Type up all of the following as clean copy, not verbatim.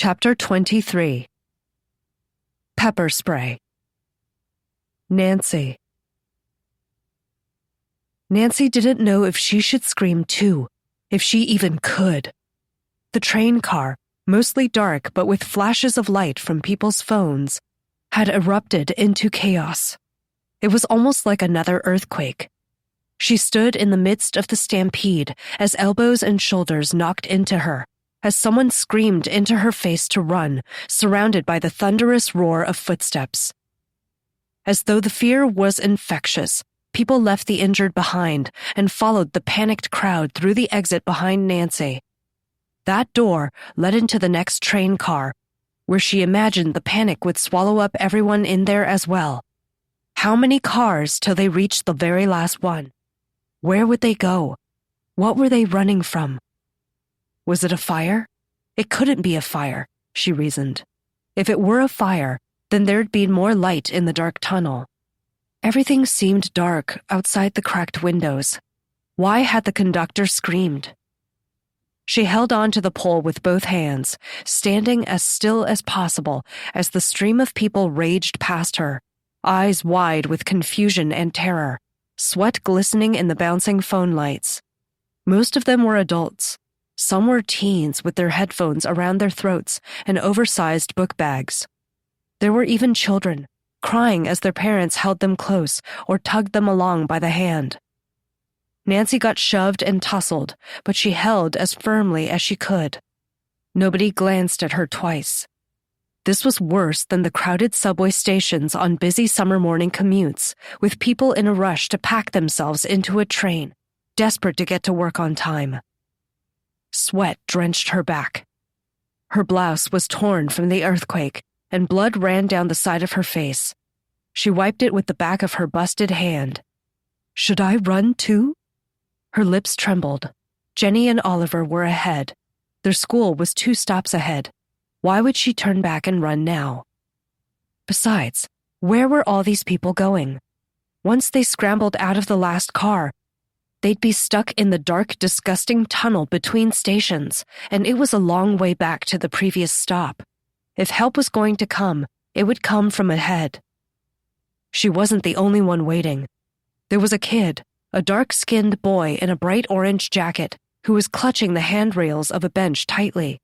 Chapter 23. Pepper Spray. Nancy. Nancy didn't know if she should scream too, if she even could. The train car, mostly dark but with flashes of light from people's phones, had erupted into chaos. It was almost like another earthquake. She stood in the midst of the stampede as elbows and shoulders knocked into her, as someone screamed into her face to run, surrounded by the thunderous roar of footsteps. As though the fear was infectious, people left the injured behind and followed the panicked crowd through the exit behind Nancy. That door led into the next train car, where she imagined the panic would swallow up everyone in there as well. How many cars till they reached the very last one? Where would they go? What were they running from? Was it a fire? It couldn't be a fire, she reasoned. If it were a fire, then there'd be more light in the dark tunnel. Everything seemed dark outside the cracked windows. Why had the conductor screamed? She held on to the pole with both hands, standing as still as possible as the stream of people raged past her, eyes wide with confusion and terror, sweat glistening in the bouncing phone lights. Most of them were adults. Some were teens with their headphones around their throats and oversized book bags. There were even children, crying as their parents held them close or tugged them along by the hand. Nancy got shoved and tussled, but she held as firmly as she could. Nobody glanced at her twice. This was worse than the crowded subway stations on busy summer morning commutes, with people in a rush to pack themselves into a train, desperate to get to work on time. Sweat drenched her back. Her blouse was torn from the earthquake, and blood ran down the side of her face. She wiped it with the back of her busted hand. Should I run too? Her lips trembled. Jenny and Oliver were ahead. Their school was 2 stops ahead. Why would she turn back and run now? Besides, where were all these people going? Once they scrambled out of the last car, they'd be stuck in the dark, disgusting tunnel between stations, and it was a long way back to the previous stop. If help was going to come, it would come from ahead. She wasn't the only one waiting. There was a kid, a dark-skinned boy in a bright orange jacket, who was clutching the handrails of a bench tightly.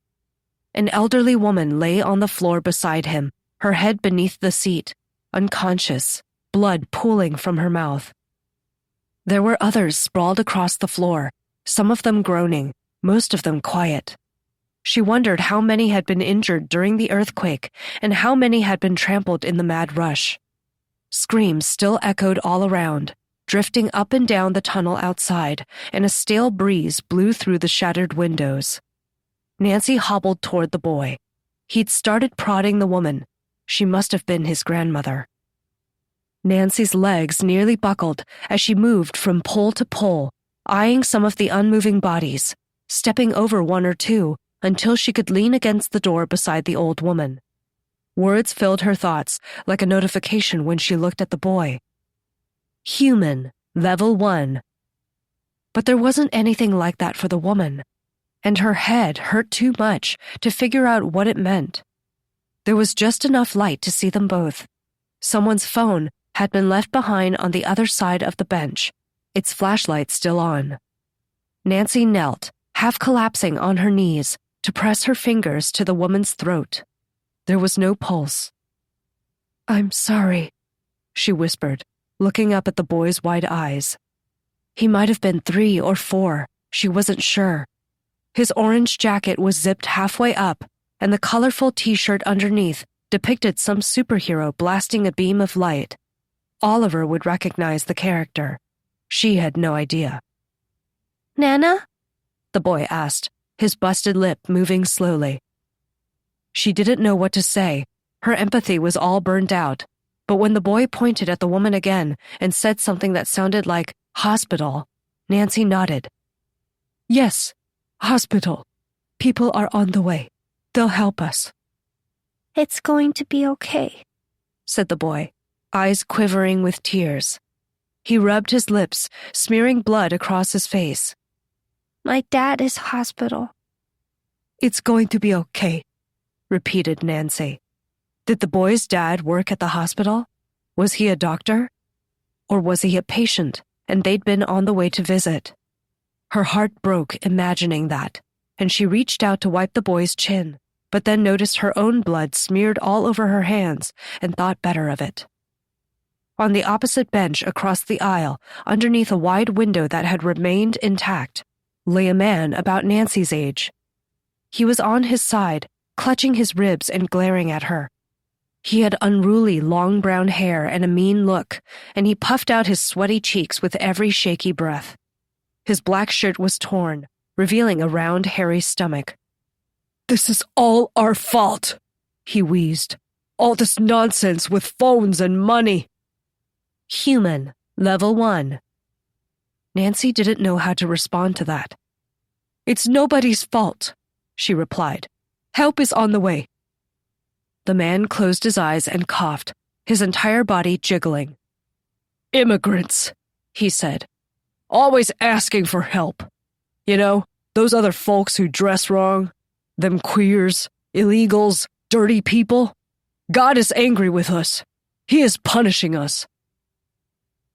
An elderly woman lay on the floor beside him, her head beneath the seat, unconscious, blood pooling from her mouth. There were others sprawled across the floor, some of them groaning, most of them quiet. She wondered how many had been injured during the earthquake and how many had been trampled in the mad rush. Screams still echoed all around, drifting up and down the tunnel outside, and a stale breeze blew through the shattered windows. Nancy hobbled toward the boy. He'd started prodding the woman. She must have been his grandmother. Nancy's legs nearly buckled as she moved from pole to pole, eyeing some of the unmoving bodies, stepping over one or two until she could lean against the door beside the old woman. Words filled her thoughts like a notification when she looked at the boy. Human, level 1. But there wasn't anything like that for the woman, and her head hurt too much to figure out what it meant. There was just enough light to see them both. Someone's phone had been left behind on the other side of the bench, its flashlight still on. Nancy knelt, half collapsing on her knees, to press her fingers to the woman's throat. There was no pulse. "I'm sorry," she whispered, looking up at the boy's wide eyes. He might have been 3 or 4, she wasn't sure. His orange jacket was zipped halfway up, and the colorful t-shirt underneath depicted some superhero blasting a beam of light. Oliver would recognize the character. She had no idea. "Nana?" the boy asked, his busted lip moving slowly. She didn't know what to say. Her empathy was all burned out. But when the boy pointed at the woman again and said something that sounded like hospital, Nancy nodded. "Yes, hospital. People are on the way. They'll help us." "It's going to be okay," said the boy, eyes quivering with tears. He rubbed his lips, smearing blood across his face. "My dad is hospital." "It's going to be okay. repeated Nancy. Did the boy's dad work at the hospital? Was he a doctor? Or was he a patient, and they'd been on the way to visit? Her heart broke imagining that, and she reached out to wipe the boy's chin, but then noticed her own blood smeared all over her hands and thought better of it. On the opposite bench across the aisle, underneath a wide window that had remained intact, lay a man about Nancy's age. He was on his side, clutching his ribs and glaring at her. He had unruly, long brown hair and a mean look, and he puffed out his sweaty cheeks with every shaky breath. His black shirt was torn, revealing a round, hairy stomach. "This is all our fault," he wheezed. "All this nonsense with phones and money." Human, level 1. Nancy didn't know how to respond to that. "It's nobody's fault," she replied. "Help is on the way." The man closed his eyes and coughed, his entire body jiggling. "Immigrants," he said. "Always asking for help. You know, those other folks who dress wrong, them queers, illegals, dirty people. God is angry with us. He is punishing us."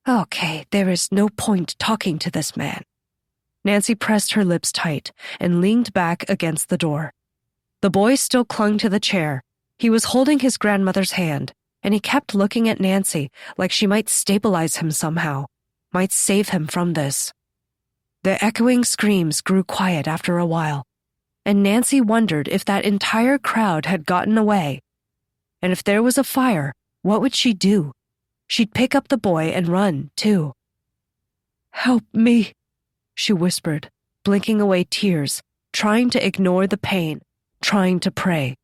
Okay, there is no point talking to this man. Nancy pressed her lips tight and leaned back against the door. The boy still clung to the chair. He was holding his grandmother's hand, and he kept looking at Nancy like she might stabilize him somehow, might save him from this. The echoing screams grew quiet after a while, and Nancy wondered if that entire crowd had gotten away. And if there was a fire, what would she do? She'd pick up the boy and run, too. "Help me," she whispered, blinking away tears, trying to ignore the pain, trying to pray.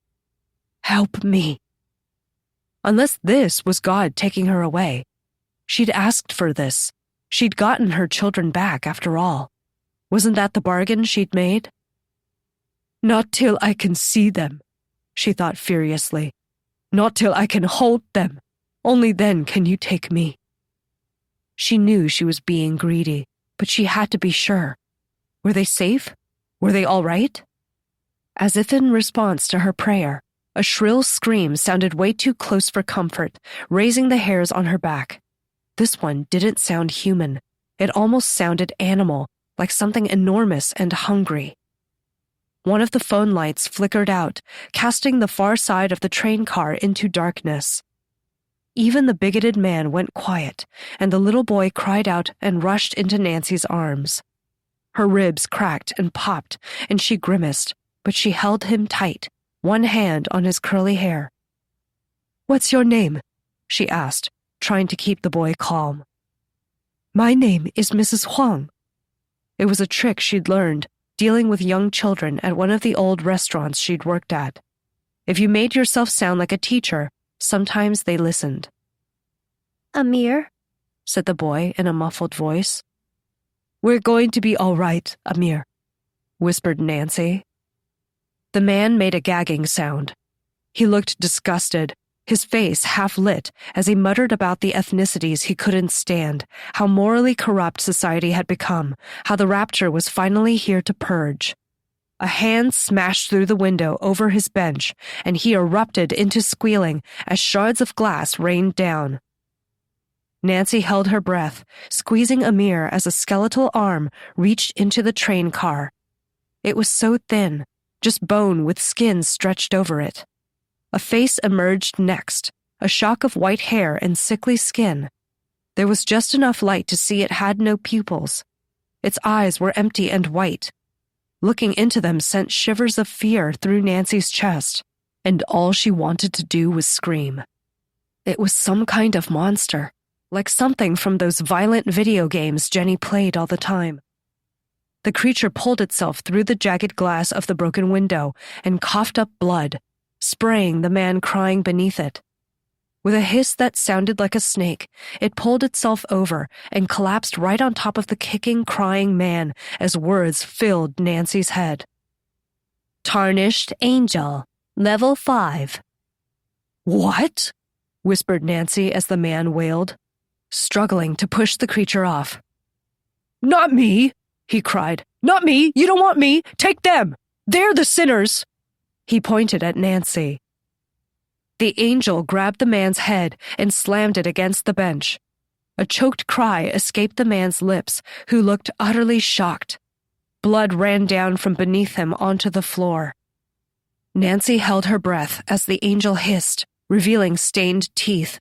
"Help me." Unless this was God taking her away. She'd asked for this. She'd gotten her children back, after all. Wasn't that the bargain she'd made? "Not till I can see them," she thought furiously. "Not till I can hold them. Only then can you take me." She knew she was being greedy, but she had to be sure. Were they safe? Were they all right? As if in response to her prayer, a shrill scream sounded way too close for comfort, raising the hairs on her back. This one didn't sound human. It almost sounded animal, like something enormous and hungry. One of the phone lights flickered out, casting the far side of the train car into darkness. Even the bigoted man went quiet, and the little boy cried out and rushed into Nancy's arms. Her ribs cracked and popped, and she grimaced, but she held him tight, one hand on his curly hair. "What's your name?" she asked, trying to keep the boy calm. "My name is Mrs. Huang." It was a trick she'd learned, dealing with young children at one of the old restaurants she'd worked at. If you made yourself sound like a teacher, sometimes they listened. Amir? Said the boy in a muffled voice. "We're going to be all right, Amir," whispered Nancy. The man made a gagging sound. He looked disgusted, his face half lit as he muttered about the ethnicities he couldn't stand, how morally corrupt society had become, how the rapture was finally here to purge. A hand smashed through the window over his bench, and he erupted into squealing as shards of glass rained down. Nancy held her breath, squeezing Amir as a skeletal arm reached into the train car. It was so thin, just bone with skin stretched over it. A face emerged next, a shock of white hair and sickly skin. There was just enough light to see it had no pupils. Its eyes were empty and white. Looking into them sent shivers of fear through Nancy's chest, and all she wanted to do was scream. It was some kind of monster, like something from those violent video games Jenny played all the time. The creature pulled itself through the jagged glass of the broken window and coughed up blood, spraying the man crying beneath it. With a hiss that sounded like a snake, it pulled itself over and collapsed right on top of the kicking, crying man as words filled Nancy's head. "Tarnished Angel, level 5. "What?" whispered Nancy as the man wailed, struggling to push the creature off. "Not me!" he cried. "Not me! You don't want me! Take them! They're the sinners!" He pointed at Nancy. The angel grabbed the man's head and slammed it against the bench. A choked cry escaped the man's lips, who looked utterly shocked. Blood ran down from beneath him onto the floor. Nancy held her breath as the angel hissed, revealing stained teeth.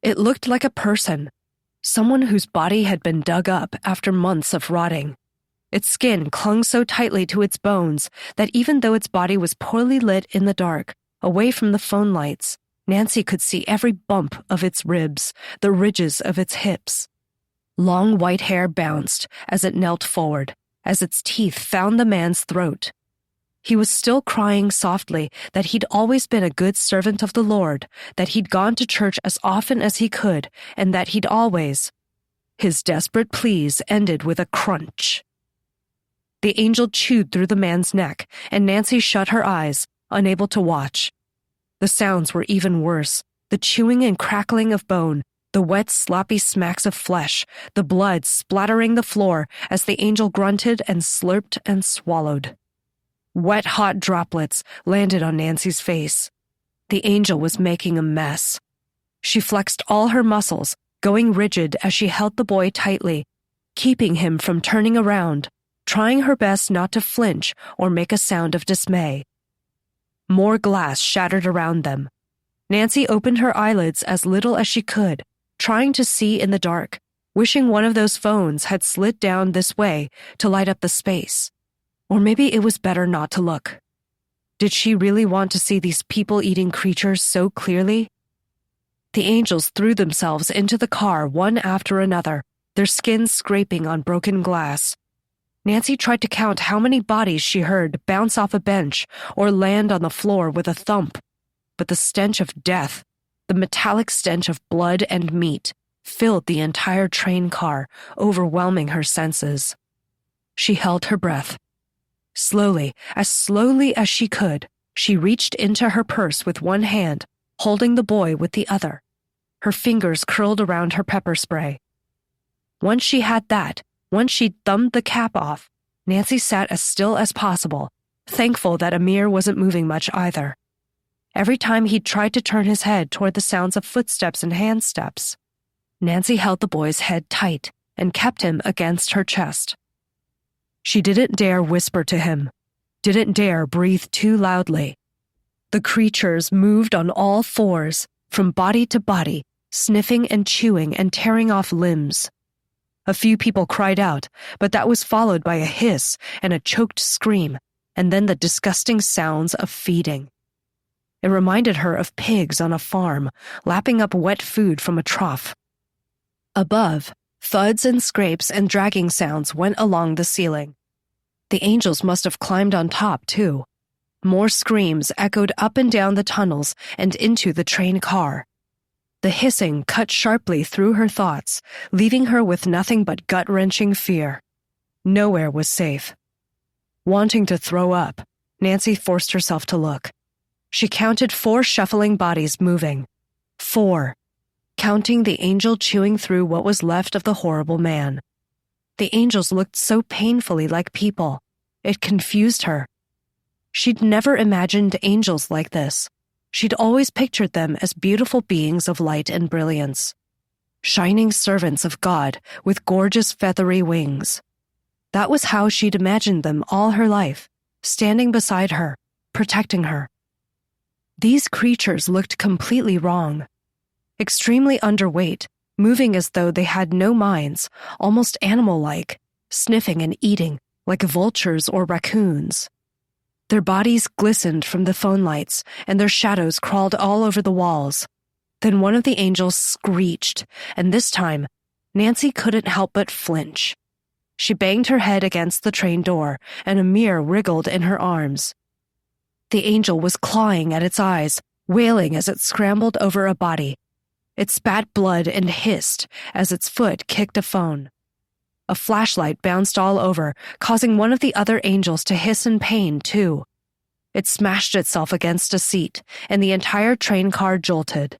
It looked like a person, someone whose body had been dug up after months of rotting. Its skin clung so tightly to its bones that even though its body was poorly lit in the dark, away from the phone lights, Nancy could see every bump of its ribs, the ridges of its hips. Long white hair bounced as it knelt forward, as its teeth found the man's throat. He was still crying softly that he'd always been a good servant of the Lord, that he'd gone to church as often as he could, and that he'd always... His desperate pleas ended with a crunch. The angel chewed through the man's neck, and Nancy shut her eyes, unable to watch. The sounds were even worse, the chewing and crackling of bone, the wet, sloppy smacks of flesh, the blood splattering the floor as the angel grunted and slurped and swallowed. Wet, hot droplets landed on Nancy's face. The angel was making a mess. She flexed all her muscles, going rigid as she held the boy tightly, keeping him from turning around, trying her best not to flinch or make a sound of dismay. More glass shattered around them. Nancy opened her eyelids as little as she could, trying to see in the dark, wishing one of those phones had slid down this way to light up the space. Or maybe it was better not to look. Did she really want to see these people-eating creatures so clearly? The angels threw themselves into the car one after another, their skins scraping on broken glass. Nancy tried to count how many bodies she heard bounce off a bench or land on the floor with a thump, but the stench of death, the metallic stench of blood and meat, filled the entire train car, overwhelming her senses. She held her breath. Slowly as she could, she reached into her purse with one hand, holding the boy with the other. Her fingers curled around her pepper spray. Once she had that, once she'd thumbed the cap off, Nancy sat as still as possible, thankful that Amir wasn't moving much either. Every time he'd tried to turn his head toward the sounds of footsteps and handsteps, Nancy held the boy's head tight and kept him against her chest. She didn't dare whisper to him, didn't dare breathe too loudly. The creatures moved on all fours, from body to body, sniffing and chewing and tearing off limbs. A few people cried out, but that was followed by a hiss and a choked scream, and then the disgusting sounds of feeding. It reminded her of pigs on a farm, lapping up wet food from a trough. Above, thuds and scrapes and dragging sounds went along the ceiling. The angels must have climbed on top, too. More screams echoed up and down the tunnels and into the train car. The hissing cut sharply through her thoughts, leaving her with nothing but gut-wrenching fear. Nowhere was safe. Wanting to throw up, Nancy forced herself to look. She counted 4 shuffling bodies moving. 4. Counting the angel chewing through what was left of the horrible man. The angels looked so painfully like people. It confused her. She'd never imagined angels like this. She'd always pictured them as beautiful beings of light and brilliance. Shining servants of God with gorgeous feathery wings. That was how she'd imagined them all her life, standing beside her, protecting her. These creatures looked completely wrong. Extremely underweight, moving as though they had no minds, almost animal-like, sniffing and eating like vultures or raccoons. Their bodies glistened from the phone lights, and their shadows crawled all over the walls. Then one of the angels screeched, and this time, Nancy couldn't help but flinch. She banged her head against the train door, and Amir wriggled in her arms. The angel was clawing at its eyes, wailing as it scrambled over a body. It spat blood and hissed as its foot kicked a phone. A flashlight bounced all over, causing one of the other angels to hiss in pain, too. It smashed itself against a seat, and the entire train car jolted.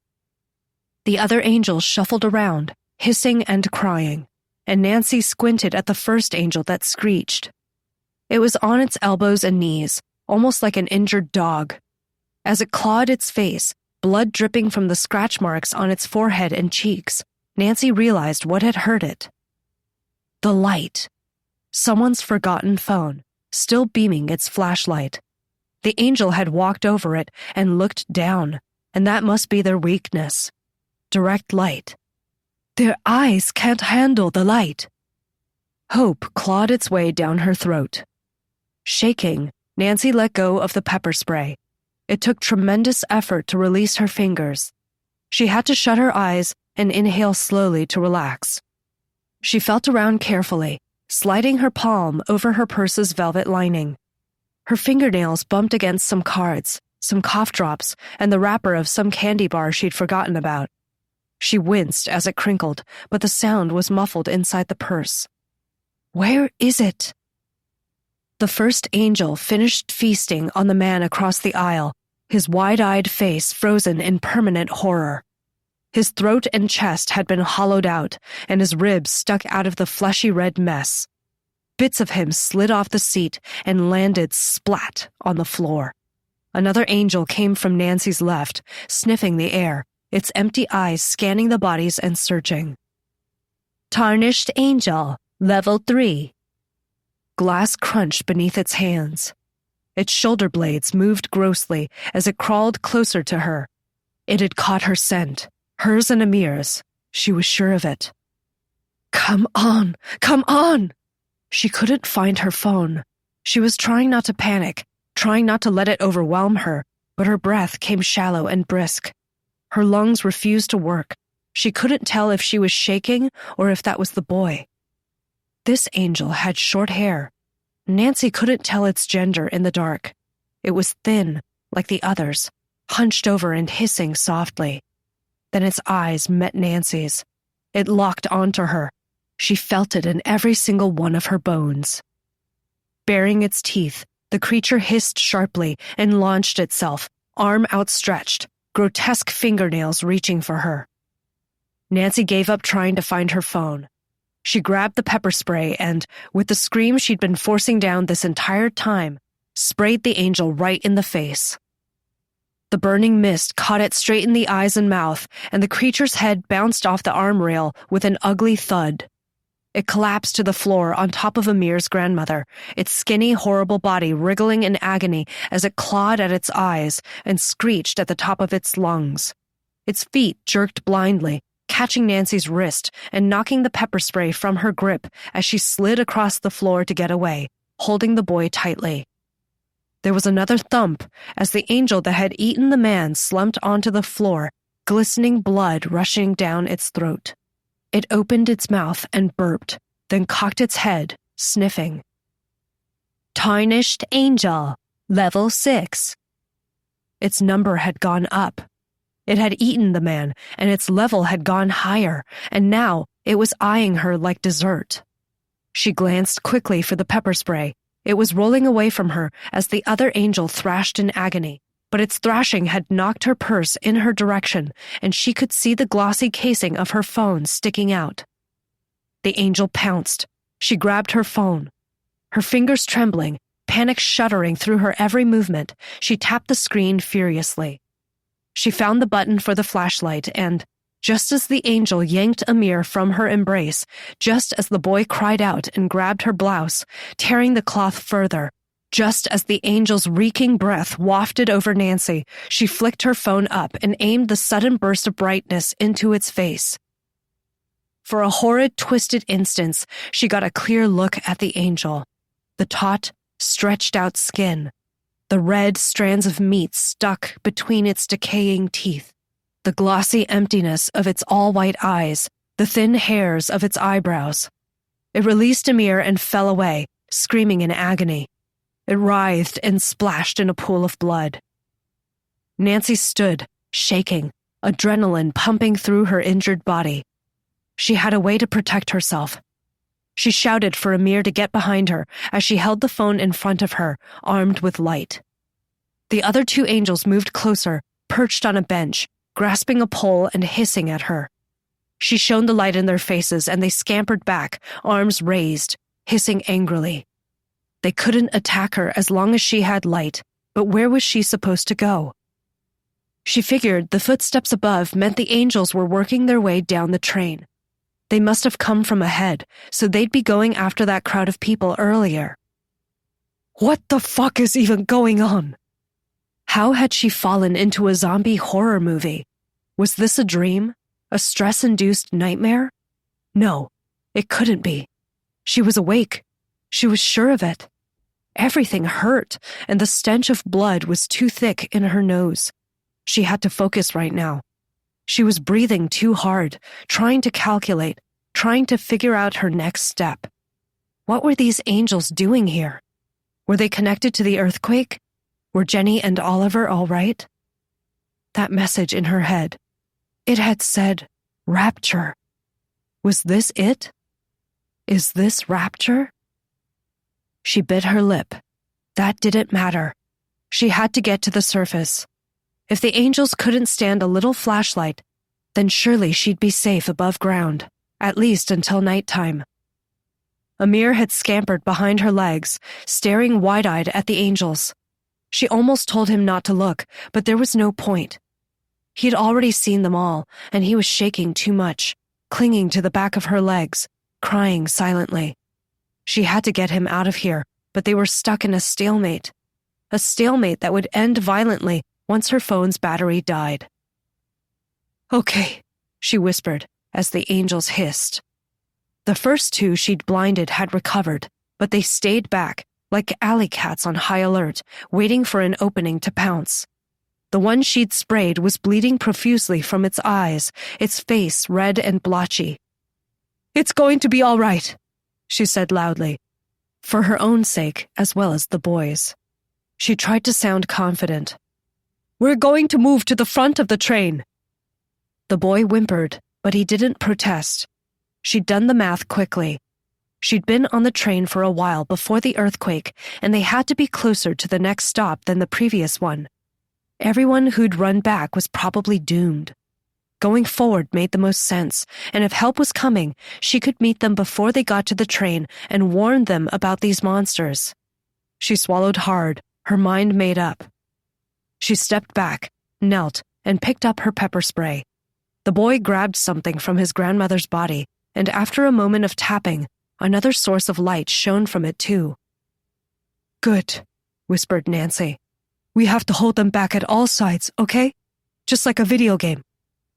The other angels shuffled around, hissing and crying, and Nancy squinted at the first angel that screeched. It was on its elbows and knees, almost like an injured dog. As it clawed its face, blood dripping from the scratch marks on its forehead and cheeks, Nancy realized what had hurt it. The light. Someone's forgotten phone, still beaming its flashlight. The angel had walked over it and looked down, and that must be their weakness. Direct light. Their eyes can't handle the light. Hope clawed its way down her throat. Shaking, Nancy let go of the pepper spray. It took tremendous effort to release her fingers. She had to shut her eyes and inhale slowly to relax. She felt around carefully, sliding her palm over her purse's velvet lining. Her fingernails bumped against some cards, some cough drops, and the wrapper of some candy bar she'd forgotten about. She winced as it crinkled, but the sound was muffled inside the purse. Where is it? The first angel finished feasting on the man across the aisle, his wide-eyed face frozen in permanent horror. His throat and chest had been hollowed out, and his ribs stuck out of the fleshy red mess. Bits of him slid off the seat and landed splat on the floor. Another angel came from Nancy's left, sniffing the air, its empty eyes scanning the bodies and searching. Tarnished angel, level 3. Glass crunched beneath its hands. Its shoulder blades moved grossly as it crawled closer to her. It had caught her scent, hers and Amir's. She was sure of it. Come on, come on! She couldn't find her phone. She was trying not to panic, trying not to let it overwhelm her, but her breath came shallow and brisk. Her lungs refused to work. She couldn't tell if she was shaking or if that was the boy. This angel had short hair. Nancy couldn't tell its gender in the dark. It was thin, like the others, hunched over and hissing softly. Then its eyes met Nancy's. It locked onto her. She felt it in every single one of her bones. Baring its teeth, the creature hissed sharply and launched itself, arm outstretched, grotesque fingernails reaching for her. Nancy gave up trying to find her phone. She grabbed the pepper spray and, with the scream she'd been forcing down this entire time, sprayed the angel right in the face. The burning mist caught it straight in the eyes and mouth, and the creature's head bounced off the arm rail with an ugly thud. It collapsed to the floor on top of Amir's grandmother, its skinny, horrible body wriggling in agony as it clawed at its eyes and screeched at the top of its lungs. Its feet jerked blindly, catching Nancy's wrist and knocking the pepper spray from her grip as she slid across the floor to get away, holding the boy tightly. There was another thump as the angel that had eaten the man slumped onto the floor, glistening blood rushing down its throat. It opened its mouth and burped, then cocked its head, sniffing. Tarnished angel, level 6. Its number had gone up. It had eaten the man, and its level had gone higher, and now it was eyeing her like dessert. She glanced quickly for the pepper spray. It was rolling away from her as the other angel thrashed in agony, but its thrashing had knocked her purse in her direction, and she could see the glossy casing of her phone sticking out. The angel pounced. She grabbed her phone. Her fingers trembling, panic shuddering through her every movement, she tapped the screen furiously. She found the button for the flashlight and, just as the angel yanked Amir from her embrace, just as the boy cried out and grabbed her blouse, tearing the cloth further, just as the angel's reeking breath wafted over Nancy, she flicked her phone up and aimed the sudden burst of brightness into its face. For a horrid, twisted instant, she got a clear look at the angel. The taut, stretched-out skin, the red strands of meat stuck between its decaying teeth, the glossy emptiness of its all-white eyes, the thin hairs of its eyebrows. It released Amir and fell away, screaming in agony. It writhed and splashed in a pool of blood. Nancy stood, shaking, adrenaline pumping through her injured body. She had a way to protect herself. She shouted for Amir to get behind her as she held the phone in front of her, armed with light. The other two angels moved closer, perched on a bench, grasping a pole and hissing at her. She shone the light in their faces and they scampered back, arms raised, hissing angrily. They couldn't attack her as long as she had light, but where was she supposed to go? She figured the footsteps above meant the angels were working their way down the train. They must have come from ahead, so they'd be going after that crowd of people earlier. What the fuck is even going on? How had she fallen into a zombie horror movie? Was this a dream? A stress-induced nightmare? No, it couldn't be. She was awake. She was sure of it. Everything hurt, and the stench of blood was too thick in her nose. She had to focus right now. She was breathing too hard, trying to calculate, trying to figure out her next step. What were these angels doing here? Were they connected to the earthquake? Were Jenny and Oliver all right? That message in her head. It had said, rapture. Was this it? Is this rapture? She bit her lip. That didn't matter. She had to get to the surface. If the angels couldn't stand a little flashlight, then surely she'd be safe above ground, at least until nighttime. Amir had scampered behind her legs, staring wide-eyed at the angels. She almost told him not to look, but there was no point. He'd already seen them all, and he was shaking too much, clinging to the back of her legs, crying silently. She had to get him out of here, but they were stuck in a stalemate that would end violently once her phone's battery died. Okay, she whispered as the angels hissed. The first two she'd blinded had recovered, but they stayed back, like alley cats on high alert, waiting for an opening to pounce. The one she'd sprayed was bleeding profusely from its eyes, its face red and blotchy. It's going to be all right, she said loudly, for her own sake as well as the boys. She tried to sound confident. We're going to move to the front of the train. The boy whimpered, but he didn't protest. She'd done the math quickly. She'd been on the train for a while before the earthquake, and they had to be closer to the next stop than the previous one. Everyone who'd run back was probably doomed. Going forward made the most sense, and if help was coming, she could meet them before they got to the train and warn them about these monsters. She swallowed hard, her mind made up. She stepped back, knelt, and picked up her pepper spray. The boy grabbed something from his grandmother's body, and after a moment of tapping, another source of light shone from it too. Good, whispered Nancy. We have to hold them back at all sides, okay? Just like a video game.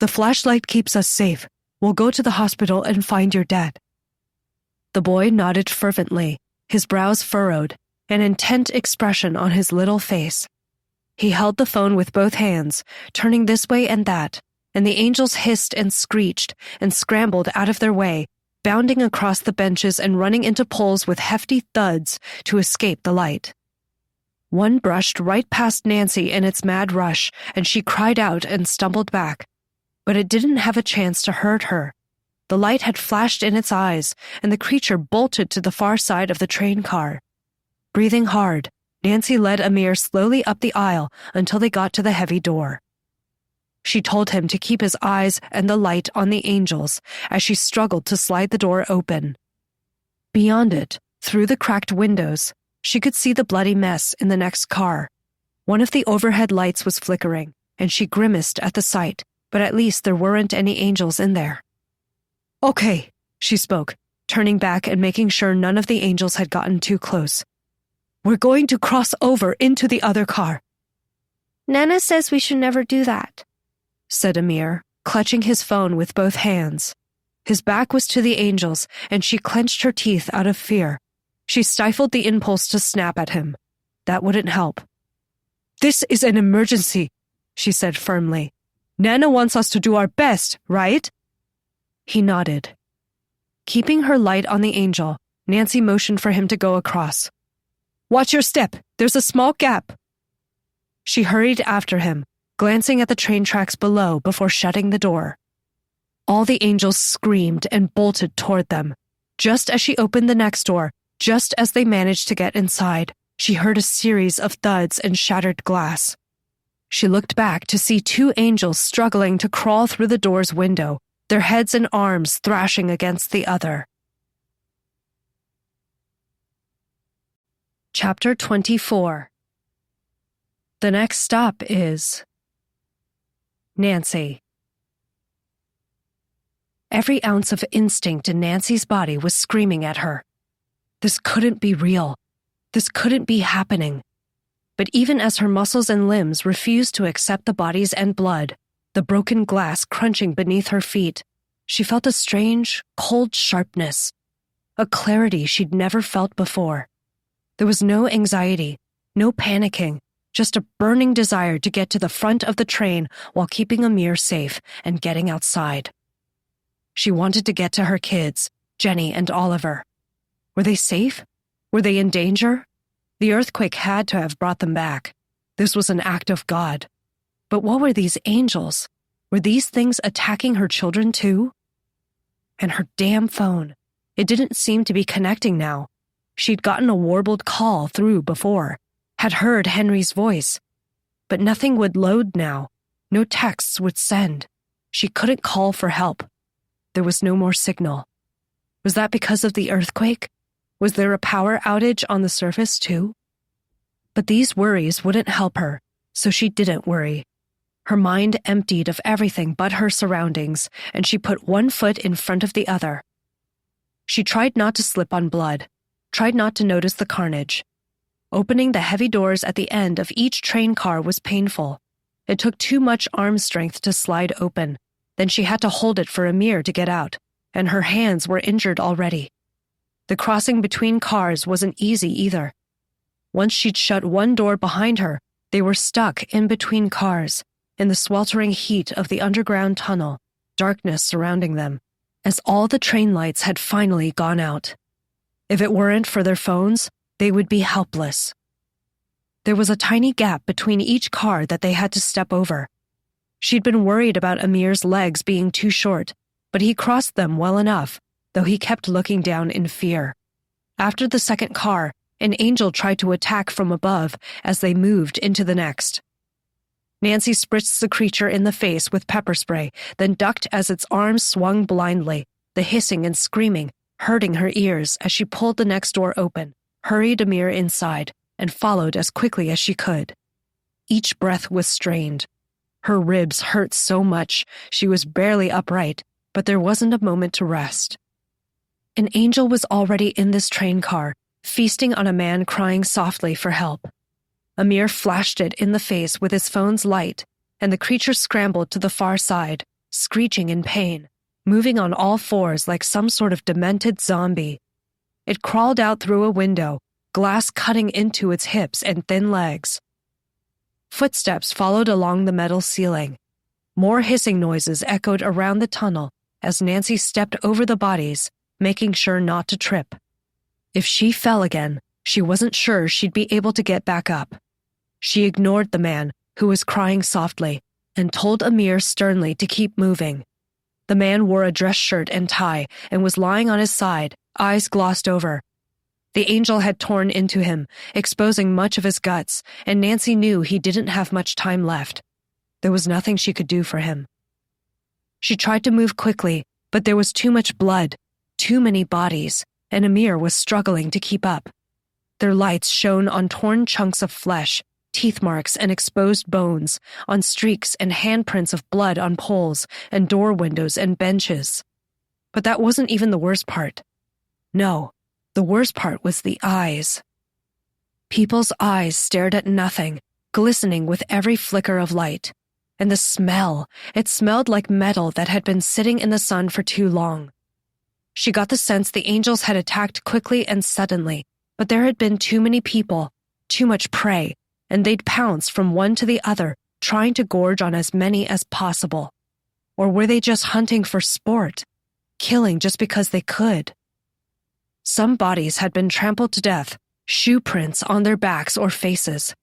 The flashlight keeps us safe. We'll go to the hospital and find your dad. The boy nodded fervently, his brows furrowed, an intent expression on his little face. He held the phone with both hands, turning this way and that, and the angels hissed and screeched and scrambled out of their way, bounding across the benches and running into poles with hefty thuds to escape the light. One brushed right past Nancy in its mad rush, and she cried out and stumbled back. But it didn't have a chance to hurt her. The light had flashed in its eyes, and the creature bolted to the far side of the train car. Breathing hard, Nancy led Amir slowly up the aisle until they got to the heavy door. She told him to keep his eyes and the light on the angels as she struggled to slide the door open. Beyond it, through the cracked windows, she could see the bloody mess in the next car. One of the overhead lights was flickering, and she grimaced at the sight, but at least there weren't any angels in there. Okay, she spoke, turning back and making sure none of the angels had gotten too close. We're going to cross over into the other car. Nana says we should never do that, said Amir, clutching his phone with both hands. His back was to the angels, and she clenched her teeth out of fear. She stifled the impulse to snap at him. That wouldn't help. This is an emergency, she said firmly. Nana wants us to do our best, right? He nodded. Keeping her light on the angel, Nancy motioned for him to go across. Watch your step. There's a small gap. She hurried after him, glancing at the train tracks below before shutting the door. All the angels screamed and bolted toward them. Just as she opened the next door, just as they managed to get inside, she heard a series of thuds and shattered glass. She looked back to see two angels struggling to crawl through the door's window, their heads and arms thrashing against the other. Chapter 24. The next stop is Nancy. Every ounce of instinct in Nancy's body was screaming at her. This couldn't be real. This couldn't be happening. But even as her muscles and limbs refused to accept the bodies and blood, the broken glass crunching beneath her feet, she felt a strange, cold sharpness, a clarity she'd never felt before. There was no anxiety, no panicking, just a burning desire to get to the front of the train while keeping Amir safe and getting outside. She wanted to get to her kids, Jenny and Oliver. Were they safe? Were they in danger? The earthquake had to have brought them back. This was an act of God. But what were these angels? Were these things attacking her children too? And her damn phone. It didn't seem to be connecting now. She'd gotten a warbled call through before, had heard Henry's voice. But nothing would load now. No texts would send. She couldn't call for help. There was no more signal. Was that because of the earthquake? Was there a power outage on the surface too? But these worries wouldn't help her, so she didn't worry. Her mind emptied of everything but her surroundings, and she put one foot in front of the other. She tried not to slip on blood, tried not to notice the carnage. Opening the heavy doors at the end of each train car was painful. It took too much arm strength to slide open. Then she had to hold it for Amir to get out, and her hands were injured already. The crossing between cars wasn't easy either. Once she'd shut one door behind her, they were stuck in between cars, in the sweltering heat of the underground tunnel, darkness surrounding them, as all the train lights had finally gone out. If it weren't for their phones, they would be helpless. There was a tiny gap between each car that they had to step over. She'd been worried about Amir's legs being too short, but he crossed them well enough, though he kept looking down in fear. After the second car, an angel tried to attack from above as they moved into the next. Nancy spritzed the creature in the face with pepper spray, then ducked as its arms swung blindly, the hissing and screaming hurting her ears as she pulled the next door open, hurried Amir inside, and followed as quickly as she could. Each breath was strained. Her ribs hurt so much she was barely upright, but there wasn't a moment to rest. An angel was already in this train car, feasting on a man crying softly for help. Amir flashed it in the face with his phone's light, and the creature scrambled to the far side, screeching in pain, moving on all fours like some sort of demented zombie. It crawled out through a window, glass cutting into its hips and thin legs. Footsteps followed along the metal ceiling. More hissing noises echoed around the tunnel as Nancy stepped over the bodies, making sure not to trip. If she fell again, she wasn't sure she'd be able to get back up. She ignored the man, who was crying softly, and told Amir sternly to keep moving. The man wore a dress shirt and tie and was lying on his side, eyes glossed over. The angel had torn into him, exposing much of his guts, and Nancy knew he didn't have much time left. There was nothing she could do for him. She tried to move quickly, but there was too much blood, too many bodies, and Amir was struggling to keep up. Their lights shone on torn chunks of flesh, teeth marks and exposed bones, on streaks and handprints of blood on poles and door windows and benches. But that wasn't even the worst part. No, the worst part was the eyes. People's eyes stared at nothing, glistening with every flicker of light. And the smell, it smelled like metal that had been sitting in the sun for too long. She got the sense the angels had attacked quickly and suddenly, but there had been too many people, too much prey, and they'd pounce from one to the other, trying to gorge on as many as possible. Or were they just hunting for sport, killing just because they could? Some bodies had been trampled to death, shoe prints on their backs or faces.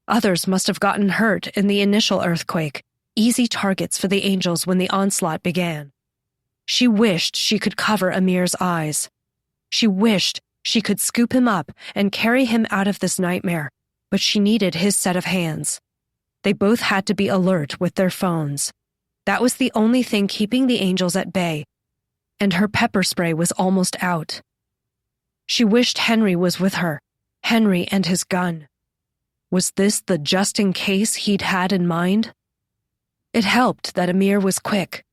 Others must have gotten hurt in the initial earthquake, easy targets for the angels when the onslaught began. She wished she could cover Amir's eyes. She wished she could scoop him up and carry him out of this nightmare, but she needed his set of hands. They both had to be alert with their phones. That was the only thing keeping the angels at bay, and her pepper spray was almost out. She wished Henry was with her, Henry and his gun. Was this the just-in-case he'd had in mind? It helped that Amir was quick.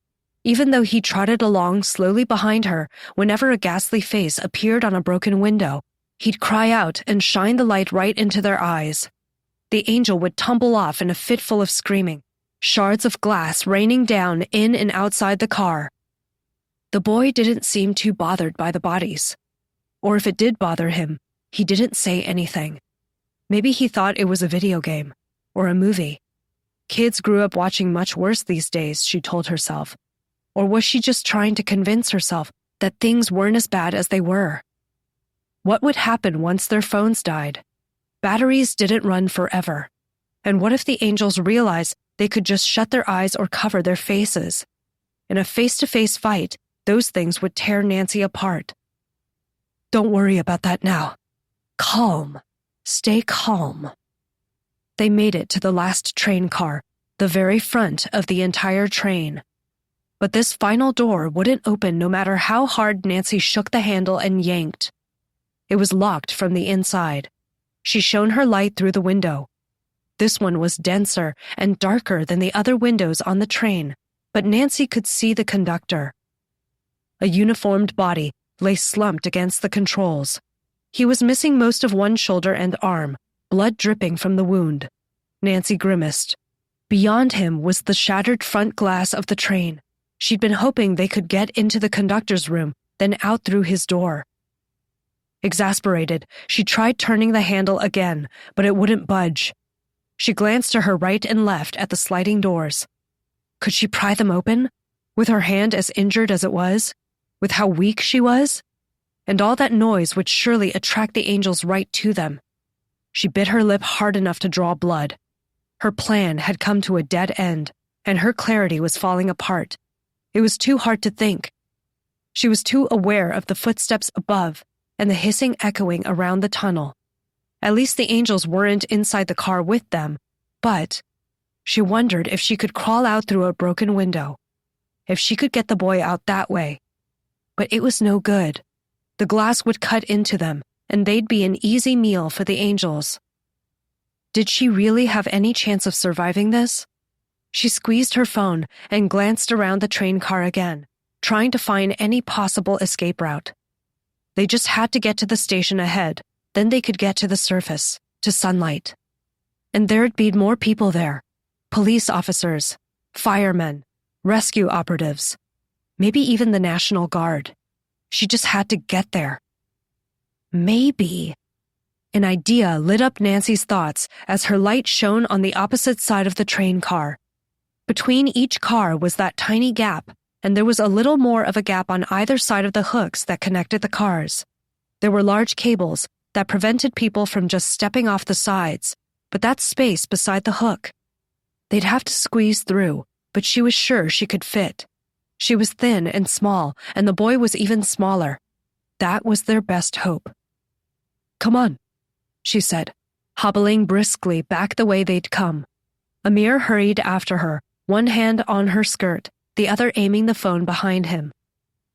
Even though he trotted along slowly behind her, whenever a ghastly face appeared on a broken window, he'd cry out and shine the light right into their eyes. The angel would tumble off in a fitful of screaming, shards of glass raining down in and outside the car. The boy didn't seem too bothered by the bodies. Or if it did bother him, he didn't say anything. Maybe he thought it was a video game or a movie. Kids grew up watching much worse these days, she told herself. Or was she just trying to convince herself that things weren't as bad as they were? What would happen once their phones died? Batteries didn't run forever. And what if the angels realized they could just shut their eyes or cover their faces? In a face-to-face fight, those things would tear Nancy apart. Don't worry about that now. Calm. Stay calm. They made it to the last train car, the very front of the entire train. But this final door wouldn't open no matter how hard Nancy shook the handle and yanked. It was locked from the inside. She shone her light through the window. This one was denser and darker than the other windows on the train, but Nancy could see the conductor. A uniformed body lay slumped against the controls. He was missing most of one shoulder and arm, blood dripping from the wound. Nancy grimaced. Beyond him was the shattered front glass of the train. She'd been hoping they could get into the conductor's room, then out through his door. Exasperated, she tried turning the handle again, but it wouldn't budge. She glanced to her right and left at the sliding doors. Could she pry them open? With her hand as injured as it was? With how weak she was? And all that noise would surely attract the angels right to them. She bit her lip hard enough to draw blood. Her plan had come to a dead end, and her clarity was falling apart. It was too hard to think. She was too aware of the footsteps above and the hissing echoing around the tunnel. At least the angels weren't inside the car with them, but she wondered if she could crawl out through a broken window, if she could get the boy out that way. But it was no good. The glass would cut into them, and they'd be an easy meal for the angels. Did she really have any chance of surviving this? She squeezed her phone and glanced around the train car again, trying to find any possible escape route. They just had to get to the station ahead, then they could get to the surface, to sunlight. And there'd be more people there. Police officers, firemen, rescue operatives, maybe even the National Guard. She just had to get there. Maybe. An idea lit up Nancy's thoughts as her light shone on the opposite side of the train car. Between each car was that tiny gap, and there was a little more of a gap on either side of the hooks that connected the cars. There were large cables that prevented people from just stepping off the sides, but that space beside the hook. They'd have to squeeze through, but she was sure she could fit. She was thin and small, and the boy was even smaller. That was their best hope. Come on, she said, hobbling briskly back the way they'd come. Amir hurried after her, one hand on her skirt, the other aiming the phone behind him.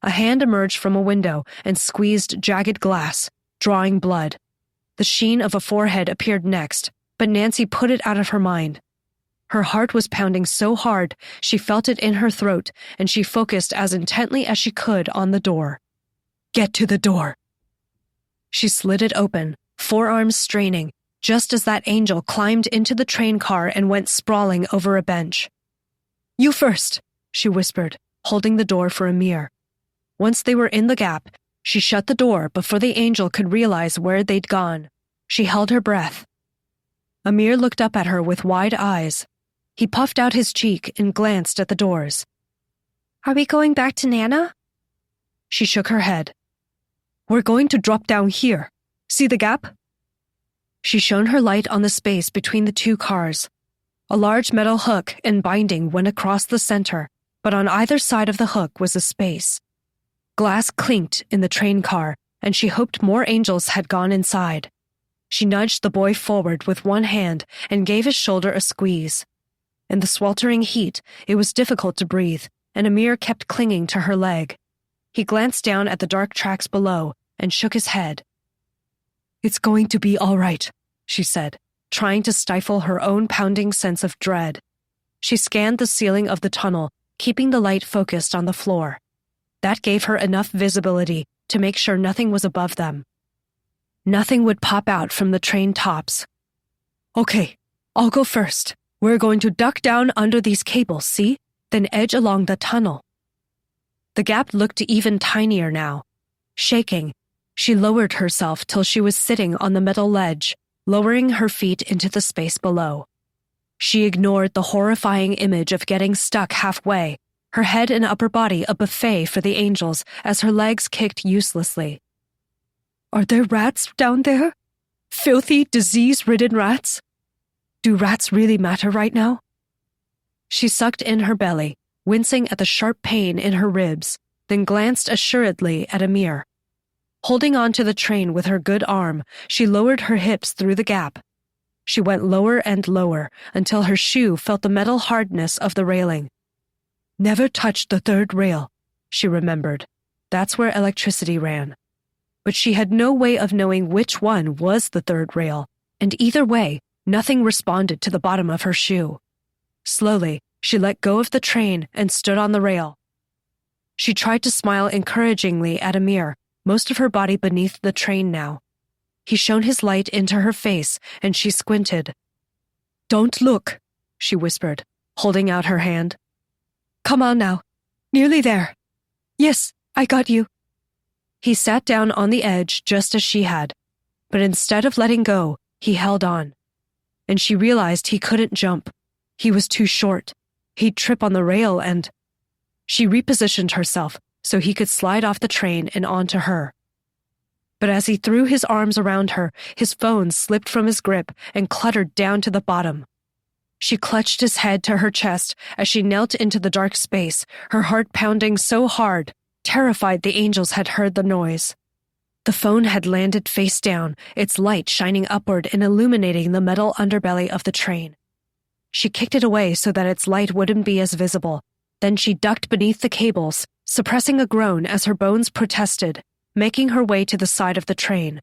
A hand emerged from a window and squeezed jagged glass, drawing blood. The sheen of a forehead appeared next, but Nancy put it out of her mind. Her heart was pounding so hard she felt it in her throat, and she focused as intently as she could on the door. Get to the door. She slid it open, forearms straining, just as that angel climbed into the train car and went sprawling over a bench. You first, she whispered, holding the door for Amir. Once they were in the gap, she shut the door before the angel could realize where they'd gone. She held her breath. Amir looked up at her with wide eyes. He puffed out his cheek and glanced at the doors. Are we going back to Nana? She shook her head. We're going to drop down here. See the gap? She shone her light on the space between the two cars. A large metal hook and binding went across the center, but on either side of the hook was a space. Glass clinked in the train car, and she hoped more angels had gone inside. She nudged the boy forward with one hand and gave his shoulder a squeeze. In the sweltering heat, it was difficult to breathe, and Amir kept clinging to her leg. He glanced down at the dark tracks below and shook his head. It's going to be all right, she said, trying to stifle her own pounding sense of dread. She scanned the ceiling of the tunnel, keeping the light focused on the floor. That gave her enough visibility to make sure nothing was above them. Nothing would pop out from the train tops. Okay, I'll go first. We're going to duck down under these cables, see? Then edge along the tunnel. The gap looked even tinier now. Shaking, she lowered herself till she was sitting on the metal ledge, lowering her feet into the space below. She ignored the horrifying image of getting stuck halfway, her head and upper body a buffet for the angels as her legs kicked uselessly. Are there rats down there? Filthy, disease-ridden rats? Do rats really matter right now? She sucked in her belly, wincing at the sharp pain in her ribs, then glanced assuredly at Amir. Holding on to the train with her good arm, she lowered her hips through the gap. She went lower and lower until her shoe felt the metal hardness of the railing. Never touched the third rail, she remembered. That's where electricity ran. But she had no way of knowing which one was the third rail, and either way, nothing responded to the bottom of her shoe. Slowly, she let go of the train and stood on the rail. She tried to smile encouragingly at Amir, most of her body beneath the train now. He shone his light into her face, and she squinted. Don't look, she whispered, holding out her hand. Come on now. Nearly there. Yes, I got you. He sat down on the edge just as she had, but instead of letting go, he held on. And she realized he couldn't jump. He was too short. He'd trip on the rail and... She repositioned herself so he could slide off the train and onto her. But as he threw his arms around her, his phone slipped from his grip and cluttered down to the bottom. She clutched his head to her chest as she knelt into the dark space, her heart pounding so hard, terrified the angels had heard the noise. The phone had landed face down, its light shining upward and illuminating the metal underbelly of the train. She kicked it away so that its light wouldn't be as visible. Then she ducked beneath the cables, suppressing a groan as her bones protested, making her way to the side of the train.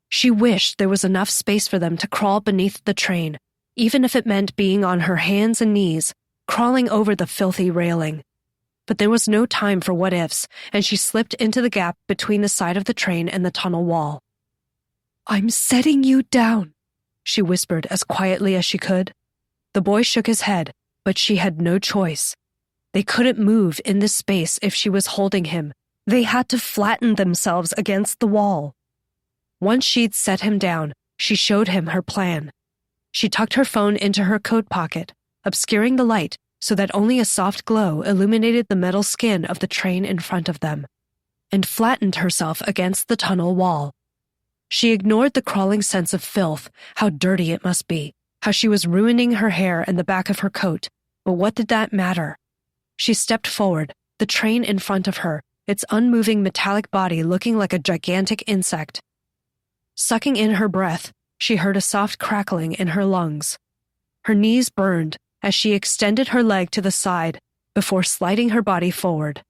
She wished there was enough space for them to crawl beneath the train, even if it meant being on her hands and knees, crawling over the filthy railing. But there was no time for what-ifs, and she slipped into the gap between the side of the train and the tunnel wall. I'm setting you down, she whispered as quietly as she could. The boy shook his head, but she had no choice. They couldn't move in this space if she was holding him. They had to flatten themselves against the wall. Once she'd set him down, she showed him her plan. She tucked her phone into her coat pocket, obscuring the light so that only a soft glow illuminated the metal skin of the train in front of them, and flattened herself against the tunnel wall. She ignored the crawling sense of filth, how dirty it must be, how she was ruining her hair and the back of her coat, but what did that matter? She stepped forward, the train in front of her, its unmoving metallic body looking like a gigantic insect. Sucking in her breath, she heard a soft crackling in her lungs. Her knees burned as she extended her leg to the side before sliding her body forward.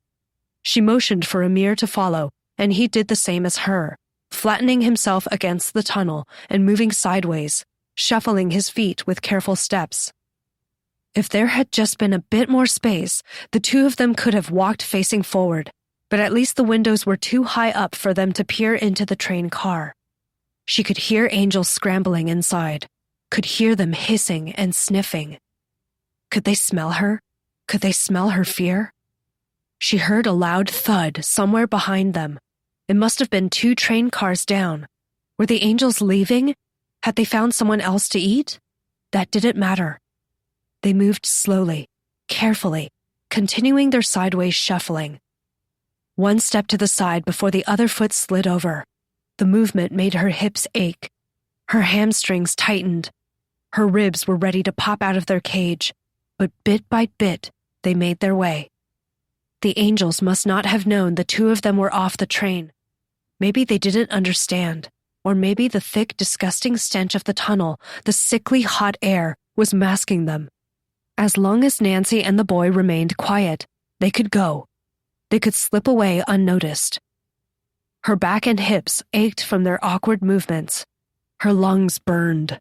She motioned for Amir to follow, and he did the same as her, flattening himself against the tunnel and moving sideways, shuffling his feet with careful steps. If there had just been a bit more space, the two of them could have walked facing forward, but at least the windows were too high up for them to peer into the train car. She could hear angels scrambling inside, could hear them hissing and sniffing. Could they smell her? Could they smell her fear? She heard a loud thud somewhere behind them. It must have been 2 train cars down. Were the angels leaving? Had they found someone else to eat? That didn't matter. They moved slowly, carefully, continuing their sideways shuffling. One step to the side before the other foot slid over. The movement made her hips ache. Her hamstrings tightened. Her ribs were ready to pop out of their cage, but bit by bit, they made their way. The angels must not have known the two of them were off the train. Maybe they didn't understand, or maybe the thick, disgusting stench of the tunnel, the sickly hot air, was masking them. As long as Nancy and the boy remained quiet, they could go. They could slip away unnoticed. Her back and hips ached from their awkward movements. Her lungs burned.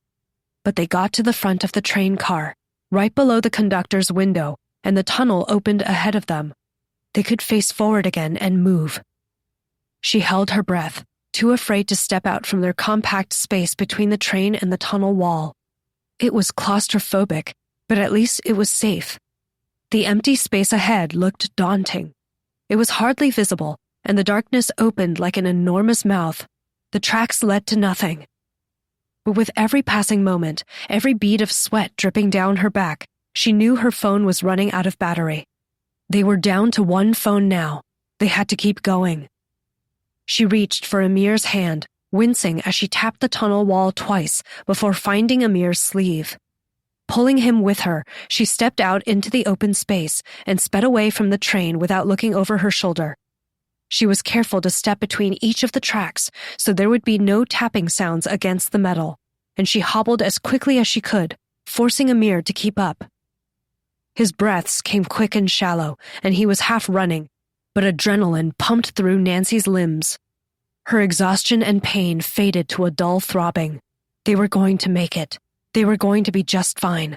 But they got to the front of the train car, right below the conductor's window, and the tunnel opened ahead of them. They could face forward again and move. She held her breath, too afraid to step out from their compact space between the train and the tunnel wall. It was claustrophobic, but at least it was safe. The empty space ahead looked daunting. It was hardly visible, and the darkness opened like an enormous mouth. The tracks led to nothing. But with every passing moment, every bead of sweat dripping down her back, she knew her phone was running out of battery. They were down to one phone now. They had to keep going. She reached for Amir's hand, wincing as she tapped the tunnel wall twice before finding Amir's sleeve. Pulling him with her, she stepped out into the open space and sped away from the train without looking over her shoulder. She was careful to step between each of the tracks so there would be no tapping sounds against the metal, and she hobbled as quickly as she could, forcing Amir to keep up. His breaths came quick and shallow, and he was half running, but adrenaline pumped through Nancy's limbs. Her exhaustion and pain faded to a dull throbbing. They were going to make it. They were going to be just fine.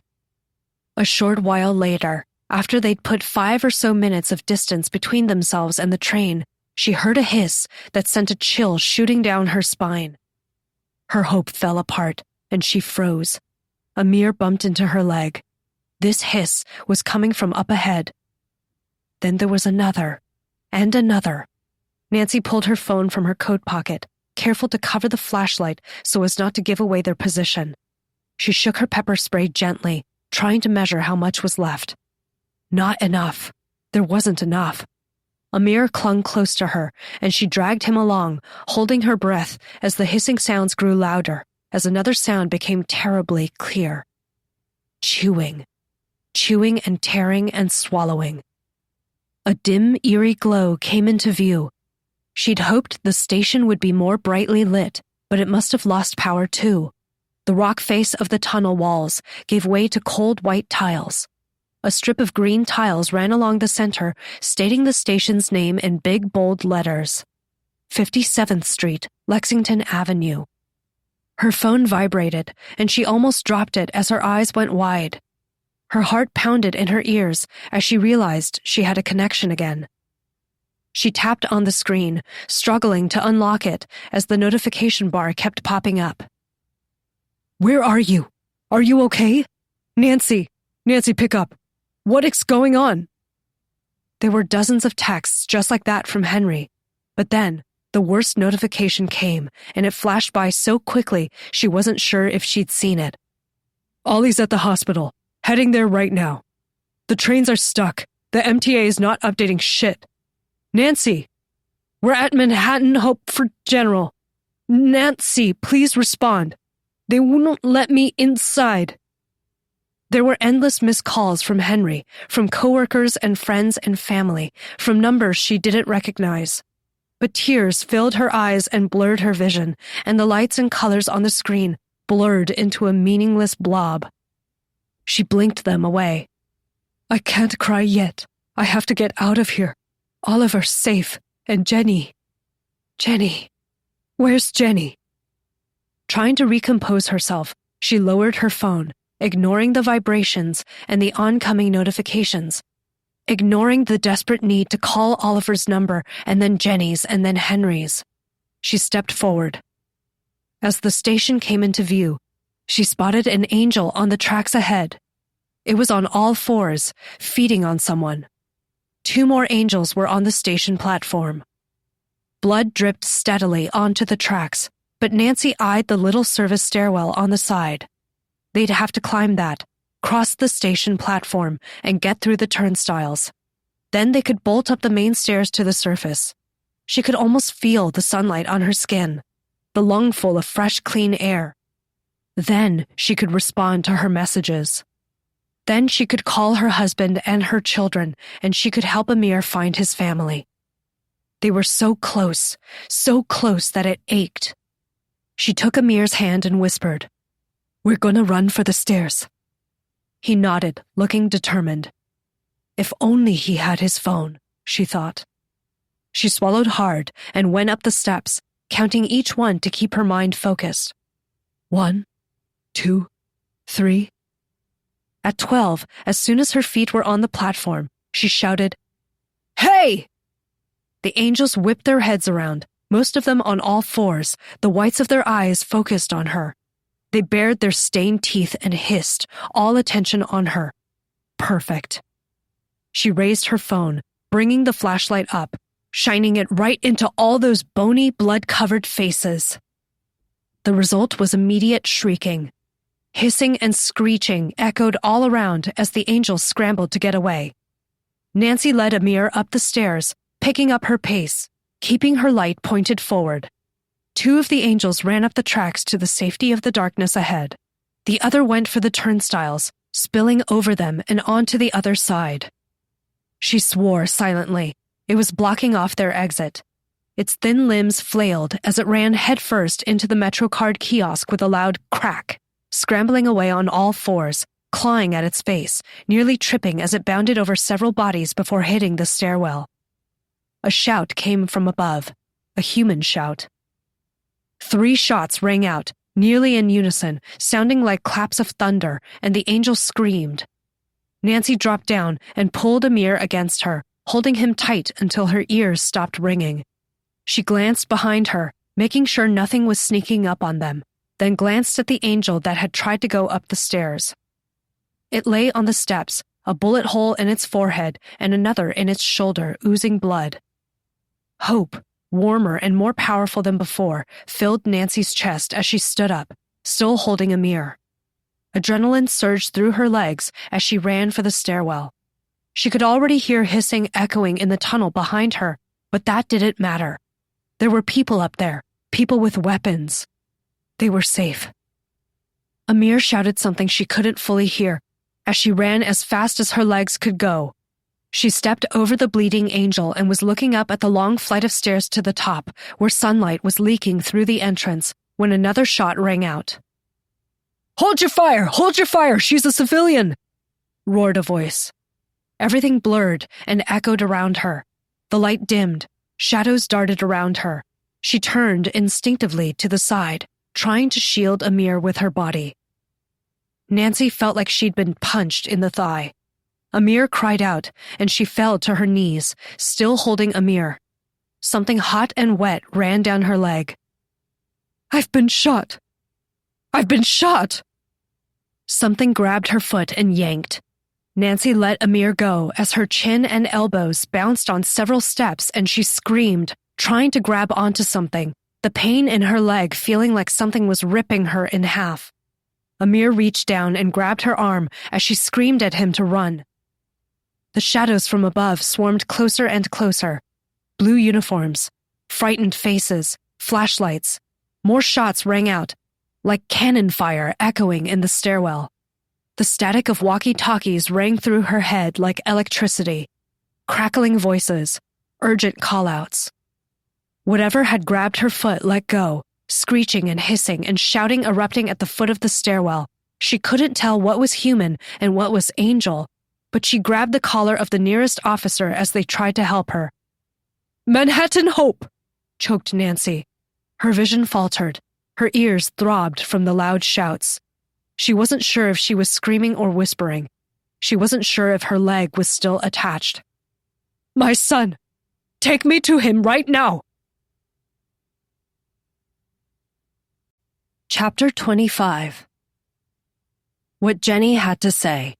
A short while later, after they'd put 5 or so minutes of distance between themselves and the train, she heard a hiss that sent a chill shooting down her spine. Her hope fell apart, and she froze. Amir bumped into her leg. This hiss was coming from up ahead. Then there was another, and another. Nancy pulled her phone from her coat pocket, careful to cover the flashlight so as not to give away their position. She shook her pepper spray gently, trying to measure how much was left. Not enough. There wasn't enough. Amir clung close to her, and she dragged him along, holding her breath as the hissing sounds grew louder, as another sound became terribly clear. Chewing. Chewing and tearing and swallowing. A dim, eerie glow came into view. She'd hoped the station would be more brightly lit, but it must have lost power too. The rock face of the tunnel walls gave way to cold white tiles. A strip of green tiles ran along the center, stating the station's name in big, bold letters. 57th Street, Lexington Avenue. Her phone vibrated, and she almost dropped it as her eyes went wide. Her heart pounded in her ears as she realized she had a connection again. She tapped on the screen, struggling to unlock it as the notification bar kept popping up. "Where are you? Are you okay? Nancy! Nancy, pick up! What's going on?" There were dozens of texts just like that from Henry, but then the worst notification came, and it flashed by so quickly she wasn't sure if she'd seen it. "Ollie's at the hospital. Heading there right now. The trains are stuck. The MTA is not updating shit. Nancy! We're at Manhattan Hope for General. Nancy, please respond. They won't let me inside." There were endless missed calls from Henry, from coworkers and friends and family, from numbers she didn't recognize. But tears filled her eyes and blurred her vision, and the lights and colors on the screen blurred into a meaningless blob. She blinked them away. "I can't cry yet. I have to get out of here. Oliver's safe, and Jenny. Jenny. Where's Jenny?" Trying to recompose herself, she lowered her phone, ignoring the vibrations and the oncoming notifications, ignoring the desperate need to call Oliver's number and then Jenny's and then Henry's. She stepped forward. As the station came into view, she spotted an angel on the tracks ahead. It was on all fours, feeding on someone. 2 more angels were on the station platform. Blood dripped steadily onto the tracks, but Nancy eyed the little service stairwell on the side. They'd have to climb that, cross the station platform, and get through the turnstiles. Then they could bolt up the main stairs to the surface. She could almost feel the sunlight on her skin, the lungful of fresh, clean air. Then she could respond to her messages. Then she could call her husband and her children, and she could help Amir find his family. They were so close that it ached. She took Amir's hand and whispered, "We're gonna run for the stairs." He nodded, looking determined. If only he had his phone, she thought. She swallowed hard and went up the steps, counting each one to keep her mind focused. 1, 2, 3. At 12, as soon as her feet were on the platform, she shouted, "Hey!" The angels whipped their heads around, most of them on all fours, the whites of their eyes focused on her. They bared their stained teeth and hissed, all attention on her. Perfect. She raised her phone, bringing the flashlight up, shining it right into all those bony, blood-covered faces. The result was immediate shrieking. Hissing and screeching echoed all around as the angels scrambled to get away. Nancy led Amir up the stairs, picking up her pace, keeping her light pointed forward. 2 of the angels ran up the tracks to the safety of the darkness ahead. The other went for the turnstiles, spilling over them and onto the other side. She swore silently. It was blocking off their exit. Its thin limbs flailed as it ran headfirst into the MetroCard kiosk with a loud crack, scrambling away on all fours, clawing at its face, nearly tripping as it bounded over several bodies before hitting the stairwell. A shout came from above, a human shout. 3 shots rang out, nearly in unison, sounding like claps of thunder, and the angel screamed. Nancy dropped down and pulled Amir against her, holding him tight until her ears stopped ringing. She glanced behind her, making sure nothing was sneaking up on them, then glanced at the angel that had tried to go up the stairs. It lay on the steps, a bullet hole in its forehead and another in its shoulder, oozing blood. Hope, warmer and more powerful than before, filled Nancy's chest as she stood up, still holding Amir. Adrenaline surged through her legs as she ran for the stairwell. She could already hear hissing echoing in the tunnel behind her, but that didn't matter. There were people up there, people with weapons. They were safe. Amir shouted something she couldn't fully hear as she ran as fast as her legs could go. She stepped over the bleeding angel and was looking up at the long flight of stairs to the top, where sunlight was leaking through the entrance, when another shot rang out. "Hold your fire! Hold your fire! She's a civilian!" roared a voice. Everything blurred and echoed around her. The light dimmed. Shadows darted around her. She turned instinctively to the side, trying to shield Amir with her body. Nancy felt like she'd been punched in the thigh. Amir cried out, and she fell to her knees, still holding Amir. Something hot and wet ran down her leg. "I've been shot! I've been shot!" Something grabbed her foot and yanked. Nancy let Amir go as her chin and elbows bounced on several steps and she screamed, trying to grab onto something, the pain in her leg feeling like something was ripping her in half. Amir reached down and grabbed her arm as she screamed at him to run. The shadows from above swarmed closer and closer. Blue uniforms, frightened faces, flashlights. More shots rang out, like cannon fire echoing in the stairwell. The static of walkie-talkies rang through her head like electricity. Crackling voices, urgent call-outs. Whatever had grabbed her foot let go, screeching and hissing and shouting erupting at the foot of the stairwell. She couldn't tell what was human and what was angel, but she grabbed the collar of the nearest officer as they tried to help her. "Manhattan Hope!" choked Nancy. Her vision faltered. Her ears throbbed from the loud shouts. She wasn't sure if she was screaming or whispering. She wasn't sure if her leg was still attached. "My son! Take me to him right now!" Chapter 25. What Jenny had to say.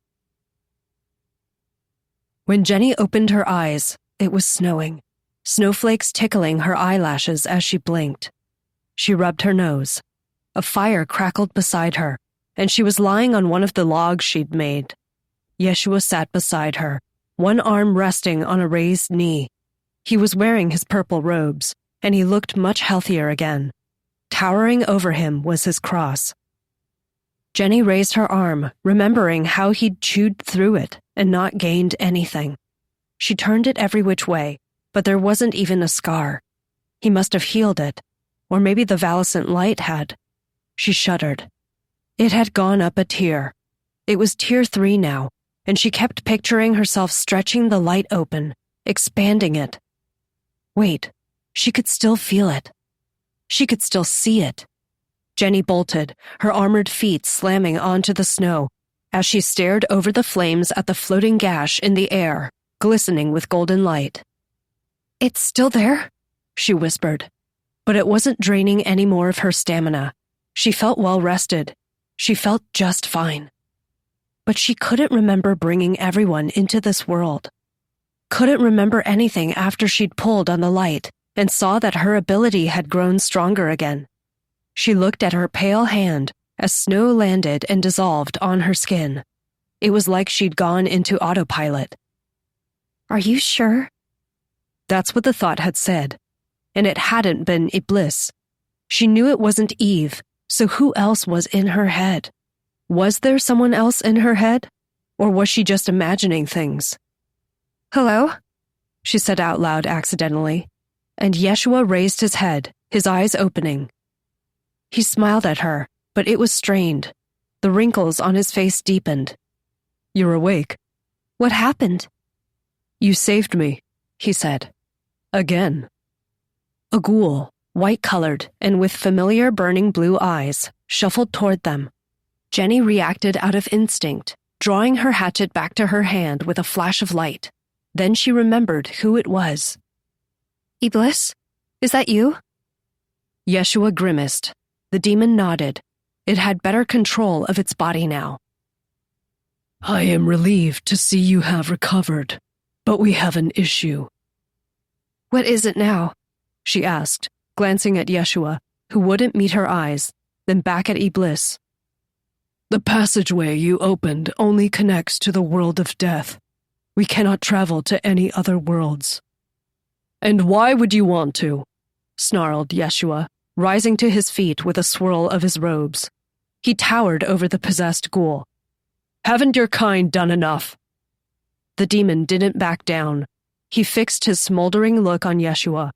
When Jenny opened her eyes, it was snowing, snowflakes tickling her eyelashes as she blinked. She rubbed her nose. A fire crackled beside her, and she was lying on one of the logs she'd made. Yeshua sat beside her, one arm resting on a raised knee. He was wearing his purple robes, and he looked much healthier again. Towering over him was his cross. Jenny raised her arm, remembering how he'd chewed through it and not gained anything. She turned it every which way, but there wasn't even a scar. He must have healed it, or maybe the Valicent light had. She shuddered. It had gone up a tier. It was tier 3 now, and she kept picturing herself stretching the light open, expanding it. Wait, she could still feel it. She could still see it. Jenny bolted, her armored feet slamming onto the snow, as she stared over the flames at the floating gash in the air, glistening with golden light. "It's still there?" she whispered. But it wasn't draining any more of her stamina. She felt well rested. She felt just fine. But she couldn't remember bringing everyone into this world. Couldn't remember anything after she'd pulled on the light and saw that her ability had grown stronger again. She looked at her pale hand as snow landed and dissolved on her skin. It was like she'd gone into autopilot. Are you sure? That's what the thought had said. And it hadn't been Iblis. She knew it wasn't Eve, so who else was in her head? Was there someone else in her head? Or was she just imagining things? "Hello?" she said out loud accidentally, and Yeshua raised his head, his eyes opening. He smiled at her, but it was strained. The wrinkles on his face deepened. "You're awake." "What happened?" "You saved me," he said. "Again." A ghoul, white-colored and with familiar burning blue eyes, shuffled toward them. Jenny reacted out of instinct, drawing her hatchet back to her hand with a flash of light. Then she remembered who it was. "Iblis? Is that you?" Yeshua grimaced. The demon nodded. It had better control of its body now. "I am relieved to see you have recovered, but we have an issue." "What is it now?" she asked, glancing at Yeshua, who wouldn't meet her eyes, then back at Iblis. "The passageway you opened only connects to the world of death. We cannot travel to any other worlds." "And why would you want to?" snarled Yeshua, rising to his feet with a swirl of his robes. He towered over the possessed ghoul. "Haven't your kind done enough?" The demon didn't back down. He fixed his smoldering look on Yeshua.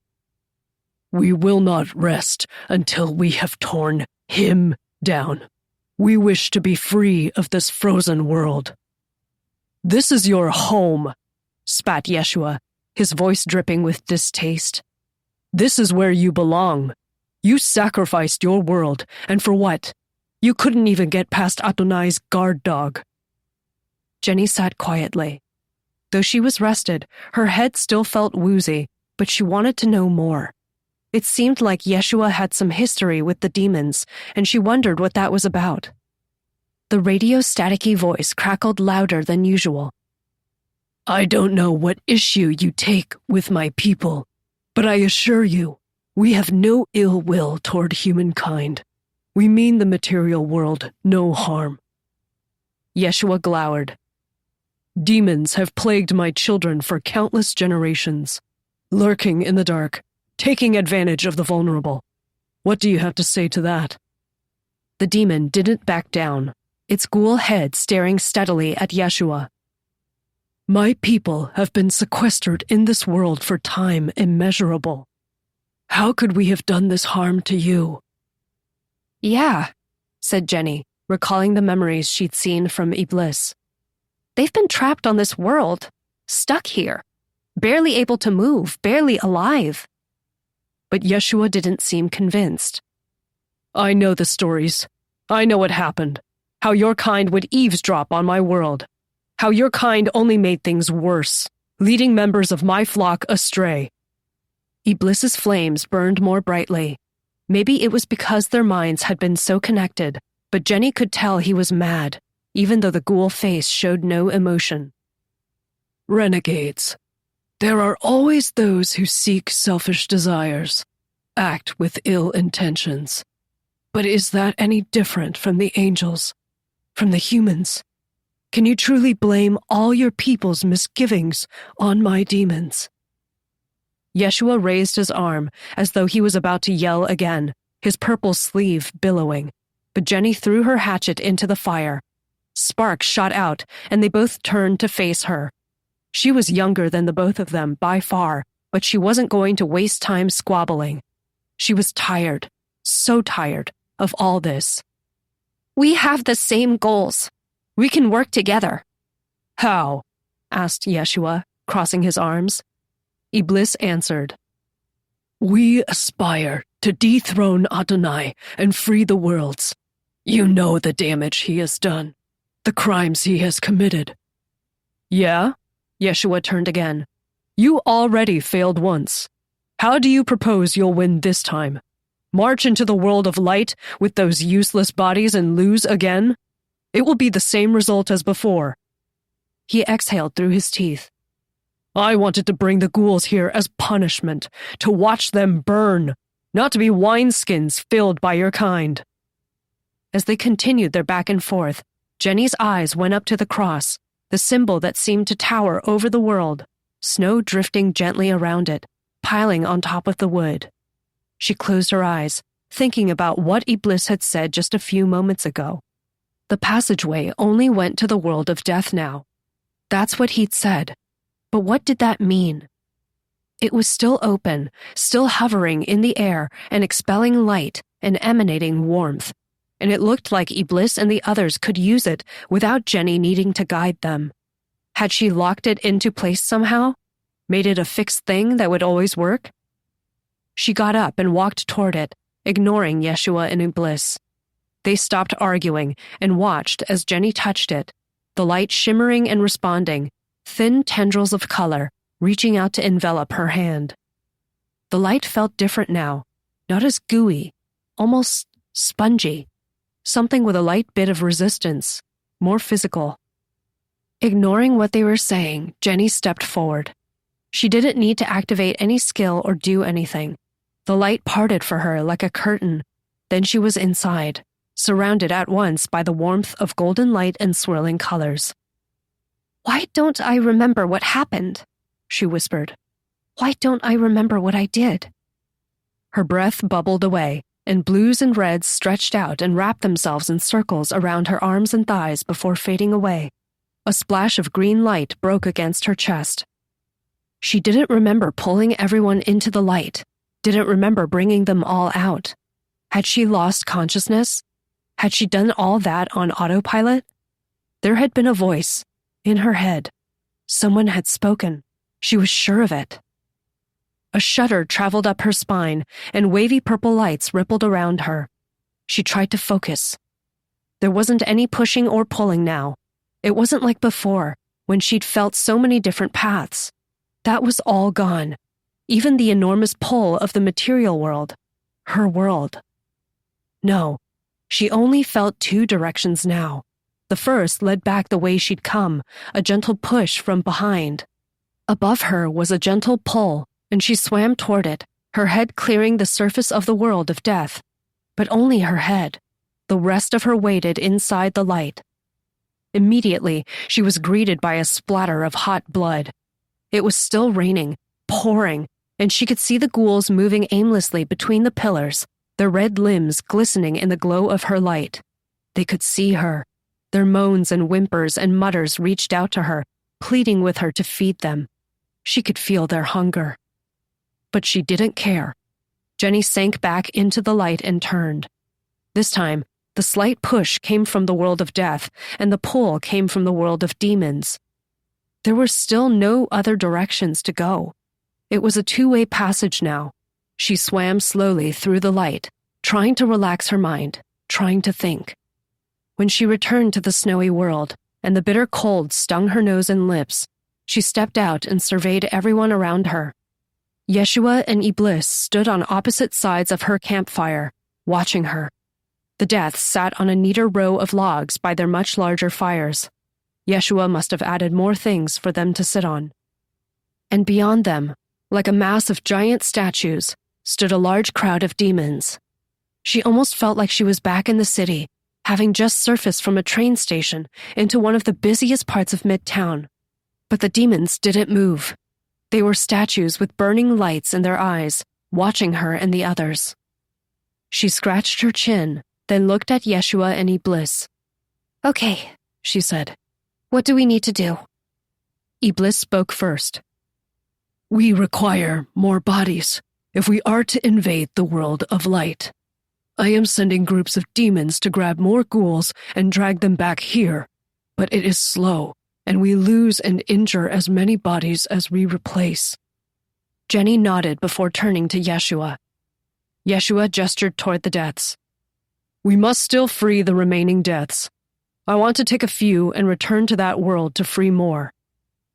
"We will not rest until we have torn him down. We wish to be free of this frozen world." "This is your home," spat Yeshua, his voice dripping with distaste. "This is where you belong. You sacrificed your world, and for what? You couldn't even get past Adonai's guard dog." Jenny sat quietly. Though she was rested, her head still felt woozy, but she wanted to know more. It seemed like Yeshua had some history with the demons, and she wondered what that was about. The radio staticky voice crackled louder than usual. "I don't know what issue you take with my people, but I assure you, we have no ill will toward humankind. We mean the material world no harm." Yeshua glowered. "Demons have plagued my children for countless generations, lurking in the dark, taking advantage of the vulnerable. What do you have to say to that?" The demon didn't back down, its ghoul head staring steadily at Yeshua. "My people have been sequestered in this world for time immeasurable. How could we have done this harm to you?" "Yeah," said Jenny, recalling the memories she'd seen from Iblis. "They've been trapped on this world, stuck here, barely able to move, barely alive." But Yeshua didn't seem convinced. "I know the stories. I know what happened. How your kind would eavesdrop on my world. How your kind only made things worse, leading members of my flock astray." Iblis's flames burned more brightly. Maybe it was because their minds had been so connected, but Jenny could tell he was mad, even though the ghoul face showed no emotion. "Renegades. There are always those who seek selfish desires, act with ill intentions. But is that any different from the angels, from the humans? Can you truly blame all your people's misgivings on my demons?" Yeshua raised his arm as though he was about to yell again, his purple sleeve billowing, but Jenny threw her hatchet into the fire. Sparks shot out, and they both turned to face her. She was younger than the both of them by far, but she wasn't going to waste time squabbling. She was tired, so tired of all this. "We have the same goals. We can work together." "How?" asked Yeshua, crossing his arms. Iblis answered. We aspire to dethrone Adonai and free the worlds. You know the damage he has done, the crimes he has committed. Yeah? Yeshua turned again. You already failed once. How do you propose you'll win this time? March into the world of light with those useless bodies and lose again? It will be the same result as before. He exhaled through his teeth. I wanted to bring the ghouls here as punishment, to watch them burn, not to be wineskins filled by your kind. As they continued their back and forth, Jenny's eyes went up to the cross, the symbol that seemed to tower over the world, snow drifting gently around it, piling on top of the wood. She closed her eyes, thinking about what Iblis had said just a few moments ago. The passageway only went to the world of death now. That's what he'd said. But what did that mean? It was still open, still hovering in the air and expelling light and emanating warmth, and it looked like Iblis and the others could use it without Jenny needing to guide them. Had she locked it into place somehow? Made it a fixed thing that would always work? She got up and walked toward it, ignoring Yeshua and Iblis. They stopped arguing and watched as Jenny touched it, the light shimmering and responding, thin tendrils of color reaching out to envelop her hand. The light felt different now, not as gooey, almost spongy, something with a light bit of resistance, more physical. Ignoring what they were saying, Jenny stepped forward. She didn't need to activate any skill or do anything. The light parted for her like a curtain. Then she was inside, surrounded at once by the warmth of golden light and swirling colors. Why don't I remember what happened? She whispered. Why don't I remember what I did? Her breath bubbled away, and blues and reds stretched out and wrapped themselves in circles around her arms and thighs before fading away. A splash of green light broke against her chest. She didn't remember pulling everyone into the light, didn't remember bringing them all out. Had she lost consciousness? Had she done all that on autopilot? There had been a voice. In her head, someone had spoken. She was sure of it. A shudder traveled up her spine, and wavy purple lights rippled around her. She tried to focus. There wasn't any pushing or pulling now. It wasn't like before, when she'd felt so many different paths. That was all gone. Even the enormous pull of the material world. Her world. No, she only felt two directions now. The first led back the way she'd come, a gentle push from behind. Above her was a gentle pull, and she swam toward it, her head clearing the surface of the world of death. But only her head. The rest of her waited inside the light. Immediately, she was greeted by a splatter of hot blood. It was still raining, pouring, and she could see the ghouls moving aimlessly between the pillars, their red limbs glistening in the glow of her light. They could see her. Their moans and whimpers and mutters reached out to her, pleading with her to feed them. She could feel their hunger. But she didn't care. Jenny sank back into the light and turned. This time, the slight push came from the world of death, and the pull came from the world of demons. There were still no other directions to go. It was a two-way passage now. She swam slowly through the light, trying to relax her mind, trying to think. When she returned to the snowy world, and the bitter cold stung her nose and lips, she stepped out and surveyed everyone around her. Yeshua and Iblis stood on opposite sides of her campfire, watching her. The deaths sat on a neater row of logs by their much larger fires. Yeshua must have added more things for them to sit on. And beyond them, like a mass of giant statues, stood a large crowd of demons. She almost felt like she was back in the city, having just surfaced from a train station into one of the busiest parts of Midtown. But the demons didn't move. They were statues with burning lights in their eyes, watching her and the others. She scratched her chin, then looked at Yeshua and Iblis. Okay, she said. What do we need to do? Iblis spoke first. We require more bodies if we are to invade the world of light. I am sending groups of demons to grab more ghouls and drag them back here, but it is slow, and we lose and injure as many bodies as we replace. Jenny nodded before turning to Yeshua. Yeshua gestured toward the deaths. We must still free the remaining deaths. I want to take a few and return to that world to free more.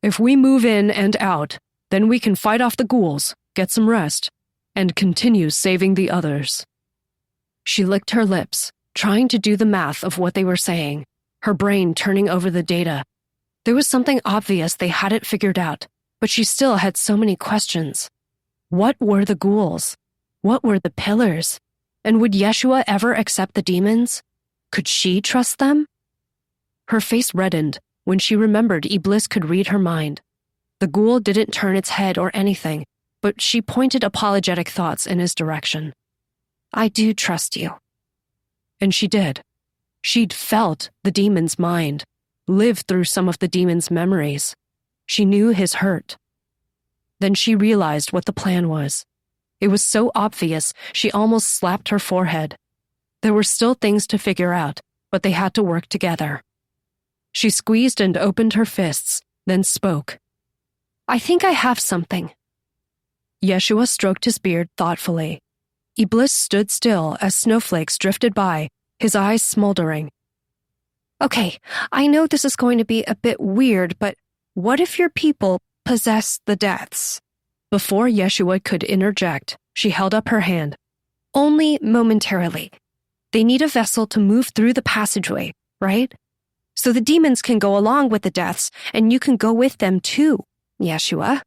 If we move in and out, then we can fight off the ghouls, get some rest, and continue saving the others. She licked her lips, trying to do the math of what they were saying, her brain turning over the data. There was something obvious they hadn't figured out, but she still had so many questions. What were the ghouls? What were the pillars? And would Yeshua ever accept the demons? Could she trust them? Her face reddened when she remembered Iblis could read her mind. The ghoul didn't turn its head or anything, but she pointed apologetic thoughts in his direction. I do trust you. And she did. She'd felt the demon's mind, lived through some of the demon's memories. She knew his hurt. Then she realized what the plan was. It was so obvious, she almost slapped her forehead. There were still things to figure out, but they had to work together. She squeezed and opened her fists, then spoke. I think I have something. Yeshua stroked his beard thoughtfully. Iblis stood still as snowflakes drifted by, his eyes smoldering. Okay, I know this is going to be a bit weird, but what if your people possess the deaths? Before Yeshua could interject, she held up her hand. Only momentarily. They need a vessel to move through the passageway, right? So the demons can go along with the deaths, and you can go with them too, Yeshua.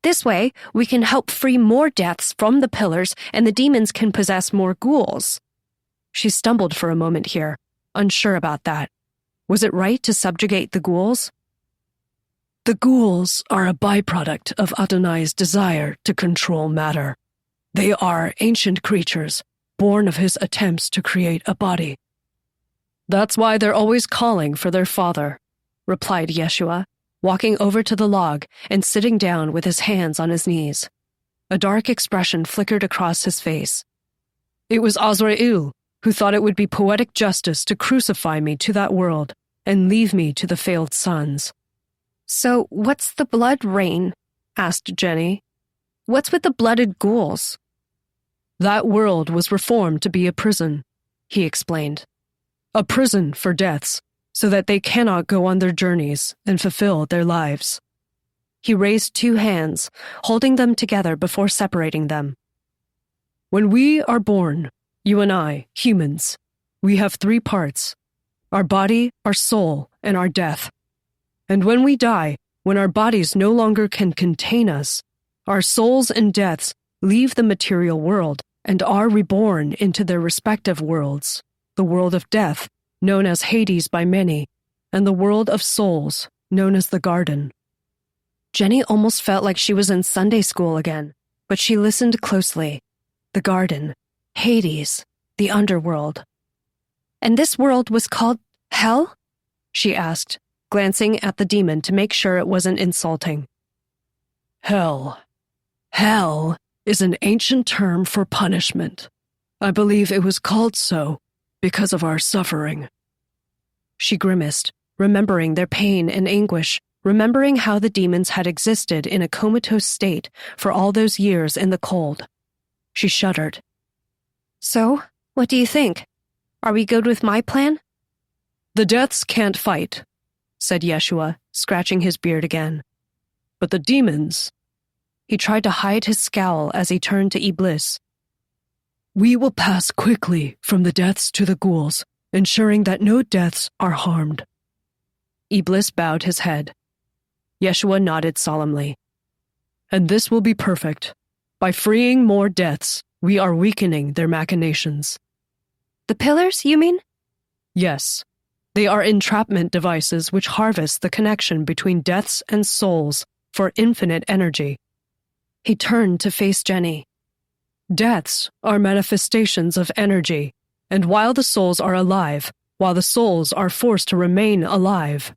This way, we can help free more deaths from the pillars, and the demons can possess more ghouls. She stumbled for a moment here, unsure about that. Was it right to subjugate the ghouls? The ghouls are a byproduct of Adonai's desire to control matter. They are ancient creatures, born of his attempts to create a body. That's why they're always calling for their father, replied Yeshua, walking over to the log and sitting down with his hands on his knees. A dark expression flickered across his face. It was Azrael who thought it would be poetic justice to crucify me to that world and leave me to the failed sons. So what's the blood rain? Asked Jenny. What's with the blooded ghouls? That world was reformed to be a prison, he explained. A prison for deaths, so that they cannot go on their journeys and fulfill their lives. He raised two hands, holding them together before separating them. When we are born, you and I, humans, we have three parts: our body, our soul, and our death. And when we die, when our bodies no longer can contain us, our souls and deaths leave the material world and are reborn into their respective worlds, the world of death, known as Hades by many, and the world of souls, known as the Garden. Jenny almost felt like she was in Sunday school again, but she listened closely. The Garden, Hades, the underworld. And this world was called Hell? She asked, glancing at the demon to make sure it wasn't insulting. Hell. Hell is an ancient term for punishment. I believe it was called so because of our suffering. She grimaced, remembering their pain and anguish, remembering how the demons had existed in a comatose state for all those years in the cold. She shuddered. So, what do you think? Are we good with my plan? The deaths can't fight, said Yeshua, scratching his beard again. But the demons... He tried to hide his scowl as he turned to Iblis. We will pass quickly from the deaths to the ghouls, ensuring that no deaths are harmed. Iblis bowed his head. Yeshua nodded solemnly. And this will be perfect. By freeing more deaths, we are weakening their machinations. The pillars, you mean? Yes. They are entrapment devices which harvest the connection between deaths and souls for infinite energy. He turned to face Jenny. Deaths are manifestations of energy, and while the souls are alive, while the souls are forced to remain alive.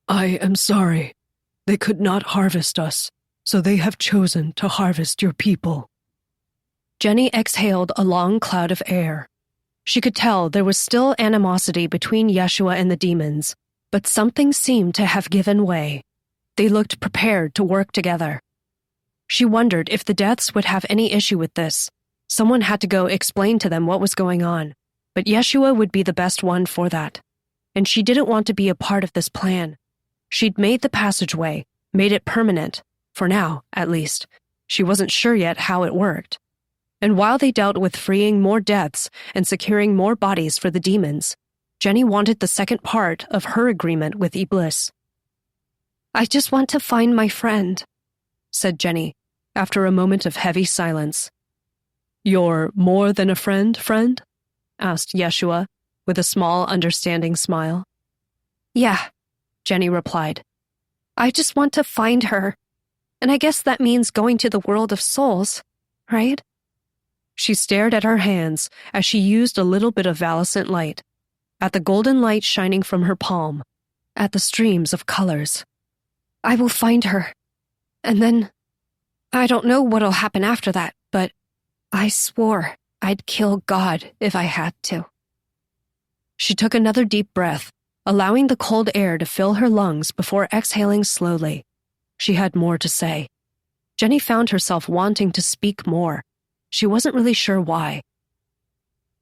I am sorry. They could not harvest us, so they have chosen to harvest your people. Jenny exhaled a long cloud of air. She could tell there was still animosity between Yeshua and the demons, but something seemed to have given way. They looked prepared to work together. She wondered if the deaths would have any issue with this. Someone had to go explain to them what was going on, but Yeshua would be the best one for that. And she didn't want to be a part of this plan. She'd made the passageway, made it permanent, for now, at least. She wasn't sure yet how it worked. And while they dealt with freeing more deaths and securing more bodies for the demons, Jenny wanted the second part of her agreement with Iblis. I just want to find my friend, said Jenny, after a moment of heavy silence. You're more than a friend, friend? Asked Yeshua, with a small, understanding smile. Yeah, Jenny replied. I just want to find her. And I guess that means going to the world of souls, right? She stared at her hands as she used a little bit of valescent light, at the golden light shining from her palm, at the streams of colors. I will find her. And then, I don't know what'll happen after that, but I swore I'd kill God if I had to. She took another deep breath, allowing the cold air to fill her lungs before exhaling slowly. She had more to say. Jenny found herself wanting to speak more. She wasn't really sure why.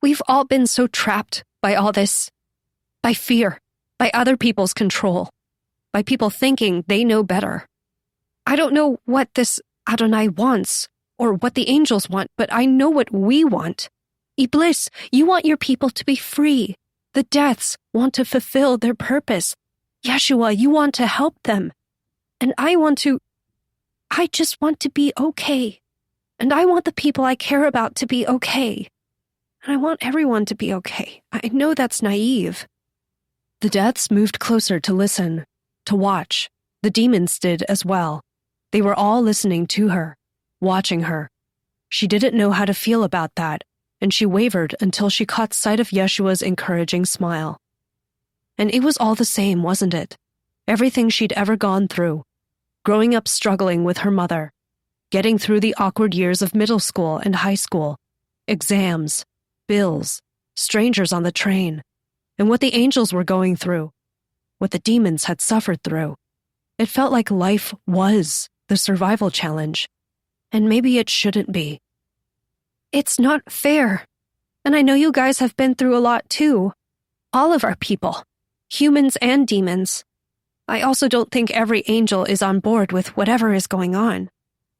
We've all been so trapped by all this. By fear, by other people's control, by people thinking they know better. I don't know what this Adonai wants, or what the angels want, but I know what we want. Iblis, you want your people to be free. The deaths want to fulfill their purpose. Yeshua, you want to help them. And I just want to be okay. And I want the people I care about to be okay. And I want everyone to be okay. I know that's naive. The deaths moved closer to listen, to watch. The demons did as well. They were all listening to her, watching her. She didn't know how to feel about that, and she wavered until she caught sight of Yeshua's encouraging smile. And it was all the same, wasn't it? Everything she'd ever gone through. Growing up struggling with her mother. Getting through the awkward years of middle school and high school. Exams. Bills. Strangers on the train. And what the angels were going through. What the demons had suffered through. It felt like life was the survival challenge. And maybe it shouldn't be. It's not fair. And I know you guys have been through a lot too. All of our people. Humans and demons. I also don't think every angel is on board with whatever is going on.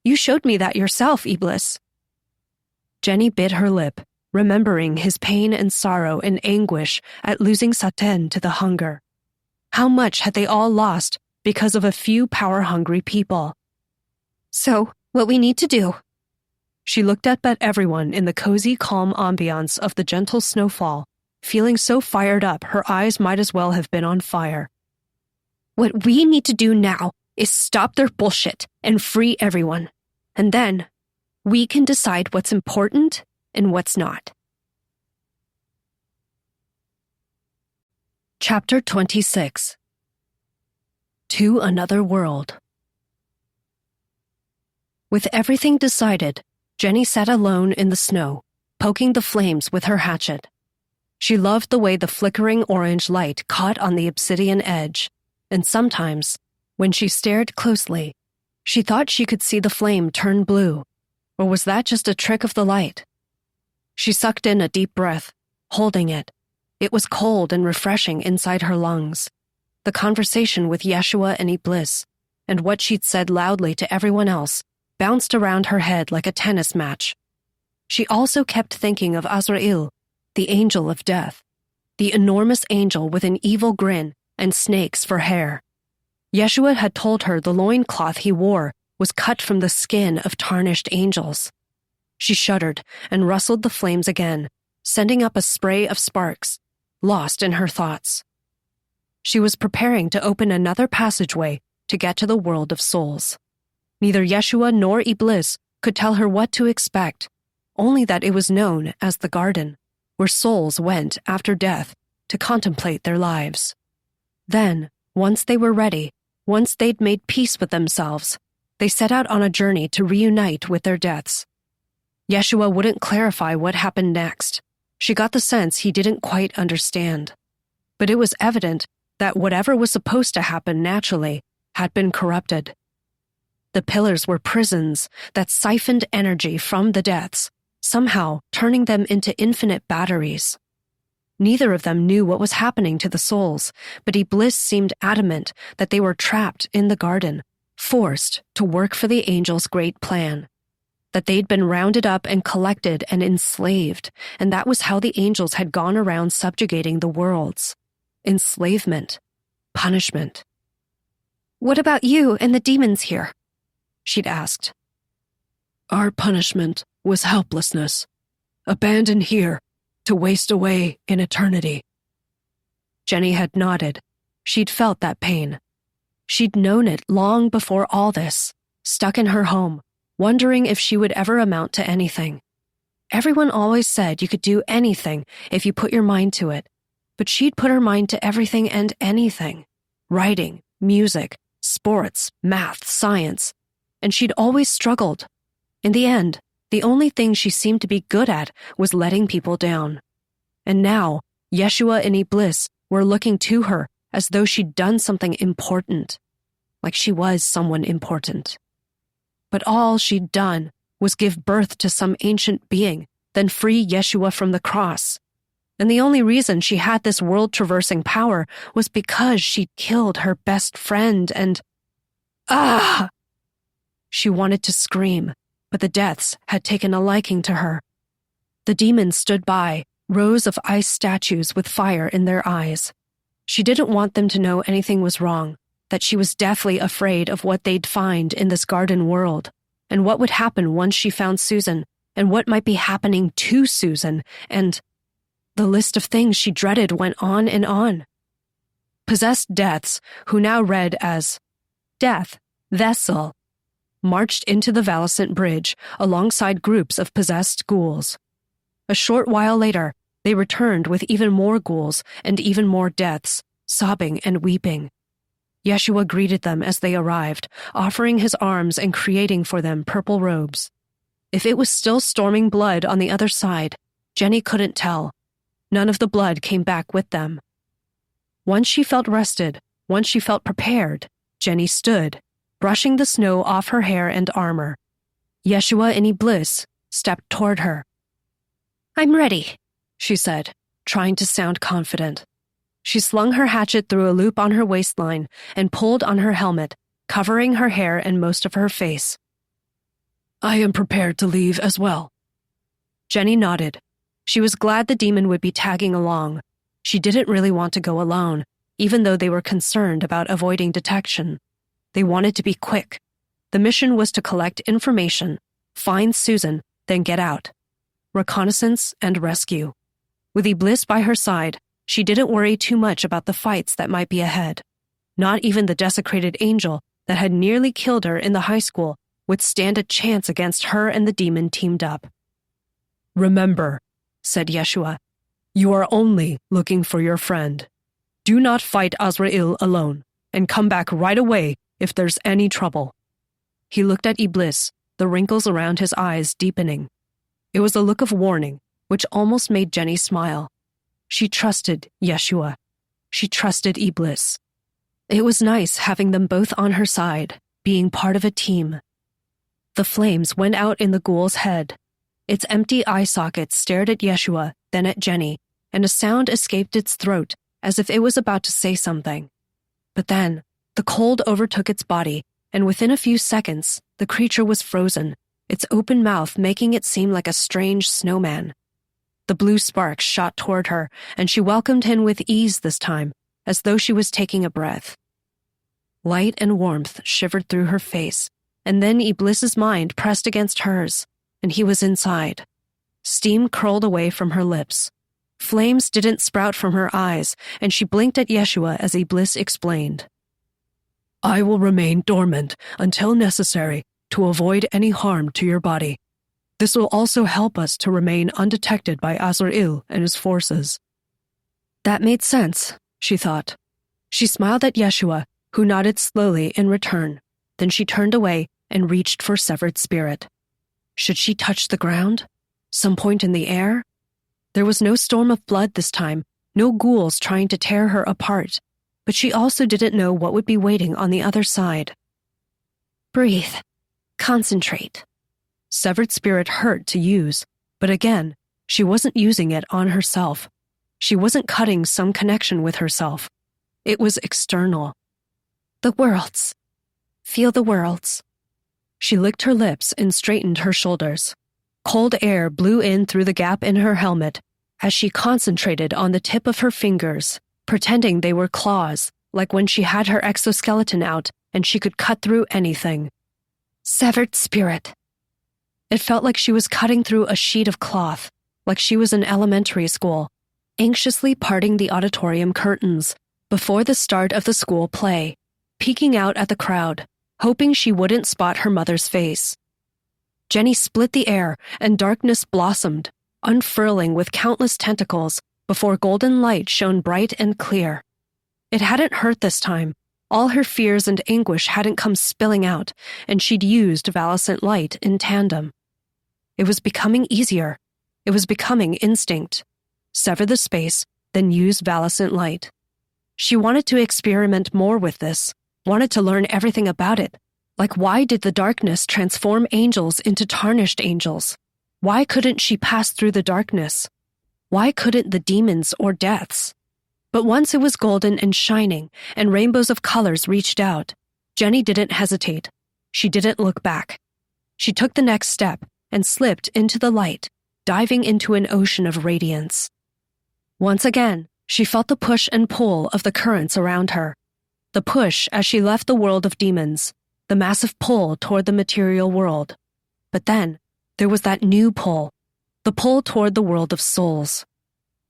You showed me that yourself, Iblis. Jenny bit her lip, remembering his pain and sorrow and anguish at losing Satan to the hunger. How much had they all lost because of a few power-hungry people? So, what we need to do? She looked up at everyone in the cozy, calm ambiance of the gentle snowfall, feeling so fired up her eyes might as well have been on fire. What we need to do now is stop their bullshit and free everyone. And then, we can decide what's important and what's not. Chapter 26. To Another World. With everything decided, Jenny sat alone in the snow, poking the flames with her hatchet. She loved the way the flickering orange light caught on the obsidian edge, and sometimes, when she stared closely, she thought she could see the flame turn blue, or was that just a trick of the light? She sucked in a deep breath, holding it. It was cold and refreshing inside her lungs. The conversation with Yeshua and Iblis, and what she'd said loudly to everyone else, bounced around her head like a tennis match. She also kept thinking of Azrael, the angel of death, the enormous angel with an evil grin and snakes for hair. Yeshua had told her the loincloth he wore was cut from the skin of tarnished angels. She shuddered and rustled the flames again, sending up a spray of sparks, lost in her thoughts. She was preparing to open another passageway to get to the world of souls. Neither Yeshua nor Iblis could tell her what to expect, only that it was known as the garden, where souls went after death to contemplate their lives. Then, once they were ready, once they'd made peace with themselves, they set out on a journey to reunite with their deaths. Yeshua wouldn't clarify what happened next. She got the sense he didn't quite understand. But it was evident that whatever was supposed to happen naturally had been corrupted. The pillars were prisons that siphoned energy from the deaths, somehow turning them into infinite batteries. Neither of them knew what was happening to the souls, but Iblis seemed adamant that they were trapped in the garden, forced to work for the angels' great plan. That they'd been rounded up and collected and enslaved, and that was how the angels had gone around subjugating the worlds. Enslavement. Punishment. "What about you and the demons here?" she'd asked. Our punishment was helplessness, abandoned here to waste away in eternity. Jenny had nodded. She'd felt that pain. She'd known it long before all this, stuck in her home, wondering if she would ever amount to anything. Everyone always said you could do anything if you put your mind to it, but she'd put her mind to everything and anything. Writing, music, sports, math, science, and she'd always struggled. In the end, the only thing she seemed to be good at was letting people down. And now, Yeshua and Iblis were looking to her as though she'd done something important, like she was someone important. But all she'd done was give birth to some ancient being, then free Yeshua from the cross. And the only reason she had this world-traversing power was because she'd killed her best friend and... Ah! She wanted to scream, but the deaths had taken a liking to her. The demons stood by, rows of ice statues with fire in their eyes. She didn't want them to know anything was wrong, that she was deathly afraid of what they'd find in this garden world, and what would happen once she found Susan, and what might be happening to Susan, and the list of things she dreaded went on and on. Possessed deaths, who now read as Death, Vessel, marched into the Valicent Bridge alongside groups of possessed ghouls. A short while later, they returned with even more ghouls and even more deaths, sobbing and weeping. Yeshua greeted them as they arrived, offering his arms and creating for them purple robes. If it was still storming blood on the other side, Jenny couldn't tell. None of the blood came back with them. Once she felt rested, once she felt prepared, Jenny stood, brushing the snow off her hair and armor. Yeshua and Iblis stepped toward her. "I'm ready," she said, trying to sound confident. She slung her hatchet through a loop on her waistline and pulled on her helmet, covering her hair and most of her face. "I am prepared to leave as well." Jenny nodded. She was glad the demon would be tagging along. She didn't really want to go alone, even though they were concerned about avoiding detection. They wanted to be quick. The mission was to collect information, find Susan, then get out. Reconnaissance and rescue. With Iblis by her side, she didn't worry too much about the fights that might be ahead. Not even the desecrated angel that had nearly killed her in the high school would stand a chance against her and the demon teamed up. "Remember," said Yeshua, "you are only looking for your friend. Do not fight Azrael alone, and come back right away if there's any trouble." He looked at Iblis, the wrinkles around his eyes deepening. It was a look of warning, which almost made Jenny smile. She trusted Yeshua. She trusted Iblis. It was nice having them both on her side, being part of a team. The flames went out in the ghoul's head. Its empty eye sockets stared at Yeshua, then at Jenny, and a sound escaped its throat as if it was about to say something. But then, the cold overtook its body, and within a few seconds, the creature was frozen, its open mouth making it seem like a strange snowman. The blue sparks shot toward her, and she welcomed him with ease this time, as though she was taking a breath. Light and warmth shivered through her face, and then Iblis's mind pressed against hers, and he was inside. Steam curled away from her lips. Flames didn't sprout from her eyes, and she blinked at Yeshua as Iblis explained. "I will remain dormant until necessary to avoid any harm to your body. This will also help us to remain undetected by Azrael and his forces." That made sense, she thought. She smiled at Yeshua, who nodded slowly in return. Then she turned away and reached for Severed Spirit. Should she touch the ground? Some point in the air? There was no storm of blood this time, no ghouls trying to tear her apart, but she also didn't know what would be waiting on the other side. "Breathe," Concentrate. Severed spirit hurt to use, but again, she wasn't using it on herself. She wasn't cutting some connection with herself. It was external. The worlds. Feel the worlds. She licked her lips and straightened her shoulders. Cold air blew in through the gap in her helmet as she concentrated on the tip of her fingers, pretending they were claws, like when she had her exoskeleton out and she could cut through anything. Severed spirit. It felt like she was cutting through a sheet of cloth, like she was in elementary school, anxiously parting the auditorium curtains before the start of the school play, peeking out at the crowd, hoping she wouldn't spot her mother's face. Jenny split the air and darkness blossomed, unfurling with countless tentacles before golden light shone bright and clear. It hadn't hurt this time. All her fears and anguish hadn't come spilling out, and she'd used Valescent light in tandem. It was becoming easier. It was becoming instinct. Sever the space, then use Valescent light. She wanted to experiment more with this, wanted to learn everything about it. Like, why did the darkness transform angels into tarnished angels? Why couldn't she pass through the darkness? Why couldn't the demons or deaths? But once it was golden and shining, and rainbows of colors reached out, Jenny didn't hesitate. She didn't look back. She took the next step and slipped into the light, diving into an ocean of radiance. Once again, she felt the push and pull of the currents around her. The push as she left the world of demons, the massive pull toward the material world. But then, there was that new pull, the pull toward the world of souls.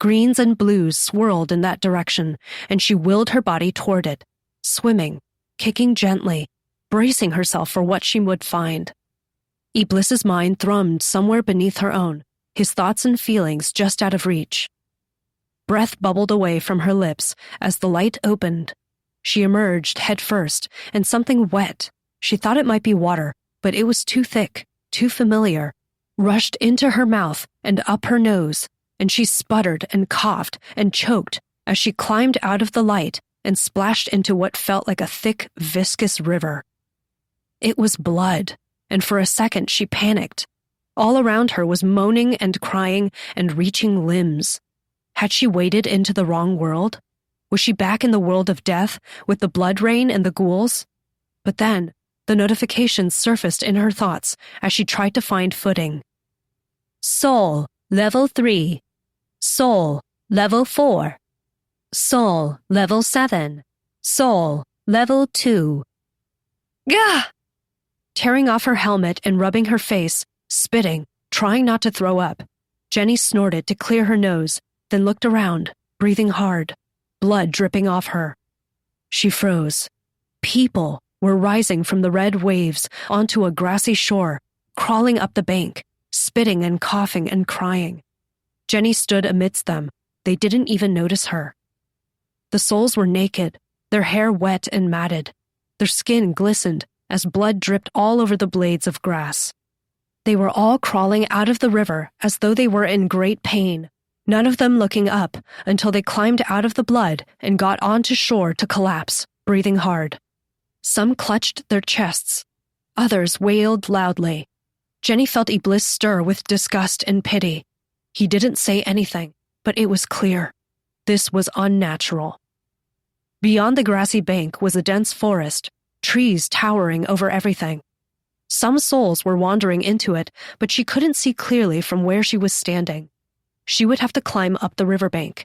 Greens and blues swirled in that direction, and she willed her body toward it, swimming, kicking gently, bracing herself for what she would find. Iblis's mind thrummed somewhere beneath her own, his thoughts and feelings just out of reach. Breath bubbled away from her lips as the light opened. She emerged head first, and something wet, she thought it might be water, but it was too thick, too familiar, rushed into her mouth and up her nose, and she sputtered and coughed and choked as she climbed out of the light and splashed into what felt like a thick, viscous river. It was blood, and for a second she panicked. All around her was moaning and crying and reaching limbs. Had she waded into the wrong world? Was she back in the world of death with the blood rain and the ghouls? But then, the notifications surfaced in her thoughts as she tried to find footing. Soul, level 3. Soul, level 4. Soul, level 7. Soul, level 2. Gah! Tearing off her helmet and rubbing her face, spitting, trying not to throw up, Jenny snorted to clear her nose, then looked around, breathing hard, blood dripping off her. She froze. People were rising from the red waves onto a grassy shore, crawling up the bank, spitting and coughing and crying. Jenny stood amidst them. They didn't even notice her. The souls were naked, their hair wet and matted. Their skin glistened as blood dripped all over the blades of grass. They were all crawling out of the river as though they were in great pain, none of them looking up until they climbed out of the blood and got onto shore to collapse, breathing hard. Some clutched their chests. Others wailed loudly. Jenny felt Iblis stir with disgust and pity. He didn't say anything, but it was clear. This was unnatural. Beyond the grassy bank was a dense forest, trees towering over everything. Some souls were wandering into it, but she couldn't see clearly from where she was standing. She would have to climb up the riverbank.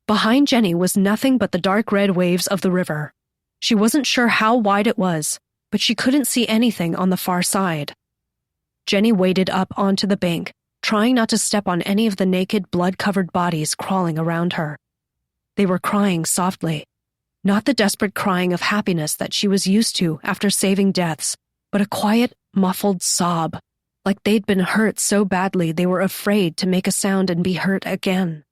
Behind Jenny was nothing but the dark red waves of the river. She wasn't sure how wide it was, but she couldn't see anything on the far side. Jenny waded up onto the bank, trying not to step on any of the naked, blood-covered bodies crawling around her. They were crying softly. Not the desperate crying of happiness that she was used to after saving deaths, but a quiet, muffled sob, like they'd been hurt so badly they were afraid to make a sound and be hurt again.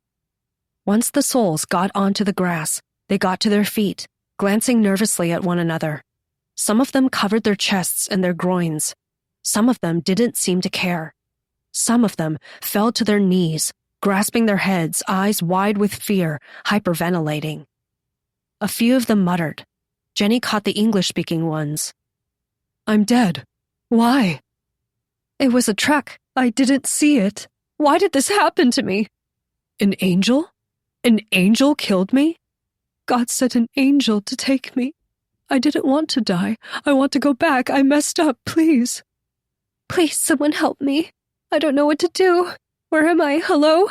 Once the souls got onto the grass, they got to their feet, glancing nervously at one another. Some of them covered their chests and their groins. Some of them didn't seem to care. Some of them fell to their knees, grasping their heads, eyes wide with fear, hyperventilating. A few of them muttered. Jenny caught the English-speaking ones. "I'm dead. Why? It was a truck. I didn't see it. Why did this happen to me? An angel? An angel killed me? God sent an angel to take me. I didn't want to die. I want to go back. I messed up, please. Please, someone help me. I don't know what to do. Where am I? Hello?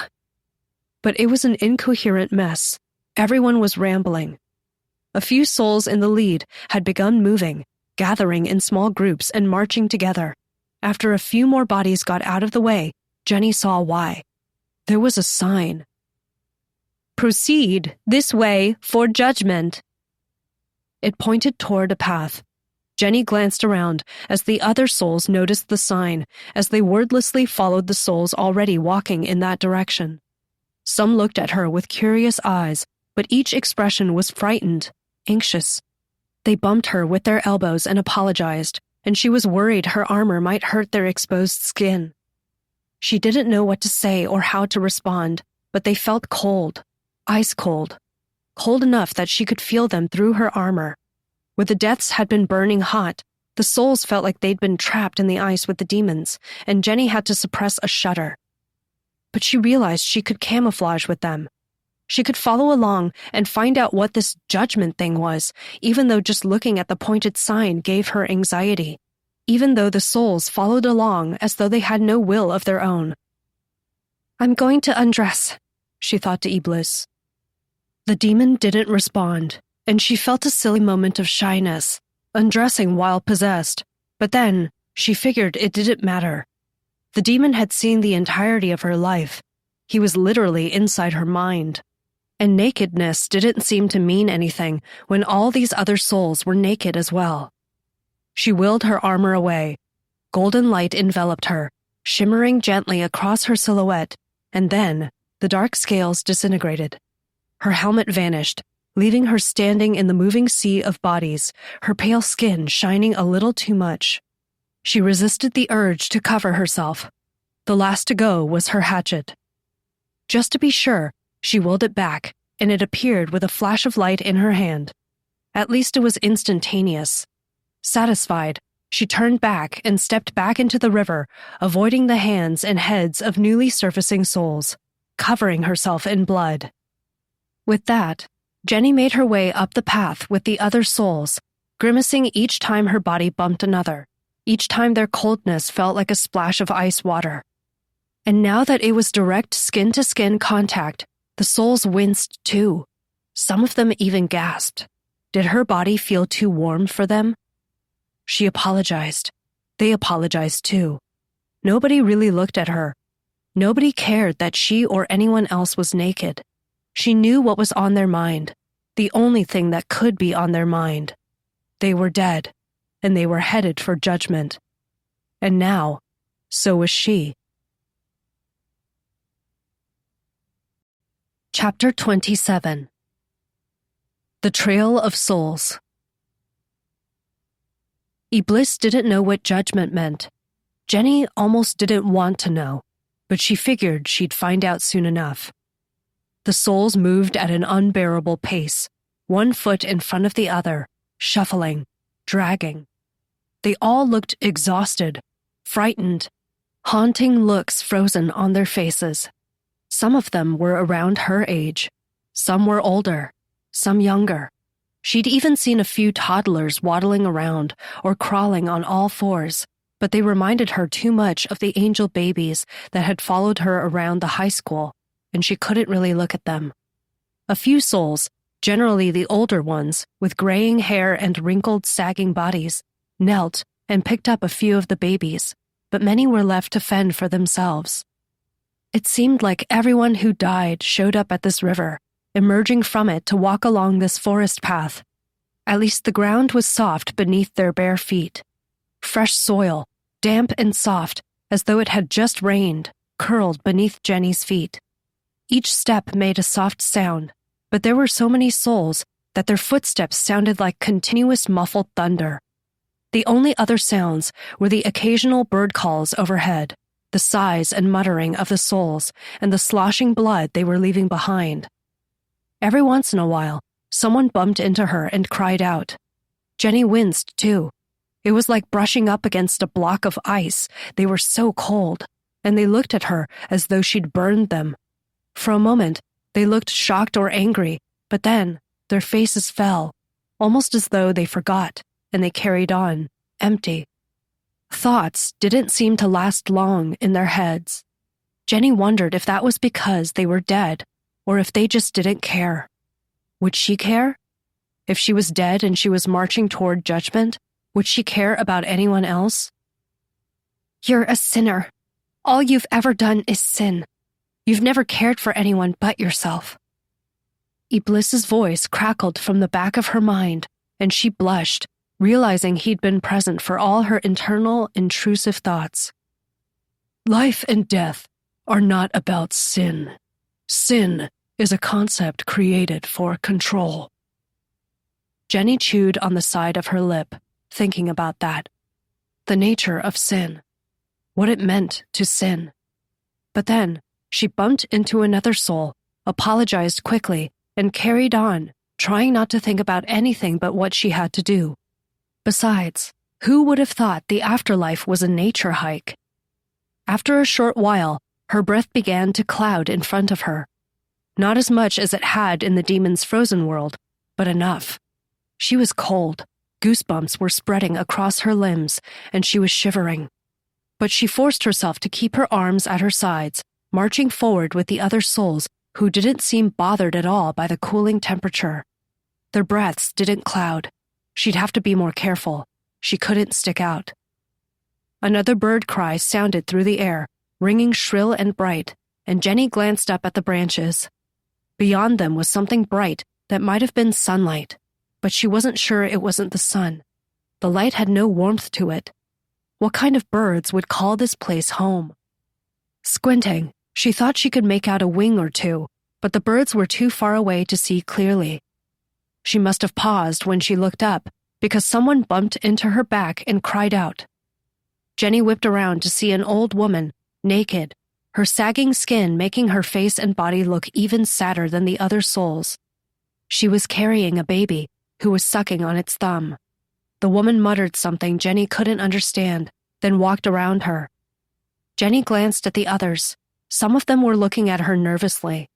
But it was an incoherent mess. Everyone was rambling. A few souls in the lead had begun moving, gathering in small groups and marching together. After a few more bodies got out of the way, Jenny saw why. There was a sign. Proceed this way for judgment. It pointed toward a path. Jenny glanced around as the other souls noticed the sign, as they wordlessly followed the souls already walking in that direction. Some looked at her with curious eyes, but each expression was frightened, anxious. They bumped her with their elbows and apologized, and she was worried her armor might hurt their exposed skin. She didn't know what to say or how to respond, but they felt cold, ice cold, cold enough that she could feel them through her armor. Where the deaths had been burning hot, the souls felt like they'd been trapped in the ice with the demons, and Jenny had to suppress a shudder. But she realized she could camouflage with them. She could follow along and find out what this judgment thing was, even though just looking at the pointed sign gave her anxiety, even though the souls followed along as though they had no will of their own. I'm going to undress, she thought to Iblis. The demon didn't respond, and she felt a silly moment of shyness, undressing while possessed, but then she figured it didn't matter. The demon had seen the entirety of her life. He was literally inside her mind. And nakedness didn't seem to mean anything when all these other souls were naked as well. She willed her armor away. Golden light enveloped her, shimmering gently across her silhouette, and then the dark scales disintegrated. Her helmet vanished, leaving her standing in the moving sea of bodies, her pale skin shining a little too much. She resisted the urge to cover herself. The last to go was her hatchet. Just to be sure, she willed it back, and it appeared with a flash of light in her hand. At least it was instantaneous. Satisfied, she turned back and stepped back into the river, avoiding the hands and heads of newly surfacing souls, covering herself in blood. With that, Jenny made her way up the path with the other souls, grimacing each time her body bumped another, each time their coldness felt like a splash of ice water. And now that it was direct skin-to-skin contact, the souls winced too. Some of them even gasped. Did her body feel too warm for them? She apologized. They apologized too. Nobody really looked at her. Nobody cared that she or anyone else was naked. She knew what was on their mind, the only thing that could be on their mind. They were dead, and they were headed for judgment. And now, so was she. Chapter 27. The Trail of Souls. Iblis didn't know what judgment meant. Jenny almost didn't want to know, but she figured she'd find out soon enough. The souls moved at an unbearable pace, one foot in front of the other, shuffling, dragging. They all looked exhausted, frightened, haunting looks frozen on their faces. Some of them were around her age. Some were older, some younger. She'd even seen a few toddlers waddling around or crawling on all fours, but they reminded her too much of the angel babies that had followed her around the high school, and she couldn't really look at them. A few souls, generally the older ones, with graying hair and wrinkled, sagging bodies, knelt and picked up a few of the babies, but many were left to fend for themselves. It seemed like everyone who died showed up at this river, emerging from it to walk along this forest path. At least the ground was soft beneath their bare feet. Fresh soil, damp and soft, as though it had just rained, curled beneath Jenny's feet. Each step made a soft sound, but there were so many souls that their footsteps sounded like continuous muffled thunder. The only other sounds were the occasional bird calls overhead, the sighs and muttering of the souls, and the sloshing blood they were leaving behind. Every once in a while, someone bumped into her and cried out. Jenny winced, too. It was like brushing up against a block of ice. They were so cold, and they looked at her as though she'd burned them. For a moment, they looked shocked or angry, but then their faces fell, almost as though they forgot, and they carried on, empty. Thoughts didn't seem to last long in their heads. Jenny wondered if that was because they were dead, or if they just didn't care. Would she care? If she was dead and she was marching toward judgment, would she care about anyone else? You're a sinner. All you've ever done is sin. You've never cared for anyone but yourself. Iblis's voice crackled from the back of her mind, and she blushed, realizing he'd been present for all her internal, intrusive thoughts. Life and death are not about sin. Sin is a concept created for control. Jenny chewed on the side of her lip, thinking about that. The nature of sin. What it meant to sin. But then, she bumped into another soul, apologized quickly, and carried on, trying not to think about anything but what she had to do. Besides, who would have thought the afterlife was a nature hike? After a short while, her breath began to cloud in front of her. Not as much as it had in the demon's frozen world, but enough. She was cold. Goosebumps were spreading across her limbs, and she was shivering. But she forced herself to keep her arms at her sides, marching forward with the other souls who didn't seem bothered at all by the cooling temperature. Their breaths didn't cloud. She'd have to be more careful. She couldn't stick out. Another bird cry sounded through the air, ringing shrill and bright, and Jenny glanced up at the branches. Beyond them was something bright that might have been sunlight, but she wasn't sure it wasn't the sun. The light had no warmth to it. What kind of birds would call this place home? Squinting, she thought she could make out a wing or two, but the birds were too far away to see clearly. She must have paused when she looked up, because someone bumped into her back and cried out. Jenny whipped around to see an old woman, naked, her sagging skin making her face and body look even sadder than the other souls. She was carrying a baby, who was sucking on its thumb. The woman muttered something Jenny couldn't understand, then walked around her. Jenny glanced at the others. Some of them were looking at her nervously.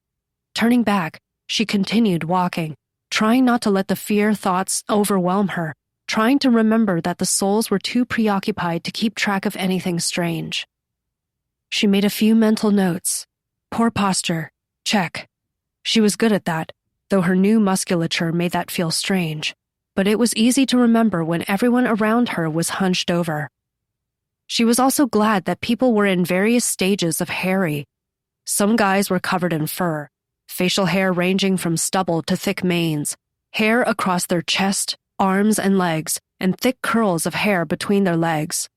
Turning back, she continued walking, trying not to let the fear thoughts overwhelm her, trying to remember that the souls were too preoccupied to keep track of anything strange. She made a few mental notes. Poor posture. Check. She was good at that, though her new musculature made that feel strange. But it was easy to remember when everyone around her was hunched over. She was also glad that people were in various stages of hairy. Some guys were covered in fur, facial hair ranging from stubble to thick manes, hair across their chest, arms, and legs, and thick curls of hair between their legs.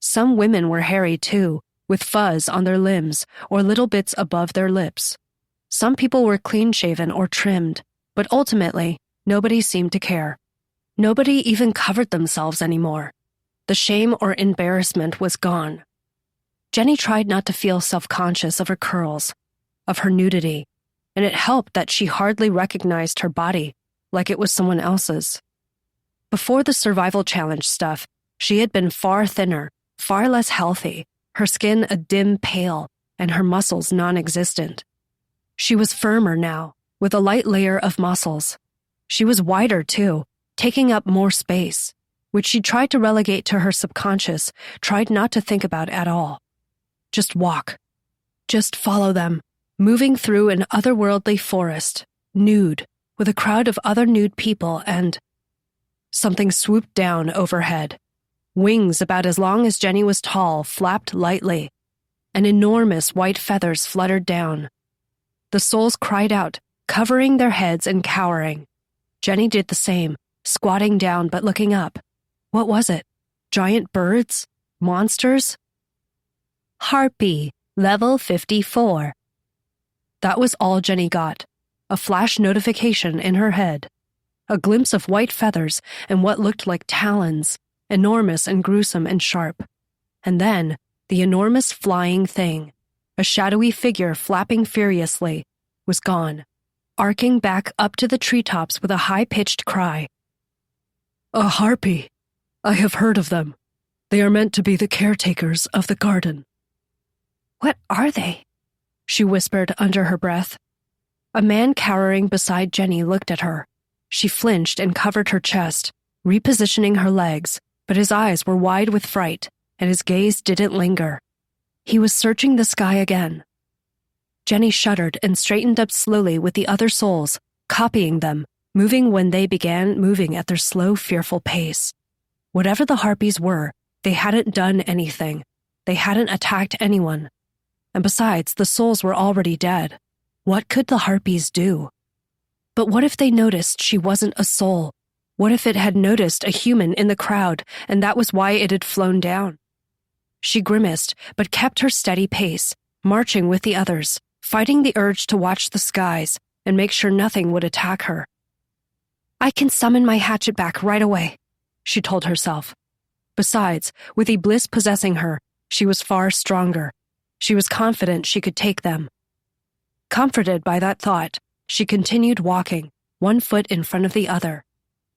Some women were hairy too, with fuzz on their limbs or little bits above their lips. Some people were clean-shaven or trimmed, but ultimately, nobody seemed to care. Nobody even covered themselves anymore. The shame or embarrassment was gone. Jenny tried not to feel self-conscious of her curls, of her nudity, and it helped that she hardly recognized her body, like it was someone else's. Before the survival challenge stuff, she had been far thinner, far less healthy, her skin a dim pale, and her muscles non-existent. She was firmer now, with a light layer of muscles. She was wider, too, taking up more space, which she tried to relegate to her subconscious, tried not to think about at all. Just walk. Just follow them, moving through an otherworldly forest, nude, with a crowd of other nude people, and something swooped down overhead. Wings about as long as Jenny was tall flapped lightly, and enormous white feathers fluttered down. The souls cried out, covering their heads and cowering. Jenny did the same, squatting down but looking up. What was it? Giant birds? Monsters? Harpy, level 54. That was all Jenny got. A flash notification in her head. A glimpse of white feathers and what looked like talons, enormous and gruesome and sharp. And then, the enormous flying thing, a shadowy figure flapping furiously, was gone, arcing back up to the treetops with a high-pitched cry. A harpy. I have heard of them. They are meant to be the caretakers of the garden. What are they? She whispered under her breath. A man cowering beside Jenny looked at her. She flinched and covered her chest, repositioning her legs, but his eyes were wide with fright, and his gaze didn't linger. He was searching the sky again. Jenny shuddered and straightened up slowly with the other souls, copying them, moving when they began moving at their slow, fearful pace. Whatever the harpies were, they hadn't done anything. They hadn't attacked anyone. And besides, the souls were already dead. What could the harpies do? But what if they noticed she wasn't a soul? What if it had noticed a human in the crowd, and that was why it had flown down? She grimaced, but kept her steady pace, marching with the others, fighting the urge to watch the skies and make sure nothing would attack her. I can summon my hatchet back right away, she told herself. Besides, with Iblis possessing her, she was far stronger. She was confident she could take them. Comforted by that thought, she continued walking, one foot in front of the other.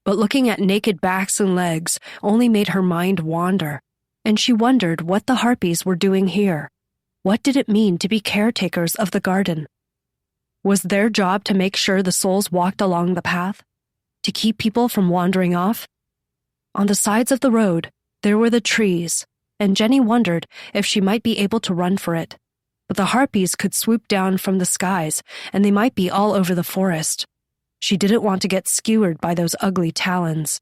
But looking at naked backs and legs only made her mind wander, and she wondered what the harpies were doing here. What did it mean to be caretakers of the garden? Was their job to make sure the souls walked along the path? To keep people from wandering off? On the sides of the road, there were the trees, and Jenny wondered if she might be able to run for it. But the harpies could swoop down from the skies, and they might be all over the forest. She didn't want to get skewered by those ugly talons.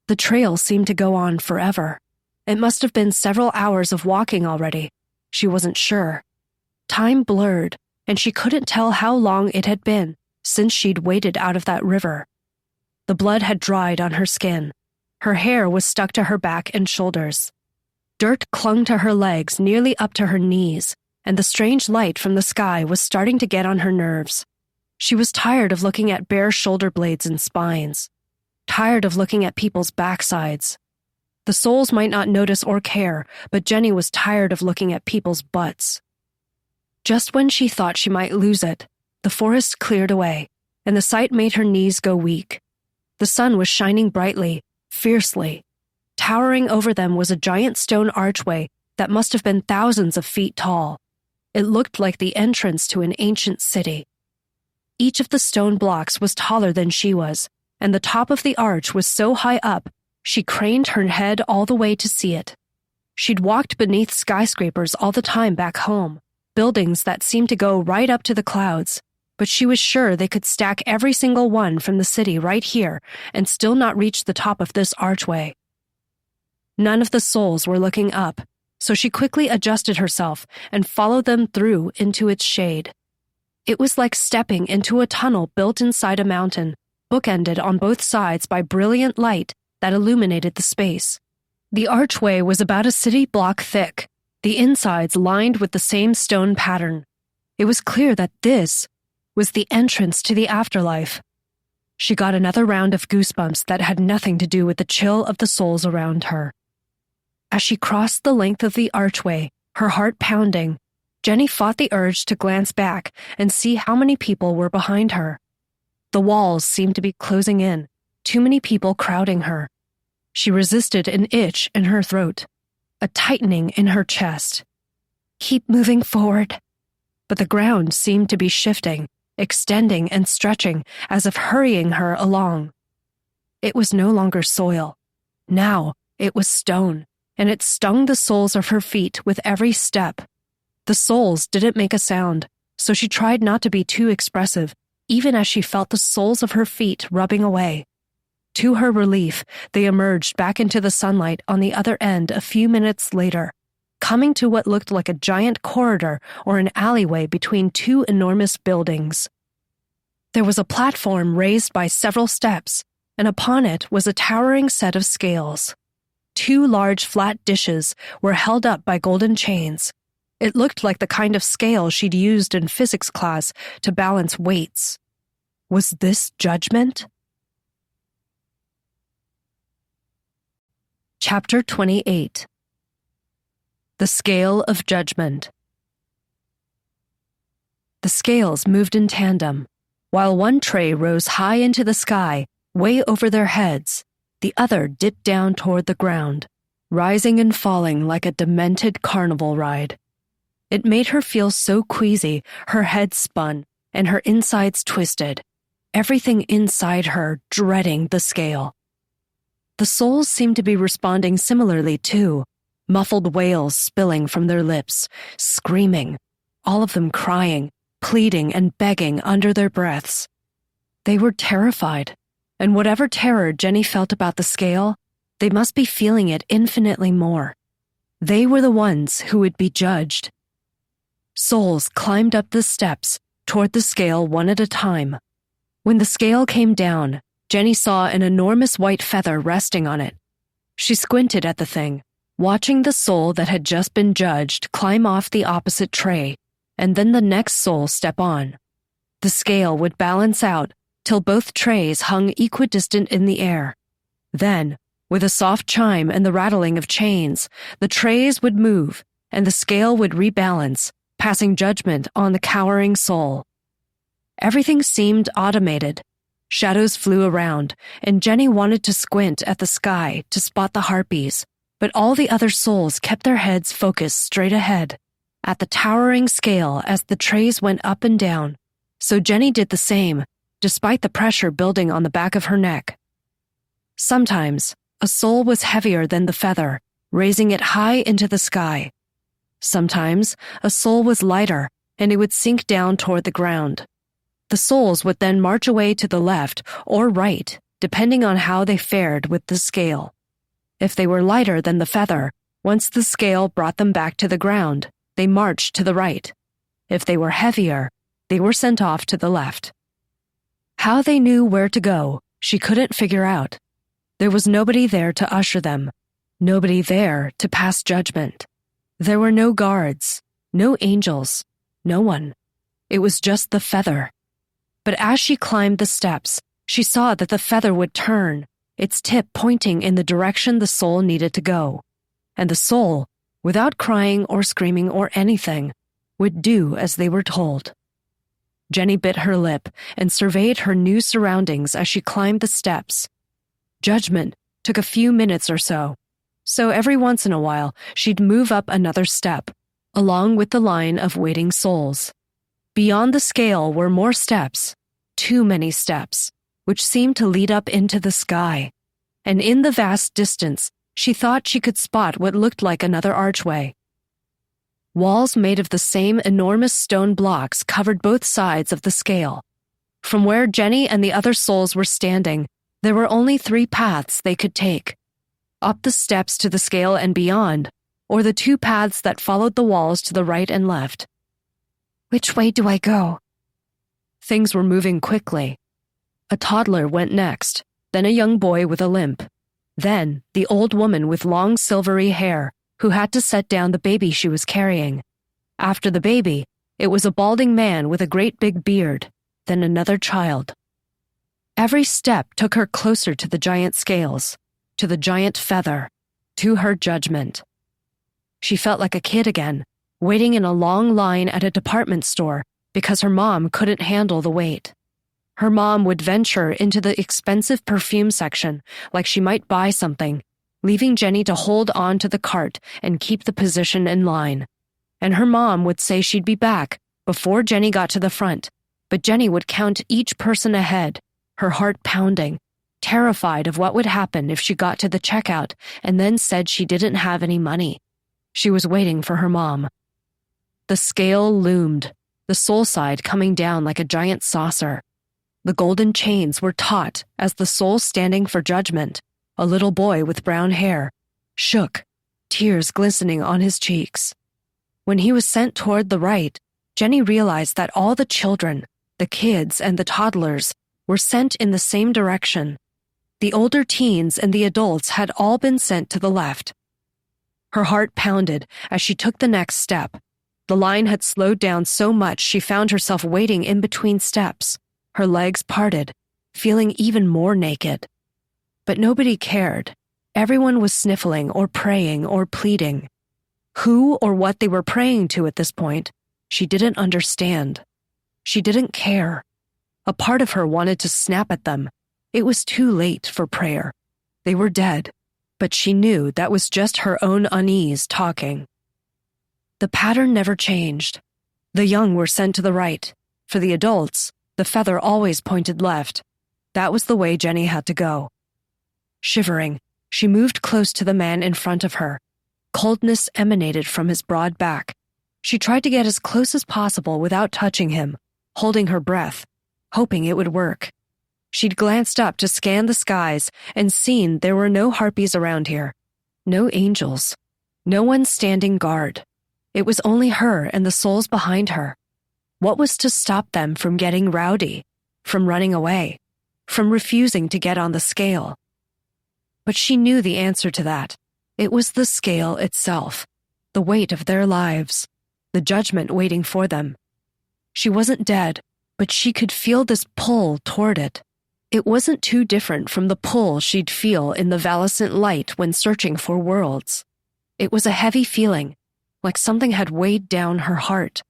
The trail seemed to go on forever. It must have been several hours of walking already. She wasn't sure. Time blurred, and she couldn't tell how long it had been since she'd waded out of that river. The blood had dried on her skin. Her hair was stuck to her back and shoulders. Dirt clung to her legs nearly up to her knees, and the strange light from the sky was starting to get on her nerves. She was tired of looking at bare shoulder blades and spines, tired of looking at people's backsides. The souls might not notice or care, but Jenny was tired of looking at people's butts. Just when she thought she might lose it, the forest cleared away, and the sight made her knees go weak. The sun was shining brightly, fiercely. Towering over them was a giant stone archway that must have been thousands of feet tall. It looked like the entrance to an ancient city. Each of the stone blocks was taller than she was, and the top of the arch was so high up, she craned her head all the way to see it. She'd walked beneath skyscrapers all the time back home, buildings that seemed to go right up to the clouds, but she was sure they could stack every single one from the city right here and still not reach the top of this archway. None of the souls were looking up, so she quickly adjusted herself and followed them through into its shade. It was like stepping into a tunnel built inside a mountain, bookended on both sides by brilliant light that illuminated the space. The archway was about a city block thick, the insides lined with the same stone pattern. It was clear that this was the entrance to the afterlife. She got another round of goosebumps that had nothing to do with the chill of the souls around her. As she crossed the length of the archway, her heart pounding, Jenny fought the urge to glance back and see how many people were behind her. The walls seemed to be closing in, too many people crowding her. She resisted an itch in her throat, a tightening in her chest. Keep moving forward. But the ground seemed to be shifting, extending and stretching as if hurrying her along. It was no longer soil. Now it was stone, and it stung the soles of her feet with every step. The soles didn't make a sound, so she tried not to be too expressive, even as she felt the soles of her feet rubbing away. To her relief, they emerged back into the sunlight on the other end a few minutes later, coming to what looked like a giant corridor or an alleyway between two enormous buildings. There was a platform raised by several steps, and upon it was a towering set of scales. 2 large flat dishes were held up by golden chains. It looked like the kind of scale she'd used in physics class to balance weights. Was this judgment? Chapter 28. The Scale of Judgment. The scales moved in tandem. While one tray rose high into the sky, way over their heads, The other dipped down toward the ground, rising and falling like a demented carnival ride. It made her feel so queasy, her head spun, and her insides twisted, everything inside her dreading the scale. The souls seemed to be responding similarly too, muffled wails spilling from their lips, screaming, all of them crying, pleading and begging under their breaths. They were terrified, and whatever terror Jenny felt about the scale, they must be feeling it infinitely more. They were the ones who would be judged. Souls climbed up the steps toward the scale one at a time. When the scale came down, Jenny saw an enormous white feather resting on it. She squinted at the thing, watching the soul that had just been judged climb off the opposite tray, and then the next soul step on. The scale would balance out till both trays hung equidistant in the air. Then, with a soft chime and the rattling of chains, the trays would move, and the scale would rebalance, passing judgment on the cowering soul. Everything seemed automated. Shadows flew around, and Jenny wanted to squint at the sky to spot the harpies, but all the other souls kept their heads focused straight ahead, at the towering scale as the trays went up and down, so Jenny did the same, despite the pressure building on the back of her neck. Sometimes, a soul was heavier than the feather, raising it high into the sky. Sometimes, a soul was lighter, and it would sink down toward the ground. The souls would then march away to the left or right, depending on how they fared with the scale. If they were lighter than the feather, once the scale brought them back to the ground, they marched to the right. If they were heavier, they were sent off to the left. How they knew where to go, she couldn't figure out. There was nobody there to usher them, nobody there to pass judgment. There were no guards, no angels, no one. It was just the feather. But as she climbed the steps, she saw that the feather would turn, its tip pointing in the direction the soul needed to go. And the soul, without crying or screaming or anything, would do as they were told. Jenny bit her lip and surveyed her new surroundings as she climbed the steps. Judgment took a few minutes or so every once in a while she'd move up another step, along with the line of waiting souls. Beyond the scale were more steps, too many steps, which seemed to lead up into the sky. And in the vast distance, she thought she could spot what looked like another archway. Walls made of the same enormous stone blocks covered both sides of the scale. From where Jenny and the other souls were standing, there were only 3 paths they could take: up the steps to the scale and beyond, or the 2 paths that followed the walls to the right and left. Which way do I go? Things were moving quickly. A toddler went next, then a young boy with a limp. Then the old woman with long silvery hair, who had to set down the baby she was carrying. After the baby, it was a balding man with a great big beard, then another child. Every step took her closer to the giant scales, to the giant feather, to her judgment. She felt like a kid again, waiting in a long line at a department store because her mom couldn't handle the wait. Her mom would venture into the expensive perfume section like she might buy something, leaving Jenny to hold on to the cart and keep the position in line. And her mom would say she'd be back before Jenny got to the front, but Jenny would count each person ahead, her heart pounding, terrified of what would happen if she got to the checkout and then said she didn't have any money. She was waiting for her mom. The scale loomed, the soul side coming down like a giant saucer. The golden chains were taut as the soul standing for judgment, a little boy with brown hair, shook, tears glistening on his cheeks. When he was sent toward the right, Jenny realized that all the children, the kids and the toddlers, were sent in the same direction. The older teens and the adults had all been sent to the left. Her heart pounded as she took the next step. The line had slowed down so much she found herself waiting in between steps, her legs parted, feeling even more naked. But nobody cared. Everyone was sniffling or praying or pleading. Who or what they were praying to at this point, she didn't understand. She didn't care. A part of her wanted to snap at them. It was too late for prayer. They were dead, but she knew that was just her own unease talking. The pattern never changed. The young were sent to the right. For the adults, the feather always pointed left. That was the way Jenny had to go. Shivering, she moved close to the man in front of her. Coldness emanated from his broad back. She tried to get as close as possible without touching him, holding her breath, hoping it would work. She'd glanced up to scan the skies and seen there were no harpies around here. No angels. No one standing guard. It was only her and the souls behind her. What was to stop them from getting rowdy, from running away, from refusing to get on the scale? But she knew the answer to that. It was the scale itself, the weight of their lives, the judgment waiting for them. She wasn't dead, but she could feel this pull toward it. It wasn't too different from the pull she'd feel in the valescent light when searching for worlds. It was a heavy feeling, like something had weighed down her heart.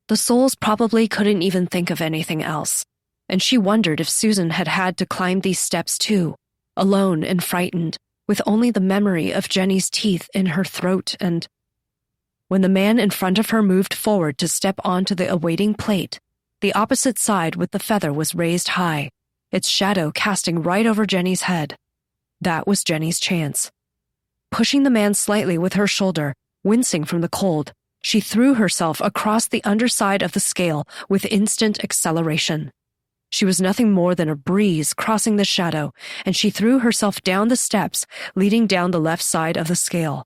The souls probably couldn't even think of anything else, and she wondered if Susan had had to climb these steps too, alone and frightened, with only the memory of Jenny's teeth in her throat. And when the man in front of her moved forward to step onto the awaiting plate, the opposite side with the feather was raised high, its shadow casting right over Jenny's head. That was Jenny's chance. Pushing the man slightly with her shoulder, wincing from the cold, she threw herself across the underside of the scale with instant acceleration. She was nothing more than a breeze crossing the shadow, and she threw herself down the steps leading down the left side of the scale.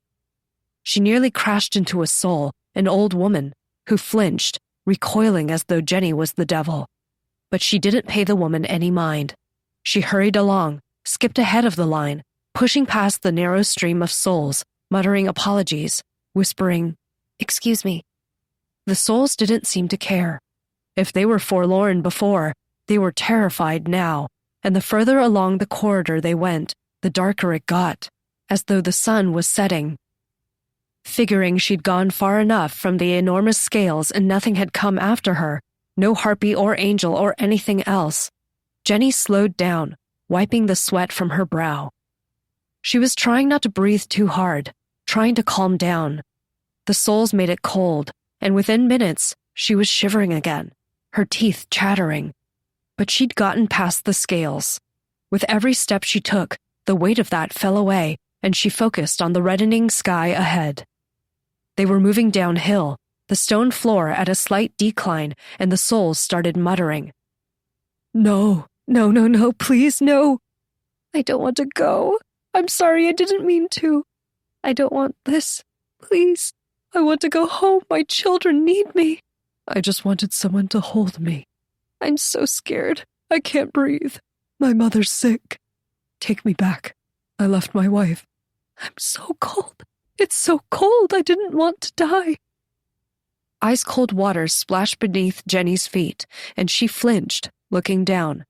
She nearly crashed into a soul, an old woman, who flinched, recoiling as though Jenny was the devil. But she didn't pay the woman any mind. She hurried along, skipped ahead of the line, pushing past the narrow stream of souls, muttering apologies, whispering, "Excuse me." The souls didn't seem to care. If they were forlorn before, they were terrified now, and the further along the corridor they went, the darker it got, as though the sun was setting. Figuring she'd gone far enough from the enormous scales and nothing had come after her, no harpy or angel or anything else, Jenny slowed down, wiping the sweat from her brow. She was trying not to breathe too hard, trying to calm down. The souls made it cold, and within minutes, she was shivering again, her teeth chattering. But she'd gotten past the scales. With every step she took, the weight of that fell away, and she focused on the reddening sky ahead. They were moving downhill, the stone floor at a slight decline, and the souls started muttering. "No, no, no, no, please, no. I don't want to go. I'm sorry, I didn't mean to. I don't want this. Please, I want to go home. My children need me. I just wanted someone to hold me. I'm so scared. I can't breathe. My mother's sick. Take me back. I left my wife. I'm so cold. It's so cold. I didn't want to die." Ice-cold water splashed beneath Jenny's feet, and she flinched, looking down.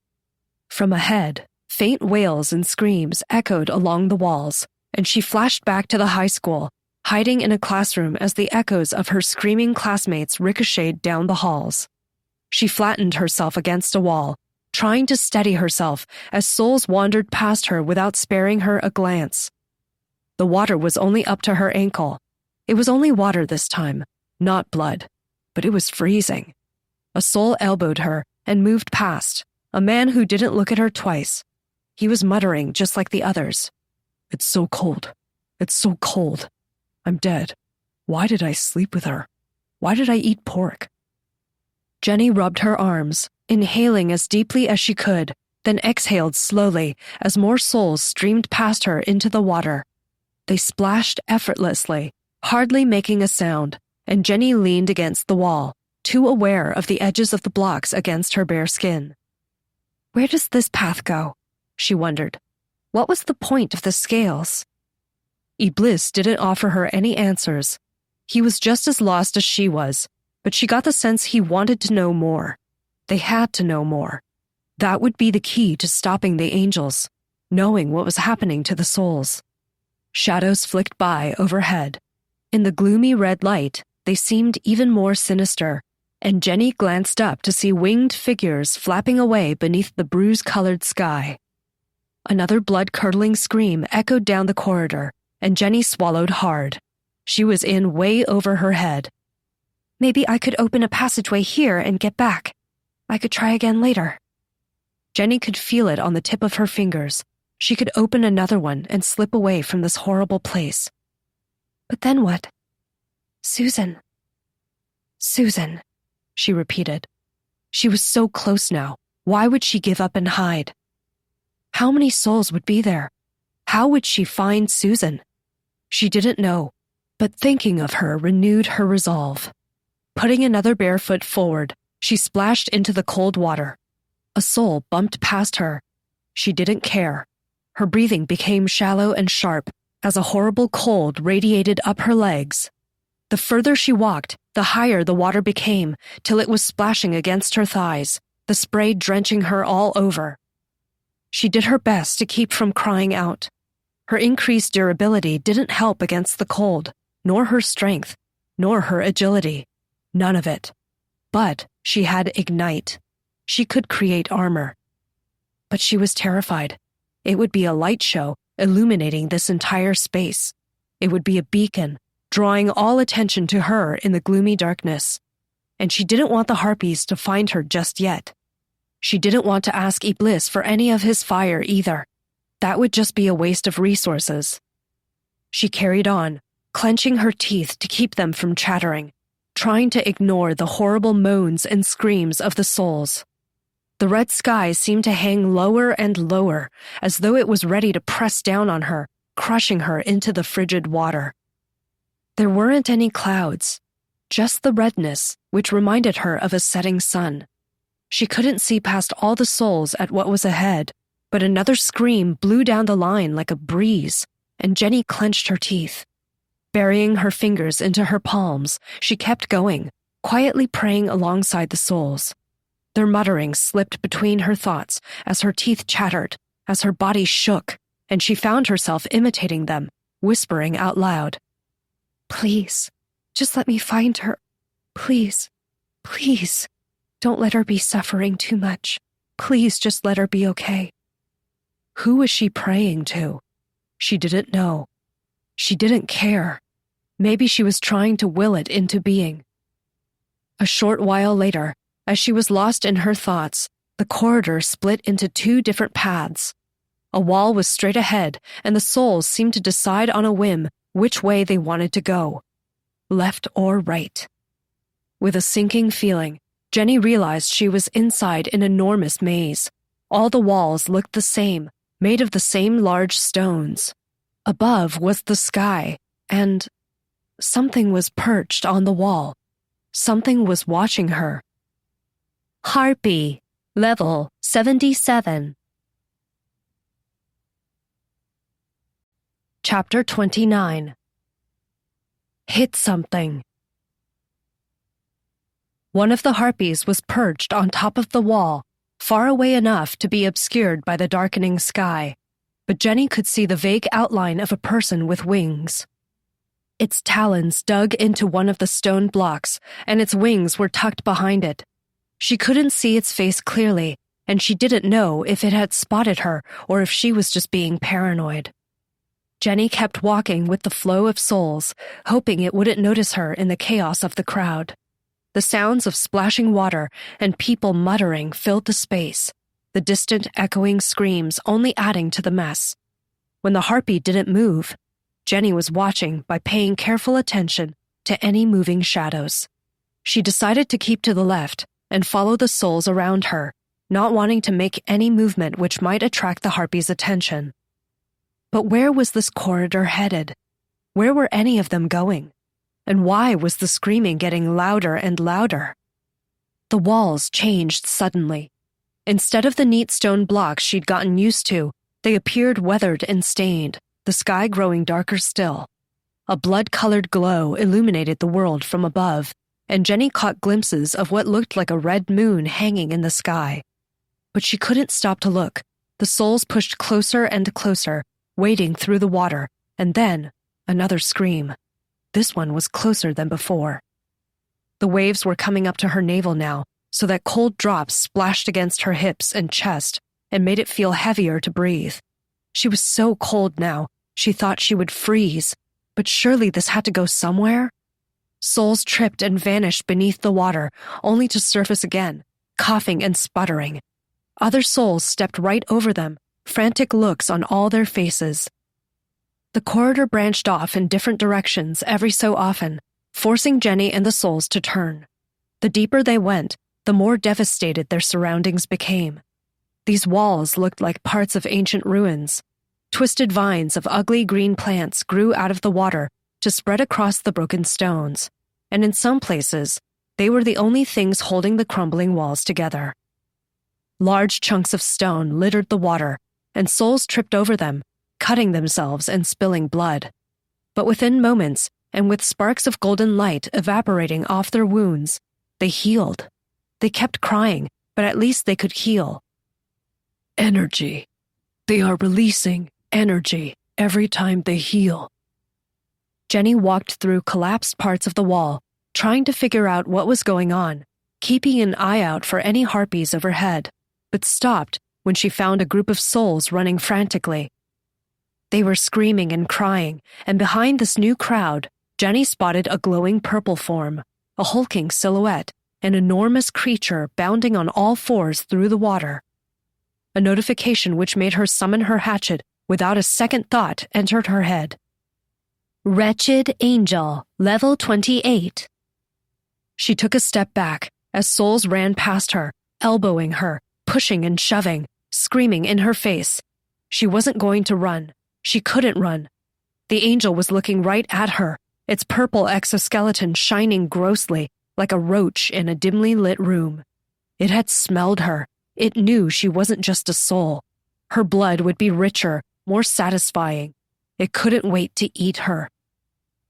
From ahead, faint wails and screams echoed along the walls, and she flashed back to the high school, hiding in a classroom as the echoes of her screaming classmates ricocheted down the halls. She flattened herself against a wall, trying to steady herself as souls wandered past her without sparing her a glance. The water was only up to her ankle. It was only water this time, not blood, but it was freezing. A soul elbowed her and moved past, a man who didn't look at her twice. He was muttering just like the others. "It's so cold. It's so cold. I'm dead. Why did I sleep with her? Why did I eat pork?" Jenny rubbed her arms, inhaling as deeply as she could, then exhaled slowly as more souls streamed past her into the water. They splashed effortlessly, hardly making a sound, and Jenny leaned against the wall, too aware of the edges of the blocks against her bare skin. Where does this path go? She wondered. What was the point of the scales? Iblis didn't offer her any answers. He was just as lost as she was, but she got the sense he wanted to know more. They had to know more. That would be the key to stopping the angels, knowing what was happening to the souls. Shadows flicked by overhead. In the gloomy red light, they seemed even more sinister, and Jenny glanced up to see winged figures flapping away beneath the bruise-colored sky. Another blood-curdling scream echoed down the corridor, and Jenny swallowed hard. She was in way over her head. Maybe I could open a passageway here and get back. I could try again later. Jenny could feel it on the tip of her fingers. She could open another one and slip away from this horrible place. But then what? Susan, she repeated. She was so close now. Why would she give up and hide? How many souls would be there? How would she find Susan? She didn't know, but thinking of her renewed her resolve. Putting another bare foot forward, she splashed into the cold water. A soul bumped past her. She didn't care. Her breathing became shallow and sharp as a horrible cold radiated up her legs. The further she walked, the higher the water became, till it was splashing against her thighs, the spray drenching her all over. She did her best to keep from crying out. Her increased durability didn't help against the cold, nor her strength, nor her agility. None of it. But she had ignite. She could create armor. But she was terrified. It would be a light show illuminating this entire space. It would be a beacon, drawing all attention to her in the gloomy darkness. And she didn't want the harpies to find her just yet. She didn't want to ask Iblis for any of his fire either. That would just be a waste of resources. She carried on, clenching her teeth to keep them from chattering, trying to ignore the horrible moans and screams of the souls. The red sky seemed to hang lower and lower, as though it was ready to press down on her, crushing her into the frigid water. There weren't any clouds, just the redness, which reminded her of a setting sun. She couldn't see past all the souls at what was ahead, but another scream blew down the line like a breeze, and Jenny clenched her teeth. Burying her fingers into her palms, she kept going, quietly praying alongside the souls. Their mutterings slipped between her thoughts as her teeth chattered, as her body shook, and she found herself imitating them, whispering out loud. Please, just let me find her. Please, please, don't let her be suffering too much. Please just let her be okay. Who was she praying to? She didn't know. She didn't care. Maybe she was trying to will it into being. A short while later, as she was lost in her thoughts, the corridor split into two different paths. A wall was straight ahead, and the souls seemed to decide on a whim which way they wanted to go, left or right. With a sinking feeling, Jenny realized she was inside an enormous maze. All the walls looked the same, made of the same large stones. Above was the sky, and something was perched on the wall. Something was watching her. Harpy, level 77. Chapter 29. Hit something. One of the harpies was perched on top of the wall, far away enough to be obscured by the darkening sky, but Jenny could see the vague outline of a person with wings. Its talons dug into one of the stone blocks, and its wings were tucked behind it. She couldn't see its face clearly, and she didn't know if it had spotted her or if she was just being paranoid. Jenny kept walking with the flow of souls, hoping it wouldn't notice her in the chaos of the crowd. The sounds of splashing water and people muttering filled the space, the distant echoing screams only adding to the mess. When the harpy didn't move, Jenny was watching by paying careful attention to any moving shadows. She decided to keep to the left and follow the souls around her, not wanting to make any movement which might attract the harpy's attention. But where was this corridor headed? Where were any of them going? And why was the screaming getting louder and louder? The walls changed suddenly. Instead of the neat stone blocks she'd gotten used to, they appeared weathered and stained, the sky growing darker still. A blood-colored glow illuminated the world from above, and Jenny caught glimpses of what looked like a red moon hanging in the sky. But she couldn't stop to look. The souls pushed closer and closer, wading through the water, and then another scream. This one was closer than before. The waves were coming up to her navel now, so that cold drops splashed against her hips and chest and made it feel heavier to breathe. She was so cold now, she thought she would freeze, but surely this had to go somewhere? Souls tripped and vanished beneath the water, only to surface again, coughing and sputtering. Other souls stepped right over them, frantic looks on all their faces. The corridor branched off in different directions every so often, forcing Jenny and the souls to turn. The deeper they went, the more devastated their surroundings became. These walls looked like parts of ancient ruins. Twisted vines of ugly green plants grew out of the water to spread across the broken stones, and in some places, they were the only things holding the crumbling walls together. Large chunks of stone littered the water, and souls tripped over them, cutting themselves and spilling blood. But within moments, and with sparks of golden light evaporating off their wounds, they healed. They kept crying, but at least they could heal. Energy. They are releasing energy every time they heal. Jenny walked through collapsed parts of the wall, trying to figure out what was going on, keeping an eye out for any harpies overhead, but stopped when she found a group of souls running frantically. They were screaming and crying, and behind this new crowd, Jenny spotted a glowing purple form, a hulking silhouette, an enormous creature bounding on all fours through the water. A notification which made her summon her hatchet without a second thought entered her head. Wretched Angel, level 28. She took a step back as souls ran past her, elbowing her, pushing and shoving, screaming in her face. She wasn't going to run. She couldn't run. The angel was looking right at her, its purple exoskeleton shining grossly like a roach in a dimly lit room. It had smelled her. It knew she wasn't just a soul. Her blood would be richer, more satisfying. It couldn't wait to eat her.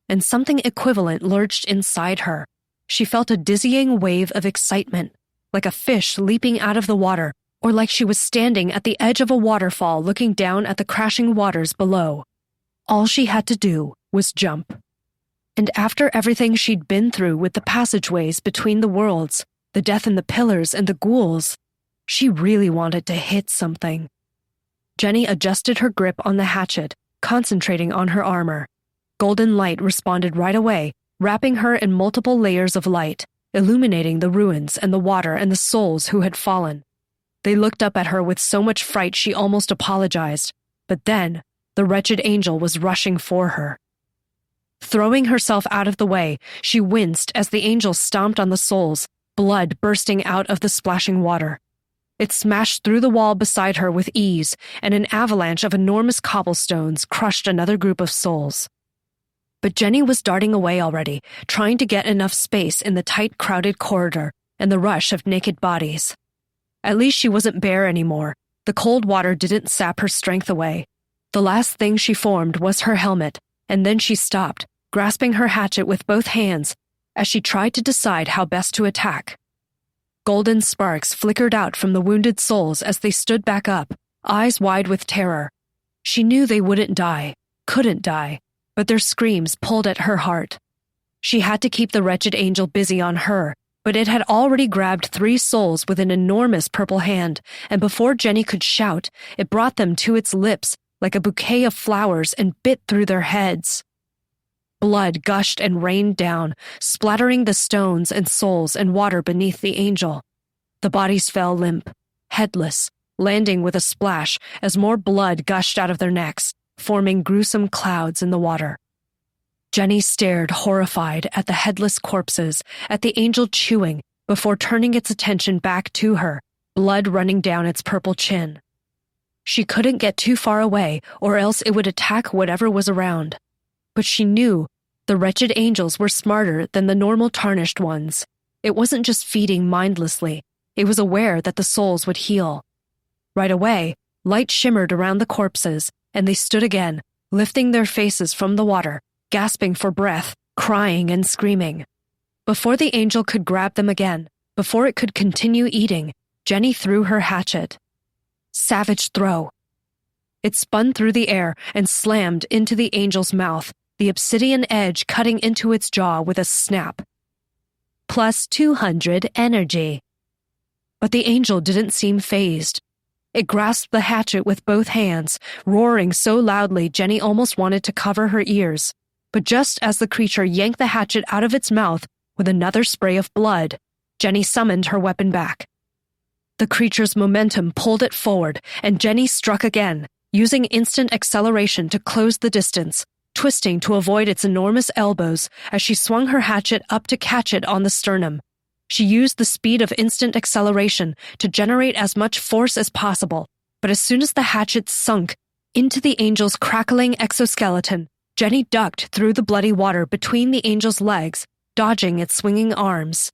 And something equivalent lurched inside her. She felt a dizzying wave of excitement, like a fish leaping out of the water, or like she was standing at the edge of a waterfall looking down at the crashing waters below. All she had to do was jump. And after everything she'd been through with the passageways between the worlds, the death in the pillars and the ghouls, she really wanted to hit something. Jenny adjusted her grip on the hatchet, concentrating on her armor. Golden light responded right away, wrapping her in multiple layers of light, illuminating the ruins and the water and the souls who had fallen. They looked up at her with so much fright she almost apologized, but then the wretched angel was rushing for her. Throwing herself out of the way, she winced as the angel stomped on the souls, blood bursting out of the splashing water. It smashed through the wall beside her with ease, and an avalanche of enormous cobblestones crushed another group of souls. But Jenny was darting away already, trying to get enough space in the tight, crowded corridor and the rush of naked bodies. At least she wasn't bare anymore. The cold water didn't sap her strength away. The last thing she formed was her helmet, and then she stopped, grasping her hatchet with both hands as she tried to decide how best to attack. Golden sparks flickered out from the wounded souls as they stood back up, eyes wide with terror. She knew they wouldn't die, couldn't die, but their screams pulled at her heart. She had to keep the wretched angel busy on her, but it had already grabbed 3 souls with an enormous purple hand, and before Jenny could shout, it brought them to its lips like a bouquet of flowers and bit through their heads. Blood gushed and rained down, splattering the stones and souls and water beneath the angel. The bodies fell limp, headless, landing with a splash as more blood gushed out of their necks, forming gruesome clouds in the water. Jenny stared horrified at the headless corpses, at the angel chewing, before turning its attention back to her, blood running down its purple chin. She couldn't get too far away, or else it would attack whatever was around. But she knew the wretched angels were smarter than the normal tarnished ones. It wasn't just feeding mindlessly. It was aware that the souls would heal. Right away, light shimmered around the corpses, and they stood again, lifting their faces from the water, gasping for breath, crying and screaming. Before the angel could grab them again, before it could continue eating, Jenny threw her hatchet. Savage throw. It spun through the air and slammed into the angel's mouth, the obsidian edge cutting into its jaw with a snap. +200 energy. But the angel didn't seem fazed. It grasped the hatchet with both hands, roaring so loudly Jenny almost wanted to cover her ears. But just as the creature yanked the hatchet out of its mouth with another spray of blood, Jenny summoned her weapon back. The creature's momentum pulled it forward, and Jenny struck again, using instant acceleration to close the distance, twisting to avoid its enormous elbows as she swung her hatchet up to catch it on the sternum. She used the speed of instant acceleration to generate as much force as possible, but as soon as the hatchet sunk into the angel's crackling exoskeleton, Jenny ducked through the bloody water between the angel's legs, dodging its swinging arms.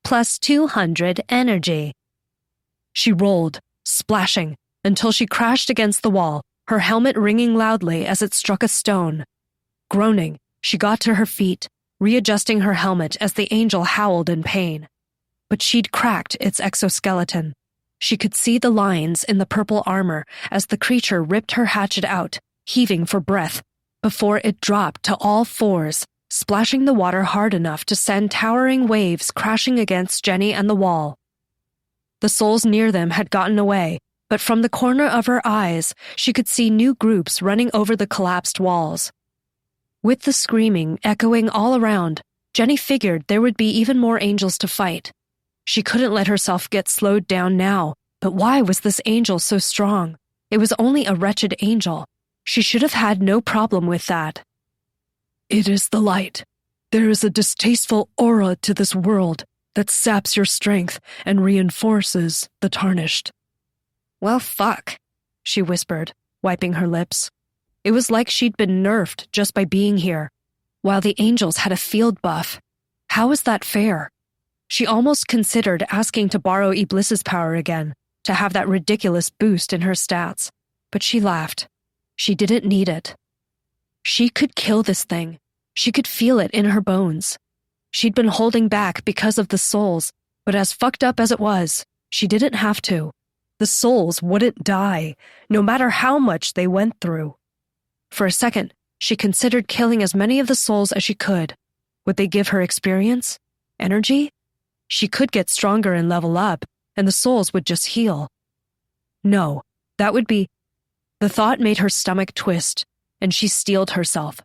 Plus 200 energy. She rolled, splashing, until she crashed against the wall, her helmet ringing loudly as it struck a stone. Groaning, she got to her feet, readjusting her helmet as the angel howled in pain. But she'd cracked its exoskeleton. She could see the lines in the purple armor as the creature ripped her hatchet out, heaving for breath, before it dropped to all fours, splashing the water hard enough to send towering waves crashing against Jenny and the wall. The souls near them had gotten away, but from the corner of her eyes, she could see new groups running over the collapsed walls. With the screaming echoing all around, Jenny figured there would be even more angels to fight. She couldn't let herself get slowed down now, but why was this angel so strong? It was only a wretched angel. She should have had no problem with that. It is the light. There is a distasteful aura to this world that saps your strength and reinforces the tarnished. Well, fuck, she whispered, wiping her lips. It was like she'd been nerfed just by being here, while the angels had a field buff. How is that fair? She almost considered asking to borrow Iblis's power again, to have that ridiculous boost in her stats, but she laughed. She didn't need it. She could kill this thing. She could feel it in her bones. She'd been holding back because of the souls, but as fucked up as it was, she didn't have to. The souls wouldn't die, no matter how much they went through. For a second, she considered killing as many of the souls as she could. Would they give her experience? Energy? She could get stronger and level up, and the souls would just heal. No, that would be... The thought made her stomach twist, and she steeled herself.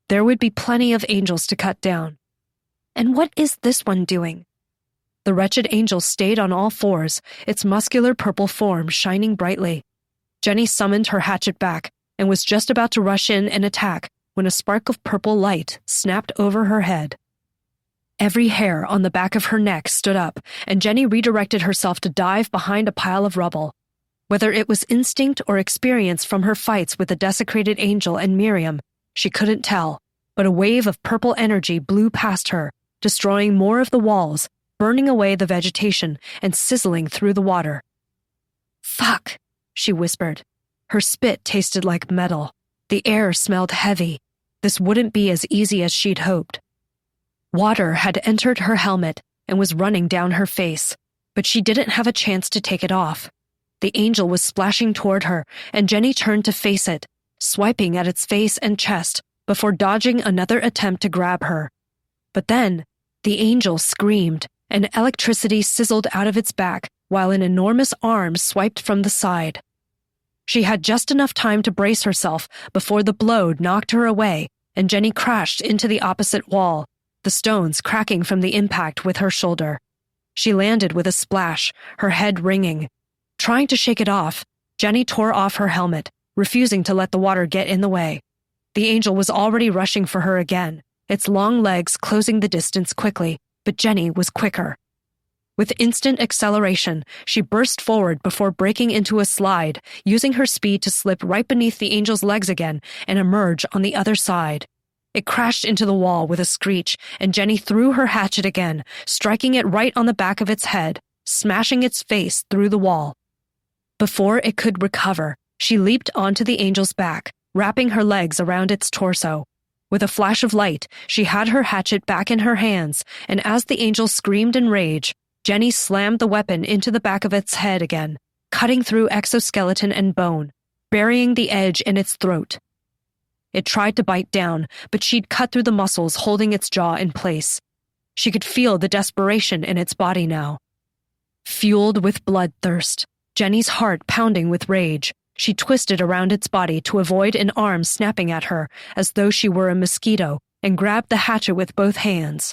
There would be plenty of angels to cut down. And what is this one doing? The wretched angel stayed on all fours, its muscular purple form shining brightly. Jenny summoned her hatchet back and was just about to rush in and attack when a spark of purple light snapped over her head. Every hair on the back of her neck stood up, and Jenny redirected herself to dive behind a pile of rubble. Whether it was instinct or experience from her fights with the desecrated angel and Miriam, she couldn't tell, but a wave of purple energy blew past her, destroying more of the walls, burning away the vegetation, and sizzling through the water. Fuck, she whispered. Her spit tasted like metal. The air smelled heavy. This wouldn't be as easy as she'd hoped. Water had entered her helmet and was running down her face, but she didn't have a chance to take it off. The angel was splashing toward her, and Jenny turned to face it, swiping at its face and chest before dodging another attempt to grab her. But then, the angel screamed, and electricity sizzled out of its back while an enormous arm swiped from the side. She had just enough time to brace herself before the blow knocked her away, and Jenny crashed into the opposite wall, the stones cracking from the impact with her shoulder. She landed with a splash, her head ringing. Trying to shake it off, Jenny tore off her helmet, refusing to let the water get in the way. The angel was already rushing for her again, its long legs closing the distance quickly, but Jenny was quicker. With instant acceleration, she burst forward before breaking into a slide, using her speed to slip right beneath the angel's legs again and emerge on the other side. It crashed into the wall with a screech, and Jenny threw her hatchet again, striking it right on the back of its head, smashing its face through the wall. Before it could recover, she leaped onto the angel's back, wrapping her legs around its torso. With a flash of light, she had her hatchet back in her hands, and as the angel screamed in rage, Jenny slammed the weapon into the back of its head again, cutting through exoskeleton and bone, burying the edge in its throat. It tried to bite down, but she'd cut through the muscles holding its jaw in place. She could feel the desperation in its body now. Fueled with bloodthirst, Jenny's heart pounding with rage, she twisted around its body to avoid an arm snapping at her as though she were a mosquito and grabbed the hatchet with both hands.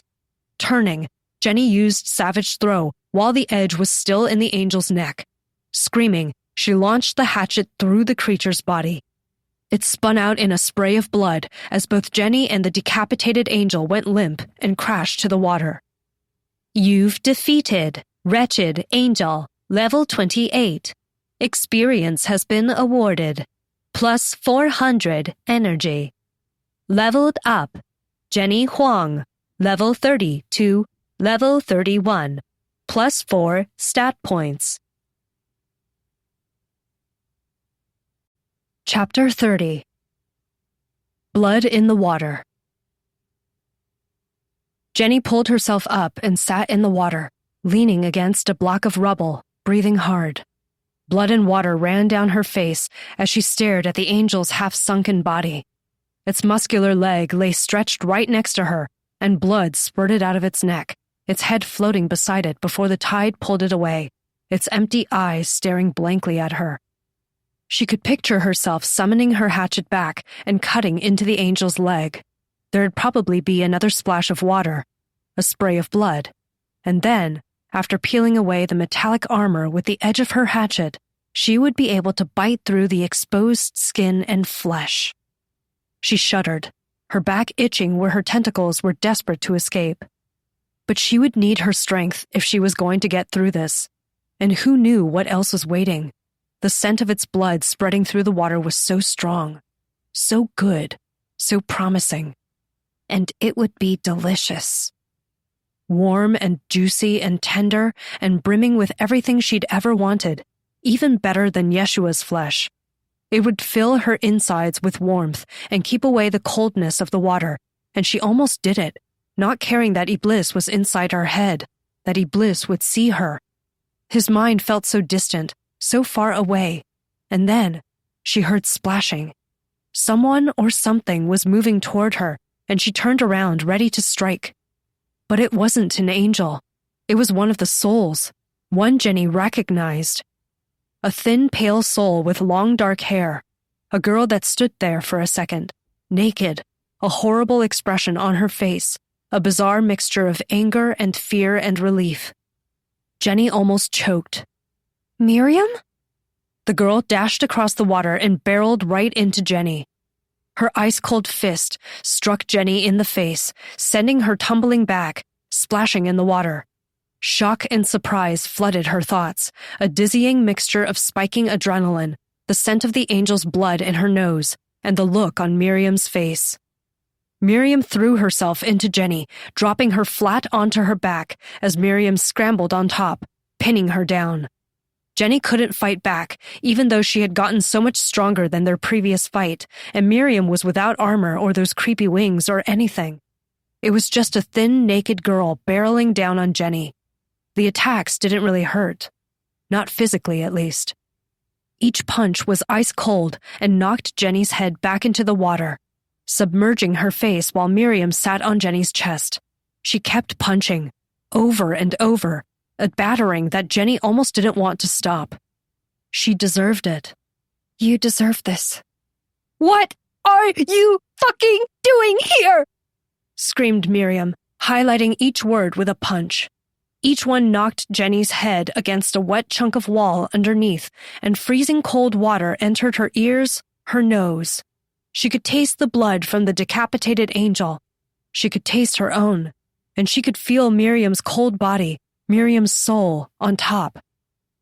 Turning, Jenny used Savage Throw while the edge was still in the angel's neck. Screaming, she launched the hatchet through the creature's body. It spun out in a spray of blood as both Jenny and the decapitated angel went limp and crashed to the water. You've defeated Wretched Angel, level 28. Experience has been awarded. Plus 400 energy. Leveled up. Jenny Huang, level 30 to level 31. Plus 4 stat points. Chapter 30. Blood in the Water. Jenny pulled herself up and sat in the water, leaning against a block of rubble, breathing hard. Blood and water ran down her face as she stared at the angel's half-sunken body. Its muscular leg lay stretched right next to her, and blood spurted out of its neck, its head floating beside it before the tide pulled it away, its empty eyes staring blankly at her. She could picture herself summoning her hatchet back and cutting into the angel's leg. There'd probably be another splash of water, a spray of blood, and then, after peeling away the metallic armor with the edge of her hatchet, she would be able to bite through the exposed skin and flesh. She shuddered, her back itching where her tentacles were desperate to escape. But she would need her strength if she was going to get through this, and who knew what else was waiting? The scent of its blood spreading through the water was so strong, so good, so promising. And it would be delicious. Warm and juicy and tender and brimming with everything she'd ever wanted, even better than Yeshua's flesh. It would fill her insides with warmth and keep away the coldness of the water, and she almost did it, not caring that Iblis was inside her head, that Iblis would see her. His mind felt so distant, so far away, and then she heard splashing. Someone or something was moving toward her, and she turned around, ready to strike. But it wasn't an angel. It was one of the souls, one Jenny recognized. A thin, pale soul with long, dark hair, a girl that stood there for a second, naked, a horrible expression on her face, a bizarre mixture of anger and fear and relief. Jenny almost choked. Miriam? The girl dashed across the water and barreled right into Jenny. Her ice-cold fist struck Jenny in the face, sending her tumbling back, splashing in the water. Shock and surprise flooded her thoughts, a dizzying mixture of spiking adrenaline, the scent of the angel's blood in her nose, and the look on Miriam's face. Miriam threw herself into Jenny, dropping her flat onto her back as Miriam scrambled on top, pinning her down. Jenny couldn't fight back, even though she had gotten so much stronger than their previous fight, and Miriam was without armor or those creepy wings or anything. It was just a thin, naked girl barreling down on Jenny. The attacks didn't really hurt. Not physically, at least. Each punch was ice cold and knocked Jenny's head back into the water, submerging her face while Miriam sat on Jenny's chest. She kept punching, over and over, a battering that Jenny almost didn't want to stop. She deserved it. You deserve this. What are you fucking doing here? Screamed Miriam, highlighting each word with a punch. Each one knocked Jenny's head against a wet chunk of wall underneath, and freezing cold water entered her ears, her nose. She could taste the blood from the decapitated angel. She could taste her own, and she could feel Miriam's cold body, Miriam's soul, on top.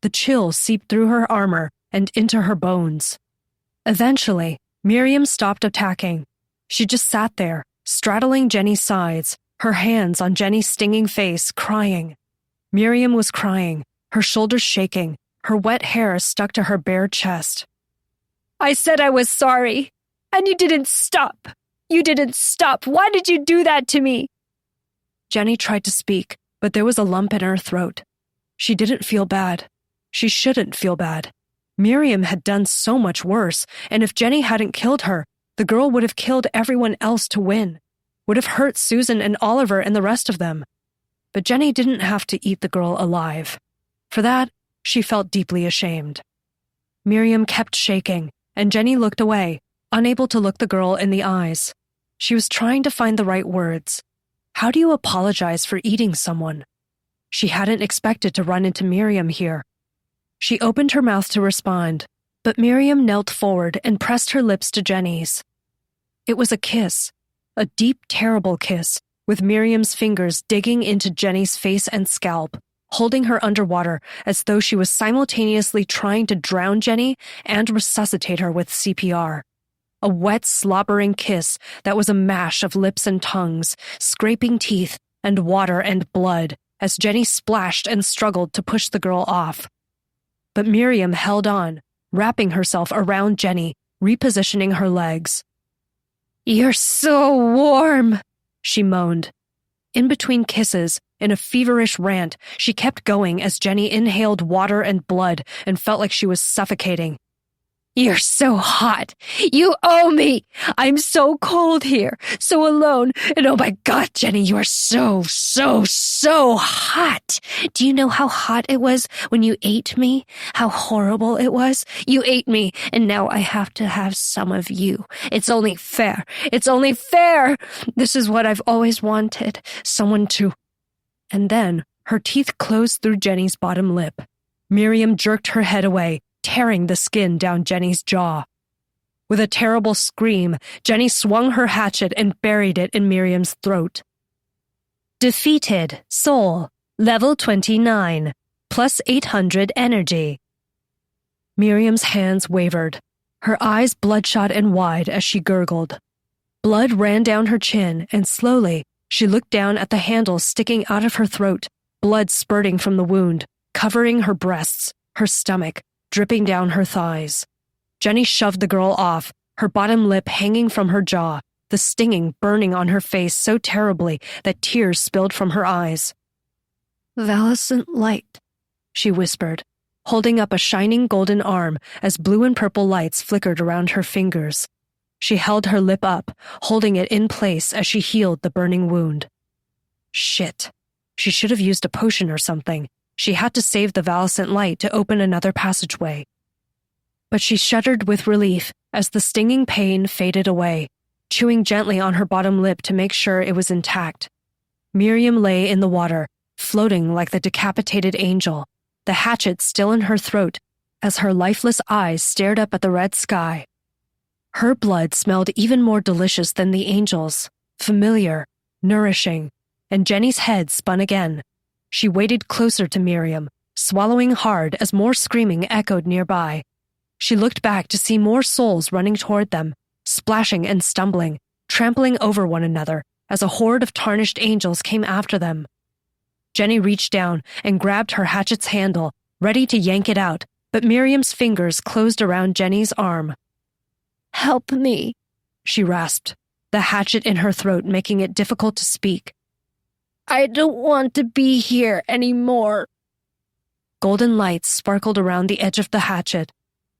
The chill seeped through her armor and into her bones. Eventually, Miriam stopped attacking. She just sat there, straddling Jenny's sides, her hands on Jenny's stinging face, crying. Miriam was crying, her shoulders shaking, her wet hair stuck to her bare chest. I said I was sorry, and you didn't stop. You didn't stop. Why did you do that to me? Jenny tried to speak, but there was a lump in her throat. She didn't feel bad. She shouldn't feel bad. Miriam had done so much worse, and if Jenny hadn't killed her, the girl would have killed everyone else to win, would have hurt Susan and Oliver and the rest of them. But Jenny didn't have to eat the girl alive. For that, She felt deeply ashamed. Miriam kept shaking, and Jenny looked away, unable to look the girl in the eyes. She was trying to find the right words. How do you apologize for eating someone? She hadn't expected to run into Miriam here. She opened her mouth to respond, but Miriam knelt forward and pressed her lips to Jenny's. It was a kiss, a deep, terrible kiss, with Miriam's fingers digging into Jenny's face and scalp, holding her underwater as though she was simultaneously trying to drown Jenny and resuscitate her with CPR. A wet, slobbering kiss that was a mash of lips and tongues, scraping teeth, and water and blood as Jenny splashed and struggled to push the girl off. But Miriam held on, wrapping herself around Jenny, repositioning her legs. "You're so warm," she moaned. In between kisses, in a feverish rant, she kept going as Jenny inhaled water and blood and felt like she was suffocating. "You're so hot. You owe me. I'm so cold here, so alone. And oh my God, Jenny, you are so hot. Do you know how hot it was when you ate me? How horrible it was? You ate me, and now I have to have some of you. It's only fair. It's only fair. This is what I've always wanted. Someone to..." And then her teeth closed through Jenny's bottom lip. Miriam jerked her head away, tearing the skin down Jenny's jaw. With a terrible scream, Jenny swung her hatchet and buried it in Miriam's throat. Defeated, Soul, level 29, plus 800 energy. Miriam's hands wavered, her eyes bloodshot and wide as she gurgled. Blood ran down her chin, and slowly, she looked down at the handles sticking out of her throat, blood spurting from the wound, covering her breasts, her stomach, dripping down her thighs. Jenny shoved the girl off, her bottom lip hanging from her jaw, the stinging burning on her face so terribly that tears spilled from her eyes. "Valescent light," she whispered, holding up a shining golden arm as blue and purple lights flickered around her fingers. She held her lip up, holding it in place as she healed the burning wound. Shit. She should have used a potion or something. She had to save the Valescent light to open another passageway. But she shuddered with relief as the stinging pain faded away, chewing gently on her bottom lip to make sure it was intact. Miriam lay in the water, floating like the decapitated angel, the hatchet still in her throat as her lifeless eyes stared up at the red sky. Her blood smelled even more delicious than the angel's, familiar, nourishing, and Jenny's head spun again. She waded closer to Miriam, swallowing hard as more screaming echoed nearby. She looked back to see more souls running toward them, splashing and stumbling, trampling over one another as a horde of tarnished angels came after them. Jenny reached down and grabbed her hatchet's handle, ready to yank it out, but Miriam's fingers closed around Jenny's arm. "Help me," she rasped, the hatchet in her throat making it difficult to speak. "I don't want to be here anymore." Golden lights sparkled around the edge of the hatchet.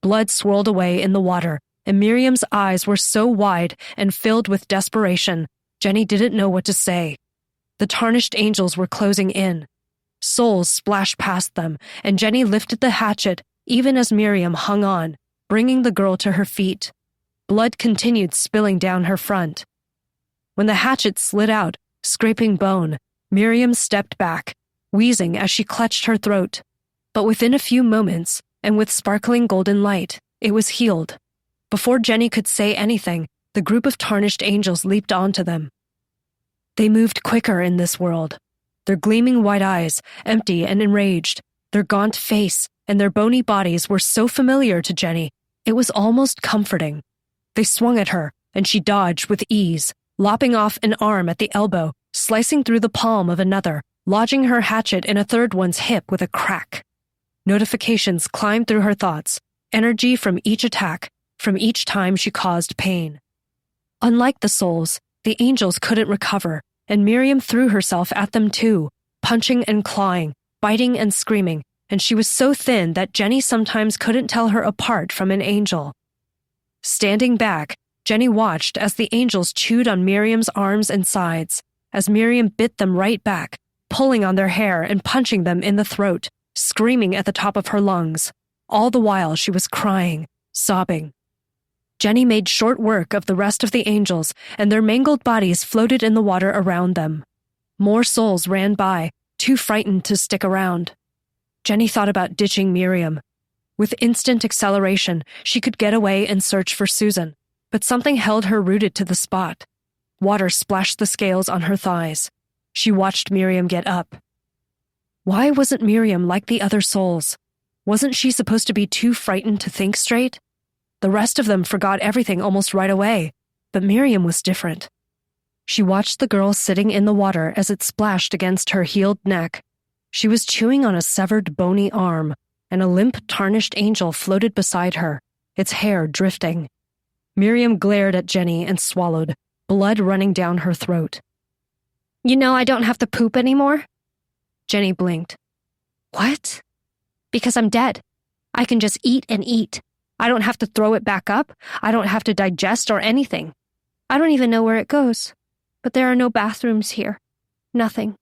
Blood swirled away in the water, and Miriam's eyes were so wide and filled with desperation, Jenny didn't know what to say. The tarnished angels were closing in. Souls splashed past them, and Jenny lifted the hatchet even as Miriam hung on, bringing the girl to her feet. Blood continued spilling down her front. When the hatchet slid out, scraping bone, Miriam stepped back, wheezing as she clutched her throat. But within a few moments, and with sparkling golden light, it was healed. Before Jenny could say anything, the group of tarnished angels leaped onto them. They moved quicker in this world. Their gleaming white eyes, empty and enraged, their gaunt face, and their bony bodies were so familiar to Jenny, it was almost comforting. They swung at her, and she dodged with ease, lopping off an arm at the elbow, slicing through the palm of another, lodging her hatchet in a third one's hip with a crack. Notifications climbed through her thoughts, energy from each attack, from each time she caused pain. Unlike the souls, the angels couldn't recover, and Miriam threw herself at them too, punching and clawing, biting and screaming, and she was so thin that Jenny sometimes couldn't tell her apart from an angel. Standing back, Jenny watched as the angels chewed on Miriam's arms and sides, as Miriam bit them right back, pulling on their hair and punching them in the throat, screaming at the top of her lungs. All the while she was crying, sobbing. Jenny made short work of the rest of the angels, and their mangled bodies floated in the water around them. More souls ran by, too frightened to stick around. Jenny thought about ditching Miriam. With instant acceleration, she could get away and search for Susan, but something held her rooted to the spot. Water splashed the scales on her thighs. She watched Miriam get up. Why wasn't Miriam like the other souls? Wasn't she supposed to be too frightened to think straight? The rest of them forgot everything almost right away, but Miriam was different. She watched the girl sitting in the water as it splashed against her healed neck. She was chewing on a severed bony arm, and a limp, tarnished angel floated beside her, its hair drifting. Miriam glared at Jenny and swallowed, blood running down her throat. You know I don't have to poop anymore? Jenny blinked. What? Because I'm dead. I can just eat and eat. I don't have to throw it back up. I don't have to digest or anything. I don't even know where it goes. But there are no bathrooms here. Nothing.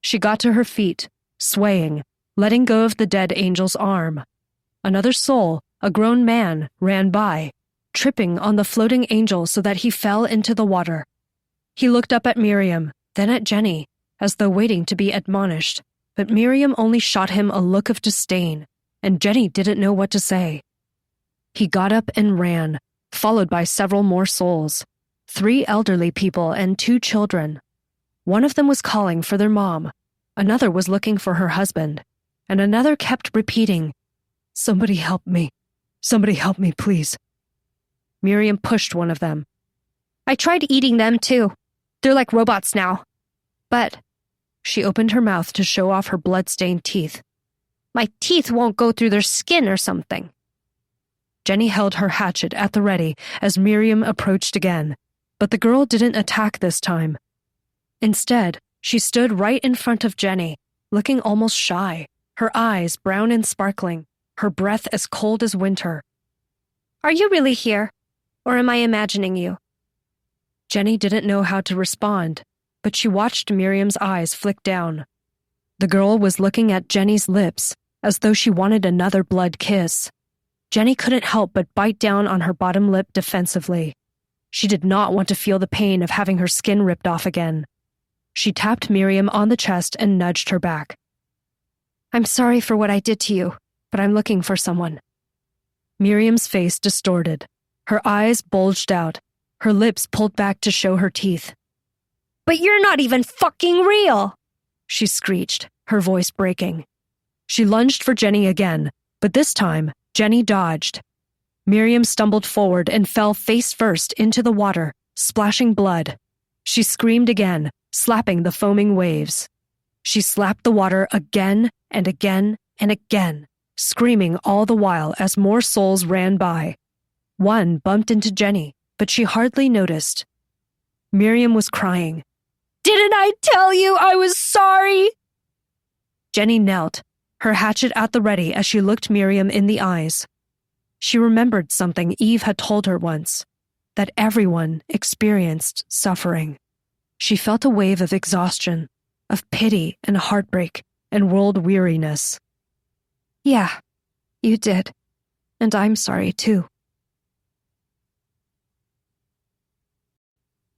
She got to her feet, swaying, letting go of the dead angel's arm. Another soul, a grown man, ran by, tripping on the floating angel so that he fell into the water. He looked up at Miriam, then at Jenny, as though waiting to be admonished, but Miriam only shot him a look of disdain, and Jenny didn't know what to say. He got up and ran, followed by several more souls, 3 elderly people and 2 children. One of them was calling for their mom, another was looking for her husband, and another kept repeating, "Somebody help me. Somebody help me, please." Miriam pushed one of them. I tried eating them too. They're like robots now. But she opened her mouth to show off her blood-stained teeth. My teeth won't go through their skin or something. Jenny held her hatchet at the ready as Miriam approached again, but the girl didn't attack this time. Instead, she stood right in front of Jenny, looking almost shy, her eyes brown and sparkling, her breath as cold as winter. Are you really here, or am I imagining you? Jenny didn't know how to respond, but she watched Miriam's eyes flick down. The girl was looking at Jenny's lips, as though she wanted another blood kiss. Jenny couldn't help but bite down on her bottom lip defensively. She did not want to feel the pain of having her skin ripped off again. She tapped Miriam on the chest and nudged her back. I'm sorry for what I did to you, but I'm looking for someone. Miriam's face distorted. Her eyes bulged out, her lips pulled back to show her teeth. But you're not even fucking real, she screeched, her voice breaking. She lunged for Jenny again, but this time, Jenny dodged. Miriam stumbled forward and fell face first into the water, splashing blood. She screamed again, slapping the foaming waves. She slapped the water again and again and again, screaming all the while as more souls ran by. One bumped into Jenny, but she hardly noticed. Miriam was crying. Didn't I tell you I was sorry? Jenny knelt, her hatchet at the ready as she looked Miriam in the eyes. She remembered something Eve had told her once, that everyone experienced suffering. She felt a wave of exhaustion, of pity and heartbreak and world weariness. Yeah, you did. And I'm sorry too.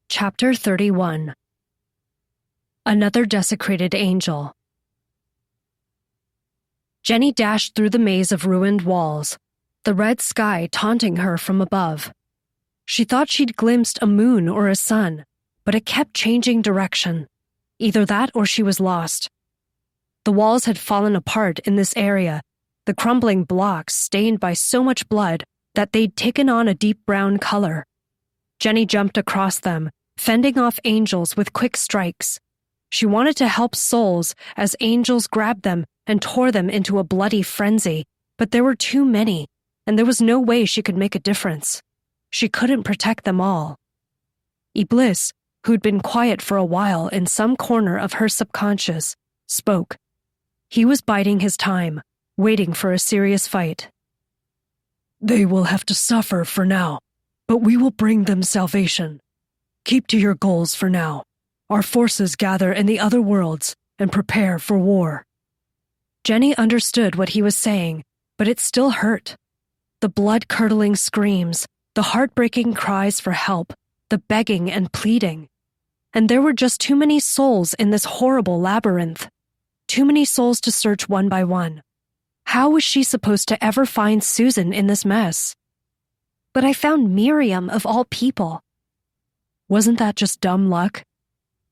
Chapter 31. Another desecrated angel. Jenny dashed through the maze of ruined walls, the red sky taunting her from above. She thought she'd glimpsed a moon or a sun, but it kept changing direction. Either that or she was lost. The walls had fallen apart in this area, the crumbling blocks stained by so much blood that they'd taken on a deep brown color. Jenny jumped across them, fending off angels with quick strikes. She wanted to help souls as angels grabbed them and tore them into a bloody frenzy, but there were too many, and there was no way she could make a difference. She couldn't protect them all. Iblis, who'd been quiet for a while in some corner of her subconscious, spoke. He was biding his time, waiting for a serious fight. They will have to suffer for now, but we will bring them salvation. Keep to your goals for now. Our forces gather in the other worlds and prepare for war. Jenny understood what he was saying, but it still hurt. The blood-curdling screams, the heartbreaking cries for help, the begging and pleading. And there were just too many souls in this horrible labyrinth. Too many souls to search one by one. How was she supposed to ever find Susan in this mess? But I found Miriam of all people. Wasn't that just dumb luck?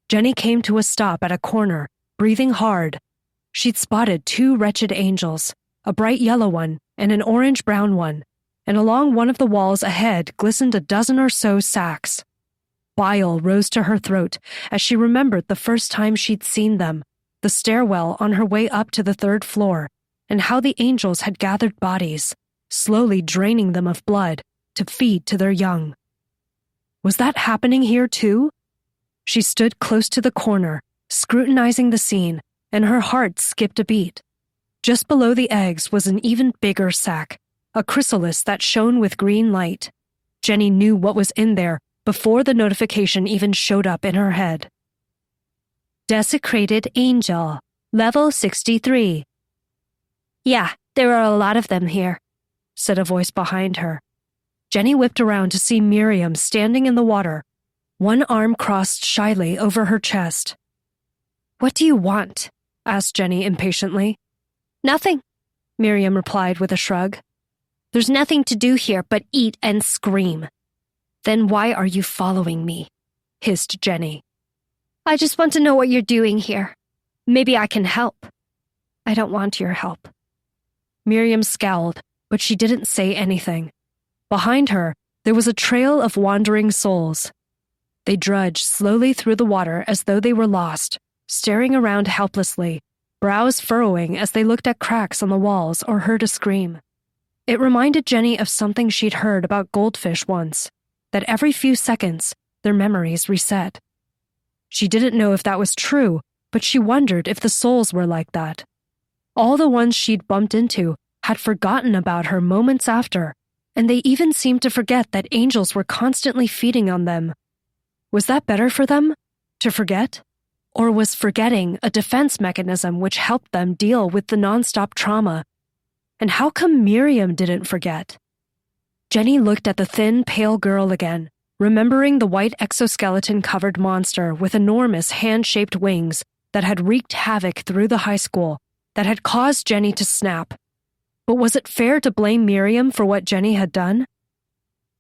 Jenny came to a stop at a corner, breathing hard. She'd spotted 2 wretched angels, a bright yellow one and an orange-brown one, and along one of the walls ahead glistened a dozen or so sacks. Bile rose to her throat as she remembered the first time she'd seen them, the stairwell on her way up to the 3rd floor, and how the angels had gathered bodies, slowly draining them of blood to feed to their young. Was that happening here too? She stood close to the corner, scrutinizing the scene, and her heart skipped a beat. Just below the eggs was an even bigger sack, a chrysalis that shone with green light. Jenny knew what was in there before the notification even showed up in her head. Desecrated angel, level 63. Yeah, there are a lot of them here, said a voice behind her. Jenny whipped around to see Miriam standing in the water, one arm crossed shyly over her chest. What do you want? Asked Jenny impatiently. Nothing, Miriam replied with a shrug. There's nothing to do here but eat and scream. Then why are you following me? Hissed Jenny. I just want to know what you're doing here. Maybe I can help. I don't want your help. Miriam scowled, but she didn't say anything. Behind her, there was a trail of wandering souls. They drudged slowly through the water as though they were lost, staring around helplessly, brows furrowing as they looked at cracks on the walls or heard a scream. It reminded Jenny of something she'd heard about goldfish once, that every few seconds, their memories reset. She didn't know if that was true, but she wondered if the souls were like that. All the ones she'd bumped into had forgotten about her moments after, and they even seemed to forget that angels were constantly feeding on them. Was that better for them? To forget? Or was forgetting a defense mechanism which helped them deal with the nonstop trauma? And how come Miriam didn't forget? Jenny looked at the thin, pale girl again, remembering the white exoskeleton-covered monster with enormous hand-shaped wings that had wreaked havoc through the high school, that had caused Jenny to snap. But was it fair to blame Miriam for what Jenny had done?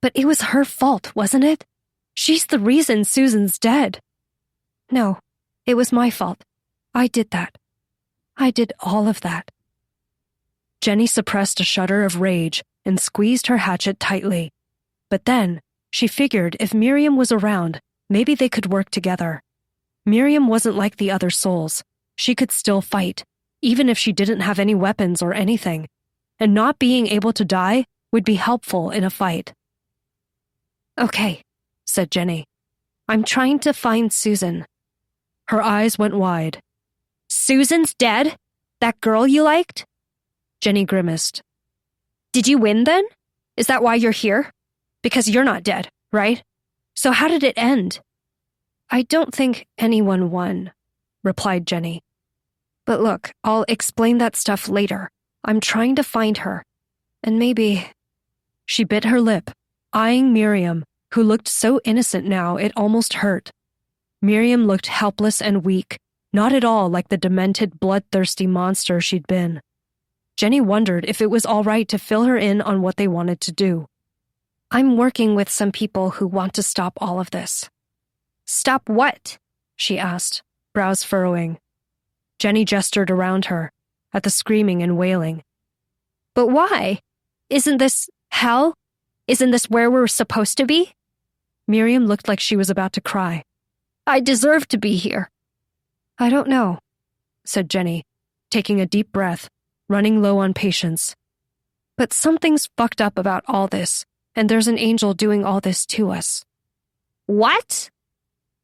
But it was her fault, wasn't it? She's the reason Susan's dead. No, it was my fault. I did that. I did all of that. Jenny suppressed a shudder of rage and squeezed her hatchet tightly. But then, she figured if Miriam was around, maybe they could work together. Miriam wasn't like the other souls. She could still fight, even if she didn't have any weapons or anything. And not being able to die would be helpful in a fight. Okay, said Jenny. I'm trying to find Susan. Her eyes went wide. Susan's dead? That girl you liked? Jenny grimaced. Did you win then? Is that why you're here? Because you're not dead, right? So how did it end? I don't think anyone won, replied Jenny. But look, I'll explain that stuff later. I'm trying to find her. And maybe... She bit her lip, eyeing Miriam, who looked so innocent now it almost hurt. Miriam looked helpless and weak, not at all like the demented, bloodthirsty monster she'd been. Jenny wondered if it was all right to fill her in on what they wanted to do. I'm working with some people who want to stop all of this. Stop what? She asked, brows furrowing. Jenny gestured around her, at the screaming and wailing. But why? Isn't this hell? Isn't this where we're supposed to be? Miriam looked like she was about to cry. I deserve to be here. I don't know, said Jenny, taking a deep breath, running low on patience. But something's fucked up about all this, and there's an angel doing all this to us. What?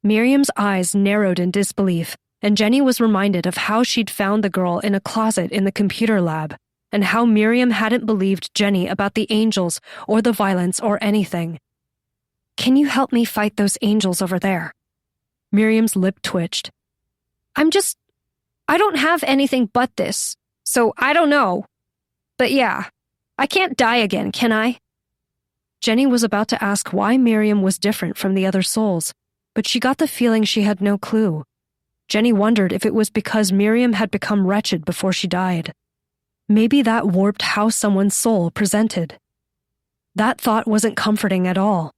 Miriam's eyes narrowed in disbelief, and Jenny was reminded of how she'd found the girl in a closet in the computer lab, and how Miriam hadn't believed Jenny about the angels or the violence or anything. Can you help me fight those angels over there? Miriam's lip twitched. I don't have anything but this, So I don't know. But yeah, I can't die again, can I? Jenny was about to ask why Miriam was different from the other souls, but she got the feeling she had no clue. Jenny wondered if it was because Miriam had become wretched before she died. Maybe that warped how someone's soul presented. That thought wasn't comforting at all.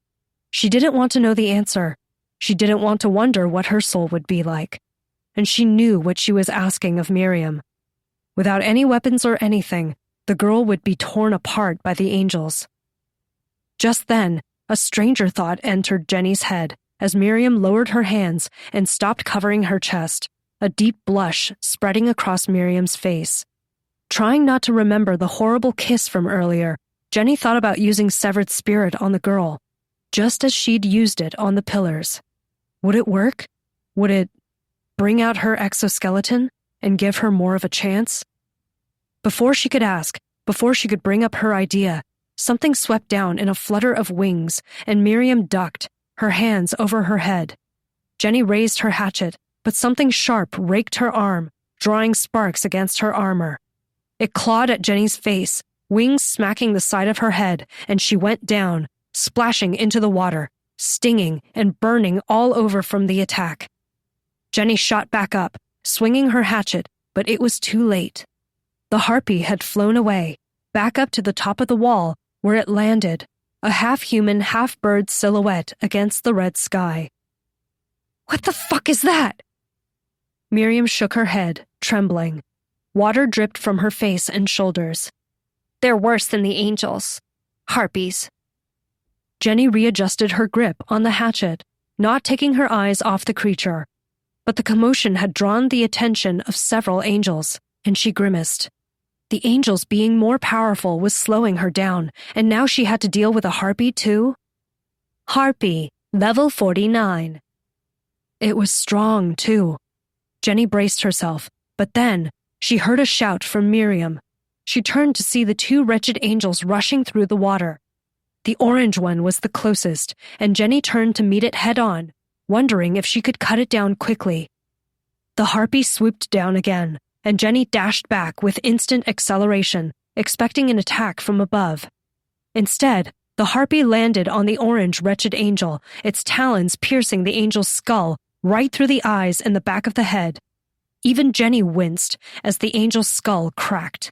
She didn't want to know the answer. She didn't want to wonder what her soul would be like. And she knew what she was asking of Miriam. Without any weapons or anything, the girl would be torn apart by the angels. Just then, a stranger thought entered Jenny's head as Miriam lowered her hands and stopped covering her chest, a deep blush spreading across Miriam's face. Trying not to remember the horrible kiss from earlier, Jenny thought about using severed spirit on the girl, just as she'd used it on the pillars. Would it work? Would it bring out her exoskeleton and give her more of a chance? Before she could ask, before she could bring up her idea, something swept down in a flutter of wings, and Miriam ducked, her hands over her head. Jenny raised her hatchet, but something sharp raked her arm, drawing sparks against her armor. It clawed at Jenny's face, wings smacking the side of her head, and she went down, splashing into the water, stinging and burning all over from the attack. Jenny shot back up, swinging her hatchet, but it was too late. The harpy had flown away, back up to the top of the wall, where it landed, a half-human, half-bird silhouette against the red sky. What the fuck is that? Miriam shook her head, trembling. Water dripped from her face and shoulders. They're worse than the angels. Harpies. Jenny readjusted her grip on the hatchet, not taking her eyes off the creature. But the commotion had drawn the attention of several angels, and she grimaced. The angels being more powerful was slowing her down, and now she had to deal with a harpy too? Harpy, level 49. It was strong, too. Jenny braced herself, but then she heard a shout from Miriam. She turned to see the two wretched angels rushing through the water. The orange one was the closest, and Jenny turned to meet it head-on, wondering if she could cut it down quickly. The harpy swooped down again, and Jenny dashed back with instant acceleration, expecting an attack from above. Instead, the harpy landed on the orange wretched angel, its talons piercing the angel's skull right through the eyes and the back of the head. Even Jenny winced as the angel's skull cracked.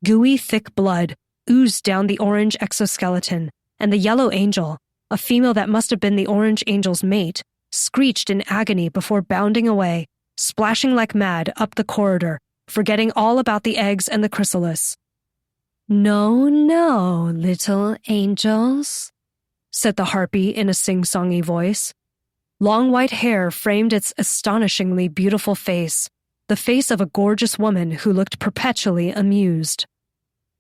Gooey, thick blood oozed down the orange exoskeleton, and the yellow angel, a female that must have been the orange angel's mate, screeched in agony before bounding away, splashing like mad up the corridor, forgetting all about the eggs and the chrysalis. "No, no, little angels," said the harpy in a sing-songy voice. Long white hair framed its astonishingly beautiful face, the face of a gorgeous woman who looked perpetually amused.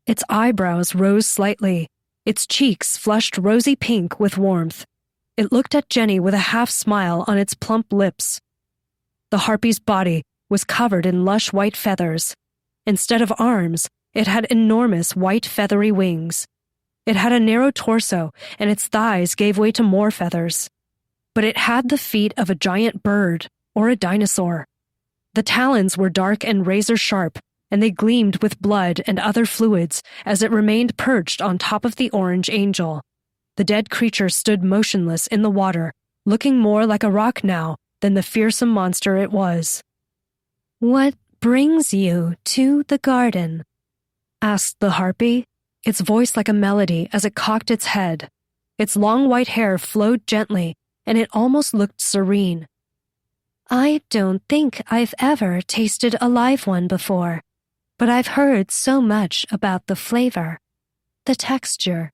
Its eyebrows rose slightly, its cheeks flushed rosy pink with warmth. It looked at Jenny with a half-smile on its plump lips. The harpy's body was covered in lush white feathers. Instead of arms, it had enormous white feathery wings. It had a narrow torso, and its thighs gave way to more feathers. But it had the feet of a giant bird or a dinosaur. The talons were dark and razor-sharp, and they gleamed with blood and other fluids as it remained perched on top of the orange angel. The dead creature stood motionless in the water, looking more like a rock now than the fearsome monster it was. "What brings you to the garden?" asked the harpy, its voice like a melody as it cocked its head. Its long white hair flowed gently, and it almost looked serene. "I don't think I've ever tasted a live one before, but I've heard so much about the flavor, the texture."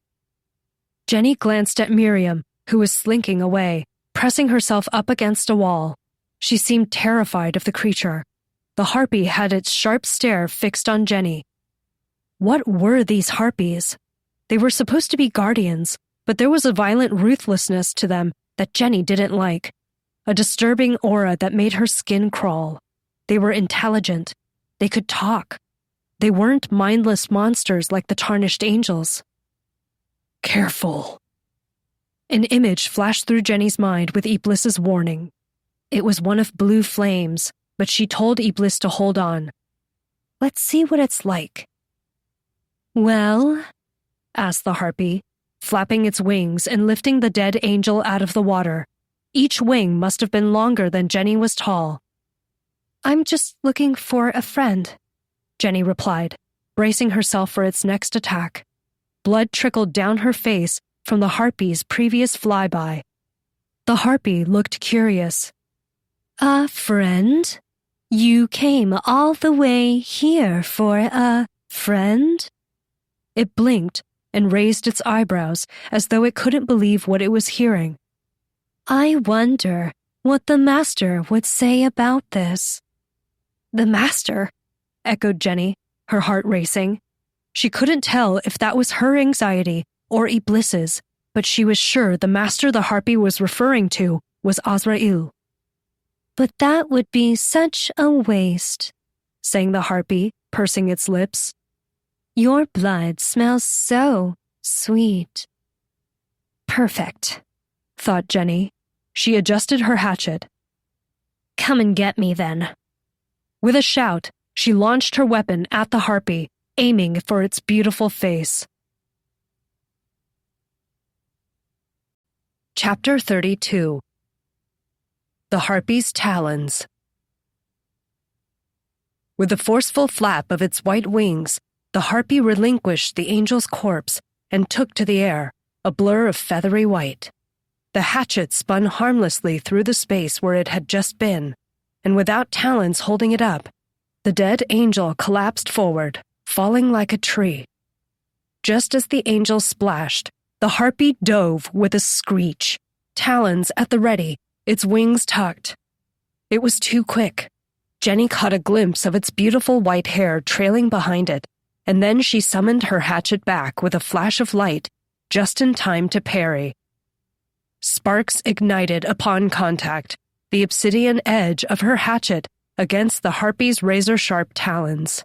Jenny glanced at Miriam, who was slinking away, pressing herself up against a wall. She seemed terrified of the creature. The harpy had its sharp stare fixed on Jenny. What were these harpies? They were supposed to be guardians, but there was a violent ruthlessness to them that Jenny didn't like, a disturbing aura that made her skin crawl. They were intelligent. They could talk. They weren't mindless monsters like the tarnished angels. "Careful." An image flashed through Jenny's mind with Iblis's warning. It was one of blue flames, but she told Iblis to hold on. Let's see what it's like." "Well?" asked the harpy, flapping its wings and lifting the dead angel out of the water. Each wing must have been longer than Jenny was tall. "I'm just looking for a friend," Jenny replied, bracing herself for its next attack. Blood trickled down her face from the harpy's previous flyby. The harpy looked curious. "A friend? You came all the way here for a friend?" It blinked and raised its eyebrows as though it couldn't believe what it was hearing. "I wonder what the master would say about this." "The master?" echoed Jenny, her heart racing. She couldn't tell if that was her anxiety or Iblis's, but she was sure the master the harpy was referring to was Azrael. "But that would be such a waste," sang the harpy, pursing its lips. "Your blood smells so sweet." "Perfect," thought Jenny. She adjusted her hatchet. "Come and get me, then." With a shout, she launched her weapon at the harpy, aiming for its beautiful face. Chapter 32. The Harpy's Talons. With a forceful flap of its white wings, the harpy relinquished the angel's corpse and took to the air, a blur of feathery white. The hatchet spun harmlessly through the space where it had just been, and without talons holding it up, the dead angel collapsed forward, falling like a tree. Just as the angel splashed, the harpy dove with a screech, talons at the ready, its wings tucked. It was too quick. Jenny caught a glimpse of its beautiful white hair trailing behind it, and then she summoned her hatchet back with a flash of light, just in time to parry. Sparks ignited upon contact, the obsidian edge of her hatchet against the harpy's razor-sharp talons.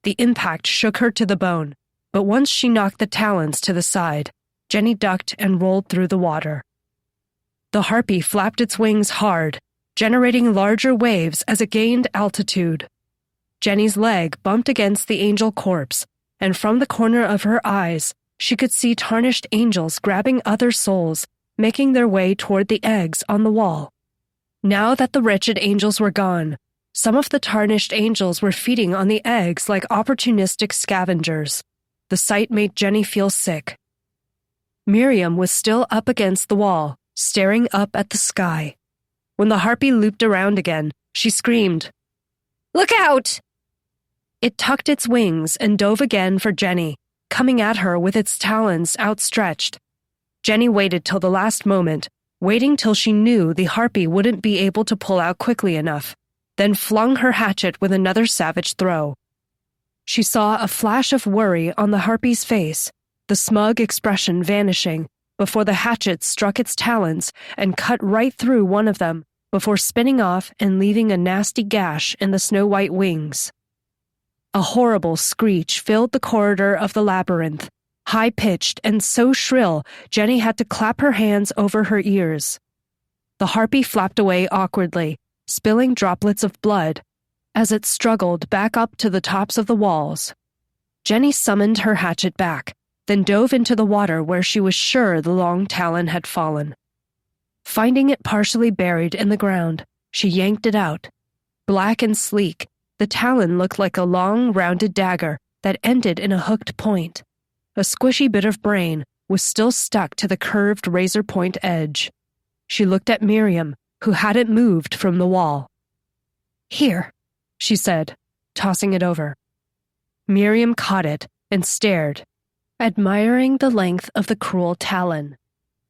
The impact shook her to the bone, but once she knocked the talons to the side, Jenny ducked and rolled through the water. The harpy flapped its wings hard, generating larger waves as it gained altitude. Jenny's leg bumped against the angel corpse, and from the corner of her eyes, she could see tarnished angels grabbing other souls, making their way toward the eggs on the wall. Now that the wretched angels were gone, some of the tarnished angels were feeding on the eggs like opportunistic scavengers. The sight made Jenny feel sick. Miriam was still up against the wall, staring up at the sky. When the harpy looped around again, she screamed, "Look out!" It tucked its wings and dove again for Jenny, coming at her with its talons outstretched. Jenny waited till the last moment, waiting till she knew the harpy wouldn't be able to pull out quickly enough, then flung her hatchet with another savage throw. She saw a flash of worry on the harpy's face, the smug expression vanishing, before the hatchet struck its talons and cut right through one of them, before spinning off and leaving a nasty gash in the snow-white wings. A horrible screech filled the corridor of the labyrinth, high-pitched and so shrill Jenny had to clap her hands over her ears. The harpy flapped away awkwardly, spilling droplets of blood, as it struggled back up to the tops of the walls. Jenny summoned her hatchet back, then dove into the water where she was sure the long talon had fallen. Finding it partially buried in the ground, she yanked it out. Black and sleek, the talon looked like a long, rounded dagger that ended in a hooked point. A squishy bit of brain was still stuck to the curved razor-point edge. She looked at Miriam, who hadn't moved from the wall. "Here," she said, tossing it over. Miriam caught it and stared, admiring the length of the cruel talon.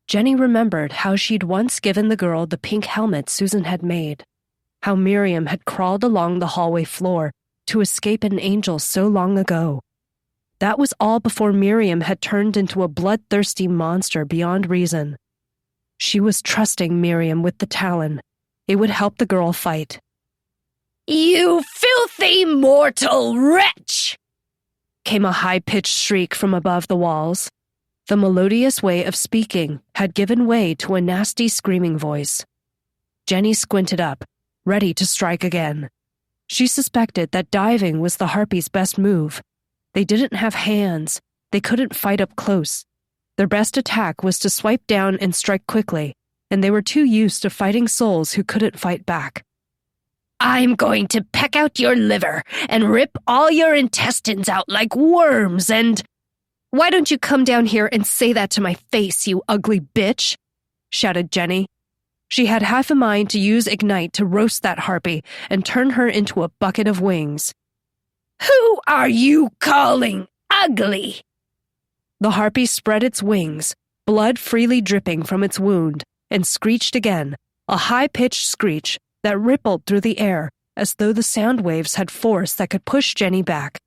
Jenny remembered how she'd once given the girl the pink helmet Susan had made, how Miriam had crawled along the hallway floor to escape an angel so long ago. That was all before Miriam had turned into a bloodthirsty monster beyond reason. She was trusting Miriam with the talon. It would help the girl fight. "You filthy mortal wretch!" came a high-pitched shriek from above the walls. The melodious way of speaking had given way to a nasty screaming voice. Jenny squinted up, ready to strike again. She suspected that diving was the harpies' best move. They didn't have hands. They couldn't fight up close. Their best attack was to swipe down and strike quickly, and they were too used to fighting souls who couldn't fight back. I'm going to peck out your liver and rip all your intestines out like worms and... Why don't you come down here and say that to my face, you ugly bitch? Shouted Jenny. She had half a mind to use Ignite to roast that harpy and turn her into a bucket of wings. Who are you calling ugly? The harpy spread its wings, blood freely dripping from its wound, and screeched again, a high-pitched screech that rippled through the air as though the sound waves had force that could push Jenny back.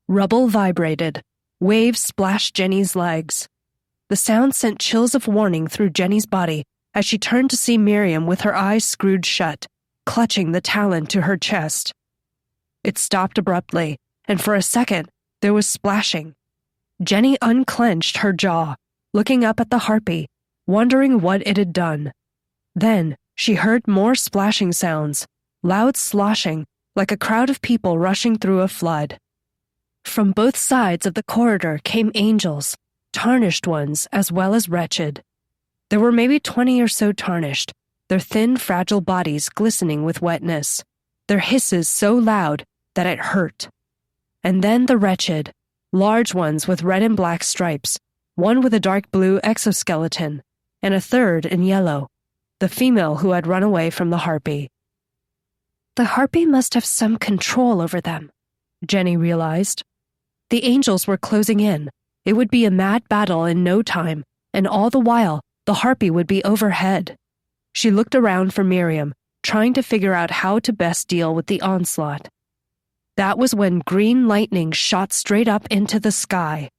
Rubble vibrated. Waves splashed Jenny's legs. The sound sent chills of warning through Jenny's body as she turned to see Miriam with her eyes screwed shut, clutching the talon to her chest. It stopped abruptly, and for a second, there was splashing. Jenny unclenched her jaw, looking up at the harpy, wondering what it had done. Then, she heard more splashing sounds, loud sloshing, like a crowd of people rushing through a flood. From both sides of the corridor came angels, tarnished ones as well as wretched. There were maybe 20 or so tarnished, their thin, fragile bodies glistening with wetness, their hisses so loud that it hurt. And then the wretched, large ones with red and black stripes, one with a dark blue exoskeleton, and a third in yellow, the female who had run away from the harpy. The harpy must have some control over them, Jenny realized. The angels were closing in. It would be a mad battle in no time, and all the while, the harpy would be overhead. She looked around for Miriam, trying to figure out how to best deal with the onslaught. That was when green lightning shot straight up into the sky.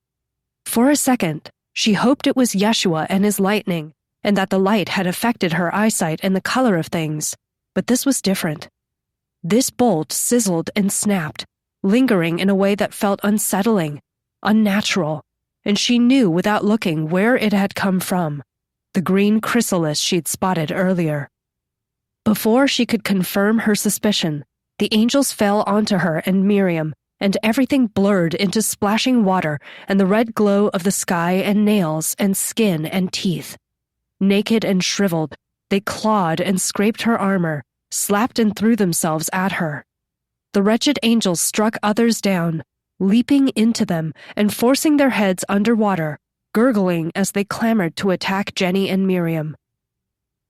For a second, she hoped it was Yeshua and his lightning, and that the light had affected her eyesight and the color of things, but this was different. This bolt sizzled and snapped, lingering in a way that felt unsettling, unnatural, and she knew without looking where it had come from, the green chrysalis she'd spotted earlier. Before she could confirm her suspicion, the angels fell onto her and Miriam, and everything blurred into splashing water and the red glow of the sky and nails and skin and teeth. Naked and shriveled, they clawed and scraped her armor, slapped and threw themselves at her. The wretched angels struck others down, leaping into them and forcing their heads underwater, gurgling as they clamored to attack Jenny and Miriam.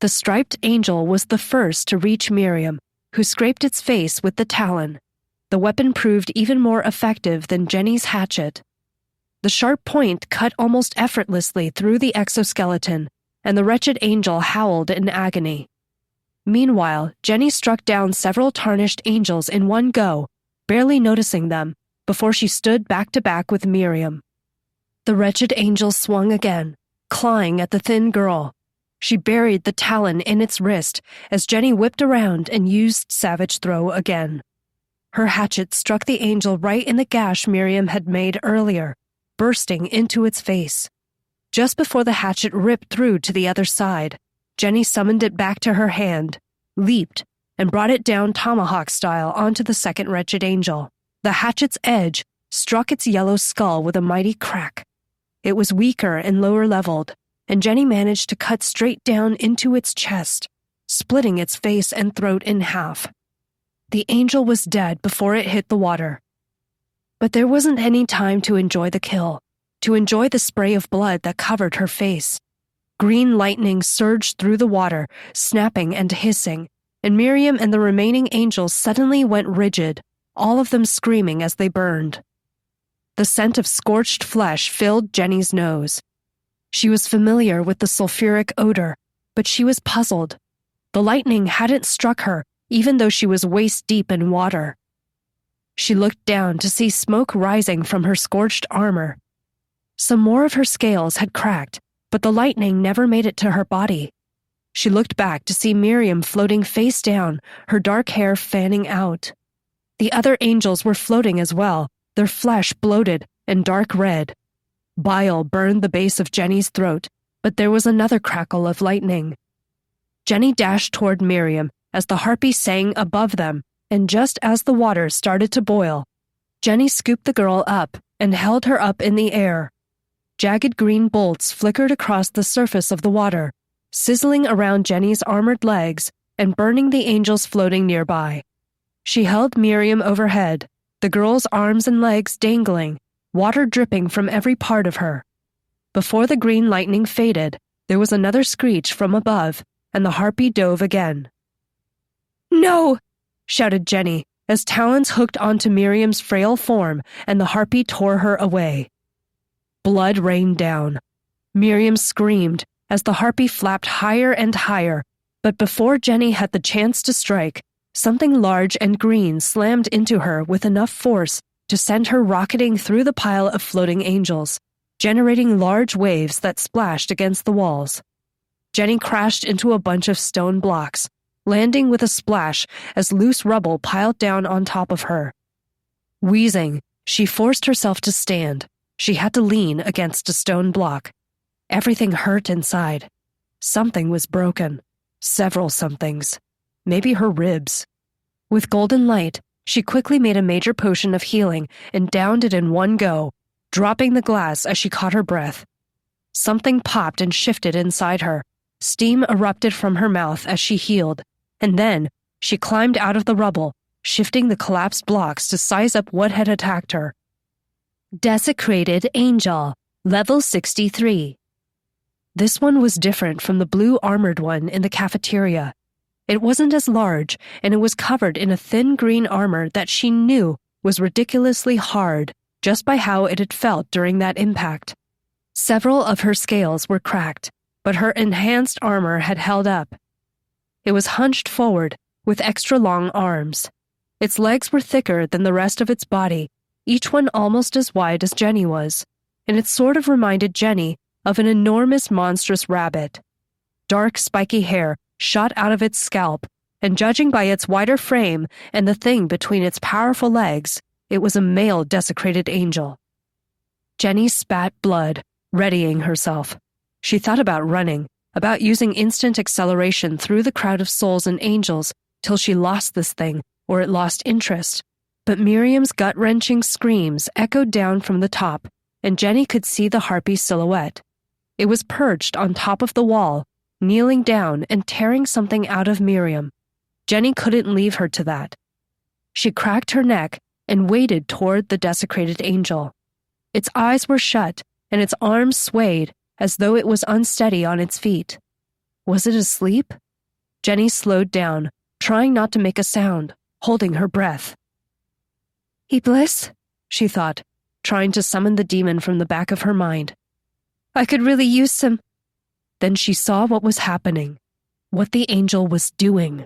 The striped angel was the first to reach Miriam, who scraped its face with the talon. The weapon proved even more effective than Jenny's hatchet. The sharp point cut almost effortlessly through the exoskeleton, and the wretched angel howled in agony. Meanwhile, Jenny struck down several tarnished angels in one go, barely noticing them, before she stood back to back with Miriam. The wretched angel swung again, clawing at the thin girl. She buried the talon in its wrist as Jenny whipped around and used Savage Throw again. Her hatchet struck the angel right in the gash Miriam had made earlier, bursting into its face. Just before the hatchet ripped through to the other side, Jenny summoned it back to her hand, leaped, and brought it down tomahawk style onto the second wretched angel. The hatchet's edge struck its yellow skull with a mighty crack. It was weaker and lower leveled, and Jenny managed to cut straight down into its chest, splitting its face and throat in half. The angel was dead before it hit the water. But there wasn't any time to enjoy the kill, to enjoy the spray of blood that covered her face. Green lightning surged through the water, snapping and hissing, and Miriam and the remaining angels suddenly went rigid, all of them screaming as they burned. The scent of scorched flesh filled Jenny's nose. She was familiar with the sulfuric odor, but she was puzzled. The lightning hadn't struck her, even though she was waist-deep in water. She looked down to see smoke rising from her scorched armor. Some more of her scales had cracked, but the lightning never made it to her body. She looked back to see Miriam floating face down, her dark hair fanning out. The other angels were floating as well, their flesh bloated and dark red. Bile burned the base of Jenny's throat, but there was another crackle of lightning. Jenny dashed toward Miriam as the harpy sang above them, and just as the water started to boil, Jenny scooped the girl up and held her up in the air. Jagged green bolts flickered across the surface of the water, sizzling around Jenny's armored legs and burning the angels floating nearby. She held Miriam overhead, the girl's arms and legs dangling, water dripping from every part of her. Before the green lightning faded, there was another screech from above, and the harpy dove again. "No!" shouted Jenny, as talons hooked onto Miriam's frail form and the harpy tore her away. Blood rained down. Miriam screamed as the harpy flapped higher and higher, but before Jenny had the chance to strike, something large and green slammed into her with enough force to send her rocketing through the pile of floating angels, generating large waves that splashed against the walls. Jenny crashed into a bunch of stone blocks, landing with a splash as loose rubble piled down on top of her. Wheezing, she forced herself to stand. She had to lean against a stone block. Everything hurt inside. Something was broken. Several somethings. Maybe her ribs. With golden light, she quickly made a major potion of healing and downed it in one go, dropping the glass as she caught her breath. Something popped and shifted inside her. Steam erupted from her mouth as she healed, and then she climbed out of the rubble, shifting the collapsed blocks to size up what had attacked her. Desecrated Angel, level 63. This one was different from the blue armored one in the cafeteria. It wasn't as large, and it was covered in a thin green armor that she knew was ridiculously hard just by how it had felt during that impact. Several of her scales were cracked, but her enhanced armor had held up. It was hunched forward, with extra long arms. Its legs were thicker than the rest of its body, each one almost as wide as Jenny was, and it sort of reminded Jenny of an enormous monstrous rabbit. Dark spiky hair shot out of its scalp, and judging by its wider frame and the thing between its powerful legs, it was a male desecrated angel. Jenny spat blood, readying herself. She thought about running, about using instant acceleration through the crowd of souls and angels till she lost this thing or it lost interest. But Miriam's gut-wrenching screams echoed down from the top, and Jenny could see the harpy's silhouette. It was perched on top of the wall, kneeling down and tearing something out of Miriam. Jenny couldn't leave her to that. She cracked her neck and waded toward the desecrated angel. Its eyes were shut, and its arms swayed as though it was unsteady on its feet. Was it asleep? Jenny slowed down, trying not to make a sound, holding her breath. "Iblis?" she thought, trying to summon the demon from the back of her mind. "I could really use some." Then she saw what was happening, what the angel was doing.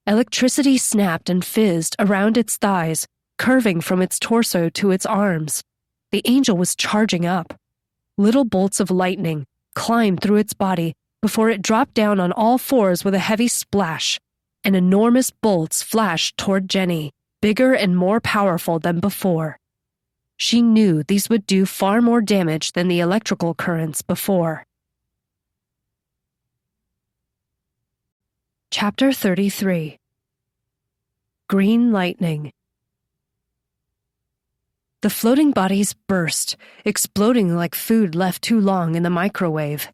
Electricity snapped and fizzed around its thighs, curving from its torso to its arms. The angel was charging up. Little bolts of lightning climbed through its body before it dropped down on all fours with a heavy splash, and enormous bolts flashed toward Jenny, bigger and more powerful than before. She knew these would do far more damage than the electrical currents before. Chapter 33. Green Lightning. The floating bodies burst, exploding like food left too long in the microwave.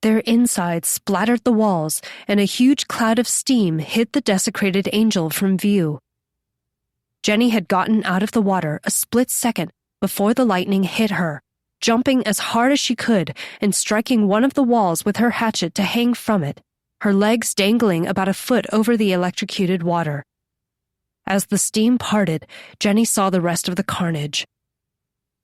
Their insides splattered the walls, and a huge cloud of steam hid the desecrated angel from view. Jenny had gotten out of the water a split second before the lightning hit her, jumping as hard as she could and striking one of the walls with her hatchet to hang from it, her legs dangling about a foot over the electrocuted water. As the steam parted, Jenny saw the rest of the carnage.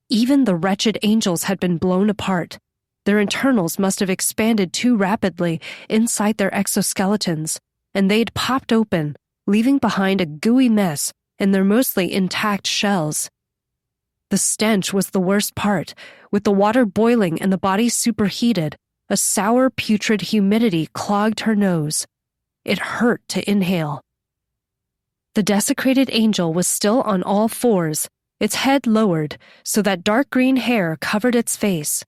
Even the wretched angels had been blown apart. Their internals must have expanded too rapidly inside their exoskeletons, and they'd popped open, leaving behind a gooey mess in their mostly intact shells. The stench was the worst part. With the water boiling and the body superheated, a sour, putrid humidity clogged her nose. It hurt to inhale. The desecrated angel was still on all fours, its head lowered so that dark green hair covered its face.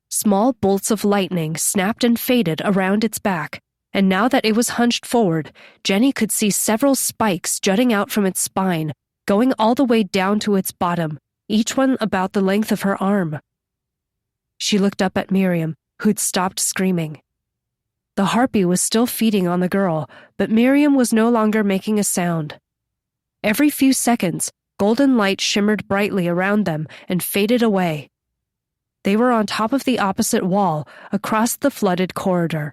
Small bolts of lightning snapped and faded around its back, and now that it was hunched forward, Jenny could see several spikes jutting out from its spine, going all the way down to its bottom, each one about the length of her arm. She looked up at Miriam, who'd stopped screaming. The harpy was still feeding on the girl, but Miriam was no longer making a sound. Every few seconds, golden light shimmered brightly around them and faded away. They were on top of the opposite wall, across the flooded corridor.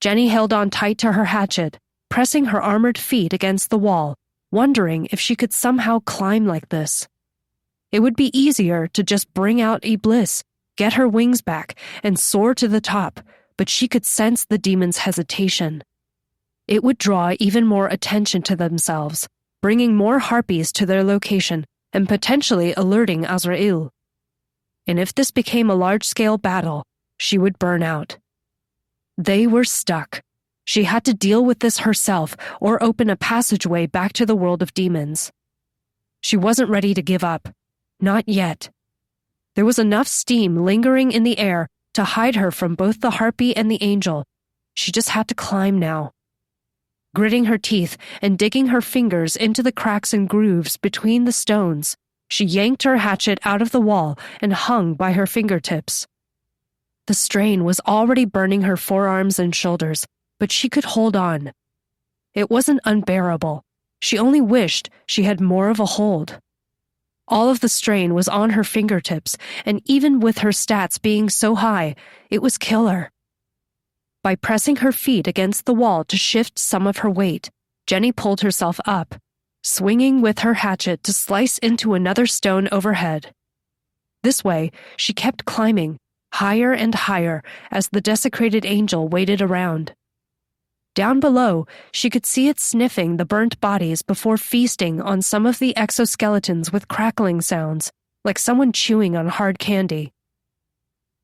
Jenny held on tight to her hatchet, pressing her armored feet against the wall, wondering if she could somehow climb like this. It would be easier to just bring out Iblis, get her wings back, and soar to the top, but she could sense the demon's hesitation. It would draw even more attention to themselves, bringing more harpies to their location and potentially alerting Azrael. And if this became a large-scale battle, she would burn out. They were stuck. She had to deal with this herself or open a passageway back to the world of demons. She wasn't ready to give up. Not yet. There was enough steam lingering in the air to hide her from both the harpy and the angel. She just had to climb now. Gritting her teeth and digging her fingers into the cracks and grooves between the stones, she yanked her hatchet out of the wall and hung by her fingertips. The strain was already burning her forearms and shoulders, but she could hold on. It wasn't unbearable. She only wished she had more of a hold. All of the strain was on her fingertips, and even with her stats being so high, it was killer. By pressing her feet against the wall to shift some of her weight, Jenny pulled herself up, swinging with her hatchet to slice into another stone overhead. This way, she kept climbing, higher and higher, as the desecrated angel waited around. Down below, she could see it sniffing the burnt bodies before feasting on some of the exoskeletons with crackling sounds, like someone chewing on hard candy.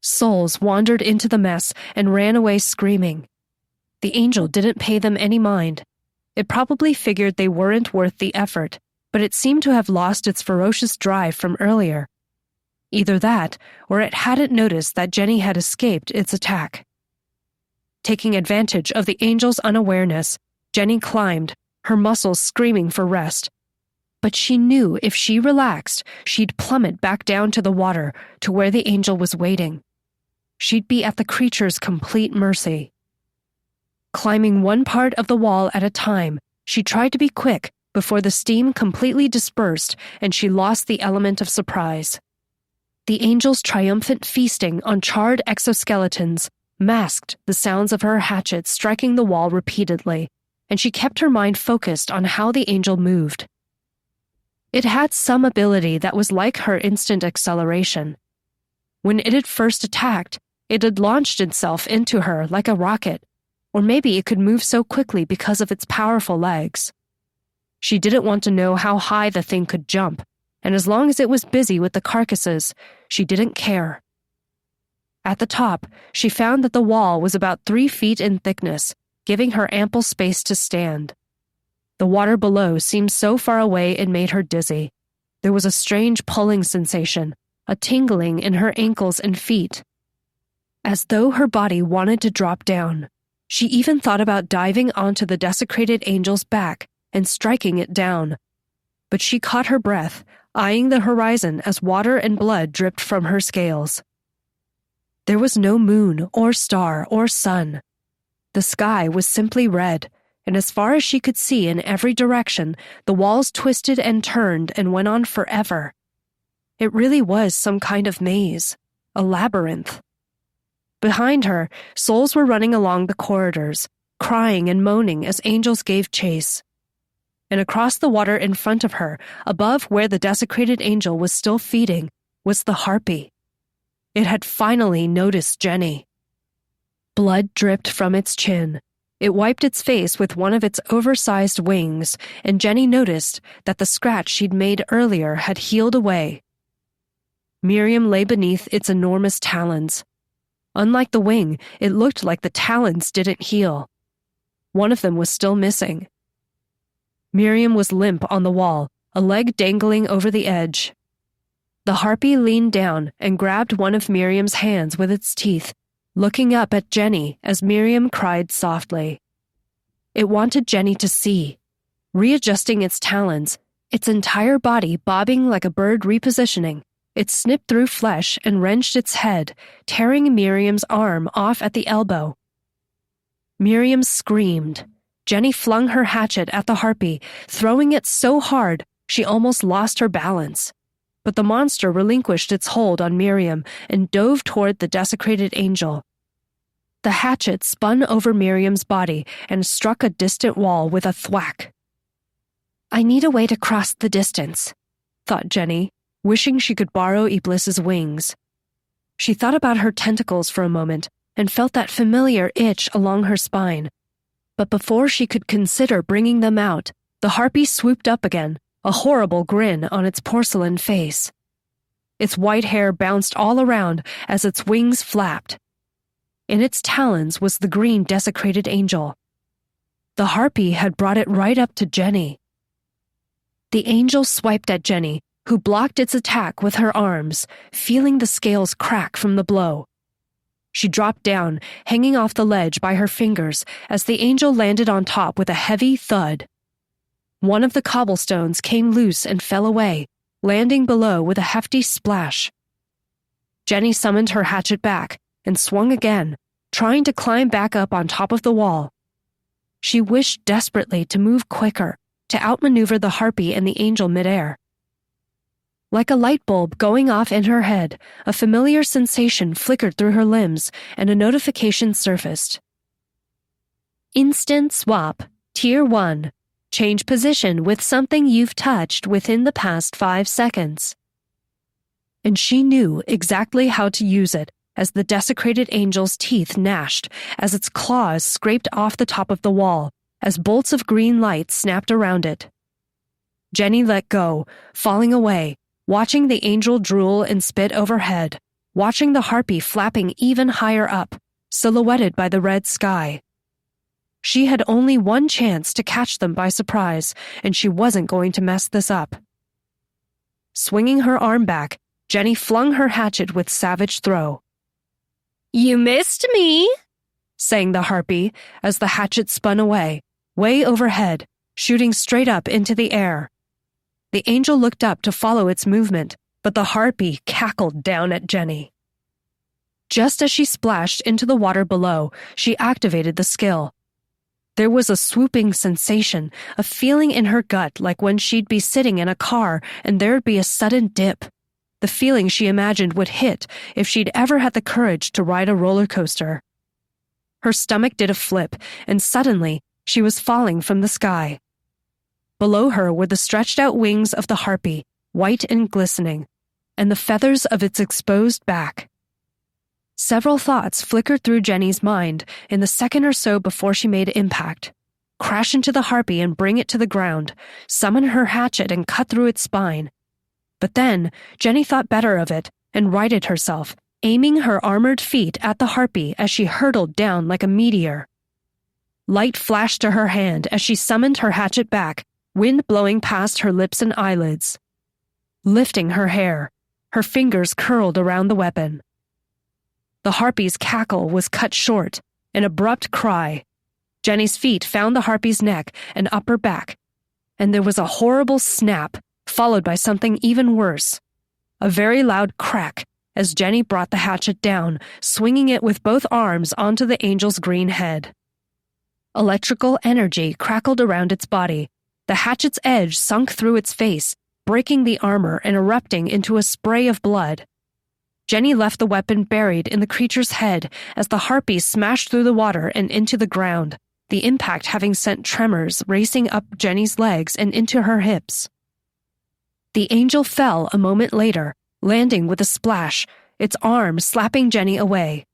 Souls wandered into the mess and ran away screaming. The angel didn't pay them any mind. It probably figured they weren't worth the effort, but it seemed to have lost its ferocious drive from earlier. Either that, or it hadn't noticed that Jenny had escaped its attack. Taking advantage of the angel's unawareness, Jenny climbed, her muscles screaming for rest. But she knew if she relaxed, she'd plummet back down to the water, to where the angel was waiting. She'd be at the creature's complete mercy. Climbing one part of the wall at a time, she tried to be quick before the steam completely dispersed and she lost the element of surprise. The angel's triumphant feasting on charred exoskeletons masked the sounds of her hatchet striking the wall repeatedly, and she kept her mind focused on how the angel moved. It had some ability that was like her instant acceleration. When it had first attacked, it had launched itself into her like a rocket, or maybe it could move so quickly because of its powerful legs. She didn't want to know how high the thing could jump, and as long as it was busy with the carcasses, she didn't care. At the top, she found that the wall was about 3 feet in thickness, giving her ample space to stand. The water below seemed so far away it made her dizzy. There was a strange pulling sensation, a tingling in her ankles and feet. As though her body wanted to drop down. She even thought about diving onto the desecrated angel's back and striking it down. But she caught her breath, eyeing the horizon as water and blood dripped from her scales. There was no moon or star or sun. The sky was simply red, and as far as she could see in every direction, the walls twisted and turned and went on forever. It really was some kind of maze, a labyrinth. Behind her, souls were running along the corridors, crying and moaning as angels gave chase. And across the water in front of her, above where the desecrated angel was still feeding, was the harpy. It had finally noticed Jenny. Blood dripped from its chin. It wiped its face with one of its oversized wings, and Jenny noticed that the scratch she'd made earlier had healed away. Miriam lay beneath its enormous talons. Unlike the wing, it looked like the talons didn't heal. One of them was still missing. Miriam was limp on the wall, a leg dangling over the edge. The harpy leaned down and grabbed one of Miriam's hands with its teeth, looking up at Jenny as Miriam cried softly. It wanted Jenny to see. Readjusting its talons, its entire body bobbing like a bird repositioning, it snipped through flesh and wrenched its head, tearing Miriam's arm off at the elbow. Miriam screamed. Jenny flung her hatchet at the harpy, throwing it so hard she almost lost her balance. But the monster relinquished its hold on Miriam and dove toward the desecrated angel. The hatchet spun over Miriam's body and struck a distant wall with a thwack. I need a way to cross the distance, thought Jenny, wishing she could borrow Iblis's wings. She thought about her tentacles for a moment and felt that familiar itch along her spine. But before she could consider bringing them out, the harpy swooped up again, a horrible grin on its porcelain face. Its white hair bounced all around as its wings flapped. In its talons was the green desecrated angel. The harpy had brought it right up to Jenny. The angel swiped at Jenny, who blocked its attack with her arms, feeling the scales crack from the blow. She dropped down, hanging off the ledge by her fingers as the angel landed on top with a heavy thud. One of the cobblestones came loose and fell away, landing below with a hefty splash. Jenny summoned her hatchet back and swung again, trying to climb back up on top of the wall. She wished desperately to move quicker, to outmaneuver the harpy and the angel midair. Like a light bulb going off in her head, a familiar sensation flickered through her limbs and a notification surfaced. Instant swap, Tier 1. Change position with something you've touched within the past 5 seconds. And she knew exactly how to use it as the desecrated angel's teeth gnashed, as its claws scraped off the top of the wall, as bolts of green light snapped around it. Jenny let go, falling away, watching the angel drool and spit overhead, watching the harpy flapping even higher up, silhouetted by the red sky. She had only one chance to catch them by surprise, and she wasn't going to mess this up. Swinging her arm back, Jenny flung her hatchet with savage throw. You missed me, sang the harpy as the hatchet spun away, way overhead, shooting straight up into the air. The angel looked up to follow its movement, but the harpy cackled down at Jenny. Just as she splashed into the water below, she activated the skill. There was a swooping sensation, a feeling in her gut like when she'd be sitting in a car and there'd be a sudden dip. The feeling she imagined would hit if she'd ever had the courage to ride a roller coaster. Her stomach did a flip, and suddenly she was falling from the sky. Below her were the stretched-out wings of the harpy, white and glistening, and the feathers of its exposed back. Several thoughts flickered through Jenny's mind in the second or so before she made impact. Crash into the harpy and bring it to the ground, summon her hatchet and cut through its spine. But then, Jenny thought better of it and righted herself, aiming her armored feet at the harpy as she hurtled down like a meteor. Light flashed to her hand as she summoned her hatchet back, wind blowing past her lips and eyelids. Lifting her hair, her fingers curled around the weapon. The harpy's cackle was cut short, an abrupt cry. Jenny's feet found the harpy's neck and upper back, and there was a horrible snap, followed by something even worse. A very loud crack as Jenny brought the hatchet down, swinging it with both arms onto the angel's green head. Electrical energy crackled around its body. The hatchet's edge sunk through its face, breaking the armor and erupting into a spray of blood. Jenny left the weapon buried in the creature's head as the harpy smashed through the water and into the ground, the impact having sent tremors racing up Jenny's legs and into her hips. The angel fell a moment later, landing with a splash, its arm slapping Jenny away.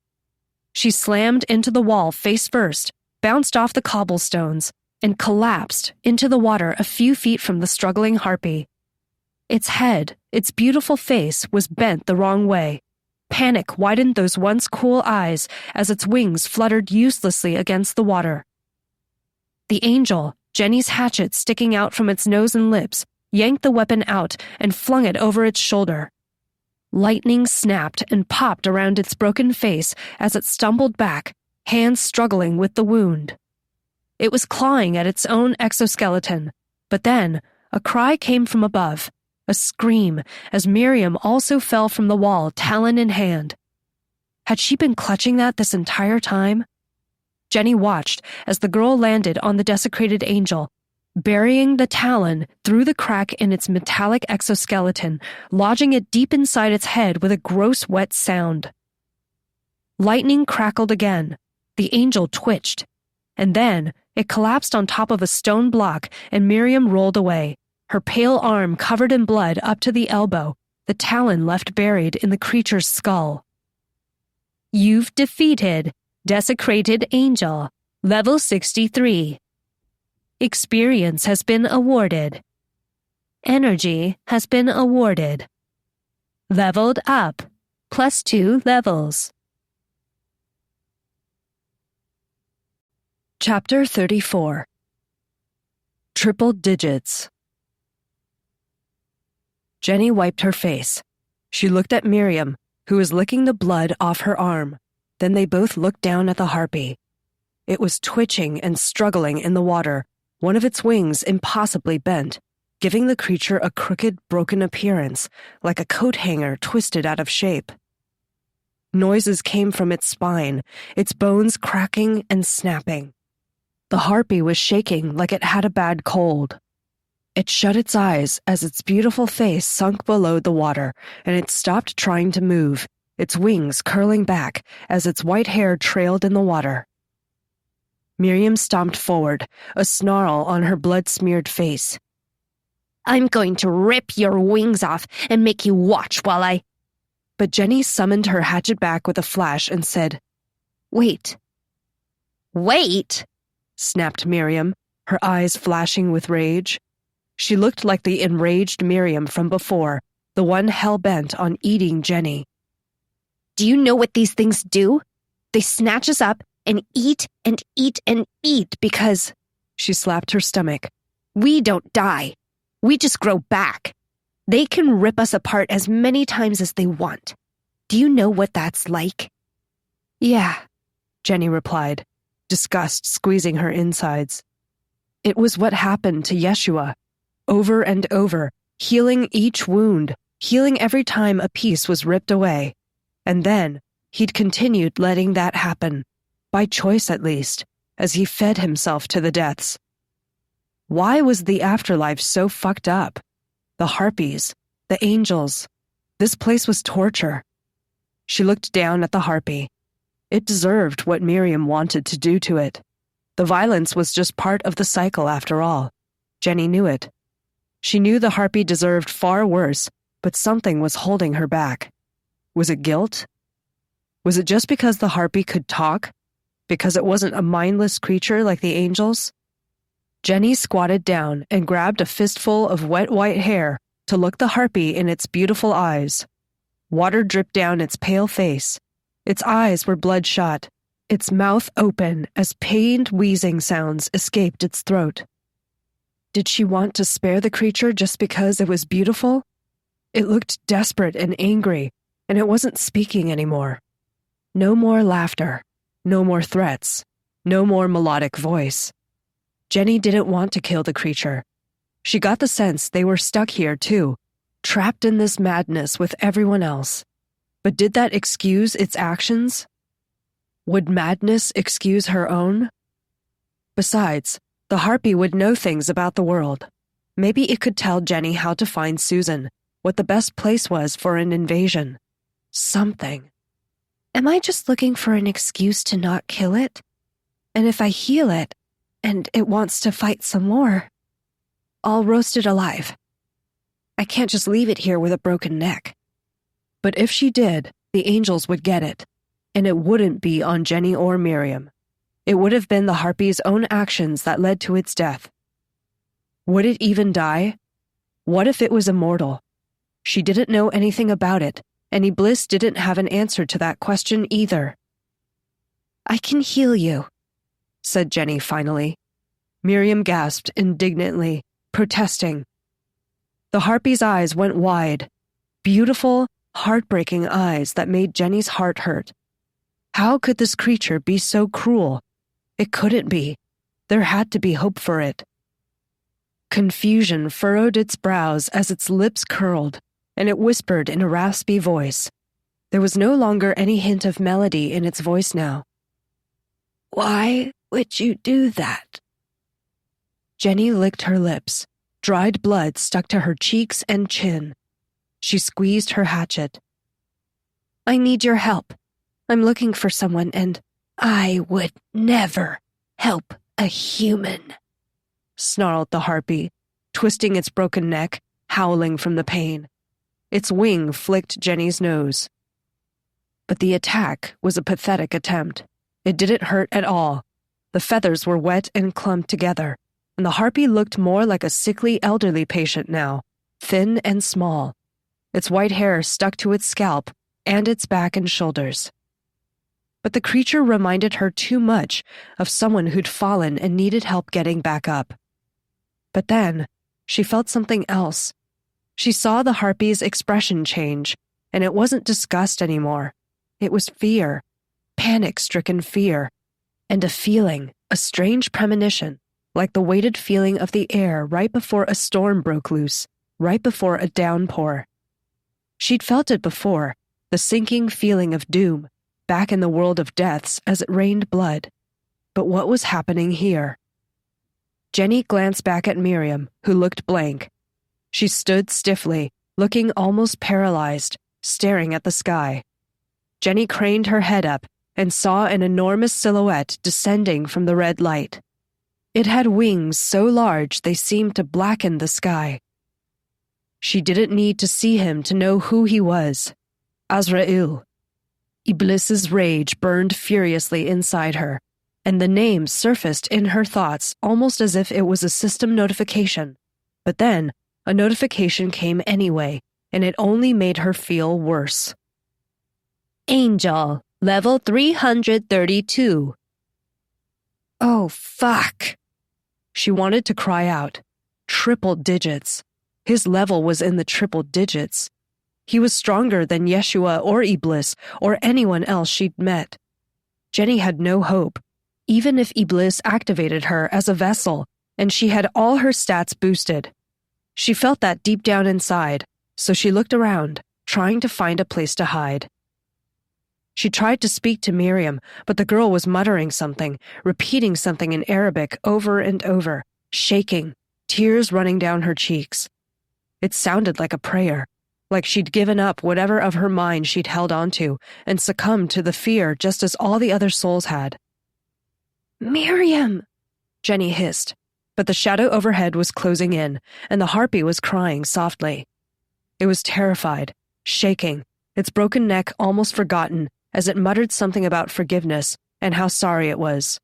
She slammed into the wall face first, bounced off the cobblestones, and collapsed into the water a few feet from the struggling harpy. Its head, its beautiful face, was bent the wrong way. Panic widened those once cool eyes as its wings fluttered uselessly against the water. The angel, Jenny's hatchet sticking out from its nose and lips, yanked the weapon out and flung it over its shoulder. Lightning snapped and popped around its broken face as it stumbled back, hands struggling with the wound. It was clawing at its own exoskeleton, but then a cry came from above, a scream, as Miriam also fell from the wall, talon in hand. Had she been clutching that this entire time? Jenny watched as the girl landed on the desecrated angel, burying the talon through the crack in its metallic exoskeleton, lodging it deep inside its head with a gross wet sound. Lightning crackled again. The angel twitched, and then it collapsed on top of a stone block and Miriam rolled away, her pale arm covered in blood up to the elbow, the talon left buried in the creature's skull. You've defeated Desecrated Angel, level 63. Experience has been awarded. Energy has been awarded. Leveled up, +2 levels. Chapter 34. Triple digits. Jenny wiped her face. She looked at Miriam, who was licking the blood off her arm. Then they both looked down at the harpy. It was twitching and struggling in the water, one of its wings impossibly bent, giving the creature a crooked, broken appearance, like a coat hanger twisted out of shape. Noises came from its spine, its bones cracking and snapping. The harpy was shaking like it had a bad cold. It shut its eyes as its beautiful face sunk below the water, and it stopped trying to move, its wings curling back as its white hair trailed in the water. Miriam stomped forward, a snarl on her blood-smeared face. I'm going to rip your wings off and make you watch while I... But Jenny summoned her hatchet back with a flash and said, Wait. Wait? Snapped Miriam, her eyes flashing with rage. She looked like the enraged Miriam from before, the one hell-bent on eating Jenny. Do you know what these things do? They snatch us up and eat and eat and eat because, she slapped her stomach, we don't die. We just grow back. They can rip us apart as many times as they want. Do you know what that's like? Yeah, Jenny replied, disgust squeezing her insides. It was what happened to Yeshua, over and over, healing each wound, healing every time a piece was ripped away. And then he'd continued letting that happen, by choice at least, as he fed himself to the deaths. Why was the afterlife so fucked up? The harpies, the angels. This place was torture. She looked down at the harpy. It deserved what Miriam wanted to do to it. The violence was just part of the cycle after all. Jenny knew it. She knew the harpy deserved far worse, but something was holding her back. Was it guilt? Was it just because the harpy could talk? Because it wasn't a mindless creature like the angels? Jenny squatted down and grabbed a fistful of wet white hair to look the harpy in its beautiful eyes. Water dripped down its pale face. Its eyes were bloodshot, its mouth open as pained wheezing sounds escaped its throat. Did she want to spare the creature just because it was beautiful? It looked desperate and angry, and it wasn't speaking anymore. No more laughter, no more threats, no more melodic voice. Jenny didn't want to kill the creature. She got the sense they were stuck here too, trapped in this madness with everyone else. But did that excuse its actions? Would madness excuse her own? Besides, the harpy would know things about the world. Maybe it could tell Jenny how to find Susan, what the best place was for an invasion. Something. Am I just looking for an excuse to not kill it? And if I heal it, and it wants to fight some more, I'll roast it alive. I can't just leave it here with a broken neck. But if she did, the angels would get it, and it wouldn't be on Jenny or Miriam. It would have been the harpy's own actions that led to its death. Would it even die? What if it was immortal? She didn't know anything about it, and Iblis didn't have an answer to that question either. I can heal you, said Jenny finally. Miriam gasped indignantly, protesting. The harpy's eyes went wide, beautiful, heartbreaking eyes that made Jenny's heart hurt. How could this creature be so cruel? It couldn't be. There had to be hope for it. Confusion furrowed its brows as its lips curled, and it whispered in a raspy voice. There was no longer any hint of melody in its voice now. "Why would you do that?" Jenny licked her lips. Dried blood stuck to her cheeks and chin. She squeezed her hatchet. "I need your help. I'm looking for someone, and I would never help a human," snarled the harpy, twisting its broken neck, howling from the pain. Its wing flicked Jenny's nose. But the attack was a pathetic attempt. It didn't hurt at all. The feathers were wet and clumped together, and the harpy looked more like a sickly elderly patient now, thin and small. Its white hair stuck to its scalp and its back and shoulders. But the creature reminded her too much of someone who'd fallen and needed help getting back up. But then, she felt something else. She saw the harpy's expression change, and it wasn't disgust anymore. It was fear, panic-stricken fear, and a feeling, a strange premonition, like the weighted feeling of the air right before a storm broke loose, right before a downpour. She'd felt it before, the sinking feeling of doom, back in the world of deaths as it rained blood. But what was happening here? Jenny glanced back at Miriam, who looked blank. She stood stiffly, looking almost paralyzed, staring at the sky. Jenny craned her head up and saw an enormous silhouette descending from the red light. It had wings so large they seemed to blacken the sky. She didn't need to see him to know who he was. Azrael. Iblis's rage burned furiously inside her, and the name surfaced in her thoughts almost as if it was a system notification. But then, a notification came anyway, and it only made her feel worse. Angel, level 332. Oh, fuck. She wanted to cry out. Triple digits. His level was in the triple digits. He was stronger than Yeshua or Iblis or anyone else she'd met. Jenny had no hope, even if Iblis activated her as a vessel and she had all her stats boosted. She felt that deep down inside, so she looked around, trying to find a place to hide. She tried to speak to Miriam, but the girl was muttering something, repeating something in Arabic over and over, shaking, tears running down her cheeks. It sounded like a prayer, like she'd given up whatever of her mind she'd held onto and succumbed to the fear just as all the other souls had. "Miriam!" Jenny hissed, but the shadow overhead was closing in, and the harpy was crying softly. It was terrified, shaking, its broken neck almost forgotten as it muttered something about forgiveness and how sorry it was.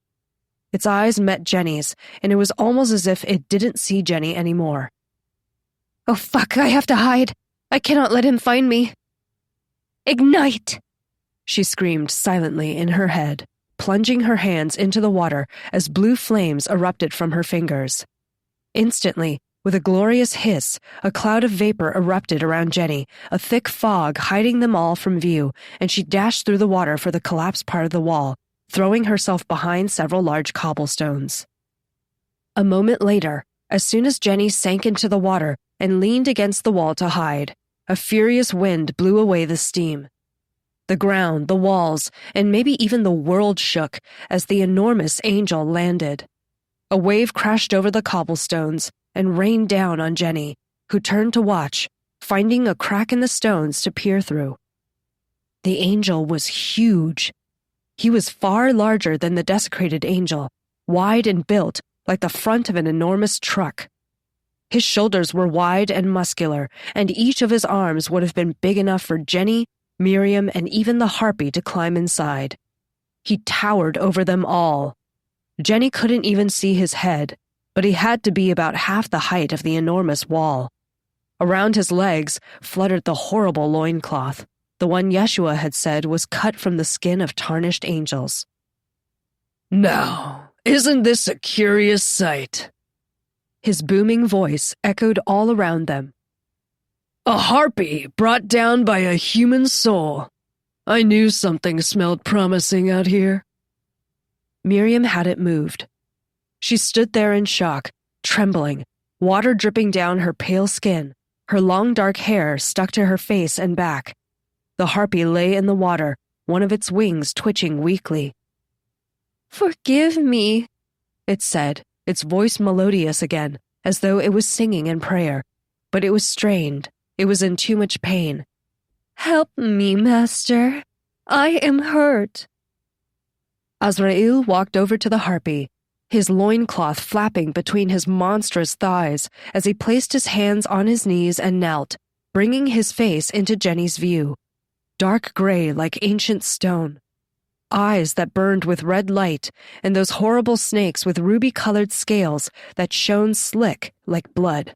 Its eyes met Jenny's, and it was almost as if it didn't see Jenny anymore. "Oh fuck, I have to hide! I cannot let him find me!" "Ignite!" she screamed silently in her head, plunging her hands into the water as blue flames erupted from her fingers. Instantly, with a glorious hiss, a cloud of vapor erupted around Jenny, a thick fog hiding them all from view, and she dashed through the water for the collapsed part of the wall, throwing herself behind several large cobblestones. A moment later, as soon as Jenny sank into the water and leaned against the wall to hide, a furious wind blew away the steam. The ground, the walls, and maybe even the world shook as the enormous angel landed. A wave crashed over the cobblestones and rained down on Jenny, who turned to watch, finding a crack in the stones to peer through. The angel was huge. He was far larger than the desecrated angel, wide and built like the front of an enormous truck. His shoulders were wide and muscular, and each of his arms would have been big enough for Jenny, Miriam, and even the harpy to climb inside. He towered over them all. Jenny couldn't even see his head, but he had to be about half the height of the enormous wall. Around his legs fluttered the horrible loincloth, the one Yeshua had said was cut from the skin of tarnished angels. "Now, isn't this a curious sight?" His booming voice echoed all around them. A harpy brought down by a human soul. I knew something smelled promising out here. Miriam hadn't moved. She stood there in shock, trembling, water dripping down her pale skin, her long dark hair stuck to her face and back. The harpy lay in the water, one of its wings twitching weakly. "Forgive me," it said, its voice melodious again, as though it was singing in prayer. But it was strained. It was in too much pain. "Help me, Master. I am hurt." Azrael walked over to the harpy, his loincloth flapping between his monstrous thighs as he placed his hands on his knees and knelt, bringing his face into Jenny's view. Dark gray like ancient stone. Eyes that burned with red light, and those horrible snakes with ruby-colored scales that shone slick like blood.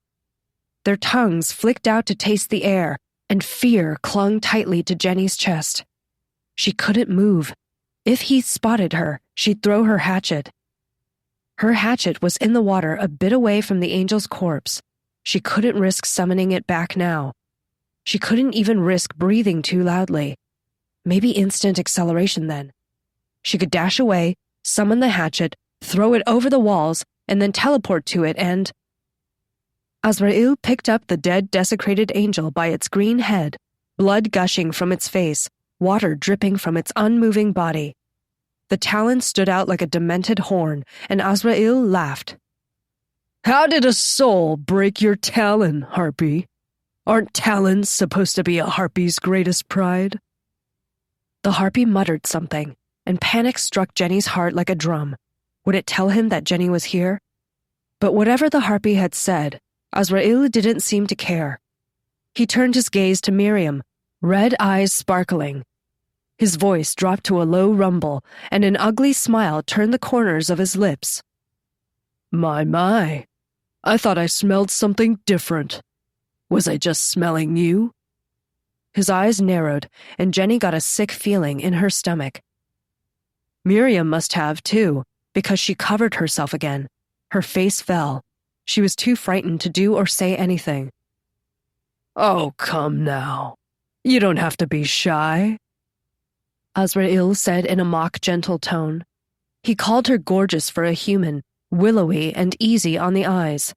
Their tongues flicked out to taste the air, and fear clung tightly to Jenny's chest. She couldn't move. If he spotted her, she'd throw her hatchet. Her hatchet was in the water a bit away from the angel's corpse. She couldn't risk summoning it back now. She couldn't even risk breathing too loudly. Maybe instant acceleration then. She could dash away, summon the hatchet, throw it over the walls, and then teleport to it and... Azrael picked up the dead, desecrated angel by its green head, blood gushing from its face, water dripping from its unmoving body. The talon stood out like a demented horn, and Azrael laughed. How did a soul break your talon, harpy? Aren't talons supposed to be a harpy's greatest pride? The harpy muttered something, and panic struck Jenny's heart like a drum. Would it tell him that Jenny was here? But whatever the harpy had said, Azrael didn't seem to care. He turned his gaze to Miriam, red eyes sparkling. His voice dropped to a low rumble, and an ugly smile turned the corners of his lips. My. I thought I smelled something different. Was I just smelling you? His eyes narrowed, and Jenny got a sick feeling in her stomach. Miriam must have, too, because she covered herself again. Her face fell. She was too frightened to do or say anything. Oh, come now. You don't have to be shy, Azrael said in a mock gentle tone. He called her gorgeous for a human, willowy and easy on the eyes.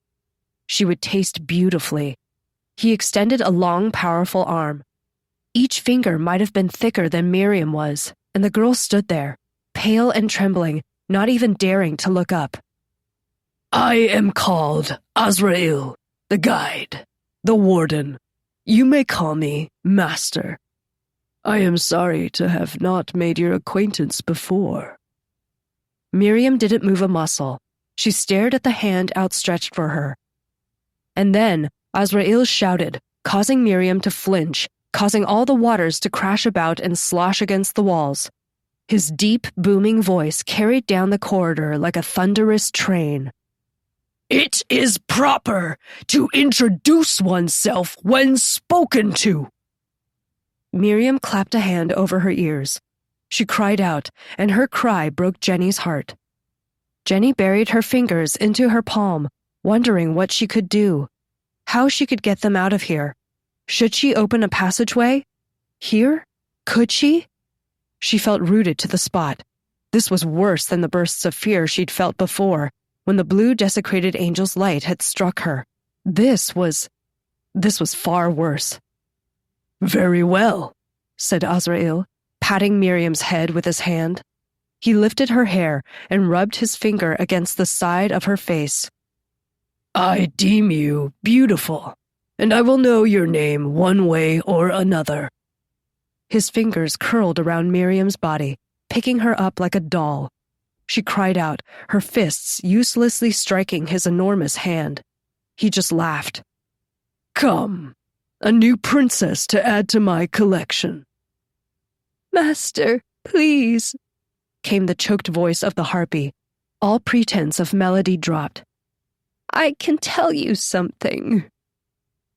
She would taste beautifully. He extended a long, powerful arm. Each finger might have been thicker than Miriam was, and the girl stood there, pale and trembling, not even daring to look up. I am called Azrael, the guide, the warden. You may call me Master. I am sorry to have not made your acquaintance before. Miriam didn't move a muscle. She stared at the hand outstretched for her. And then Azrael shouted, causing Miriam to flinch, causing all the waters to crash about and slosh against the walls. His deep, booming voice carried down the corridor like a thunderous train. It is proper to introduce oneself when spoken to. Miriam clapped a hand over her ears. She cried out, and her cry broke Jenny's heart. Jenny buried her fingers into her palm, wondering what she could do, how she could get them out of here. Should she open a passageway? Here? Could she? She felt rooted to the spot. This was worse than the bursts of fear she'd felt before, when the blue desecrated angel's light had struck her. This was far worse. Very well, said Azrael, patting Miriam's head with his hand. He lifted her hair and rubbed his finger against the side of her face. I deem you beautiful, and I will know your name one way or another. His fingers curled around Miriam's body, picking her up like a doll. She cried out, her fists uselessly striking his enormous hand. He just laughed. Come, a new princess to add to my collection. Master, please, came the choked voice of the harpy. All pretense of melody dropped. I can tell you something.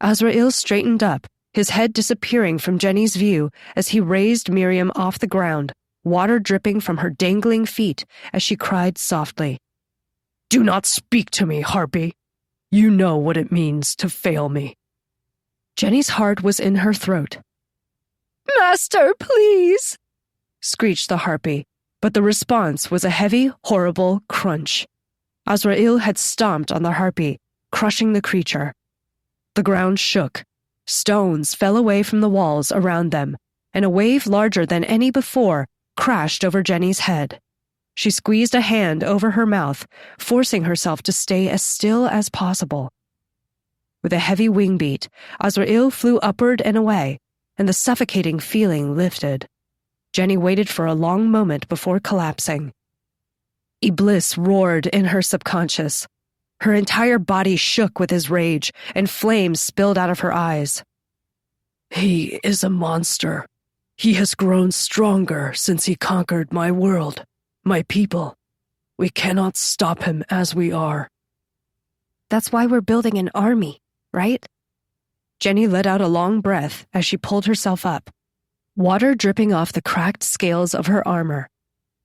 Azrael straightened up, his head disappearing from Jenny's view as he raised Miriam off the ground, water dripping from her dangling feet as she cried softly. Do not speak to me, harpy. You know what it means to fail me. Jenny's heart was in her throat. Master, please! Screeched the harpy, but the response was a heavy, horrible crunch. Azrael had stomped on the harpy, crushing the creature. The ground shook. Stones fell away from the walls around them, and a wave larger than any before crashed over Jenny's head. She squeezed a hand over her mouth, forcing herself to stay as still as possible. With a heavy wing beat, Azrael flew upward and away, and the suffocating feeling lifted. Jenny waited for a long moment before collapsing. Iblis roared in her subconscious. Her entire body shook with his rage, and flames spilled out of her eyes. He is a monster. He has grown stronger since he conquered my world, my people. We cannot stop him as we are. That's why we're building an army, right? Jenny let out a long breath as she pulled herself up, water dripping off the cracked scales of her armor.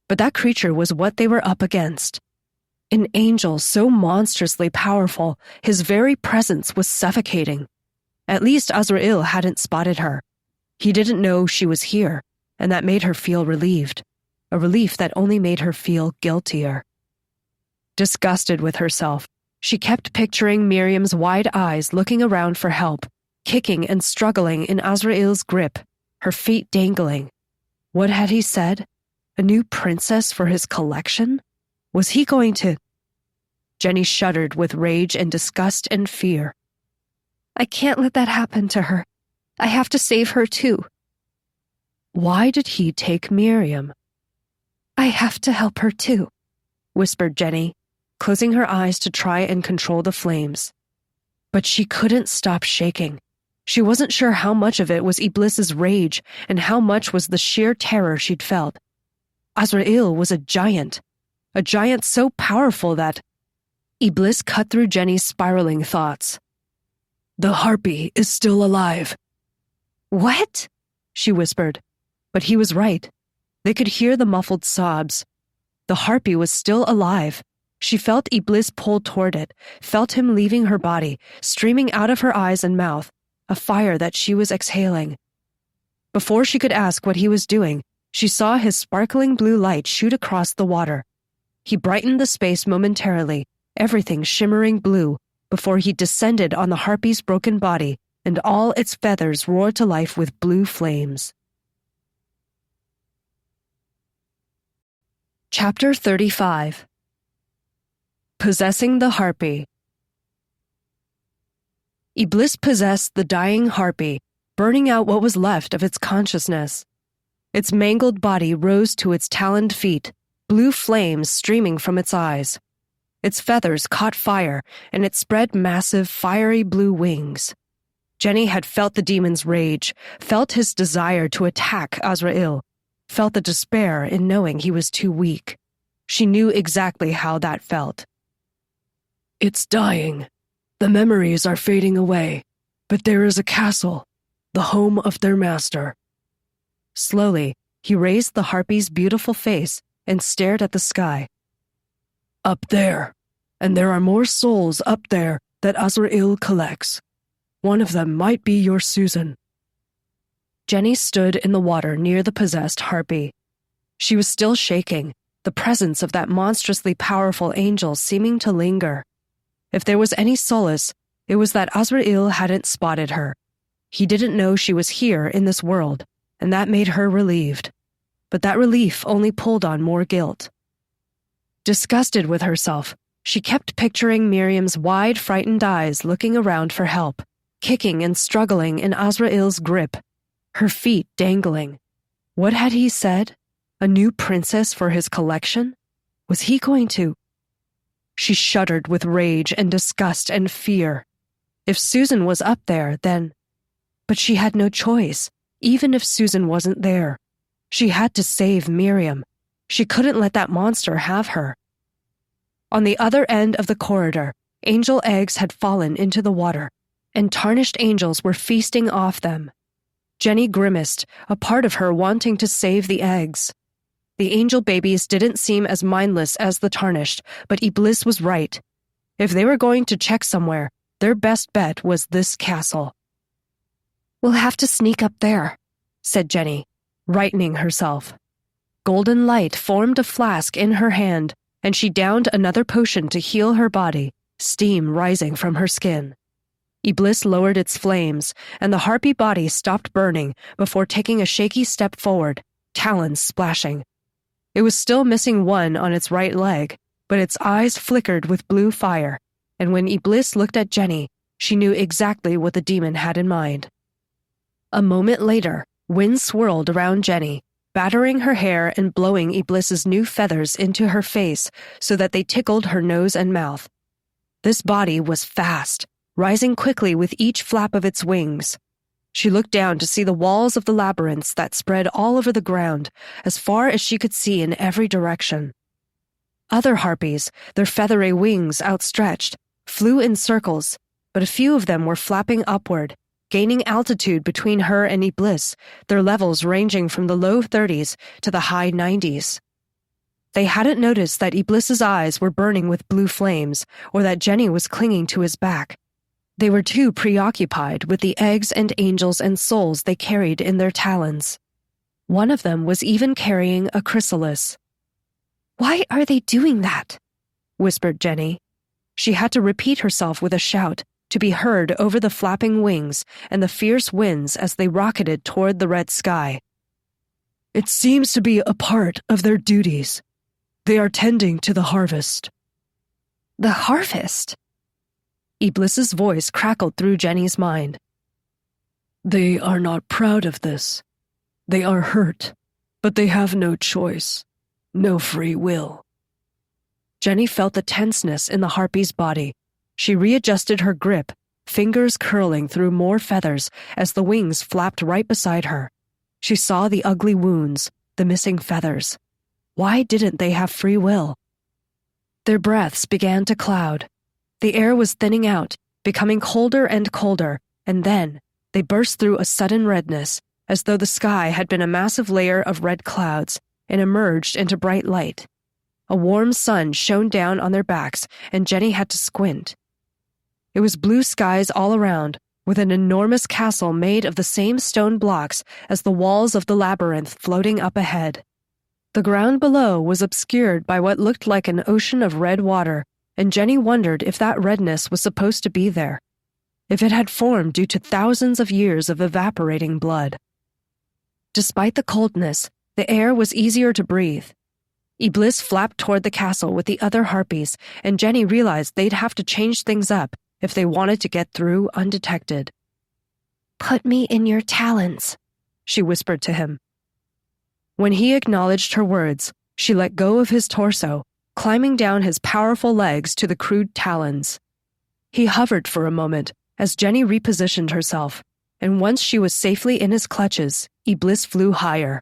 But that creature was what they were up against. An angel so monstrously powerful, his very presence was suffocating. At least Azrael hadn't spotted her. He didn't know she was here, and that made her feel relieved, a relief that only made her feel guiltier. Disgusted with herself, she kept picturing Miriam's wide eyes looking around for help, kicking and struggling in Azrael's grip, her feet dangling. What had he said? A new princess for his collection? Was he going to... Jenny shuddered with rage and disgust and fear. I can't let that happen to her. I have to save her too. Why did he take Miriam? I have to help her too, whispered Jenny, closing her eyes to try and control the flames. But she couldn't stop shaking. She wasn't sure how much of it was Iblis's rage and how much was the sheer terror she'd felt. Azrael was a giant so powerful that... Iblis cut through Jenny's spiraling thoughts. The harpy is still alive. What? She whispered. But he was right. They could hear the muffled sobs. The harpy was still alive. She felt Iblis pull toward it, felt him leaving her body, streaming out of her eyes and mouth, a fire that she was exhaling. Before she could ask what he was doing, she saw his sparkling blue light shoot across the water. He brightened the space momentarily, everything shimmering blue, before he descended on the harpy's broken body, and all its feathers roared to life with blue flames. Chapter 35. Possessing the Harpy. Iblis possessed the dying harpy, burning out what was left of its consciousness. Its mangled body rose to its taloned feet, blue flames streaming from its eyes. Its feathers caught fire, and it spread massive, fiery blue wings. Jenny had felt the demon's rage, felt his desire to attack Azrael, felt the despair in knowing he was too weak. She knew exactly how that felt. It's dying. The memories are fading away, but there is a castle, the home of their master. Slowly, he raised the harpy's beautiful face and stared at the sky. Up there, and there are more souls up there that Azrael collects. One of them might be your Susan. Jenny stood in the water near the possessed harpy. She was still shaking, the presence of that monstrously powerful angel seeming to linger. If there was any solace, it was that Azrael hadn't spotted her. He didn't know she was here in this world, and that made her relieved. But that relief only pulled on more guilt. Disgusted with herself, she kept picturing Miriam's wide, frightened eyes looking around for help, kicking and struggling in Azrael's grip, her feet dangling. What had he said? A new princess for his collection? Was he going to... She shuddered with rage and disgust and fear. If Susan was up there, then... But she had no choice, even if Susan wasn't there. She had to save Miriam. She couldn't let that monster have her. On the other end of the corridor, angel eggs had fallen into the water, and tarnished angels were feasting off them. Jenny grimaced, a part of her wanting to save the eggs. The angel babies didn't seem as mindless as the tarnished, but Iblis was right. If they were going to check somewhere, their best bet was this castle. "We'll have to sneak up there," said Jenny, rightening herself. Golden light formed a flask in her hand, and she downed another potion to heal her body, steam rising from her skin. Iblis lowered its flames, and the harpy body stopped burning before taking a shaky step forward, talons splashing. It was still missing one on its right leg, but its eyes flickered with blue fire, and when Iblis looked at Jenny, she knew exactly what the demon had in mind. A moment later, wind swirled around Jenny, battering her hair and blowing Iblis's new feathers into her face so that they tickled her nose and mouth. This body was fast, rising quickly with each flap of its wings. She looked down to see the walls of the labyrinths that spread all over the ground, as far as she could see in every direction. Other harpies, their feathery wings outstretched, flew in circles, but a few of them were flapping upward, gaining altitude between her and Iblis, their levels ranging from the low 30s to the high 90s. They hadn't noticed that Iblis's eyes were burning with blue flames, or that Jenny was clinging to his back. They were too preoccupied with the eggs and angels and souls they carried in their talons. One of them was even carrying a chrysalis. "Why are they doing that?" whispered Jenny. She had to repeat herself with a shout, to be heard over the flapping wings and the fierce winds as they rocketed toward the red sky. "It seems to be a part of their duties. They are tending to the harvest." "The harvest?" Iblis's voice crackled through Jenny's mind. "They are not proud of this. They are hurt, but they have no choice, no free will." Jenny felt the tenseness in the harpy's body. She readjusted her grip, fingers curling through more feathers as the wings flapped right beside her. She saw the ugly wounds, the missing feathers. Why didn't they have free will? Their breaths began to cloud. The air was thinning out, becoming colder and colder, and then they burst through a sudden redness, as though the sky had been a massive layer of red clouds, and emerged into bright light. A warm sun shone down on their backs, and Jenny had to squint. It was blue skies all around, with an enormous castle made of the same stone blocks as the walls of the labyrinth floating up ahead. The ground below was obscured by what looked like an ocean of red water, and Jenny wondered if that redness was supposed to be there, if it had formed due to thousands of years of evaporating blood. Despite the coldness, the air was easier to breathe. Iblis flapped toward the castle with the other harpies, and Jenny realized they'd have to change things up if they wanted to get through undetected. "Put me in your talons," she whispered to him. When he acknowledged her words, she let go of his torso, climbing down his powerful legs to the crude talons. He hovered for a moment as Jenny repositioned herself, and once she was safely in his clutches, Iblis flew higher.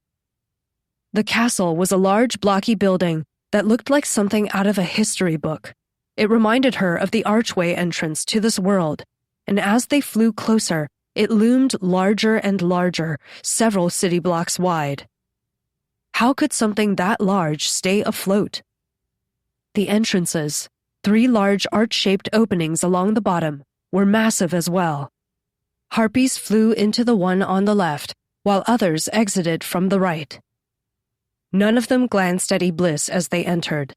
The castle was a large blocky building that looked like something out of a history book. It reminded her of the archway entrance to this world, and as they flew closer, it loomed larger and larger, several city blocks wide. How could something that large stay afloat? The entrances, 3 large arch-shaped openings along the bottom, were massive as well. Harpies flew into the one on the left, while others exited from the right. None of them glanced at Iblis as they entered.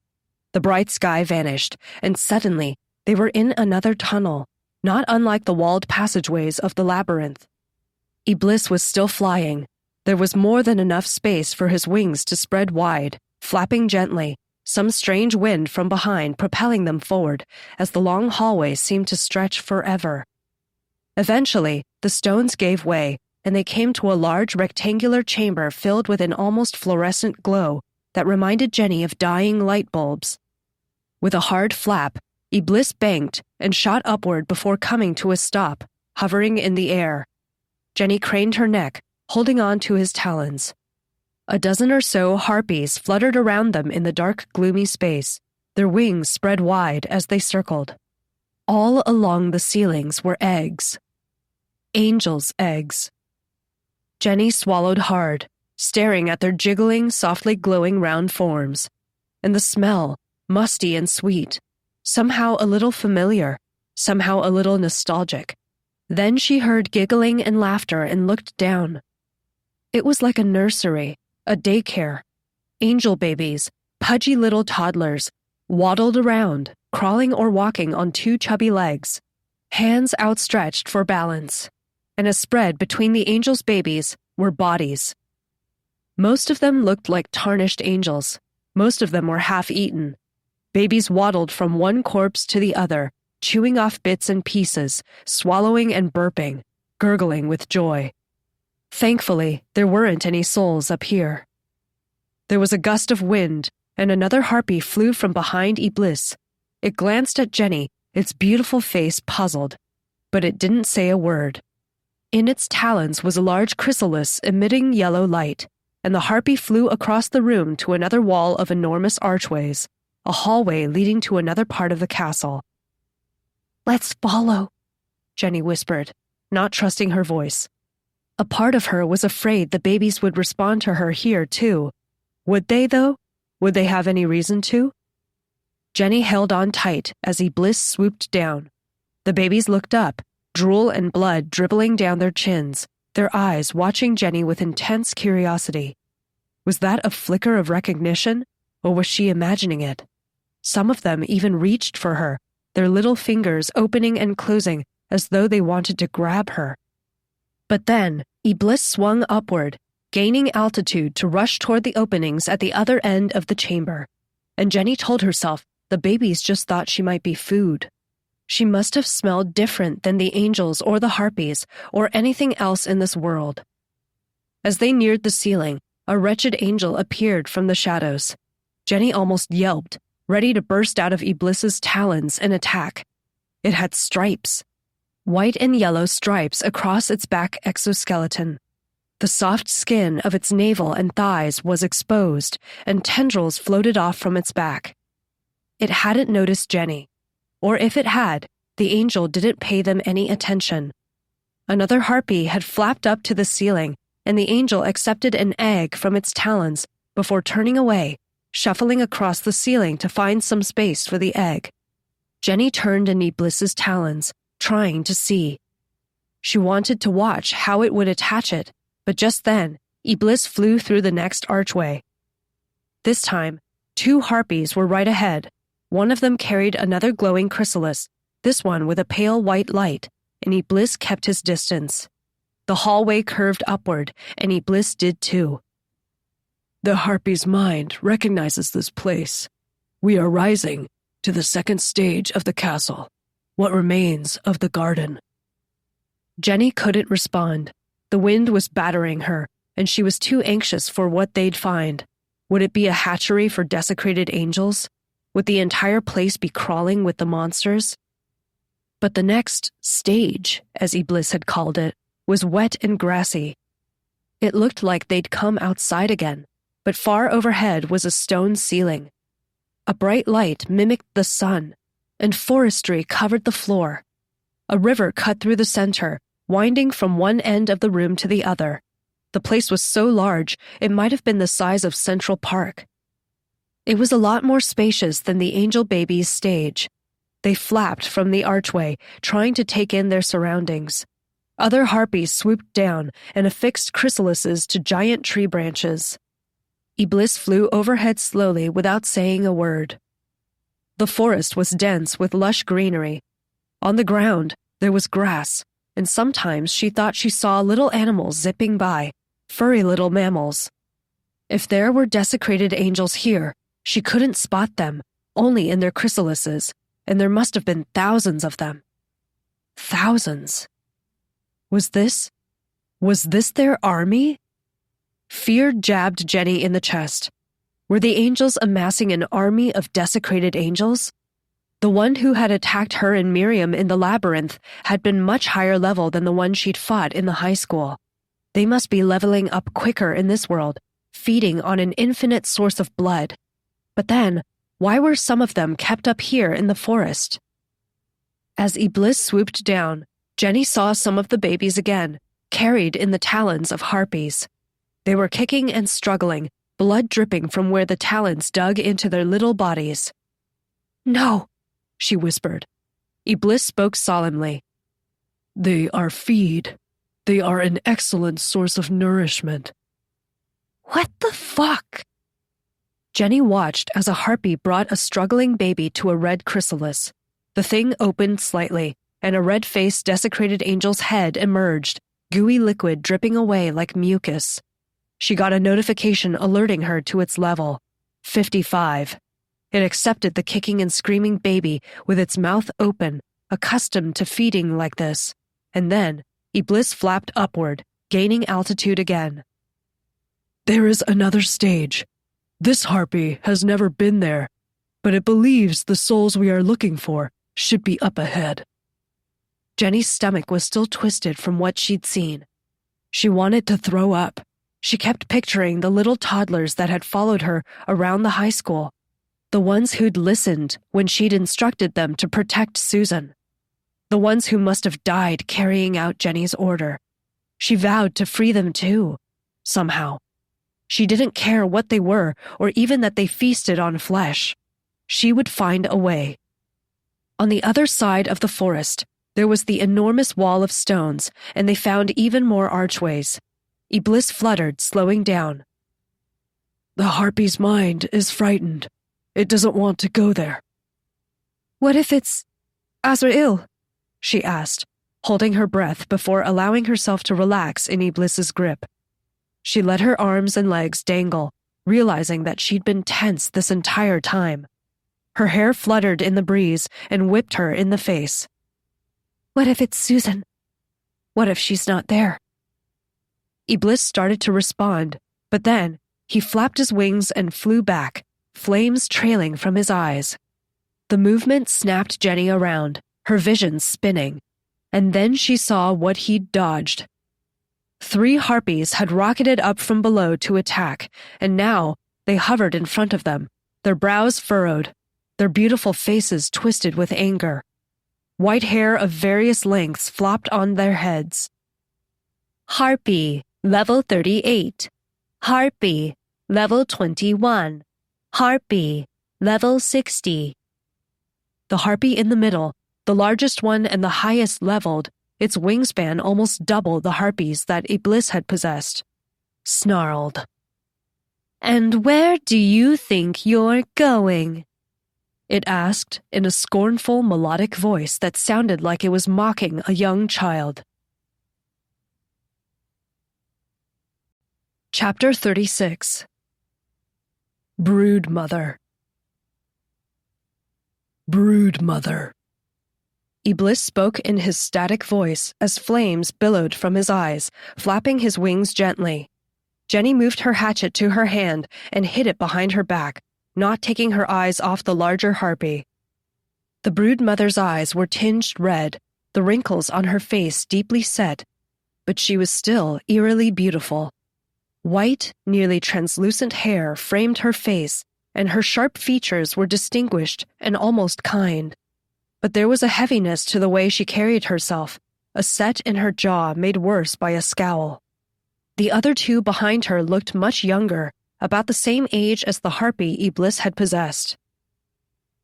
The bright sky vanished, and suddenly they were in another tunnel, not unlike the walled passageways of the labyrinth. Iblis was still flying. There was more than enough space for his wings to spread wide, flapping gently, some strange wind from behind propelling them forward as the long hallway seemed to stretch forever. Eventually, the stones gave way, and they came to a large rectangular chamber filled with an almost fluorescent glow that reminded Jenny of dying light bulbs. With a hard flap, Iblis banked and shot upward before coming to a stop, hovering in the air. Jenny craned her neck, holding on to his talons. A dozen or so harpies fluttered around them in the dark, gloomy space, their wings spread wide as they circled. All along the ceilings were eggs. Angels' eggs. Jenny swallowed hard, staring at their jiggling, softly glowing round forms. And the smell, musty and sweet, somehow a little familiar, somehow a little nostalgic. Then she heard giggling and laughter and looked down. It was like a nursery, a daycare. Angel babies, pudgy little toddlers, waddled around, crawling or walking on two chubby legs, hands outstretched for balance, and a spread between the angels' babies were bodies. Most of them looked like tarnished angels. Most of them were half-eaten. Babies waddled from one corpse to the other, chewing off bits and pieces, swallowing and burping, gurgling with joy. Thankfully, there weren't any souls up here. There was a gust of wind, and another harpy flew from behind Iblis. It glanced at Jenny, its beautiful face puzzled, but it didn't say a word. In its talons was a large chrysalis emitting yellow light, and the harpy flew across the room to another wall of enormous archways, a hallway leading to another part of the castle. "Let's follow," Jenny whispered, not trusting her voice. A part of her was afraid the babies would respond to her here, too. Would they, though? Would they have any reason to? Jenny held on tight as Iblis swooped down. The babies looked up, drool and blood dribbling down their chins, their eyes watching Jenny with intense curiosity. Was that a flicker of recognition, or was she imagining it? Some of them even reached for her, their little fingers opening and closing as though they wanted to grab her. But then, Iblis swung upward, gaining altitude to rush toward the openings at the other end of the chamber, and Jenny told herself the babies just thought she might be food. She must have smelled different than the angels or the harpies or anything else in this world. As they neared the ceiling, a wretched angel appeared from the shadows. Jenny almost yelped, ready to burst out of Iblis's talons and attack. It had stripes. White and yellow stripes across its back exoskeleton. The soft skin of its navel and thighs was exposed, and tendrils floated off from its back. It hadn't noticed Jenny. Or if it had, the angel didn't pay them any attention. Another harpy had flapped up to the ceiling, and the angel accepted an egg from its talons before turning away, shuffling across the ceiling to find some space for the egg. Jenny turned in Iblis's talons, trying to see. She wanted to watch how it would attach it, but just then, Iblis flew through the next archway. This time, 2 harpies were right ahead. One of them carried another glowing chrysalis, this one with a pale white light, and Iblis kept his distance. The hallway curved upward, and Iblis did too. "The harpy's mind recognizes this place. We are rising to the second stage of the castle, what remains of the garden." Jenny couldn't respond. The wind was battering her, and she was too anxious for what they'd find. Would it be a hatchery for desecrated angels? Would the entire place be crawling with the monsters? But the next stage, as Iblis had called it, was wet and grassy. It looked like they'd come outside again, but far overhead was a stone ceiling. A bright light mimicked the sun, and forestry covered the floor. A river cut through the center, winding from one end of the room to the other. The place was so large, it might have been the size of Central Park. It was a lot more spacious than the angel babies' stage. They flapped from the archway, trying to take in their surroundings. Other harpies swooped down and affixed chrysalises to giant tree branches. Iblis flew overhead slowly without saying a word. The forest was dense with lush greenery. On the ground, there was grass, and sometimes she thought she saw little animals zipping by, furry little mammals. If there were desecrated angels here, she couldn't spot them, only in their chrysalises, and there must have been thousands of them. Thousands. Was this their army? Fear jabbed Jenny in the chest. Were the angels amassing an army of desecrated angels? The one who had attacked her and Miriam in the labyrinth had been much higher level than the one she'd fought in the high school. They must be leveling up quicker in this world, feeding on an infinite source of blood. But then, why were some of them kept up here in the forest? As Iblis swooped down, Jenny saw some of the babies again, carried in the talons of harpies. They were kicking and struggling, blood dripping from where the talons dug into their little bodies. "No," she whispered. Iblis spoke solemnly. They are feed. They are an excellent source of nourishment. What the fuck? Jenny watched as a harpy brought a struggling baby to a red chrysalis. The thing opened slightly, and a red-faced desecrated angel's head emerged, gooey liquid dripping away like mucus. She got a notification alerting her to its level, 55. It accepted the kicking and screaming baby with its mouth open, accustomed to feeding like this. And then, Iblis flapped upward, gaining altitude again. There is another stage. This harpy has never been there, but it believes the souls we are looking for should be up ahead. Jenny's stomach was still twisted from what she'd seen. She wanted to throw up. She kept picturing the little toddlers that had followed her around the high school, the ones who'd listened when she'd instructed them to protect Susan, the ones who must have died carrying out Jenny's order. She vowed to free them too, somehow. She didn't care what they were or even that they feasted on flesh. She would find a way. On the other side of the forest, there was the enormous wall of stones, and they found even more archways. Iblis fluttered, slowing down. The harpy's mind is frightened. It doesn't want to go there. What if it's Azrael? She asked, holding her breath before allowing herself to relax in Iblis's grip. She let her arms and legs dangle, realizing that she'd been tense this entire time. Her hair fluttered in the breeze and whipped her in the face. What if it's Susan? What if she's not there? Iblis started to respond, but then he flapped his wings and flew back, flames trailing from his eyes. The movement snapped Jenny around, her vision spinning, and then she saw what he'd dodged. 3 harpies had rocketed up from below to attack, and now they hovered in front of them, their brows furrowed, their beautiful faces twisted with anger. White hair of various lengths flopped on their heads. Harpy, level 38. Harpy, level 21. Harpy, level 60. The harpy in the middle, the largest one and the highest leveled, its wingspan almost double the harpies that Iblis had possessed, snarled. "And where do you think you're going?" it asked in a scornful, melodic voice that sounded like it was mocking a young child. Chapter 36. Brood Mother. Brood Mother. Iblis spoke in his static voice as flames billowed from his eyes, flapping his wings gently. Jenny moved her hatchet to her hand and hid it behind her back, not taking her eyes off the larger harpy. The brood mother's eyes were tinged red, the wrinkles on her face deeply set, but she was still eerily beautiful. White, nearly translucent hair framed her face, and her sharp features were distinguished and almost kind. But there was a heaviness to the way she carried herself, a set in her jaw made worse by a scowl. The other 2 behind her looked much younger, about the same age as the harpy Iblis had possessed.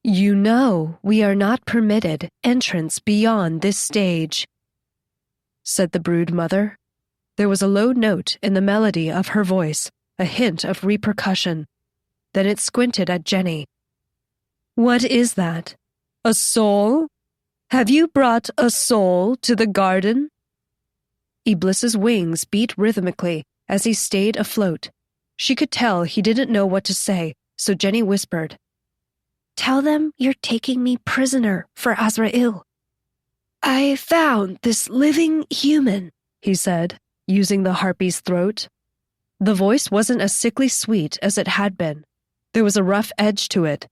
"You know we are not permitted entrance beyond this stage," said the brood mother. There was a low note in the melody of her voice, a hint of repercussion. Then it squinted at Jenny. "What is that? A soul? Have you brought a soul to the garden?" Iblis's wings beat rhythmically as he stayed afloat. She could tell he didn't know what to say, so Jenny whispered, "Tell them you're taking me prisoner for Azrael." "I found this living human," he said, using the harpy's throat. The voice wasn't as sickly sweet as it had been. There was a rough edge to it.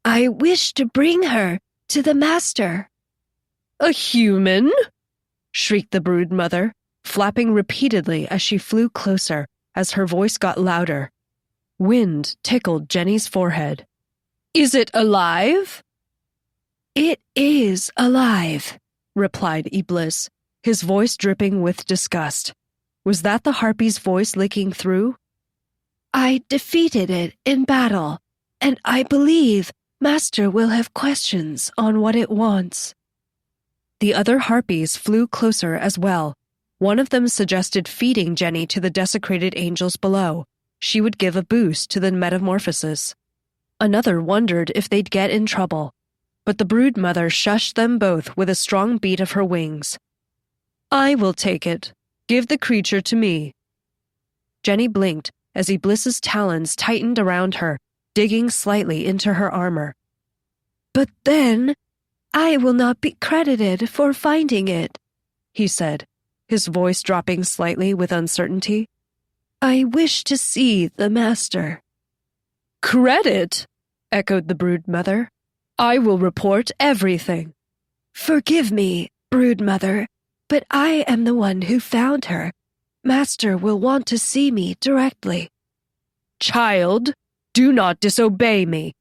"I wish to bring her to the master." "A human?" shrieked the brood mother, flapping repeatedly as she flew closer, as her voice got louder. Wind tickled Jenny's forehead. "Is it alive?" "It is alive," replied Iblis, his voice dripping with disgust. Was that the harpy's voice leaking through? "I defeated it in battle, and I believe Master will have questions on what it wants." The other harpies flew closer as well. One of them suggested feeding Jenny to the desecrated angels below. She would give a boost to the metamorphosis. Another wondered if they'd get in trouble, but the brood mother shushed them both with a strong beat of her wings. "I will take it. Give the creature to me." Jenny blinked as Iblis's talons tightened around her, digging slightly into her armor. "But then, I will not be credited for finding it," he said, his voice dropping slightly with uncertainty. "I wish to see the master." "Credit?" echoed the brood mother. "I will report everything." "Forgive me, brood mother, but I am the one who found her. Master will want to see me directly." "Child, do not disobey me,"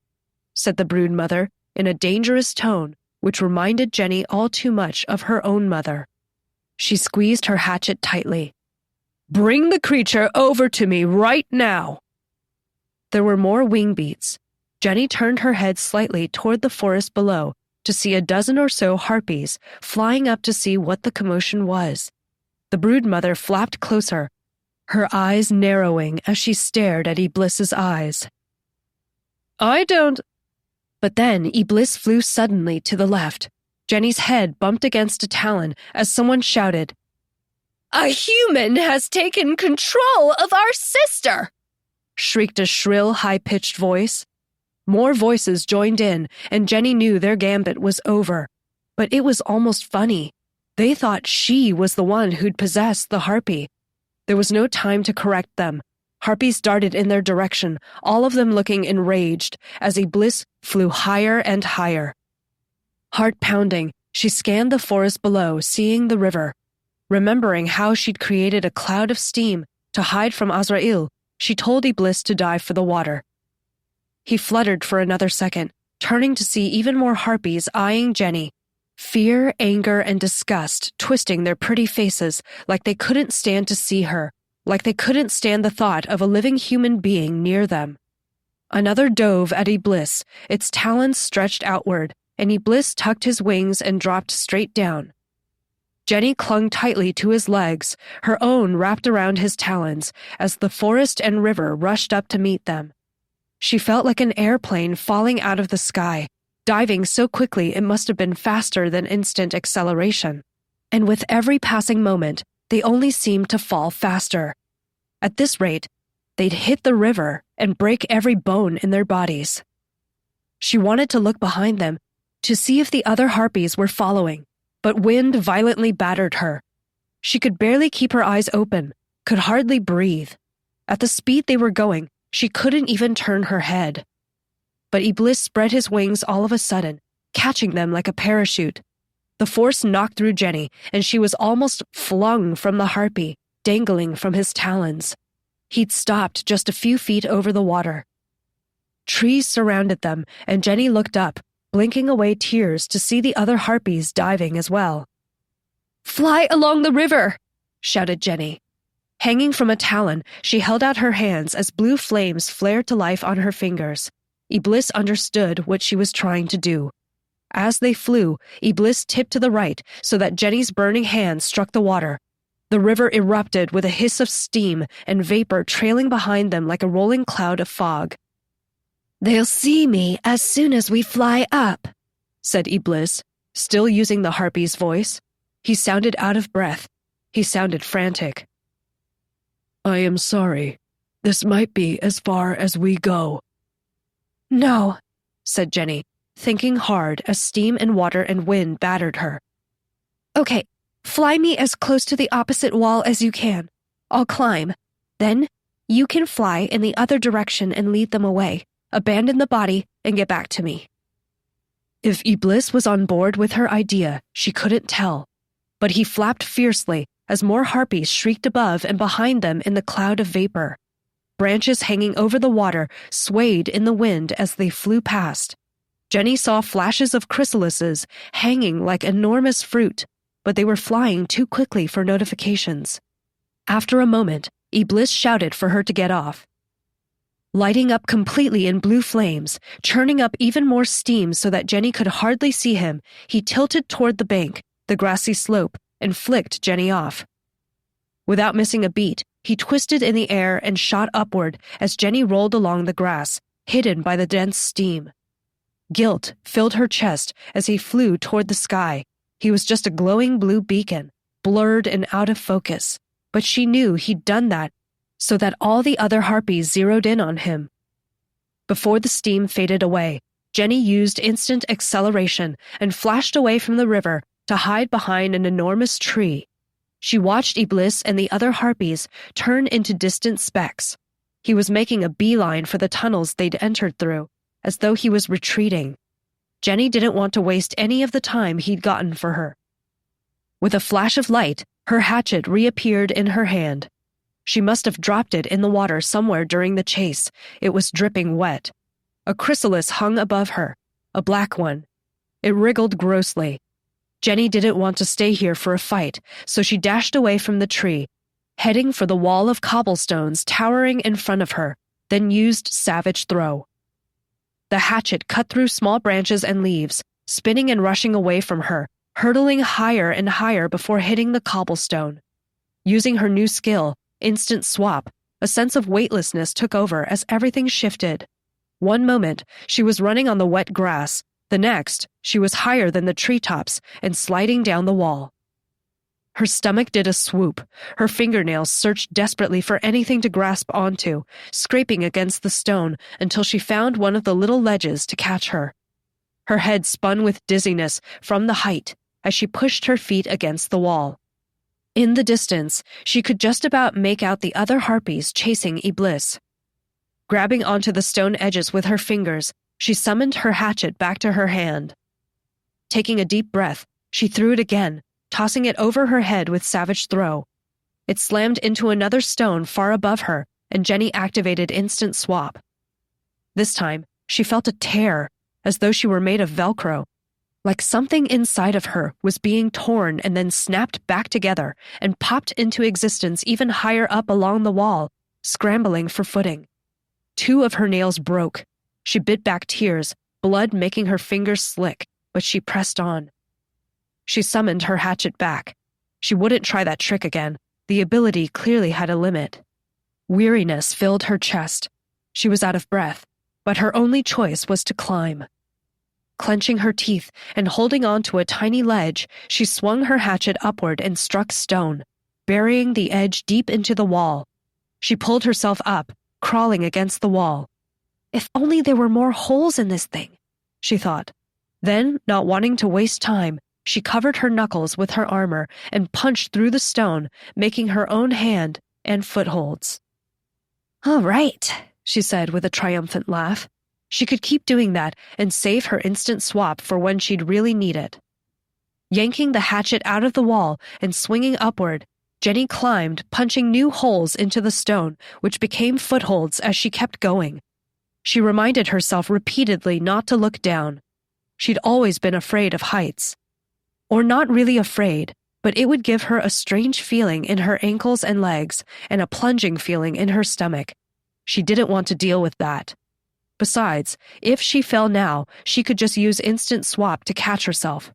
said the brood mother in a dangerous tone which reminded Jenny all too much of her own mother. She squeezed her hatchet tightly. "Bring the creature over to me right now." There were more wing beats. Jenny turned her head slightly toward the forest below to see a dozen or so harpies flying up to see what the commotion was. The brood mother flapped closer, her eyes narrowing as she stared at Iblis's eyes. "I don't—" But then Iblis flew suddenly to the left. Jenny's head bumped against a talon as someone shouted, "A human has taken control of our sister!" shrieked a shrill, high-pitched voice. More voices joined in, and Jenny knew their gambit was over. But it was almost funny. They thought she was the one who'd possessed the harpy. There was no time to correct them. Harpies darted in their direction, all of them looking enraged, as Iblis flew higher and higher. Heart pounding, she scanned the forest below, seeing the river. Remembering how she'd created a cloud of steam to hide from Azrael, she told Iblis to dive for the water. He fluttered for another second, turning to see even more harpies eyeing Jenny. Fear, anger, and disgust twisting their pretty faces like they couldn't stand to see her, like they couldn't stand the thought of a living human being near them. Another dove at Iblis, its talons stretched outward, and Iblis tucked his wings and dropped straight down. Jenny clung tightly to his legs, her own wrapped around his talons, as the forest and river rushed up to meet them. She felt like an airplane falling out of the sky, diving so quickly it must have been faster than instant acceleration. And with every passing moment, they only seemed to fall faster. At this rate, they'd hit the river and break every bone in their bodies. She wanted to look behind them to see if the other harpies were following, but wind violently battered her. She could barely keep her eyes open, could hardly breathe. At the speed they were going, she couldn't even turn her head. But Iblis spread his wings all of a sudden, catching them like a parachute. The force knocked through Jenny, and she was almost flung from the harpy, dangling from his talons. He'd stopped just a few feet over the water. Trees surrounded them, and Jenny looked up, blinking away tears to see the other harpies diving as well. "Fly along the river!" shouted Jenny. Hanging from a talon, she held out her hands as blue flames flared to life on her fingers. Iblis understood what she was trying to do. As they flew, Iblis tipped to the right so that Jenny's burning hand struck the water. The river erupted with a hiss of steam and vapor trailing behind them like a rolling cloud of fog. "They'll see me as soon as we fly up," said Iblis, still using the harpy's voice. He sounded out of breath. He sounded frantic. "I am sorry. This might be as far as we go." "No," said Jenny, thinking hard as steam and water and wind battered her. "Okay, fly me as close to the opposite wall as you can. I'll climb. Then you can fly in the other direction and lead them away. Abandon the body and get back to me." If Iblis was on board with her idea, she couldn't tell. But he flapped fiercely as more harpies shrieked above and behind them in the cloud of vapor. Branches hanging over the water swayed in the wind as they flew past. Jenny saw flashes of chrysalises hanging like enormous fruit, but they were flying too quickly for notifications. After a moment, Iblis shouted for her to get off. Lighting up completely in blue flames, churning up even more steam so that Jenny could hardly see him, he tilted toward the bank, the grassy slope and flicked Jenny off. Without missing a beat, he twisted in the air and shot upward as Jenny rolled along the grass, hidden by the dense steam. Guilt filled her chest as he flew toward the sky. He was just a glowing blue beacon, blurred and out of focus, but she knew he'd done that so that all the other harpies zeroed in on him. Before the steam faded away, Jenny used instant acceleration and flashed away from the river to hide behind an enormous tree. She watched Iblis and the other harpies turn into distant specks. He was making a beeline for the tunnels they'd entered through, as though he was retreating. Jenny didn't want to waste any of the time he'd gotten for her. With a flash of light, her hatchet reappeared in her hand. She must have dropped it in the water somewhere during the chase. It was dripping wet. A chrysalis hung above her, a black one. It wriggled grossly. Jenny didn't want to stay here for a fight, so she dashed away from the tree, heading for the wall of cobblestones towering in front of her, then used savage throw. The hatchet cut through small branches and leaves, spinning and rushing away from her, hurtling higher and higher before hitting the cobblestone. Using her new skill, instant swap, a sense of weightlessness took over as everything shifted. One moment, she was running on the wet grass. The next, she was higher than the treetops and sliding down the wall. Her stomach did a swoop. Her fingernails searched desperately for anything to grasp onto, scraping against the stone until she found one of the little ledges to catch her. Her head spun with dizziness from the height as she pushed her feet against the wall. In the distance, she could just about make out the other harpies chasing Iblis. Grabbing onto the stone edges with her fingers, she summoned her hatchet back to her hand. Taking a deep breath, she threw it again, tossing it over her head with savage throw. It slammed into another stone far above her, and Jenny activated instant swap. This time, she felt a tear, as though she were made of Velcro. Like something inside of her was being torn and then snapped back together and popped into existence even higher up along the wall, scrambling for footing. 2 of her nails broke. She bit back tears, blood making her fingers slick, but she pressed on. She summoned her hatchet back. She wouldn't try that trick again. The ability clearly had a limit. Weariness filled her chest. She was out of breath, but her only choice was to climb. Clenching her teeth and holding on to a tiny ledge, she swung her hatchet upward and struck stone, burying the edge deep into the wall. She pulled herself up, crawling against the wall. If only there were more holes in this thing, she thought. Then, not wanting to waste time, she covered her knuckles with her armor and punched through the stone, making her own hand and footholds. "All right," she said with a triumphant laugh. She could keep doing that and save her instant swap for when she'd really need it. Yanking the hatchet out of the wall and swinging upward, Jenny climbed, punching new holes into the stone, which became footholds as she kept going. She reminded herself repeatedly not to look down. She'd always been afraid of heights. Or not really afraid, but it would give her a strange feeling in her ankles and legs and a plunging feeling in her stomach. She didn't want to deal with that. Besides, if she fell now, she could just use instant swap to catch herself.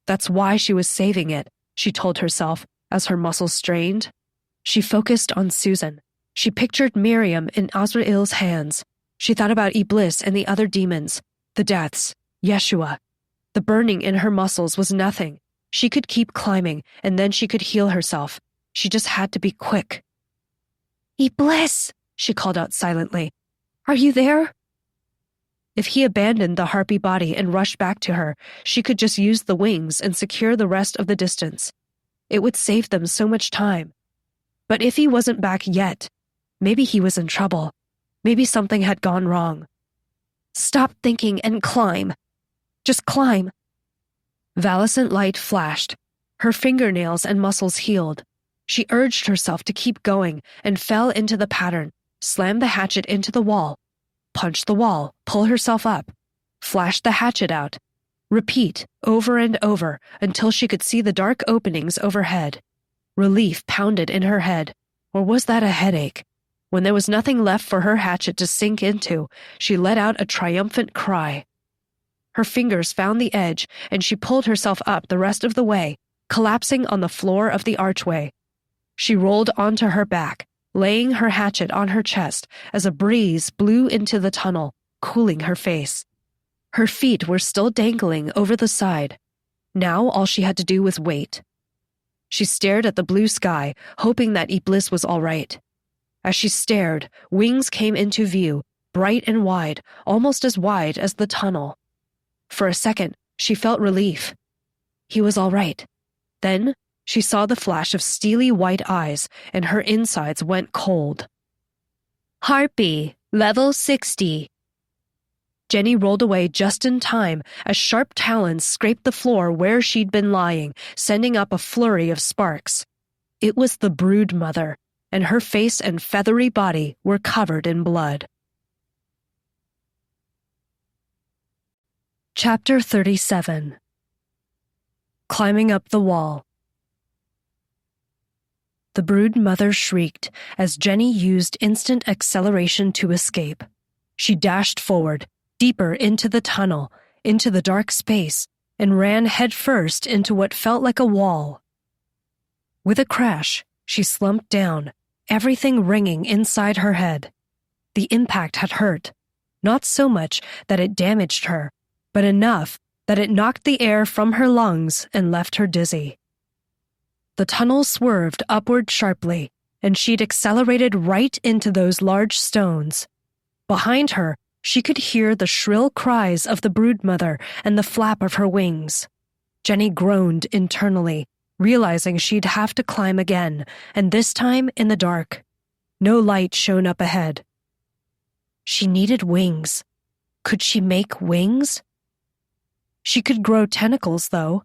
That's why she was saving it, she told herself as her muscles strained. She focused on Susan. She pictured Miriam in Azrael's hands. She thought about Iblis and the other demons, the deaths, Yeshua. The burning in her muscles was nothing. She could keep climbing, and then she could heal herself. She just had to be quick. "Iblis," she called out silently. "Are you there?" If he abandoned the harpy body and rushed back to her, she could just use the wings and secure the rest of the distance. It would save them so much time. But if he wasn't back yet, maybe he was in trouble. Maybe something had gone wrong. Stop thinking and climb. Just climb. Valescent light flashed. Her fingernails and muscles healed. She urged herself to keep going and fell into the pattern, slammed the hatchet into the wall, punched the wall, pull herself up, flashed the hatchet out. Repeat over and over until she could see the dark openings overhead. Relief pounded in her head. Or was that a headache? When there was nothing left for her hatchet to sink into, she let out a triumphant cry. Her fingers found the edge, and she pulled herself up the rest of the way, collapsing on the floor of the archway. She rolled onto her back, laying her hatchet on her chest as a breeze blew into the tunnel, cooling her face. Her feet were still dangling over the side. Now all she had to do was wait. She stared at the blue sky, hoping that Iblis was all right. As she stared, wings came into view, bright and wide, almost as wide as the tunnel. For a second, she felt relief. He was all right. Then, she saw the flash of steely white eyes, and her insides went cold. Harpy, level 60. Jenny rolled away just in time as sharp talons scraped the floor where she'd been lying, sending up a flurry of sparks. It was the brood mother, and her face and feathery body were covered in blood. Chapter 37. Climbing up the wall. The brood mother shrieked as Jenny used instant acceleration to escape. She dashed forward, deeper into the tunnel, into the dark space, and ran headfirst into what felt like a wall. With a crash, she slumped down, everything ringing inside her head. The impact had hurt, not so much that it damaged her, but enough that it knocked the air from her lungs and left her dizzy. The tunnel swerved upward sharply, and she'd accelerated right into those large stones. Behind her, she could hear the shrill cries of the broodmother and the flap of her wings. Jenny groaned internally, realizing she'd have to climb again, and this time in the dark. No light shone up ahead. She needed wings. Could she make wings? She could grow tentacles, though.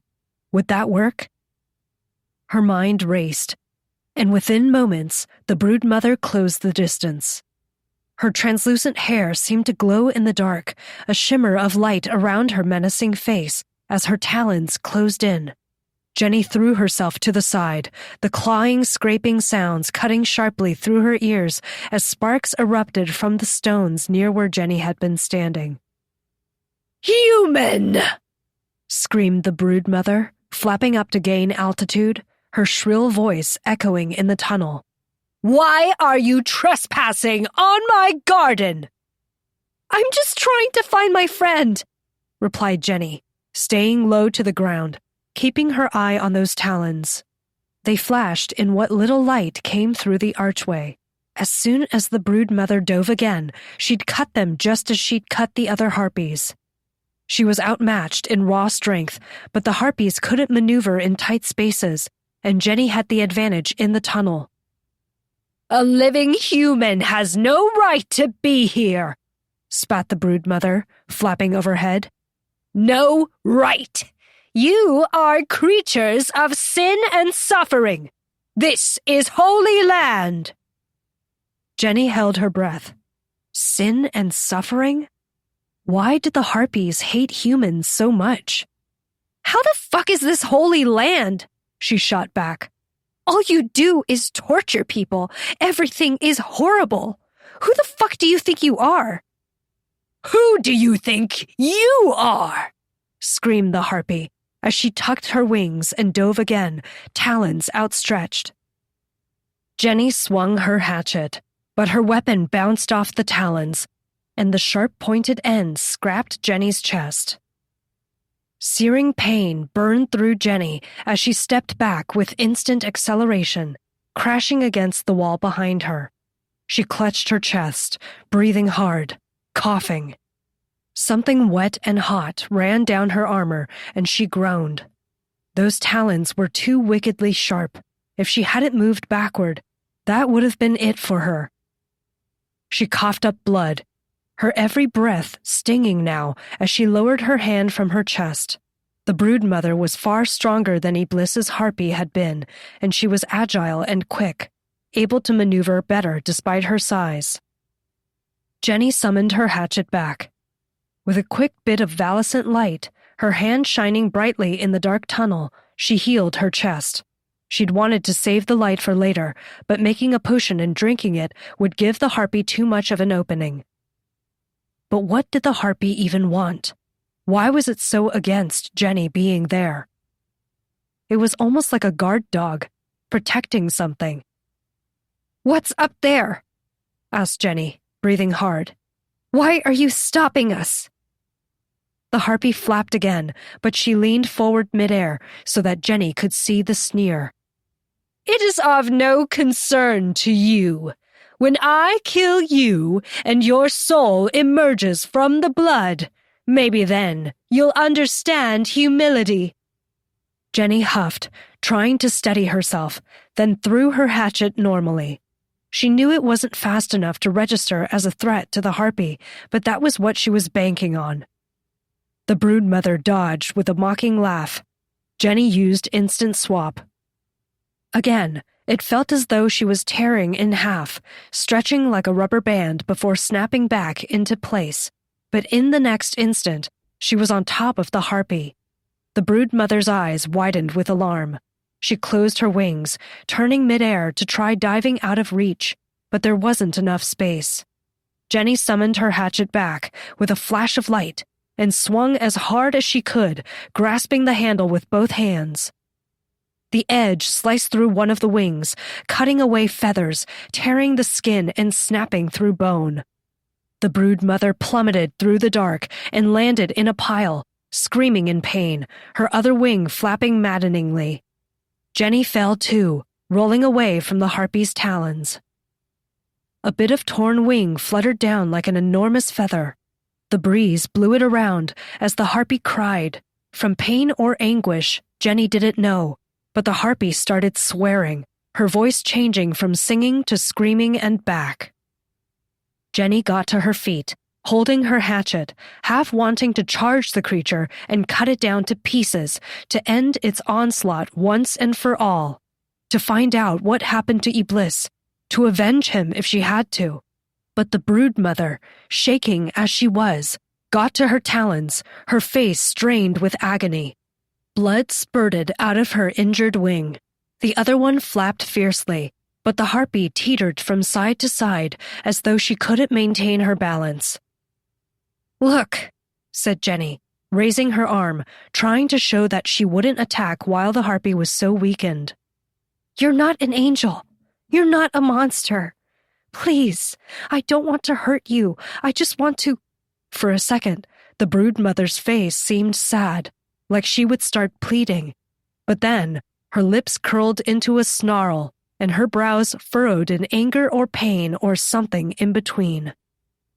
Would that work? Her mind raced, and within moments, the broodmother closed the distance. Her translucent hair seemed to glow in the dark, a shimmer of light around her menacing face as her talons closed in. Jenny threw herself to the side, the clawing, scraping sounds cutting sharply through her ears as sparks erupted from the stones near where Jenny had been standing. "Human!" screamed the broodmother, flapping up to gain altitude, her shrill voice echoing in the tunnel. "Why are you trespassing on my garden?" "I'm just trying to find my friend," replied Jenny, staying low to the ground, keeping her eye on those talons. They flashed in what little light came through the archway. As soon as the broodmother dove again, she'd cut them just as she'd cut the other harpies. She was outmatched in raw strength, but the harpies couldn't maneuver in tight spaces, and Jenny had the advantage in the tunnel. "A living human has no right to be here," spat the broodmother, flapping overhead. "No right. You are creatures of sin and suffering. This is holy land." Jenny held her breath. Sin and suffering? Why did the harpies hate humans so much? "How the fuck is this holy land?" she shot back. "All you do is torture people. Everything is horrible. Who the fuck do you think you are?" "Who do you think you are?" screamed the harpy as she tucked her wings and dove again, talons outstretched. Jenny swung her hatchet, but her weapon bounced off the talons, and the sharp-pointed end scrapped Jenny's chest. Searing pain burned through Jenny as she stepped back with instant acceleration, crashing against the wall behind her. She clutched her chest, breathing hard, coughing. Something wet and hot ran down her armor, and she groaned. Those talons were too wickedly sharp. If she hadn't moved backward, that would have been it for her. She coughed up blood, her every breath stinging now as she lowered her hand from her chest. The broodmother was far stronger than Iblis's harpy had been, and she was agile and quick, able to maneuver better despite her size. Jenny summoned her hatchet back. With a quick bit of valescent light, her hand shining brightly in the dark tunnel, she healed her chest. She'd wanted to save the light for later, but making a potion and drinking it would give the harpy too much of an opening. But what did the harpy even want? Why was it so against Jenny being there? It was almost like a guard dog, protecting something. "What's up there?" asked Jenny, breathing hard. "Why are you stopping us?" The harpy flapped again, but she leaned forward midair so that Jenny could see the sneer. "It is of no concern to you. When I kill you and your soul emerges from the blood, maybe then you'll understand humility." Jenny huffed, trying to steady herself, then threw her hatchet normally. She knew it wasn't fast enough to register as a threat to the harpy, but that was what she was banking on. The broodmother dodged with a mocking laugh. Jenny used instant swap. Again, it felt as though she was tearing in half, stretching like a rubber band before snapping back into place. But in the next instant, she was on top of the harpy. The broodmother's eyes widened with alarm. She closed her wings, turning midair to try diving out of reach, but there wasn't enough space. Jenny summoned her hatchet back with a flash of light and swung as hard as she could, grasping the handle with both hands. The edge sliced through one of the wings, cutting away feathers, tearing the skin and snapping through bone. The broodmother plummeted through the dark and landed in a pile, screaming in pain, her other wing flapping maddeningly. Jenny fell too, rolling away from the harpy's talons. A bit of torn wing fluttered down like an enormous feather. The breeze blew it around as the harpy cried. From pain or anguish, Jenny didn't know, but the harpy started swearing, her voice changing from singing to screaming and back. Jenny got to her feet, holding her hatchet, half wanting to charge the creature and cut it down to pieces to end its onslaught once and for all, to find out what happened to Iblis, to avenge him if she had to. But the broodmother, shaking as she was, got to her talons, her face strained with agony. Blood spurted out of her injured wing. The other one flapped fiercely, but the harpy teetered from side to side as though she couldn't maintain her balance. "Look," said Jenny, raising her arm, trying to show that she wouldn't attack while the harpy was so weakened. "You're not an angel. You're not a monster. Please, I don't want to hurt you. I just want to—" For a second, the broodmother's face seemed sad, like she would start pleading. But then, her lips curled into a snarl, and her brows furrowed in anger or pain or something in between.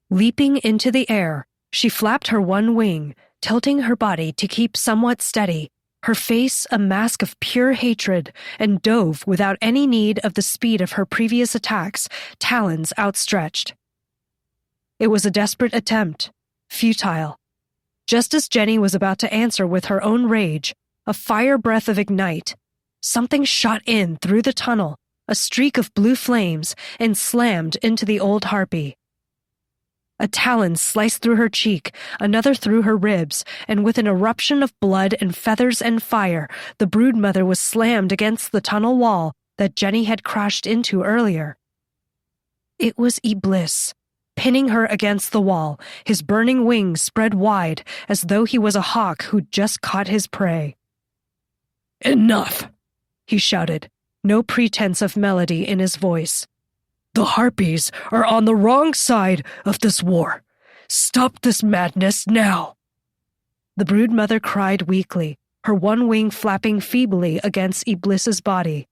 Leaping into the air, she flapped her one wing, tilting her body to keep somewhat steady, her face a mask of pure hatred, and dove without any need of the speed of her previous attacks, talons outstretched. It was a desperate attempt, futile. Just as Jenny was about to answer with her own rage, a fire breath of ignite, something shot in through the tunnel, a streak of blue flames, and slammed into the old harpy. A talon sliced through her cheek, another through her ribs, and with an eruption of blood and feathers and fire, the broodmother was slammed against the tunnel wall that Jenny had crashed into earlier. It was Iblis, pinning her against the wall, his burning wings spread wide as though he was a hawk who'd just caught his prey. "Enough!" he shouted, no pretense of melody in his voice. "The harpies are on the wrong side of this war. Stop this madness now." The broodmother cried weakly, her one wing flapping feebly against Iblis's body.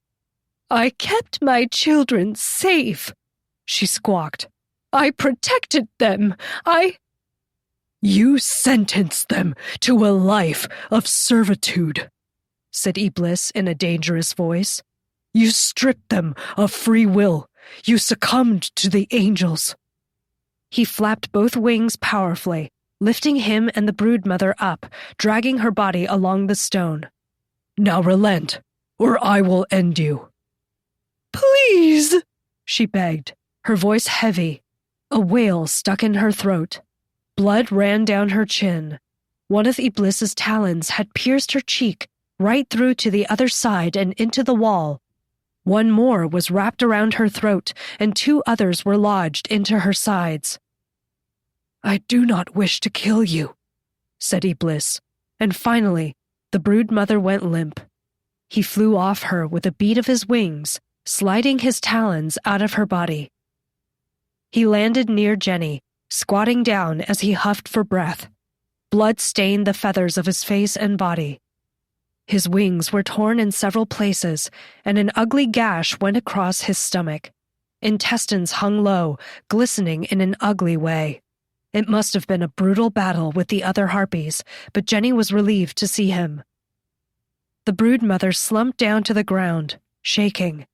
"I kept my children safe," she squawked. "I protected them. You sentenced them to a life of servitude," said Iblis in a dangerous voice. "You stripped them of free will. You succumbed to the angels." He flapped both wings powerfully, lifting him and the broodmother up, dragging her body along the stone. "Now relent, or I will end you." "Please," she begged, her voice heavy. A wail stuck in her throat. Blood ran down her chin. One of Iblis's talons had pierced her cheek, right through to the other side and into the wall. One more was wrapped around her throat, and two others were lodged into her sides. "I do not wish to kill you," said Iblis, and finally, the brood mother went limp. He flew off her with a beat of his wings, sliding his talons out of her body. He landed near Jenny, squatting down as he huffed for breath. Blood stained the feathers of his face and body. His wings were torn in several places, and an ugly gash went across his stomach. Intestines hung low, glistening in an ugly way. It must have been a brutal battle with the other harpies, but Jenny was relieved to see him. The brood mother slumped down to the ground, shaking.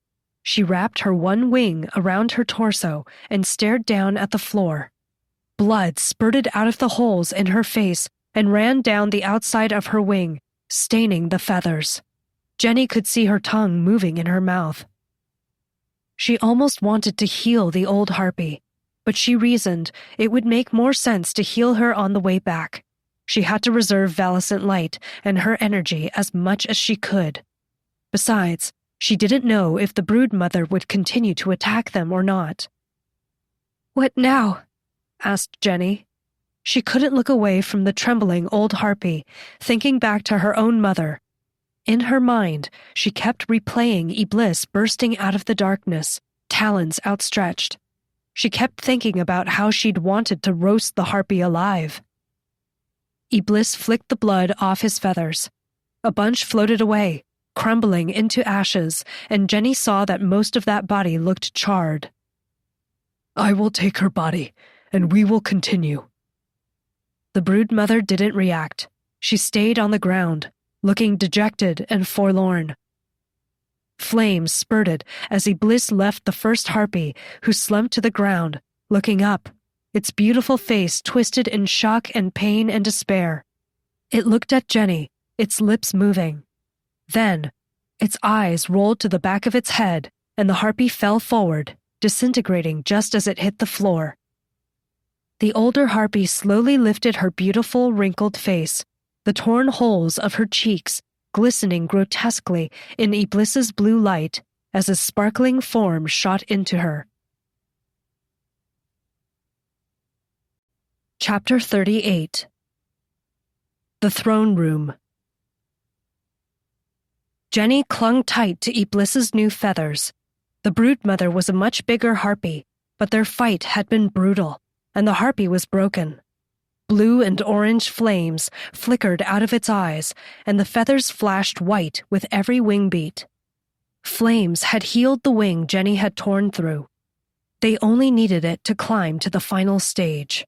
She wrapped her one wing around her torso and stared down at the floor. Blood spurted out of the holes in her face and ran down the outside of her wing, staining the feathers. Jenny could see her tongue moving in her mouth. She almost wanted to heal the old harpy, but she reasoned it would make more sense to heal her on the way back. She had to reserve Valescent Light and her energy as much as she could. Besides, she didn't know if the brood mother would continue to attack them or not. "What now?" asked Jenny. She couldn't look away from the trembling old harpy, thinking back to her own mother. In her mind, she kept replaying Iblis bursting out of the darkness, talons outstretched. She kept thinking about how she'd wanted to roast the harpy alive. Iblis flicked the blood off his feathers. A bunch floated away, crumbling into ashes, and Jenny saw that most of that body looked charred. "I will take her body, and we will continue." The brood mother didn't react. She stayed on the ground, looking dejected and forlorn. Flames spurted as Iblis left the first harpy, who slumped to the ground, looking up, its beautiful face twisted in shock and pain and despair. It looked at Jenny, its lips moving. Then, its eyes rolled to the back of its head, and the harpy fell forward, disintegrating just as it hit the floor. The older harpy slowly lifted her beautiful, wrinkled face, the torn holes of her cheeks glistening grotesquely in Iblis's blue light as a sparkling form shot into her. Chapter 38. The Throne Room. Jenny clung tight to Iblis's new feathers. The brood mother was a much bigger harpy, but their fight had been brutal, and the harpy was broken. Blue and orange flames flickered out of its eyes, and the feathers flashed white with every wing beat. Flames had healed the wing Jenny had torn through. They only needed it to climb to the final stage.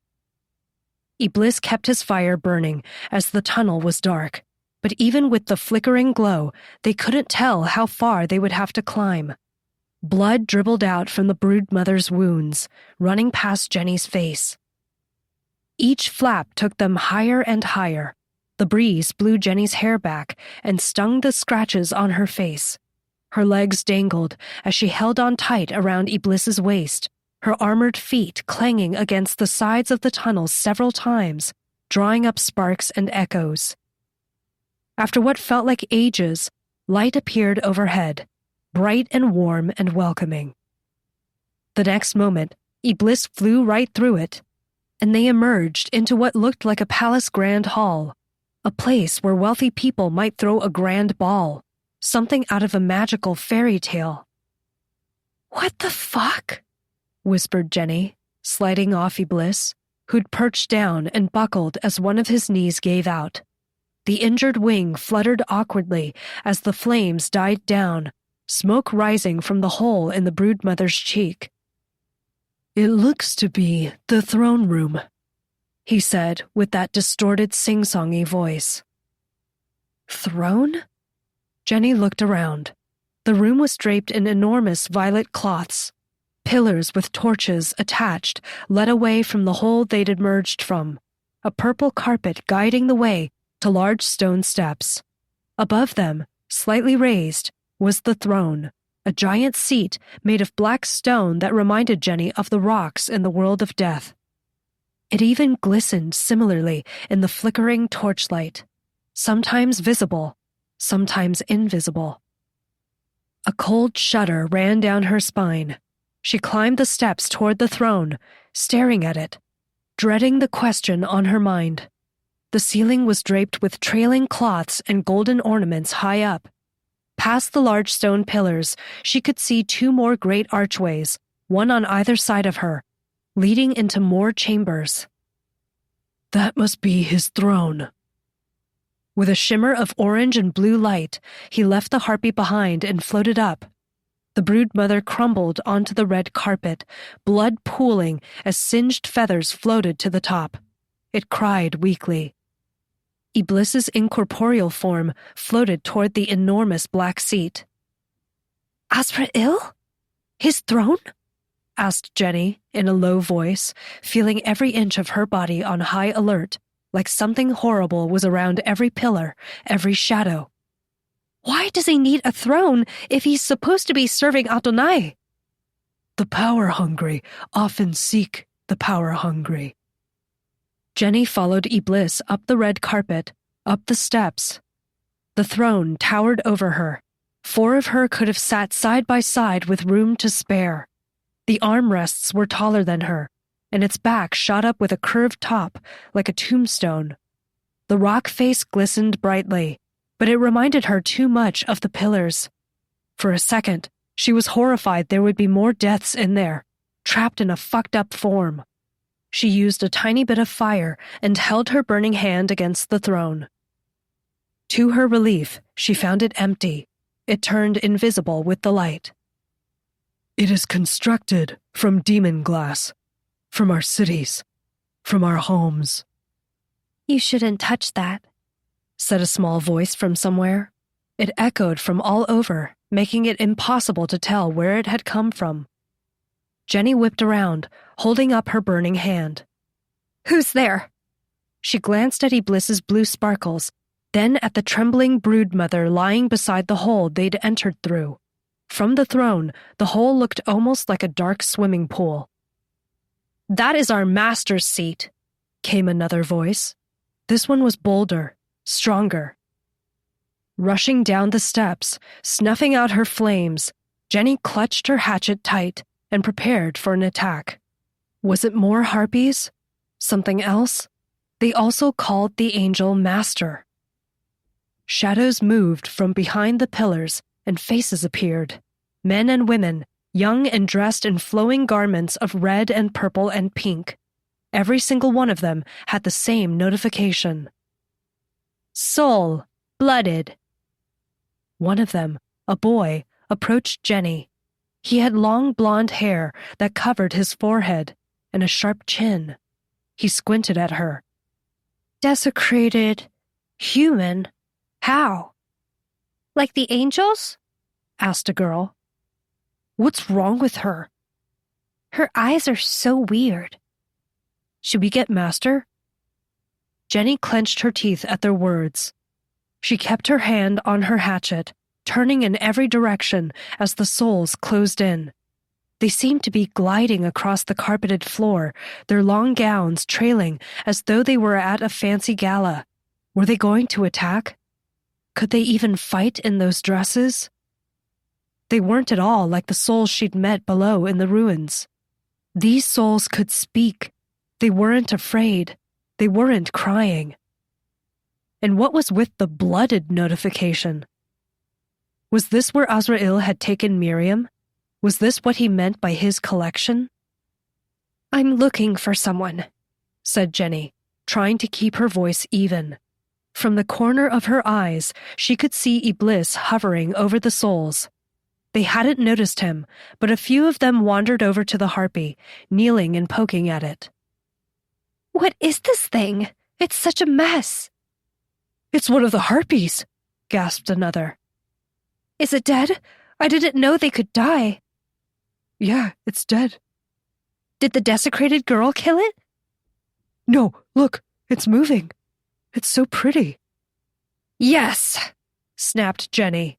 Iblis kept his fire burning as the tunnel was dark, but even with the flickering glow, they couldn't tell how far they would have to climb. Blood dribbled out from the brood mother's wounds, running past Jenny's face. Each flap took them higher and higher. The breeze blew Jenny's hair back and stung the scratches on her face. Her legs dangled as she held on tight around Iblis's waist, her armored feet clanging against the sides of the tunnel several times, drawing up sparks and echoes. After what felt like ages, light appeared overhead, bright and warm and welcoming. The next moment, Iblis flew right through it, and they emerged into what looked like a palace grand hall, a place where wealthy people might throw a grand ball, something out of a magical fairy tale. "What the fuck?" whispered Jenny, sliding off Iblis, who'd perched down and buckled as one of his knees gave out. The injured wing fluttered awkwardly as the flames died down, smoke rising from the hole in the brood mother's cheek. "It looks to be the throne room," he said with that distorted sing-songy voice. Throne? Jenny looked around. The room was draped in enormous violet cloths. Pillars with torches attached led away from the hole they'd emerged from, a purple carpet guiding the way to large stone steps. Above them, slightly raised, was the throne, a giant seat made of black stone that reminded Jenny of the rocks in the world of death. It even glistened similarly in the flickering torchlight, sometimes visible, sometimes invisible. A cold shudder ran down her spine. She climbed the steps toward the throne, staring at it, dreading the question on her mind. The ceiling was draped with trailing cloths and golden ornaments high up. Past the large stone pillars, she could see 2 more great archways, one on either side of her, leading into more chambers. That must be his throne. With a shimmer of orange and blue light, he left the harpy behind and floated up. The broodmother crumbled onto the red carpet, blood pooling as singed feathers floated to the top. It cried weakly. Iblis's incorporeal form floated toward the enormous black seat. Azrael? His throne? Asked Jenny in a low voice, feeling every inch of her body on high alert, like something horrible was around every pillar, every shadow. Why does he need a throne if he's supposed to be serving Adonai? The power-hungry often seek the power-hungry. Jenny followed Iblis up the red carpet, up the steps. The throne towered over her. 4 of her could have sat side by side with room to spare. The armrests were taller than her, and its back shot up with a curved top like a tombstone. The rock face glistened brightly, but it reminded her too much of the pillars. For a second, she was horrified there would be more deaths in there, trapped in a fucked-up form. She used a tiny bit of fire and held her burning hand against the throne. To her relief, she found it empty. It turned invisible with the light. It is constructed from demon glass, from our cities, from our homes. You shouldn't touch that, said a small voice from somewhere. It echoed from all over, making it impossible to tell where it had come from. Jenny whipped around, holding up her burning hand. Who's there? She glanced at Iblis's blue sparkles, then at the trembling broodmother lying beside the hole they'd entered through. From the throne, the hole looked almost like a dark swimming pool. That is our master's seat, came another voice. This one was bolder, stronger. Rushing down the steps, snuffing out her flames, Jenny clutched her hatchet tight and prepared for an attack. Was it more harpies? Something else? They also called the angel Master. Shadows moved from behind the pillars and faces appeared. Men and women, young and dressed in flowing garments of red and purple and pink. Every single one of them had the same notification. Soul, blooded. One of them, a boy, approached Jenny. He had long blonde hair that covered his forehead and a sharp chin. He squinted at her. Desecrated human? How? Like the angels? Asked a girl. What's wrong with her? Her eyes are so weird. Should we get Master? Jenny clenched her teeth at their words. She kept her hand on her hatchet, turning in every direction as the souls closed in. They seemed to be gliding across the carpeted floor, their long gowns trailing as though they were at a fancy gala. Were they going to attack? Could they even fight in those dresses? They weren't at all like the souls she'd met below in the ruins. These souls could speak. They weren't afraid. They weren't crying. And what was with the blooded notification? Was this where Azrael had taken Miriam? Was this what he meant by his collection? I'm looking for someone, said Jenny, trying to keep her voice even. From the corner of her eyes, she could see Iblis hovering over the souls. They hadn't noticed him, but a few of them wandered over to the harpy, kneeling and poking at it. What is this thing? It's such a mess. It's one of the harpies, gasped another. Is it dead? I didn't know they could die. Yeah, it's dead. Did the desecrated girl kill it? No, look, it's moving. It's so pretty. Yes, snapped Jenny.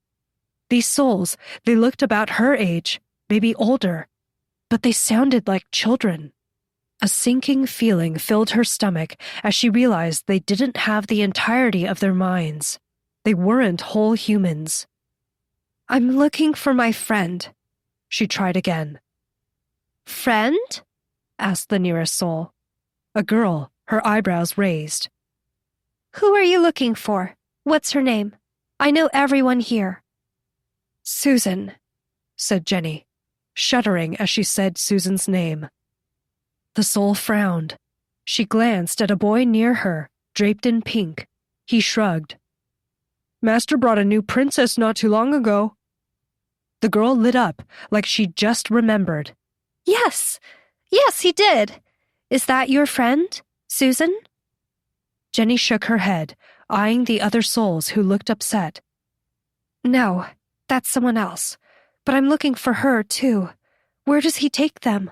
These souls, they looked about her age, maybe older, but they sounded like children. A sinking feeling filled her stomach as she realized they didn't have the entirety of their minds. They weren't whole humans. I'm looking for my friend. She tried again. Friend? Asked the nearest soul. A girl, her eyebrows raised. Who are you looking for? What's her name? I know everyone here. Susan, said Jenny, shuddering as she said Susan's name. The soul frowned. She glanced at a boy near her, draped in pink. He shrugged. Master brought a new princess not too long ago. The girl lit up like she'd just remembered. Yes, he did. Is that your friend, Susan? Jenny shook her head, eyeing the other souls who looked upset. No, that's someone else. But I'm looking for her, too. Where does he take them?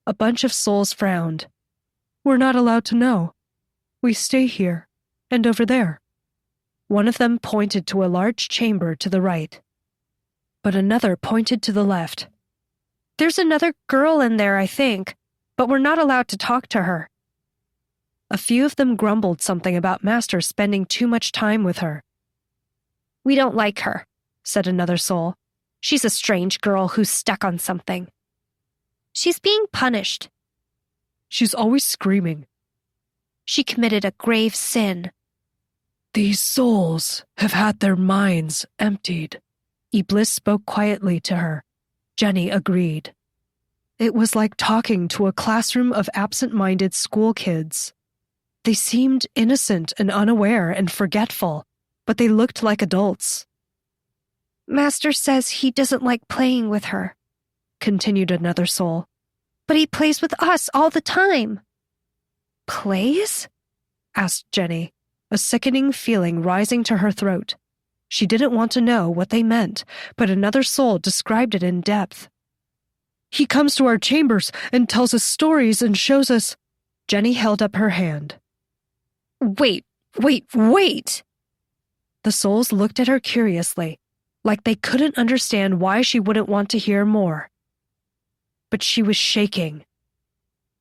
A bunch of souls frowned. We're not allowed to know. We stay here, and over there. One of them pointed to a large chamber to the right. But another pointed to the left. There's another girl in there, I think, but we're not allowed to talk to her. A few of them grumbled something about Master spending too much time with her. We don't like her, said another soul. She's a strange girl who's stuck on something. She's being punished. She's always screaming. She committed a grave sin. These souls have had their minds emptied. Iblis spoke quietly to her. Jenny agreed. It was like talking to a classroom of absent-minded school kids. They seemed innocent and unaware and forgetful, but they looked like adults. Master says he doesn't like playing with her, continued another soul. But he plays with us all the time. Plays? Asked Jenny, a sickening feeling rising to her throat. She didn't want to know what they meant, but another soul described it in depth. He comes to our chambers and tells us stories and shows us... Jenny held up her hand. Wait! The souls looked at her curiously, like they couldn't understand why she wouldn't want to hear more. But she was shaking.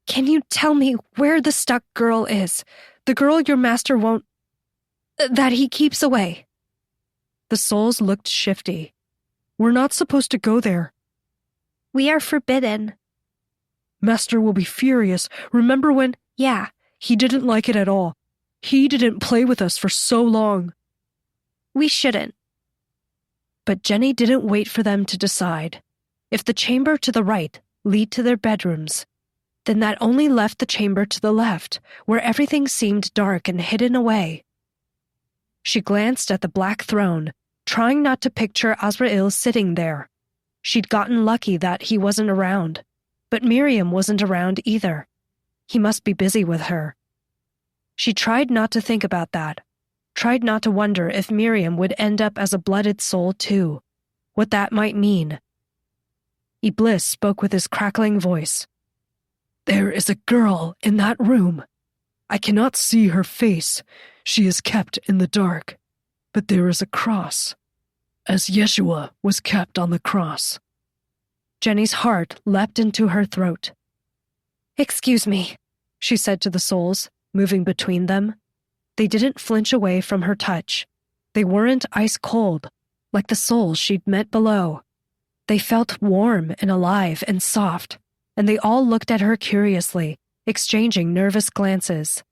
Can you tell me where the stuck girl is? The girl your master won't... that he keeps away. The souls looked shifty. We're not supposed to go there. We are forbidden. Master will be furious. Remember when... Yeah. He didn't like it at all. He didn't play with us for so long. We shouldn't. But Jenny didn't wait for them to decide. If the chamber to the right lead to their bedrooms, then that only left the chamber to the left, where everything seemed dark and hidden away. She glanced at the black throne, trying not to picture Azrael sitting there. She'd gotten lucky that he wasn't around, but Miriam wasn't around either. He must be busy with her. She tried not to think about that, tried not to wonder if Miriam would end up as a blooded soul too, what that might mean. Iblis spoke with his crackling voice. There is a girl in that room. I cannot see her face. She is kept in the dark. But there is a cross, as Yeshua was kept on the cross. Jenny's heart leapt into her throat. Excuse me, she said to the souls, moving between them. They didn't flinch away from her touch. They weren't ice cold, like the souls she'd met below. They felt warm and alive and soft, and they all looked at her curiously, exchanging nervous glances.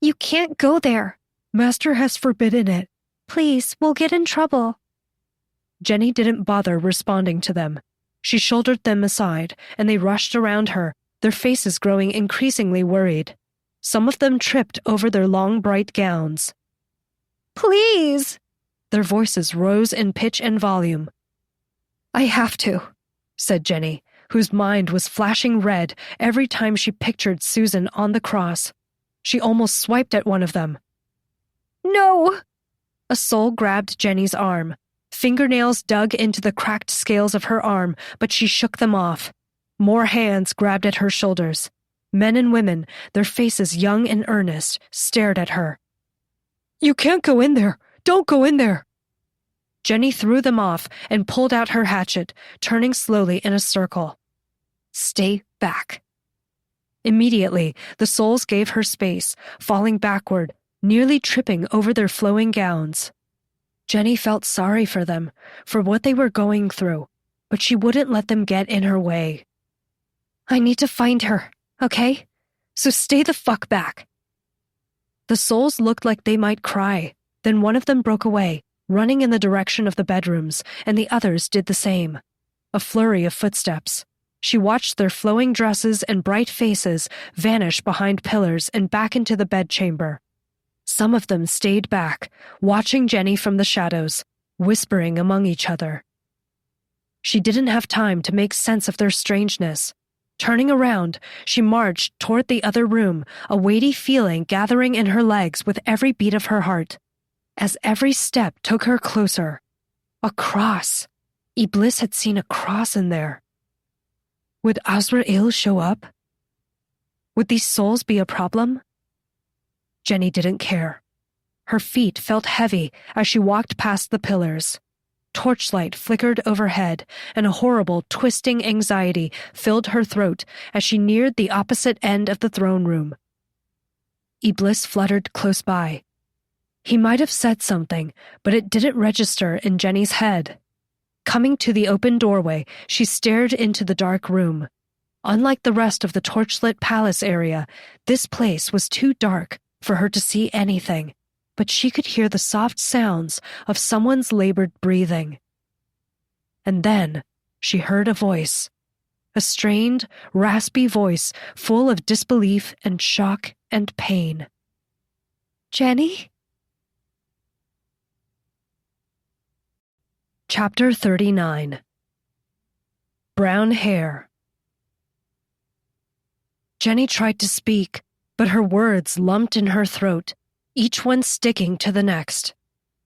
You can't go there. Master has forbidden it. Please, we'll get in trouble. Jenny didn't bother responding to them. She shouldered them aside, and they rushed around her, their faces growing increasingly worried. Some of them tripped over their long, bright gowns. Please! Their voices rose in pitch and volume. I have to, said Jenny, whose mind was flashing red every time she pictured Susan on the cross. She almost swiped at one of them. No! A soul grabbed Jenny's arm. Fingernails dug into the cracked scales of her arm, but she shook them off. More hands grabbed at her shoulders. Men and women, their faces young and earnest, stared at her. You can't go in there! Don't go in there! Jenny threw them off and pulled out her hatchet, turning slowly in a circle. Stay back. Immediately, the souls gave her space, falling backward, nearly tripping over their flowing gowns. Jenny felt sorry for them, for what they were going through, but she wouldn't let them get in her way. I need to find her, okay? So stay the fuck back. The souls looked like they might cry. Then one of them broke away, running in the direction of the bedrooms, and the others did the same. A flurry of footsteps. She watched their flowing dresses and bright faces vanish behind pillars and back into the bedchamber. Some of them stayed back, watching Jenny from the shadows, whispering among each other. She didn't have time to make sense of their strangeness. Turning around, she marched toward the other room, a weighty feeling gathering in her legs with every beat of her heart. As every step took her closer. A cross. Iblis had seen a cross in there. Would Azrael show up? Would these souls be a problem? Jenny didn't care. Her feet felt heavy as she walked past the pillars. Torchlight flickered overhead, and a horrible, twisting anxiety filled her throat as she neared the opposite end of the throne room. Iblis fluttered close by. He might have said something, but it didn't register in Jenny's head. Coming to the open doorway, she stared into the dark room. Unlike the rest of the torchlit palace area, this place was too dark for her to see anything, but she could hear the soft sounds of someone's labored breathing. And then she heard a voice, a strained, raspy voice full of disbelief and shock and pain. Jenny? Chapter 39. Brown Hair. Jenny tried to speak, but her words lumped in her throat, each one sticking to the next.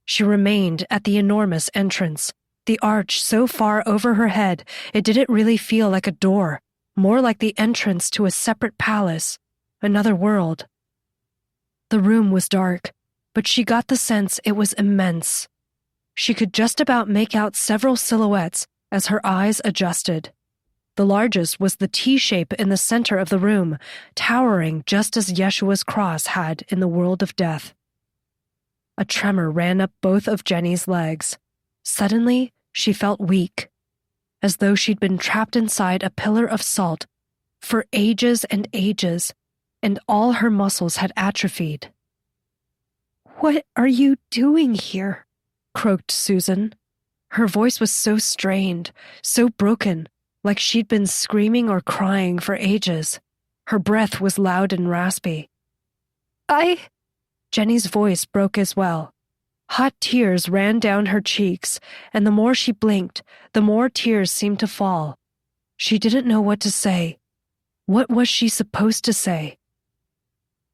She remained at the enormous entrance, the arch so far over her head it didn't really feel like a door, more like the entrance to a separate palace, another world. The room was dark, but she got the sense it was immense. She could just about make out several silhouettes as her eyes adjusted. The largest was the T-shape in the center of the room, towering just as Yeshua's cross had in the world of death. A tremor ran up both of Jenny's legs. Suddenly, she felt weak, as though she'd been trapped inside a pillar of salt for ages, and all her muscles had atrophied. What are you doing here? Croaked Susan. Her voice was so strained, so broken, like she'd been screaming or crying for ages. Her breath was loud and raspy. Jenny's voice broke as well. Hot tears ran down her cheeks, and the more she blinked, the more tears seemed to fall. She didn't know what to say. What was she supposed to say?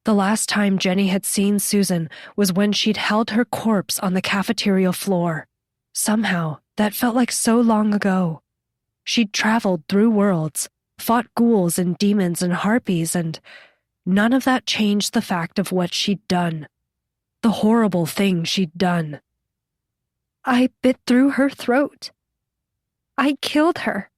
The last time Jenny had seen Susan was when she'd held her corpse on the cafeteria floor. Somehow, that felt like so long ago. She'd traveled through worlds, fought ghouls and demons and harpies, and none of that changed the fact of what she'd done. The horrible thing she'd done. I bit through her throat. I killed her.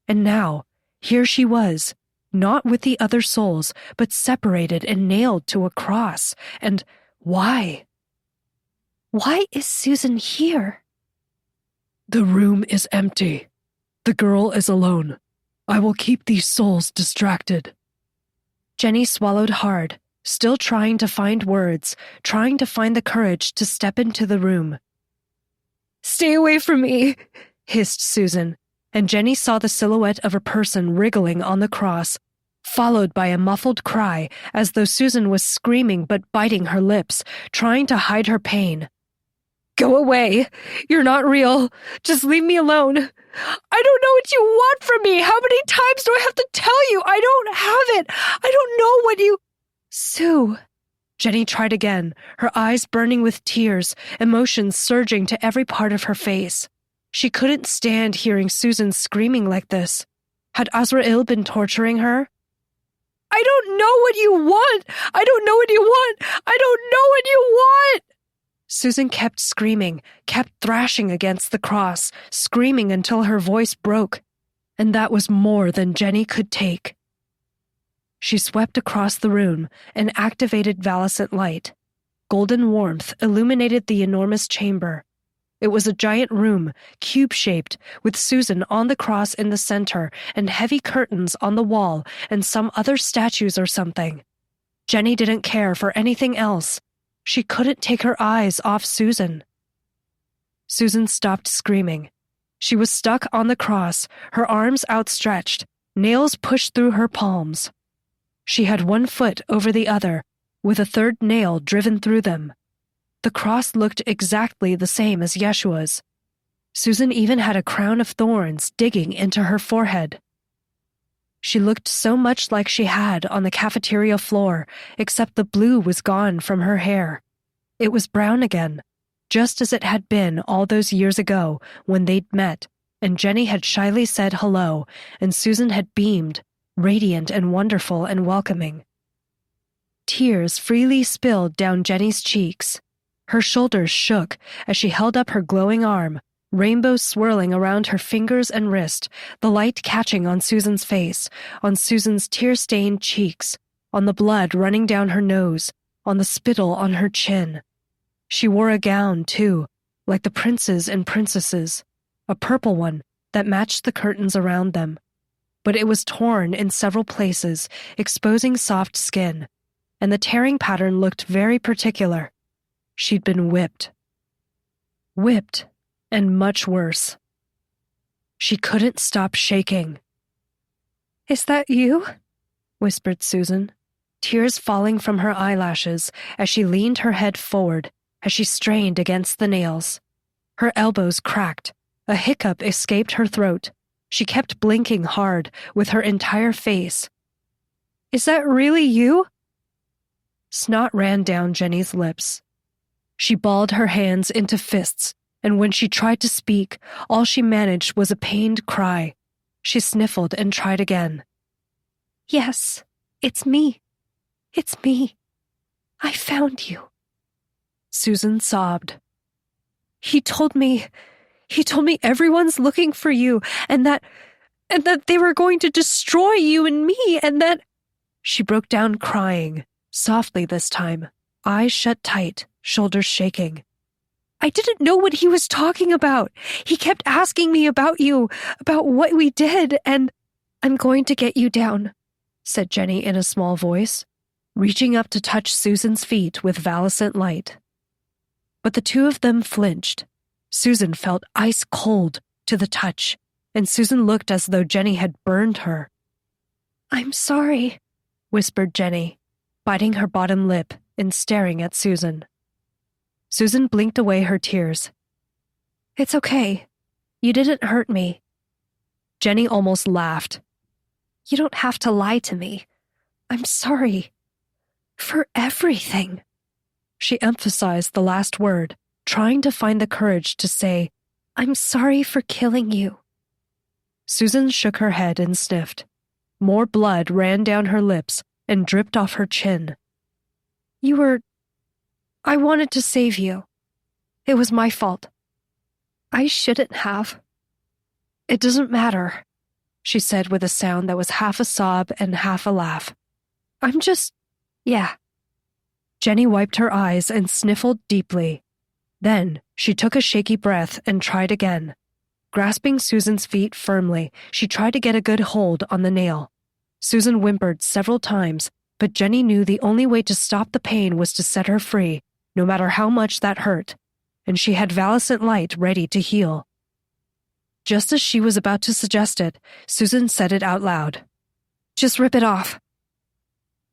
And now, here she was, not with the other souls, but separated and nailed to a cross. And why? Why is Susan here? The room is empty. The girl is alone. I will keep these souls distracted. Jenny swallowed hard, still trying to find words, trying to find the courage to step into the room. Stay away from me, hissed Susan, and Jenny saw the silhouette of a person wriggling on the cross, followed by a muffled cry as though Susan was screaming but biting her lips, trying to hide her pain. Go away. You're not real. Just leave me alone. I don't know what you want from me. How many times do I have to tell you? I don't have it. I don't know what you... Sue. Jenny tried again, her eyes burning with tears, emotions surging to every part of her face. She couldn't stand hearing Susan screaming like this. Had Azrael been torturing her? I don't know what you want. I don't know what you want. I don't know what you want. Susan kept screaming, kept thrashing against the cross, screaming until her voice broke. And that was more than Jenny could take. She swept across the room and activated Valicent light. Golden warmth illuminated the enormous chamber. It was a giant room, cube-shaped, with Susan on the cross in the center and heavy curtains on the wall and some other statues or something. Jenny didn't care for anything else. She couldn't take her eyes off Susan. Susan stopped screaming. She was stuck on the cross, her arms outstretched, nails pushed through her palms. She had one foot over the other, with a third nail driven through them. The cross looked exactly the same as Yeshua's. Susan even had a crown of thorns digging into her forehead. She looked so much like she had on the cafeteria floor, except the blue was gone from her hair. It was brown again, just as it had been all those years ago when they'd met, and Jenny had shyly said hello, and Susan had beamed, radiant and wonderful and welcoming. Tears freely spilled down Jenny's cheeks. Her shoulders shook as she held up her glowing arm, rainbows swirling around her fingers and wrist, the light catching on Susan's face, on Susan's tear-stained cheeks, on the blood running down her nose, on the spittle on her chin. She wore a gown, too, like the princes and princesses, a purple one that matched the curtains around them. But it was torn in several places, exposing soft skin, and the tearing pattern looked very particular. She'd been whipped. Whipped, and much worse. She couldn't stop shaking. "Is that you?" whispered Susan, tears falling from her eyelashes as she leaned her head forward, as she strained against the nails. Her elbows cracked. A hiccup escaped her throat. She kept blinking hard with her entire face. "Is that really you?" Snot ran down Jenny's lips. She balled her hands into fists, and when she tried to speak, all she managed was a pained cry. She sniffled and tried again. "Yes, it's me. It's me. I found you." Susan sobbed. He told me everyone's looking for you, and that they were going to destroy you and me, and that—" She broke down crying, softly this time, eyes shut tight, shoulders shaking. "I didn't know what he was talking about. He kept asking me about you, about what we did, and—" "I'm going to get you down," said Jenny in a small voice, reaching up to touch Susan's feet with valescent light. But the two of them flinched. Susan felt ice cold to the touch, and Susan looked as though Jenny had burned her. "I'm sorry," whispered Jenny, biting her bottom lip and staring at Susan. Susan blinked away her tears. "It's okay. You didn't hurt me." Jenny almost laughed. "You don't have to lie to me. I'm sorry. For everything." She emphasized the last word, trying to find the courage to say, "I'm sorry for killing you." Susan shook her head and sniffed. More blood ran down her lips and dripped off her chin. I wanted to save you. It was my fault. I shouldn't have." "It doesn't matter," she said with a sound that was half a sob and half a laugh. Yeah. Jenny wiped her eyes and sniffled deeply. Then she took a shaky breath and tried again. Grasping Susan's feet firmly, she tried to get a good hold on the nail. Susan whimpered several times, but Jenny knew the only way to stop the pain was to set her free, no matter how much that hurt, and she had valescent light ready to heal. Just as she was about to suggest it, Susan said it out loud. "Just rip it off."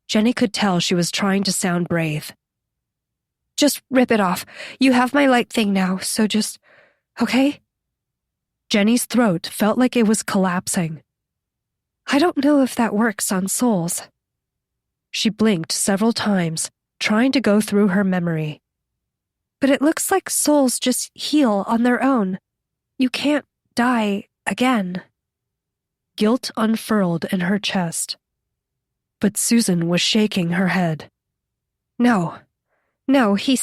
Jenny could tell she was trying to sound brave. "Just rip it off. You have my light thing now, so just... okay?" Jenny's throat felt like it was collapsing. "I don't know if that works on souls." She blinked several times, trying to go through her memory. "But it looks like souls just heal on their own. You can't die again." Guilt unfurled in her chest. But Susan was shaking her head. No, he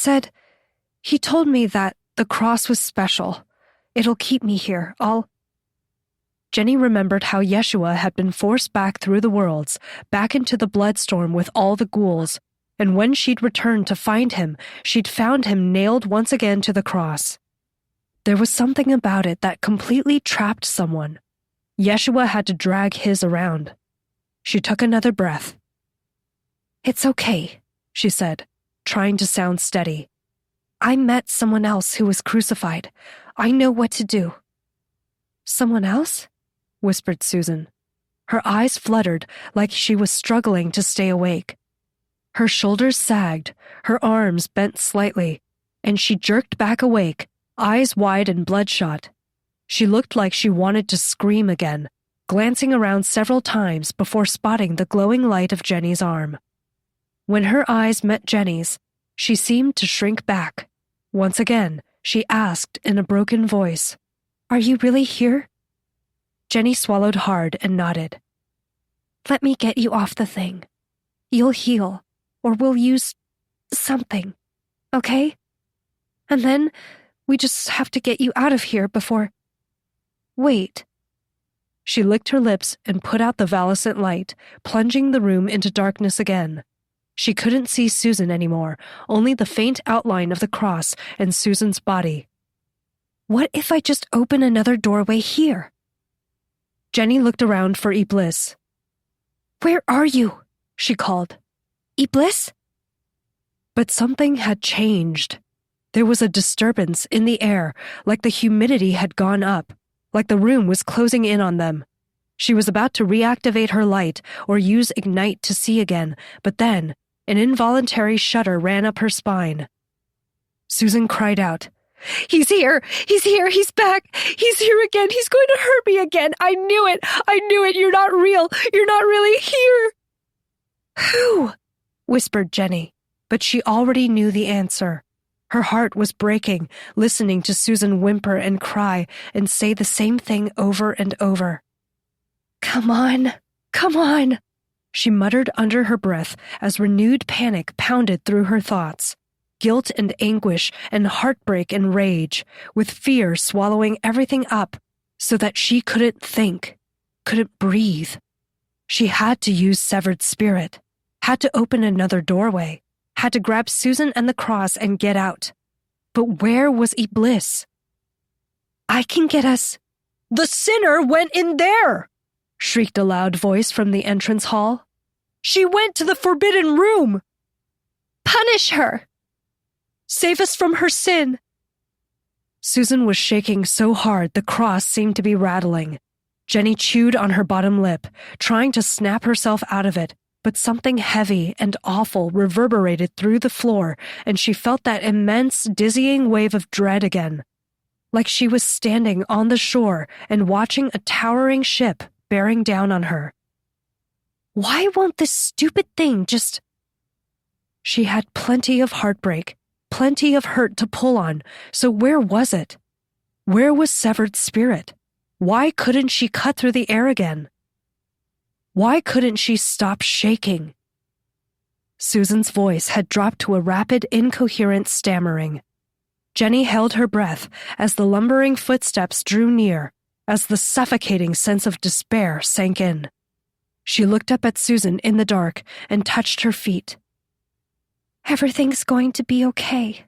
told me that the cross was special. It'll keep me here. Jenny remembered how Yeshua had been forced back through the worlds, back into the bloodstorm with all the ghouls, and when she'd returned to find him, she'd found him nailed once again to the cross. There was something about it that completely trapped someone. Yeshua had to drag his around. She took another breath. It's okay, she said, trying to sound steady. I met someone else who was crucified. I know what to do. Someone else? Whispered Susan. Her eyes fluttered like she was struggling to stay awake. Her shoulders sagged, her arms bent slightly, and she jerked back awake, eyes wide and bloodshot. She looked like she wanted to scream again, glancing around several times before spotting the glowing light of Jenny's arm. When her eyes met Jenny's, she seemed to shrink back. Once again, she asked in a broken voice, "Are you really here?" Jenny swallowed hard and nodded. "Let me get you off the thing. You'll heal, or we'll use something, okay? And then we just have to get you out of here before... Wait." She licked her lips and put out the valescent light, plunging the room into darkness again. She couldn't see Susan anymore, only the faint outline of the cross and Susan's body. What if I just open another doorway here? Jenny looked around for Iblis. "Where are you?" she called. "Iblis?" But something had changed. There was a disturbance in the air, like the humidity had gone up, like the room was closing in on them. She was about to reactivate her light or use Ignite to see again, but then an involuntary shudder ran up her spine. Susan cried out, "He's here! He's here! He's back! He's here again! He's going to hurt me again! I knew it! I knew it! You're not real! You're not really here!" "Who?" whispered Jenny, but she already knew the answer. Her heart was breaking, listening to Susan whimper and cry and say the same thing over and over. "Come on! Come on!" she muttered under her breath as renewed panic pounded through her thoughts. Guilt and anguish and heartbreak and rage, with fear swallowing everything up so that she couldn't think, couldn't breathe. She had to use severed spirit, had to open another doorway, had to grab Susan and the cross and get out. But where was Iblis? "I can get us." "The sinner went in there!" shrieked a loud voice from the entrance hall. "She went to the forbidden room!" "Punish her! Save us from her sin!" Susan was shaking so hard the cross seemed to be rattling. Jenny chewed on her bottom lip, trying to snap herself out of it, but something heavy and awful reverberated through the floor, and she felt that immense, dizzying wave of dread again. Like she was standing on the shore and watching a towering ship bearing down on her. Why won't this stupid thing just... She had plenty of heartbreak, plenty of hurt to pull on, so where was it? Where was severed spirit? Why couldn't she cut through the air again? Why couldn't she stop shaking? Susan's voice had dropped to a rapid, incoherent stammering. Jenny held her breath as the lumbering footsteps drew near, as the suffocating sense of despair sank in. She looked up at Susan in the dark and touched her feet. "Everything's going to be okay,"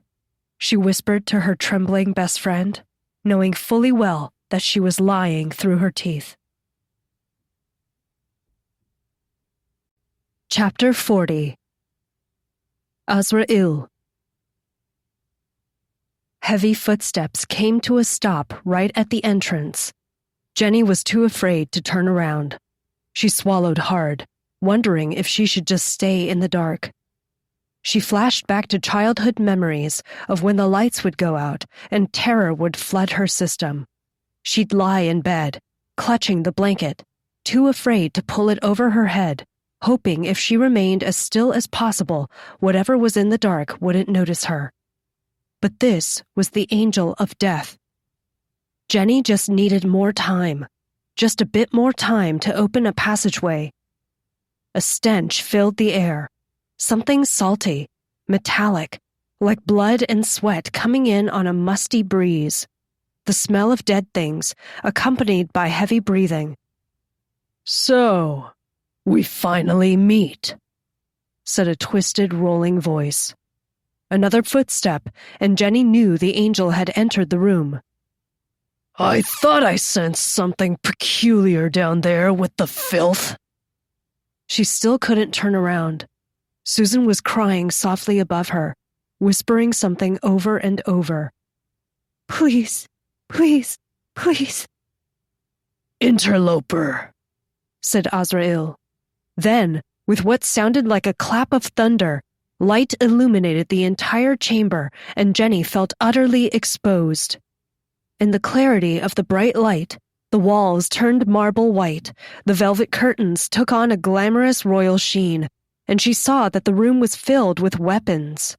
she whispered to her trembling best friend, knowing fully well that she was lying through her teeth. Chapter 40. Azrael. Heavy footsteps came to a stop right at the entrance. Jenny was too afraid to turn around. She swallowed hard, wondering if she should just stay in the dark. She flashed back to childhood memories of when the lights would go out and terror would flood her system. She'd lie in bed, clutching the blanket, too afraid to pull it over her head, hoping if she remained as still as possible, whatever was in the dark wouldn't notice her. But this was the angel of death. Jenny just needed more time, just a bit more time to open a passageway. A stench filled the air, something salty, metallic, like blood and sweat coming in on a musty breeze. The smell of dead things, accompanied by heavy breathing. "So, we finally meet," said a twisted, rolling voice. Another footstep, and Jenny knew the angel had entered the room. "I thought I sensed something peculiar down there with the filth." She still couldn't turn around. Susan was crying softly above her, whispering something over and over. Please, please, please. Interloper, said Azrael. Then, with what sounded like a clap of thunder, light illuminated the entire chamber, and Jenny felt utterly exposed. In the clarity of the bright light, the walls turned marble white, the velvet curtains took on a glamorous royal sheen, and she saw that the room was filled with weapons.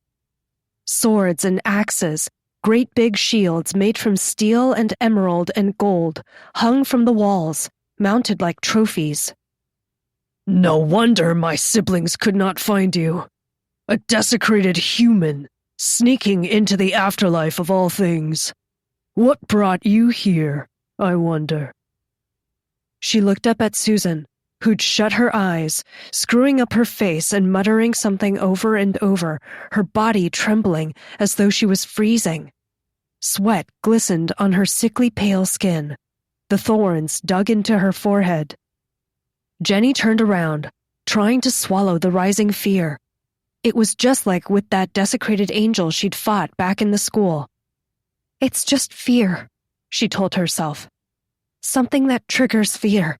Swords and axes, great big shields made from steel and emerald and gold, hung from the walls, mounted like trophies. No wonder my siblings could not find you. A desecrated human, sneaking into the afterlife of all things. What brought you here, I wonder? She looked up at Susan, who'd shut her eyes, screwing up her face and muttering something over and over, her body trembling as though she was freezing. Sweat glistened on her sickly pale skin. The thorns dug into her forehead. Jenny turned around, trying to swallow the rising fear. It was just like with that desecrated angel she'd fought back in the school. It's just fear, she told herself. Something that triggers fear.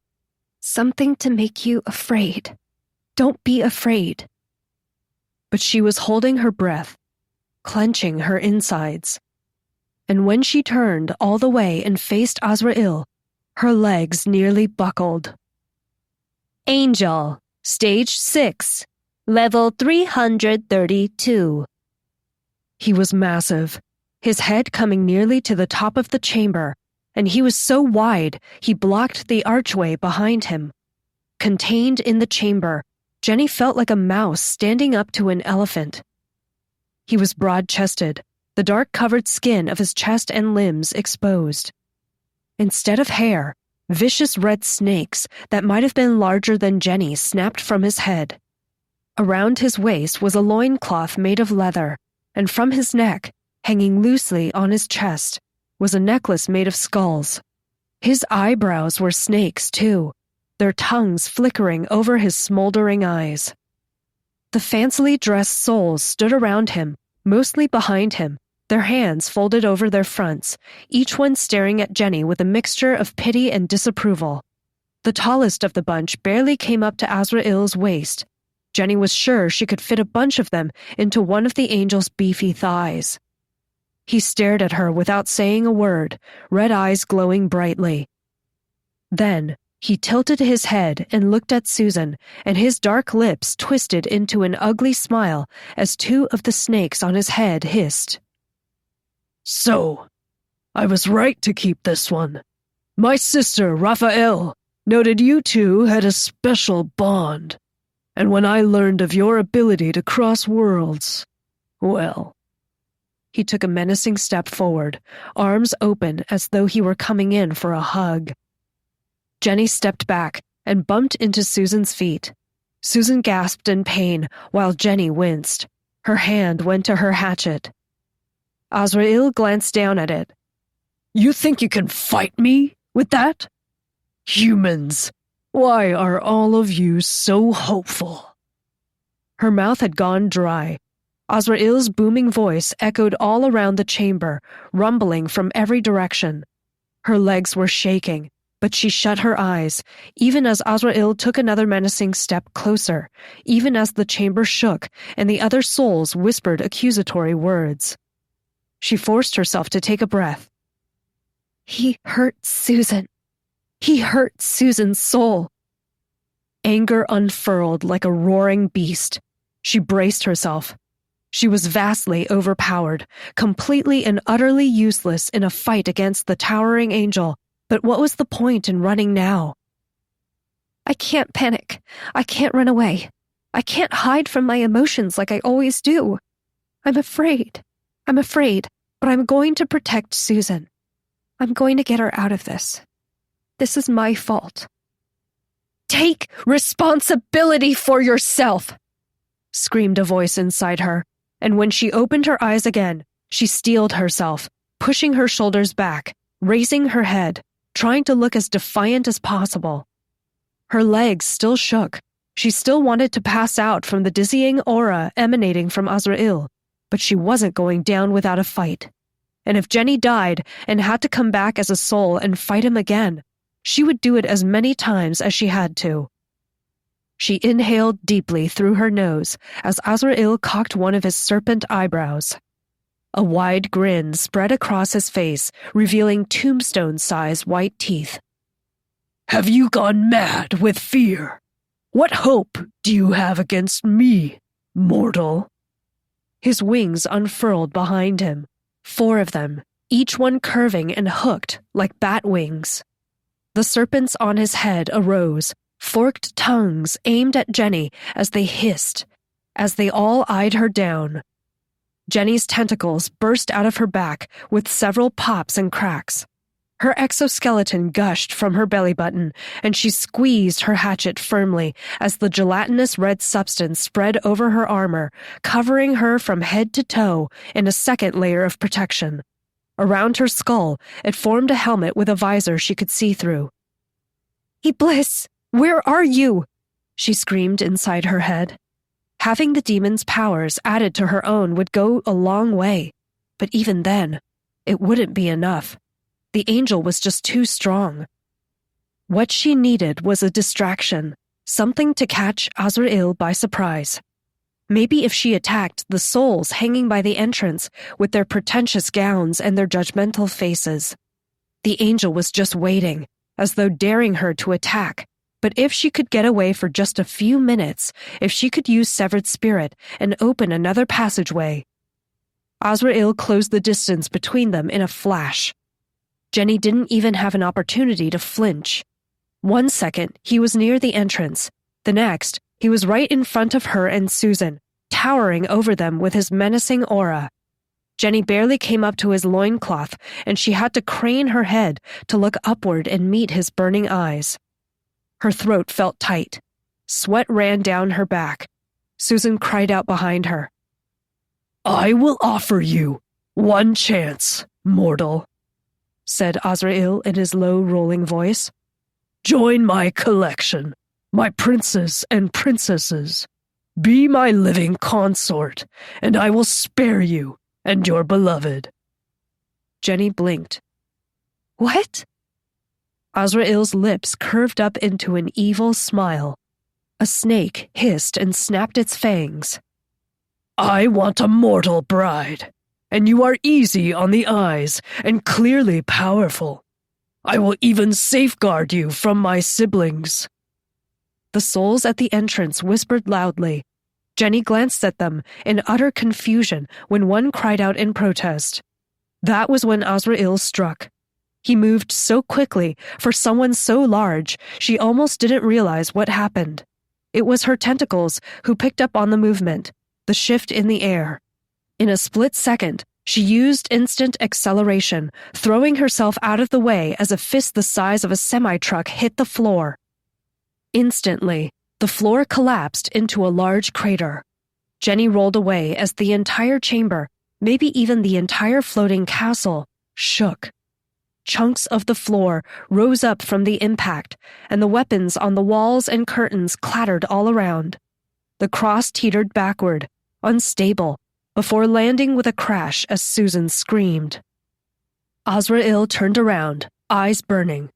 Something to make you afraid. Don't be afraid. But she was holding her breath, clenching her insides. And when she turned all the way and faced Azrael, her legs nearly buckled. Angel, Stage 6, Level 332. He was massive, his head coming nearly to the top of the chamber, and he was so wide he blocked the archway behind him. Contained in the chamber, Jenny felt like a mouse standing up to an elephant. He was broad-chested, the dark-covered skin of his chest and limbs exposed. Instead of hair, vicious red snakes that might have been larger than Jenny snapped from his head. Around his waist was a loincloth made of leather, and from his neck, hanging loosely on his chest, was a necklace made of skulls. His eyebrows were snakes, too, their tongues flickering over his smoldering eyes. The fancily dressed souls stood around him, mostly behind him, their hands folded over their fronts, each one staring at Jenny with a mixture of pity and disapproval. The tallest of the bunch barely came up to Azrael's waist. Jenny was sure she could fit a bunch of them into one of the angel's beefy thighs. He stared at her without saying a word, red eyes glowing brightly. Then he tilted his head and looked at Susan, and his dark lips twisted into an ugly smile as two of the snakes on his head hissed. So, I was right to keep this one. My sister, Raphael, noted you two had a special bond. And when I learned of your ability to cross worlds, well... He took a menacing step forward, arms open as though he were coming in for a hug. Jenny stepped back and bumped into Susan's feet. Susan gasped in pain while Jenny winced. Her hand went to her hatchet. Azrael glanced down at it. You think you can fight me with that? Humans, why are all of you so hopeful? Her mouth had gone dry. Azrael's booming voice echoed all around the chamber, rumbling from every direction. Her legs were shaking, but she shut her eyes, even as Azrael took another menacing step closer, even as the chamber shook and the other souls whispered accusatory words. She forced herself to take a breath. He hurt Susan. He hurt Susan's soul. Anger unfurled like a roaring beast. She braced herself. She was vastly overpowered, completely and utterly useless in a fight against the towering angel, but what was the point in running now? I can't panic. I can't run away. I can't hide from my emotions like I always do. I'm afraid, but I'm going to protect Susan. I'm going to get her out of this. This is my fault. Take responsibility for yourself, screamed a voice inside her, and when she opened her eyes again, she steeled herself, pushing her shoulders back, raising her head, trying to look as defiant as possible. Her legs still shook. She still wanted to pass out from the dizzying aura emanating from Azrael, but she wasn't going down without a fight. And if Jenny died and had to come back as a soul and fight him again, she would do it as many times as she had to. She inhaled deeply through her nose as Azrael cocked one of his serpent eyebrows. A wide grin spread across his face, revealing tombstone-sized white teeth. Have you gone mad with fear? What hope do you have against me, mortal? His wings unfurled behind him, 4 of them, each one curving and hooked like bat wings. The serpents on his head arose, forked tongues aimed at Jenny as they hissed, as they all eyed her down. Jenny's tentacles burst out of her back with several pops and cracks. Her exoskeleton gushed from her belly button, and she squeezed her hatchet firmly as the gelatinous red substance spread over her armor, covering her from head to toe in a second layer of protection. Around her skull, it formed a helmet with a visor she could see through. Iblis, where are you? She screamed inside her head. Having the demon's powers added to her own would go a long way, but even then, it wouldn't be enough. The angel was just too strong. What she needed was a distraction, something to catch Azrael by surprise. Maybe if she attacked the souls hanging by the entrance with their pretentious gowns and their judgmental faces. The angel was just waiting, as though daring her to attack. But if she could get away for just a few minutes, if she could use severed spirit and open another passageway. Azrael closed the distance between them in a flash. Jenny didn't even have an opportunity to flinch. 1 second, he was near the entrance. The next, he was right in front of her and Susan, towering over them with his menacing aura. Jenny barely came up to his loincloth, and she had to crane her head to look upward and meet his burning eyes. Her throat felt tight. Sweat ran down her back. Susan cried out behind her. I will offer you 1 chance, mortal, said Azrael in his low, rolling voice. Join my collection, my princes and princesses. Be my living consort, and I will spare you and your beloved. Jenny blinked. What? Azrael's lips curved up into an evil smile. A snake hissed and snapped its fangs. I want a mortal bride, and you are easy on the eyes and clearly powerful. I will even safeguard you from my siblings. The souls at the entrance whispered loudly. Jenny glanced at them in utter confusion when one cried out in protest. That was when Azrael struck. He moved so quickly, for someone so large, she almost didn't realize what happened. It was her tentacles who picked up on the movement, the shift in the air. In a split second, she used instant acceleration, throwing herself out of the way as a fist the size of a semi-truck hit the floor. Instantly, the floor collapsed into a large crater. Jenny rolled away as the entire chamber, maybe even the entire floating castle, shook. Chunks of the floor rose up from the impact, and the weapons on the walls and curtains clattered all around. The cross teetered backward, unstable, before landing with a crash as Susan screamed. Azrael turned around, eyes burning.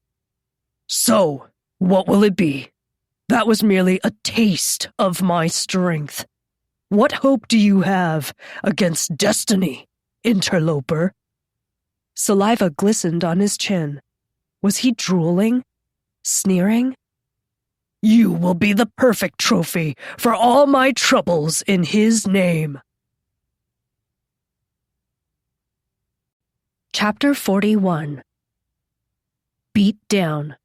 So, what will it be? That was merely a taste of my strength. What hope do you have against destiny, interloper? Saliva glistened on his chin. Was he drooling? Sneering? You will be the perfect trophy for all my troubles in his name. Chapter 41. Beat down.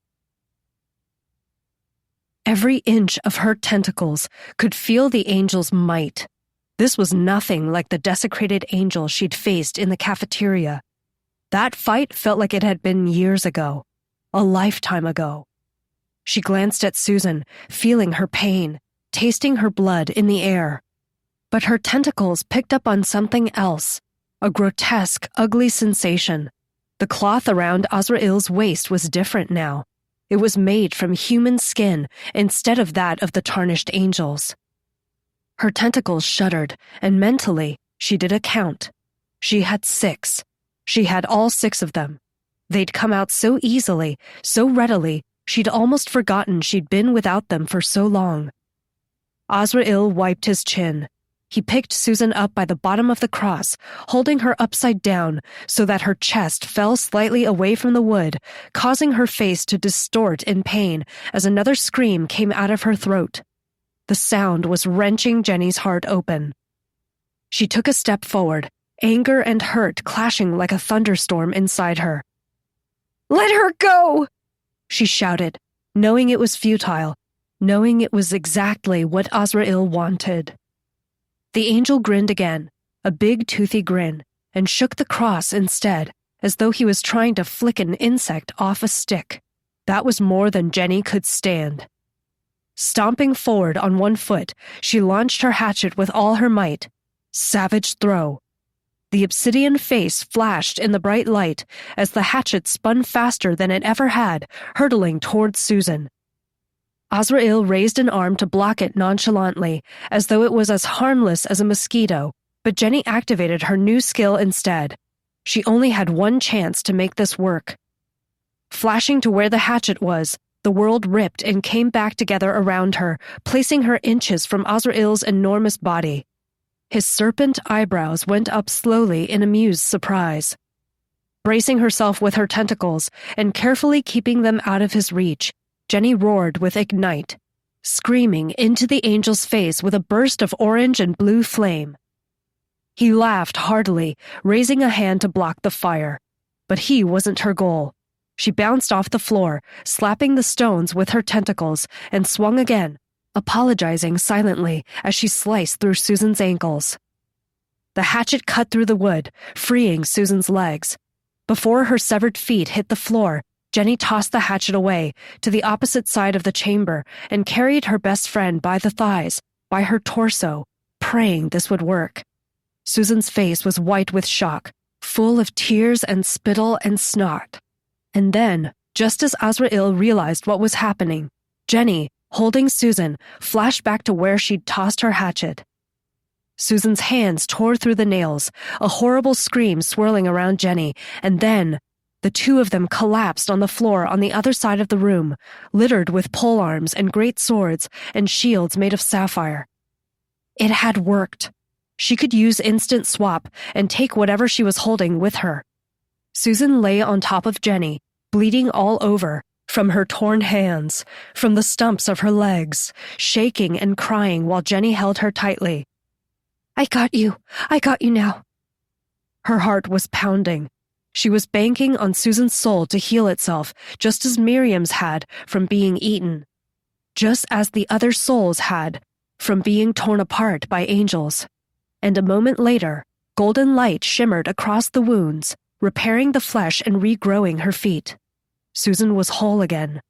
Every inch of her tentacles could feel the angel's might. This was nothing like the desecrated angel she'd faced in the cafeteria. That fight felt like it had been years ago, a lifetime ago. She glanced at Susan, feeling her pain, tasting her blood in the air. But her tentacles picked up on something else, a grotesque, ugly sensation. The cloth around Azrael's waist was different now. It was made from human skin instead of that of the tarnished angels. Her tentacles shuddered, and mentally, she did a count. She had 6. She had all 6 of them. They'd come out so easily, so readily, she'd almost forgotten she'd been without them for so long. Azrael wiped his chin. He picked Susan up by the bottom of the cross, holding her upside down so that her chest fell slightly away from the wood, causing her face to distort in pain as another scream came out of her throat. The sound was wrenching Jenny's heart open. She took a step forward, anger and hurt clashing like a thunderstorm inside her. Let her go! She shouted, knowing it was futile, knowing it was exactly what Azrael wanted. The angel grinned again, a big toothy grin, and shook the cross instead, as though he was trying to flick an insect off a stick. That was more than Jenny could stand. Stomping forward on one foot, she launched her hatchet with all her might. Savage throw. The obsidian face flashed in the bright light as the hatchet spun faster than it ever had, hurtling towards Susan. Azrael raised an arm to block it nonchalantly, as though it was as harmless as a mosquito, but Jenny activated her new skill instead. She only had one chance to make this work. Flashing to where the hatchet was, the world ripped and came back together around her, placing her inches from Azrael's enormous body. His serpent eyebrows went up slowly in amused surprise. Bracing herself with her tentacles and carefully keeping them out of his reach, Jenny roared with ignite, screaming into the angel's face with a burst of orange and blue flame. He laughed heartily, raising a hand to block the fire. But he wasn't her goal. She bounced off the floor, slapping the stones with her tentacles, and swung again, apologizing silently as she sliced through Susan's ankles. The hatchet cut through the wood, freeing Susan's legs. Before her severed feet hit the floor, Jenny tossed the hatchet away to the opposite side of the chamber and carried her best friend by the thighs, by her torso, praying this would work. Susan's face was white with shock, full of tears and spittle and snot. And then, just as Azrael realized what was happening, Jenny, holding Susan, flashed back to where she'd tossed her hatchet. Susan's hands tore through the nails, a horrible scream swirling around Jenny, and then the two of them collapsed on the floor on the other side of the room, littered with polearms and great swords and shields made of sapphire. It had worked. She could use instant swap and take whatever she was holding with her. Susan lay on top of Jenny, bleeding all over, from her torn hands, from the stumps of her legs, shaking and crying while Jenny held her tightly. I got you now. Her heart was pounding. She was banking on Susan's soul to heal itself, just as Miriam's had from being eaten, just as the other souls had from being torn apart by angels. And a moment later, golden light shimmered across the wounds, repairing the flesh and regrowing her feet. Susan was whole again.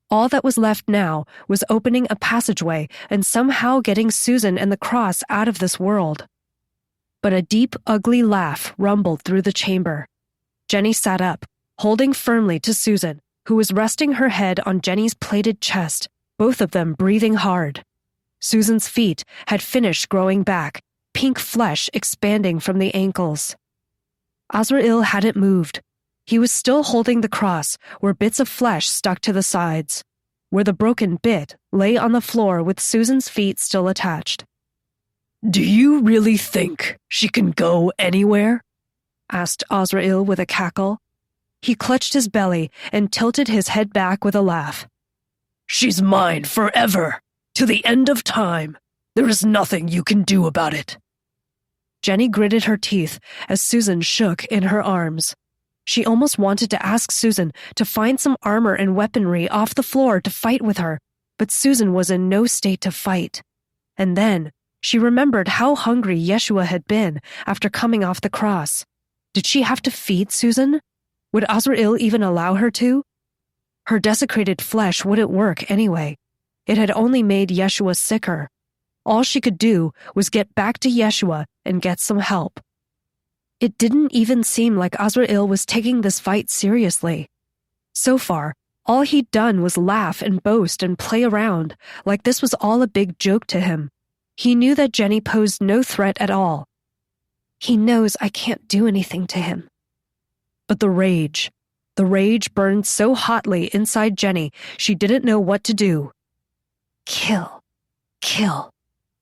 All that was left now was opening a passageway and somehow getting Susan and the cross out of this world. But a deep, ugly laugh rumbled through the chamber. Jenny sat up, holding firmly to Susan, who was resting her head on Jenny's plated chest, both of them breathing hard. Susan's feet had finished growing back, pink flesh expanding from the ankles. Azrael hadn't moved. He was still holding the cross, where bits of flesh stuck to the sides, where the broken bit lay on the floor with Susan's feet still attached. "Do you really think she can go anywhere?" asked Azrael with a cackle. He clutched his belly and tilted his head back with a laugh. "She's mine forever, to the end of time. There is nothing you can do about it." Jenny gritted her teeth as Susan shook in her arms. She almost wanted to ask Susan to find some armor and weaponry off the floor to fight with her, but Susan was in no state to fight. And then she remembered how hungry Yeshua had been after coming off the cross. Did she have to feed Susan? Would Azrael even allow her to? Her desecrated flesh wouldn't work anyway. It had only made Yeshua sicker. All she could do was get back to Yeshua and get some help. It didn't even seem like Azrael was taking this fight seriously. So far, All he'd done was laugh and boast and play around, like this was all a big joke to him. He knew that Jenny posed no threat at all. He knows I can't do anything to him. But the rage burned so hotly inside Jenny, she didn't know what to do. Kill, kill,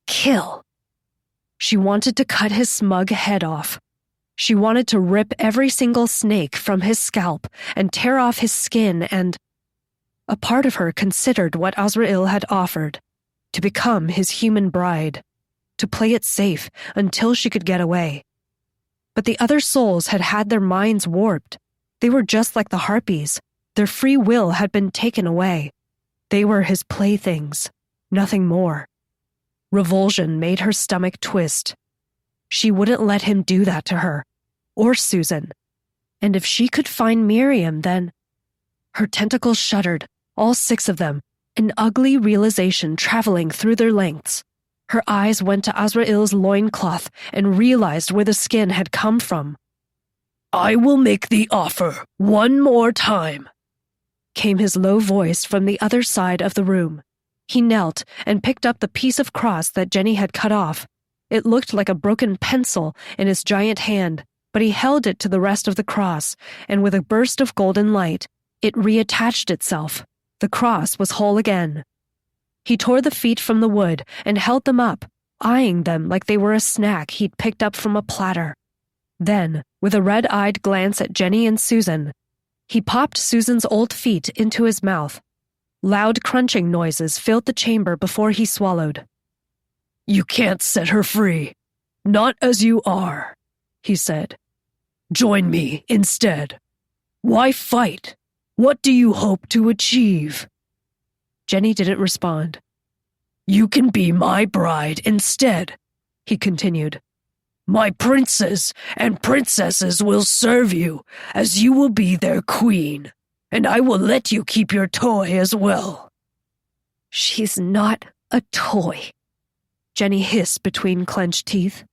kill. She wanted to cut his smug head off. She wanted to rip every single snake from his scalp and tear off his skin, and a part of her considered what Azrael had offered, to become his human bride, to play it safe until she could get away. But the other souls had had their minds warped. They were just like the harpies. Their free will had been taken away. They were his playthings, nothing more. Revulsion made her stomach twist. She wouldn't let him do that to her, or Susan. And if she could find Miriam, then... Her tentacles shuddered, all 6 of them, an ugly realization traveling through their lengths. Her eyes went to Azrael's loincloth and realized where the skin had come from. I will make the offer one more time, came his low voice from the other side of the room. He knelt and picked up the piece of cross that Jenny had cut off. It looked like a broken pencil in his giant hand, but he held it to the rest of the cross, and with a burst of golden light, it reattached itself. The cross was whole again. He tore the feet from the wood and held them up, eyeing them like they were a snack he'd picked up from a platter. Then, with a red-eyed glance at Jenny and Susan, he popped Susan's old feet into his mouth. Loud crunching noises filled the chamber before he swallowed. You can't set her free. Not as you are, he said. Join me instead. Why fight? What do you hope to achieve? Jenny didn't respond. You can be my bride instead, he continued. My princes and princesses will serve you, as you will be their queen, and I will let you keep your toy as well. She's not a toy, Jenny hissed between clenched teeth.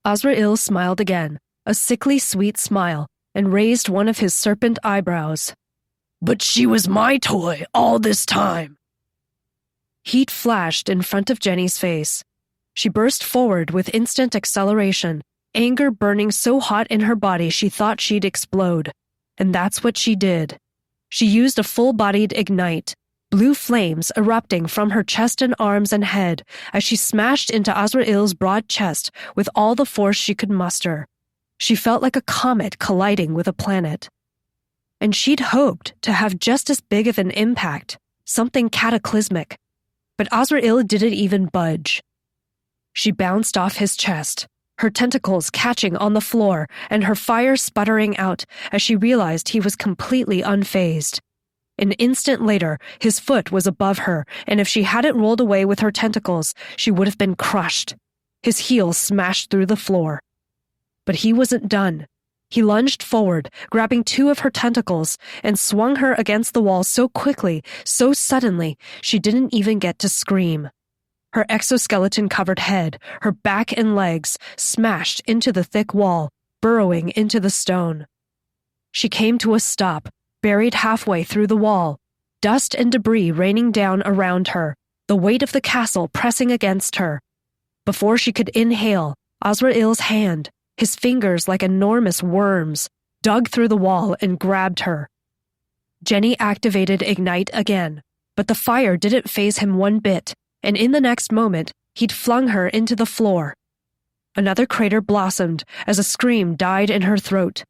Azrael smiled again, a sickly sweet smile, and raised one of his serpent eyebrows. But she was my toy all this time. Heat flashed in front of Jenny's face. She burst forward with instant acceleration, anger burning so hot in her body she thought she'd explode. And that's what she did. She used a full-bodied ignite, blue flames erupting from her chest and arms and head as she smashed into Azrael's broad chest with all the force she could muster. She felt like a comet colliding with a planet. And she'd hoped to have just as big of an impact, something cataclysmic. But Azrael didn't even budge. She bounced off his chest, her tentacles catching on the floor and her fire sputtering out as she realized he was completely unfazed. An instant later, his foot was above her, and if she hadn't rolled away with her tentacles, she would have been crushed. His heel smashed through the floor. But he wasn't done. He lunged forward, grabbing 2 of her tentacles, and swung her against the wall so quickly, so suddenly, she didn't even get to scream. Her exoskeleton-covered head, her back and legs, smashed into the thick wall, burrowing into the stone. She came to a stop, buried halfway through the wall, dust and debris raining down around her, the weight of the castle pressing against her. Before she could inhale, Azrael's hand, his fingers like enormous worms, dug through the wall and grabbed her. Jenny activated Ignite again, but the fire didn't faze him one bit, and in the next moment, he'd flung her into the floor. Another crater blossomed as a scream died in her throat.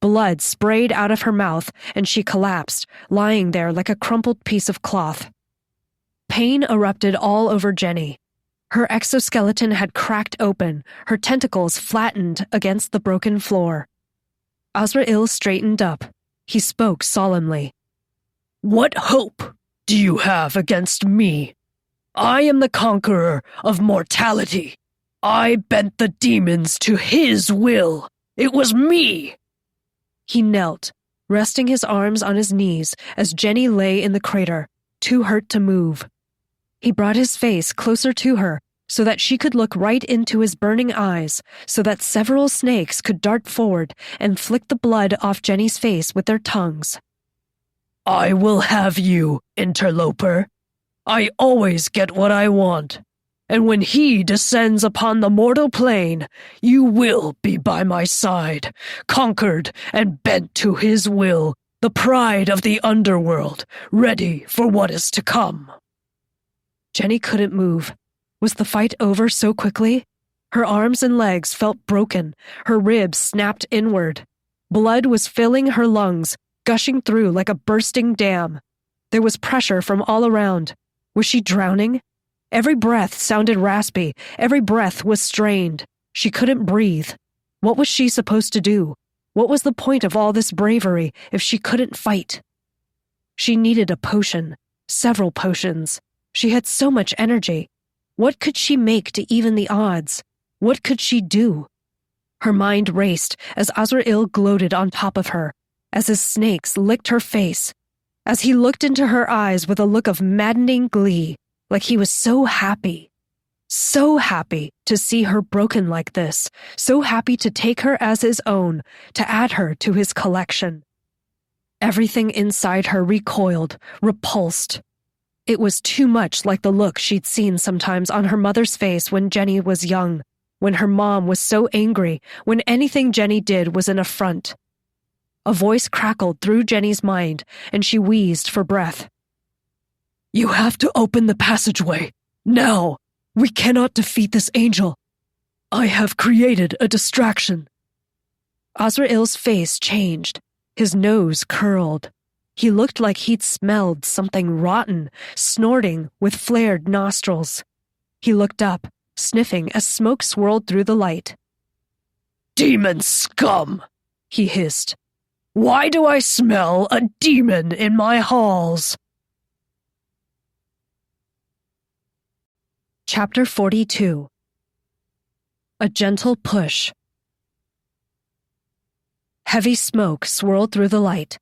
Blood sprayed out of her mouth, and she collapsed, lying there like a crumpled piece of cloth. Pain erupted all over Jenny. Her exoskeleton had cracked open, her tentacles flattened against the broken floor. Azrael straightened up. He spoke solemnly. What hope do you have against me? I am the conqueror of mortality. I bent the demons to his will. It was me. He knelt, resting his arms on his knees as Jenny lay in the crater, too hurt to move. He brought his face closer to her so that she could look right into his burning eyes, so that several snakes could dart forward and flick the blood off Jenny's face with their tongues. I will have you, interloper. I always get what I want. And when he descends upon the mortal plane, you will be by my side, conquered and bent to his will, the pride of the underworld, ready for what is to come. Jenny couldn't move. Was the fight over so quickly? Her arms and legs felt broken, her ribs snapped inward. Blood was filling her lungs, gushing through like a bursting dam. There was pressure from all around. Was she drowning? Every breath sounded raspy. Every breath was strained. She couldn't breathe. What was she supposed to do? What was the point of all this bravery if she couldn't fight? She needed a potion. Several potions. She had so much energy. What could she make to even the odds? What could she do? Her mind raced as Azrael gloated on top of her, as his snakes licked her face, as he looked into her eyes with a look of maddening glee, like he was so happy to see her broken like this, so happy to take her as his own, to add her to his collection. Everything inside her recoiled, repulsed. It was too much like the look she'd seen sometimes on her mother's face when Jenny was young, when her mom was so angry, when anything Jenny did was an affront. A voice crackled through Jenny's mind, and she wheezed for breath. You have to open the passageway. Now! We cannot defeat this angel. I have created a distraction. Azrael's face changed. His nose curled. He looked like he'd smelled something rotten, snorting with flared nostrils. He looked up, sniffing as smoke swirled through the light. Demon scum! He hissed. Why do I smell a demon in my halls? Chapter 42. A gentle push. Heavy smoke swirled through the light.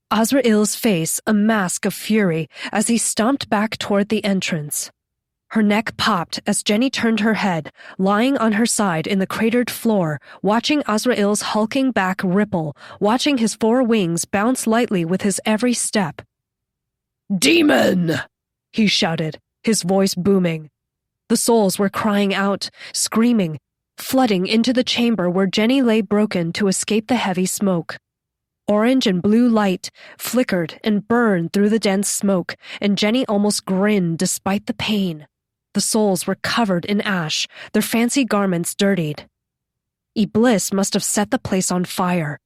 Azrael's face a mask of fury as he stomped back toward the entrance. Her neck popped as Jenny turned her head, lying on her side in the cratered floor, watching Azrael's hulking back ripple, watching his four wings bounce lightly with his every step. Demon! He shouted, his voice booming. The souls were crying out, screaming, flooding into the chamber where Jenny lay broken to escape the heavy smoke. Orange and blue light flickered and burned through the dense smoke, and Jenny almost grinned despite the pain. The souls were covered in ash, their fancy garments dirtied. Iblis must have set the place on fire.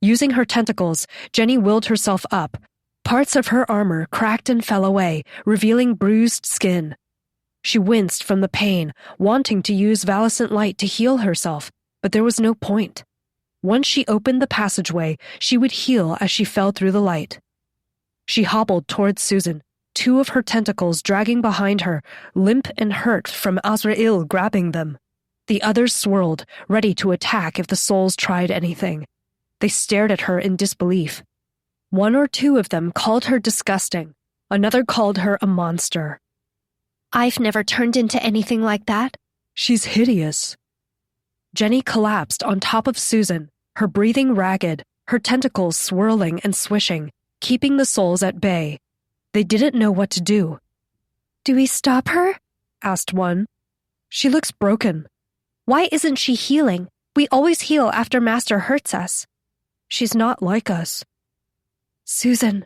Using her tentacles, Jenny willed herself up. Parts of her armor cracked and fell away, revealing bruised skin. She winced from the pain, wanting to use Valicent light to heal herself, but there was no point. Once she opened the passageway, she would heal as she fell through the light. She hobbled towards Susan, two of her tentacles dragging behind her, limp and hurt from Azrael grabbing them. The others swirled, ready to attack if the souls tried anything. They stared at her in disbelief. One or two of them called her disgusting. Another called her a monster. I've never turned into anything like that. She's hideous. Jenny collapsed on top of Susan, her breathing ragged, her tentacles swirling and swishing, keeping the souls at bay. They didn't know what to do. Do we stop her? Asked one. She looks broken. Why isn't she healing? We always heal after Master hurts us. She's not like us. Susan,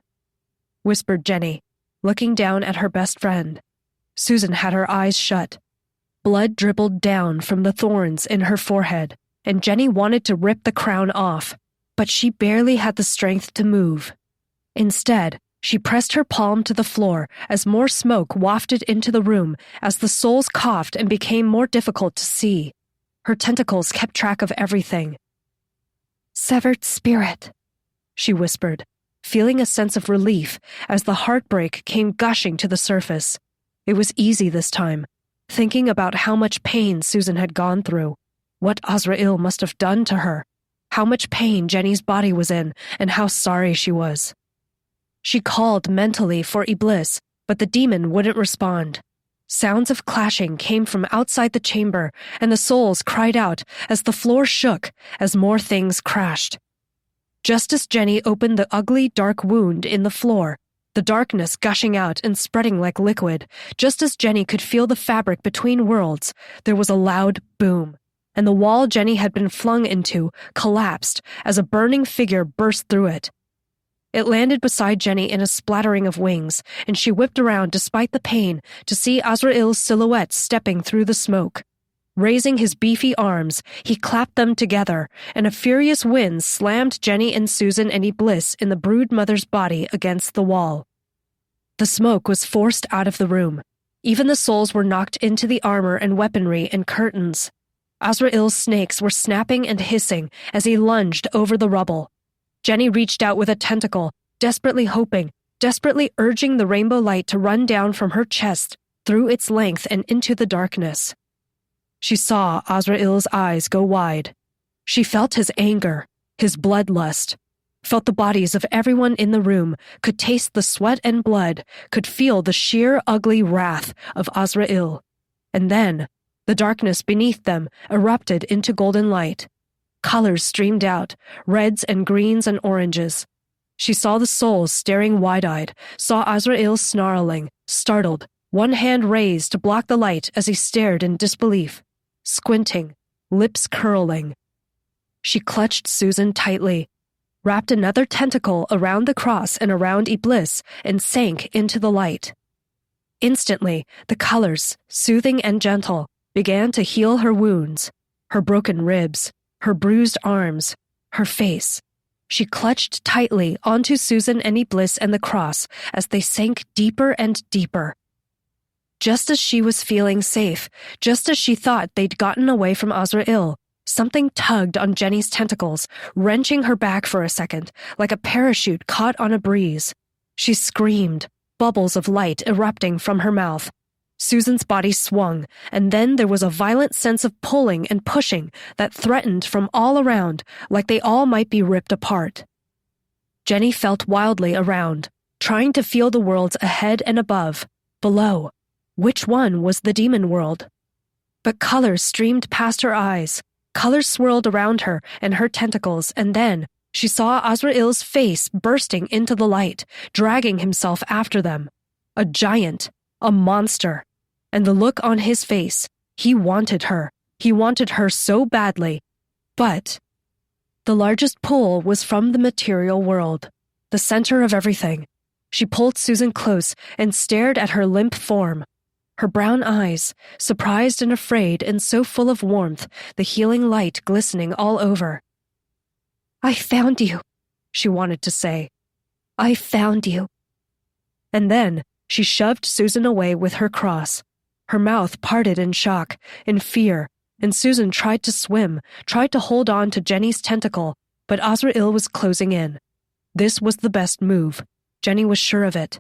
whispered Jenny, looking down at her best friend. Susan had her eyes shut. Blood dribbled down from the thorns in her forehead, and Jenny wanted to rip the crown off, but she barely had the strength to move. Instead, she pressed her palm to the floor as more smoke wafted into the room as the souls coughed and became more difficult to see. Her tentacles kept track of everything. Severed spirit, she whispered, feeling a sense of relief as the heartbreak came gushing to the surface. It was easy this time, thinking about how much pain Susan had gone through, what Azrael must have done to her, how much pain Jenny's body was in, and how sorry she was. She called mentally for Iblis, but the demon wouldn't respond. Sounds of clashing came from outside the chamber, and the souls cried out as the floor shook as more things crashed. Just as Jenny opened the ugly, dark wound in the floor, the darkness gushing out and spreading like liquid, just as Jenny could feel the fabric between worlds, there was a loud boom, and the wall Jenny had been flung into collapsed as a burning figure burst through it. It landed beside Jenny in a splattering of wings, and she whipped around despite the pain to see Azrael's silhouette stepping through the smoke. Raising his beefy arms, he clapped them together, and a furious wind slammed Jenny and Susan and Bliss in the brood mother's body against the wall. The smoke was forced out of the room. Even the souls were knocked into the armor and weaponry and curtains. Azrael's snakes were snapping and hissing as he lunged over the rubble. Jenny reached out with a tentacle, desperately hoping, desperately urging the rainbow light to run down from her chest, through its length and into the darkness. She saw Azrael's eyes go wide. She felt his anger, his bloodlust, felt the bodies of everyone in the room, could taste the sweat and blood, could feel the sheer ugly wrath of Azrael. And then, the darkness beneath them erupted into golden light. Colors streamed out, reds and greens and oranges. She saw the souls staring wide-eyed, saw Azrael snarling, startled, one hand raised to block the light as he stared in disbelief, squinting, lips curling. She clutched Susan tightly, wrapped another tentacle around the cross and around Iblis, and sank into the light. Instantly, the colors, soothing and gentle, began to heal her wounds, her broken ribs, her bruised arms, her face. She clutched tightly onto Susan and Iblis and the cross as they sank deeper and deeper. Just as she was feeling safe, just as she thought they'd gotten away from Azrael, something tugged on Jenny's tentacles, wrenching her back for a second, like a parachute caught on a breeze. She screamed, bubbles of light erupting from her mouth. Susan's body swung, and then there was a violent sense of pulling and pushing that threatened from all around, like they all might be ripped apart. Jenny felt wildly around, trying to feel the worlds ahead and above, below. Which one was the demon world? But colors streamed past her eyes. Colors swirled around her and her tentacles, and then she saw Azrael's face bursting into the light, dragging himself after them. A giant. A monster. And the look on his face, he wanted her. He wanted her so badly. But the largest pull was from the material world, the center of everything. She pulled Susan close and stared at her limp form. Her brown eyes, surprised and afraid and so full of warmth, the healing light glistening all over. "I found you," she wanted to say. "I found you." And then she shoved Susan away with her cross. Her mouth parted in shock, in fear, and Susan tried to swim, tried to hold on to Jenny's tentacle, but Azrael was closing in. This was the best move. Jenny was sure of it.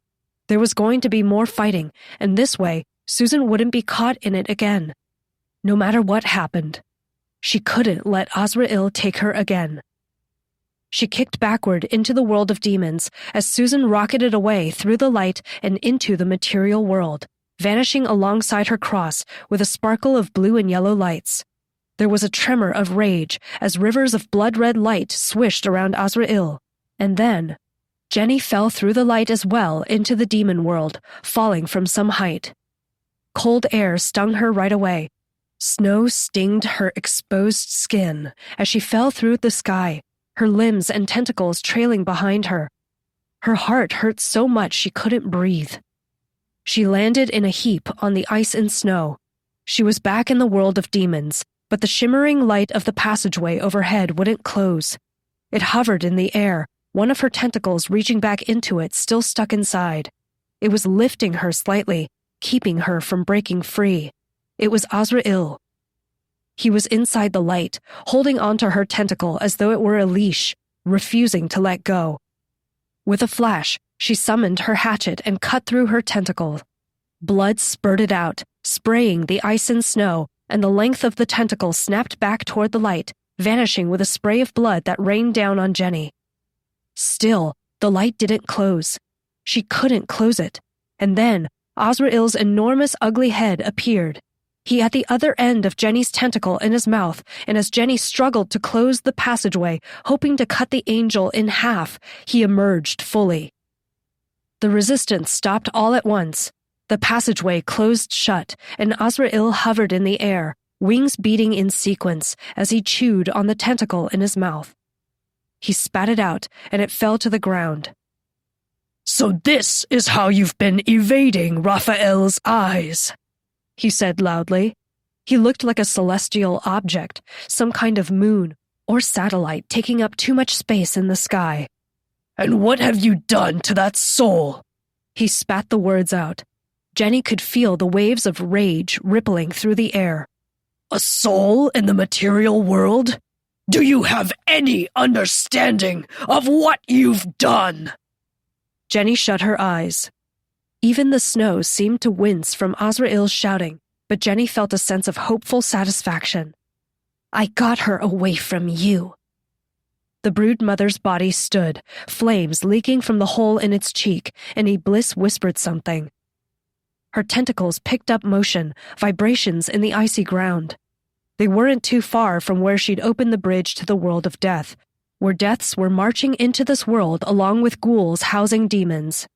There was going to be more fighting, and this way, Susan wouldn't be caught in it again. No matter what happened, she couldn't let Azrael take her again. She kicked backward into the world of demons as Susan rocketed away through the light and into the material world, vanishing alongside her cross with a sparkle of blue and yellow lights. There was a tremor of rage as rivers of blood-red light swished around Azrael, and then Jenny fell through the light as well into the demon world, falling from some height. Cold air stung her right away. Snow stinged her exposed skin as she fell through the sky, her limbs and tentacles trailing behind her. Her heart hurt so much she couldn't breathe. She landed in a heap on the ice and snow. She was back in the world of demons, but the shimmering light of the passageway overhead wouldn't close. It hovered in the air, one of her tentacles reaching back into it, still stuck inside. It was lifting her slightly, keeping her from breaking free. It was Azrael. He was inside the light, holding onto her tentacle as though it were a leash, refusing to let go. With a flash, she summoned her hatchet and cut through her tentacle. Blood spurted out, spraying the ice and snow, and the length of the tentacle snapped back toward the light, vanishing with a spray of blood that rained down on Jenny. Still, the light didn't close. She couldn't close it. And then, Azrael's enormous ugly head appeared. He had the other end of Jenny's tentacle in his mouth, and as Jenny struggled to close the passageway, hoping to cut the angel in half, he emerged fully. The resistance stopped all at once. The passageway closed shut, and Azrael hovered in the air, wings beating in sequence as he chewed on the tentacle in his mouth. He spat it out, and it fell to the ground. "So this is how you've been evading Raphael's eyes," he said loudly. He looked like a celestial object, some kind of moon or satellite taking up too much space in the sky. "And what have you done to that soul?" He spat the words out. Jenny could feel the waves of rage rippling through the air. "A soul in the material world? Do you have any understanding of what you've done?" Jenny shut her eyes. Even the snow seemed to wince from Azrael's shouting, but Jenny felt a sense of hopeful satisfaction. "I got her away from you." The brood mother's body stood, flames leaking from the hole in its cheek, and Iblis whispered something. Her tentacles picked up motion, vibrations in the icy ground. They weren't too far from where she'd opened the bridge to the world of death, where deaths were marching into this world along with ghouls housing demons.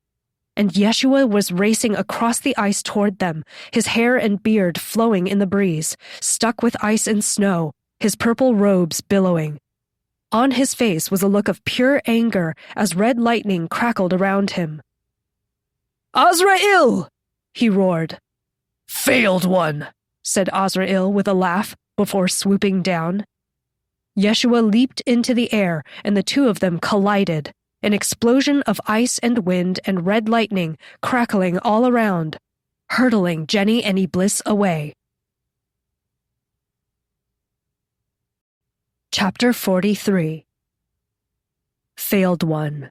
And Yeshua was racing across the ice toward them, his hair and beard flowing in the breeze, stuck with ice and snow, his purple robes billowing. On his face was a look of pure anger as red lightning crackled around him. "Azrael!" he roared. "Failed one," said Azrael with a laugh before swooping down. Yeshua leaped into the air, and the two of them collided, an explosion of ice and wind and red lightning crackling all around, hurtling Jenny and Iblis away. Chapter 43. Failed One.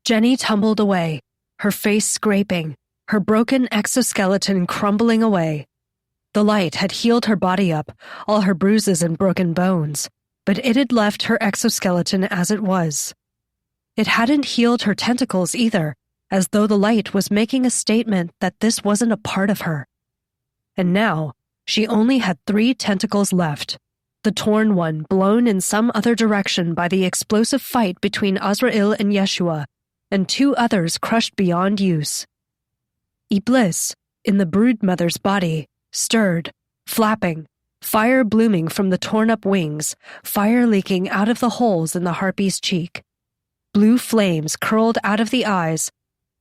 Jenny tumbled away, her face scraping, her broken exoskeleton crumbling away. The light had healed her body up, all her bruises and broken bones, but it had left her exoskeleton as it was. It hadn't healed her tentacles either, as though the light was making a statement that this wasn't a part of her. And now, she only had 3 tentacles left, the torn one blown in some other direction by the explosive fight between Azrael and Yeshua, and 2 others crushed beyond use. Iblis, in the broodmother's body, stirred, flapping, fire blooming from the torn-up wings, fire leaking out of the holes in the harpy's cheek. Blue flames curled out of the eyes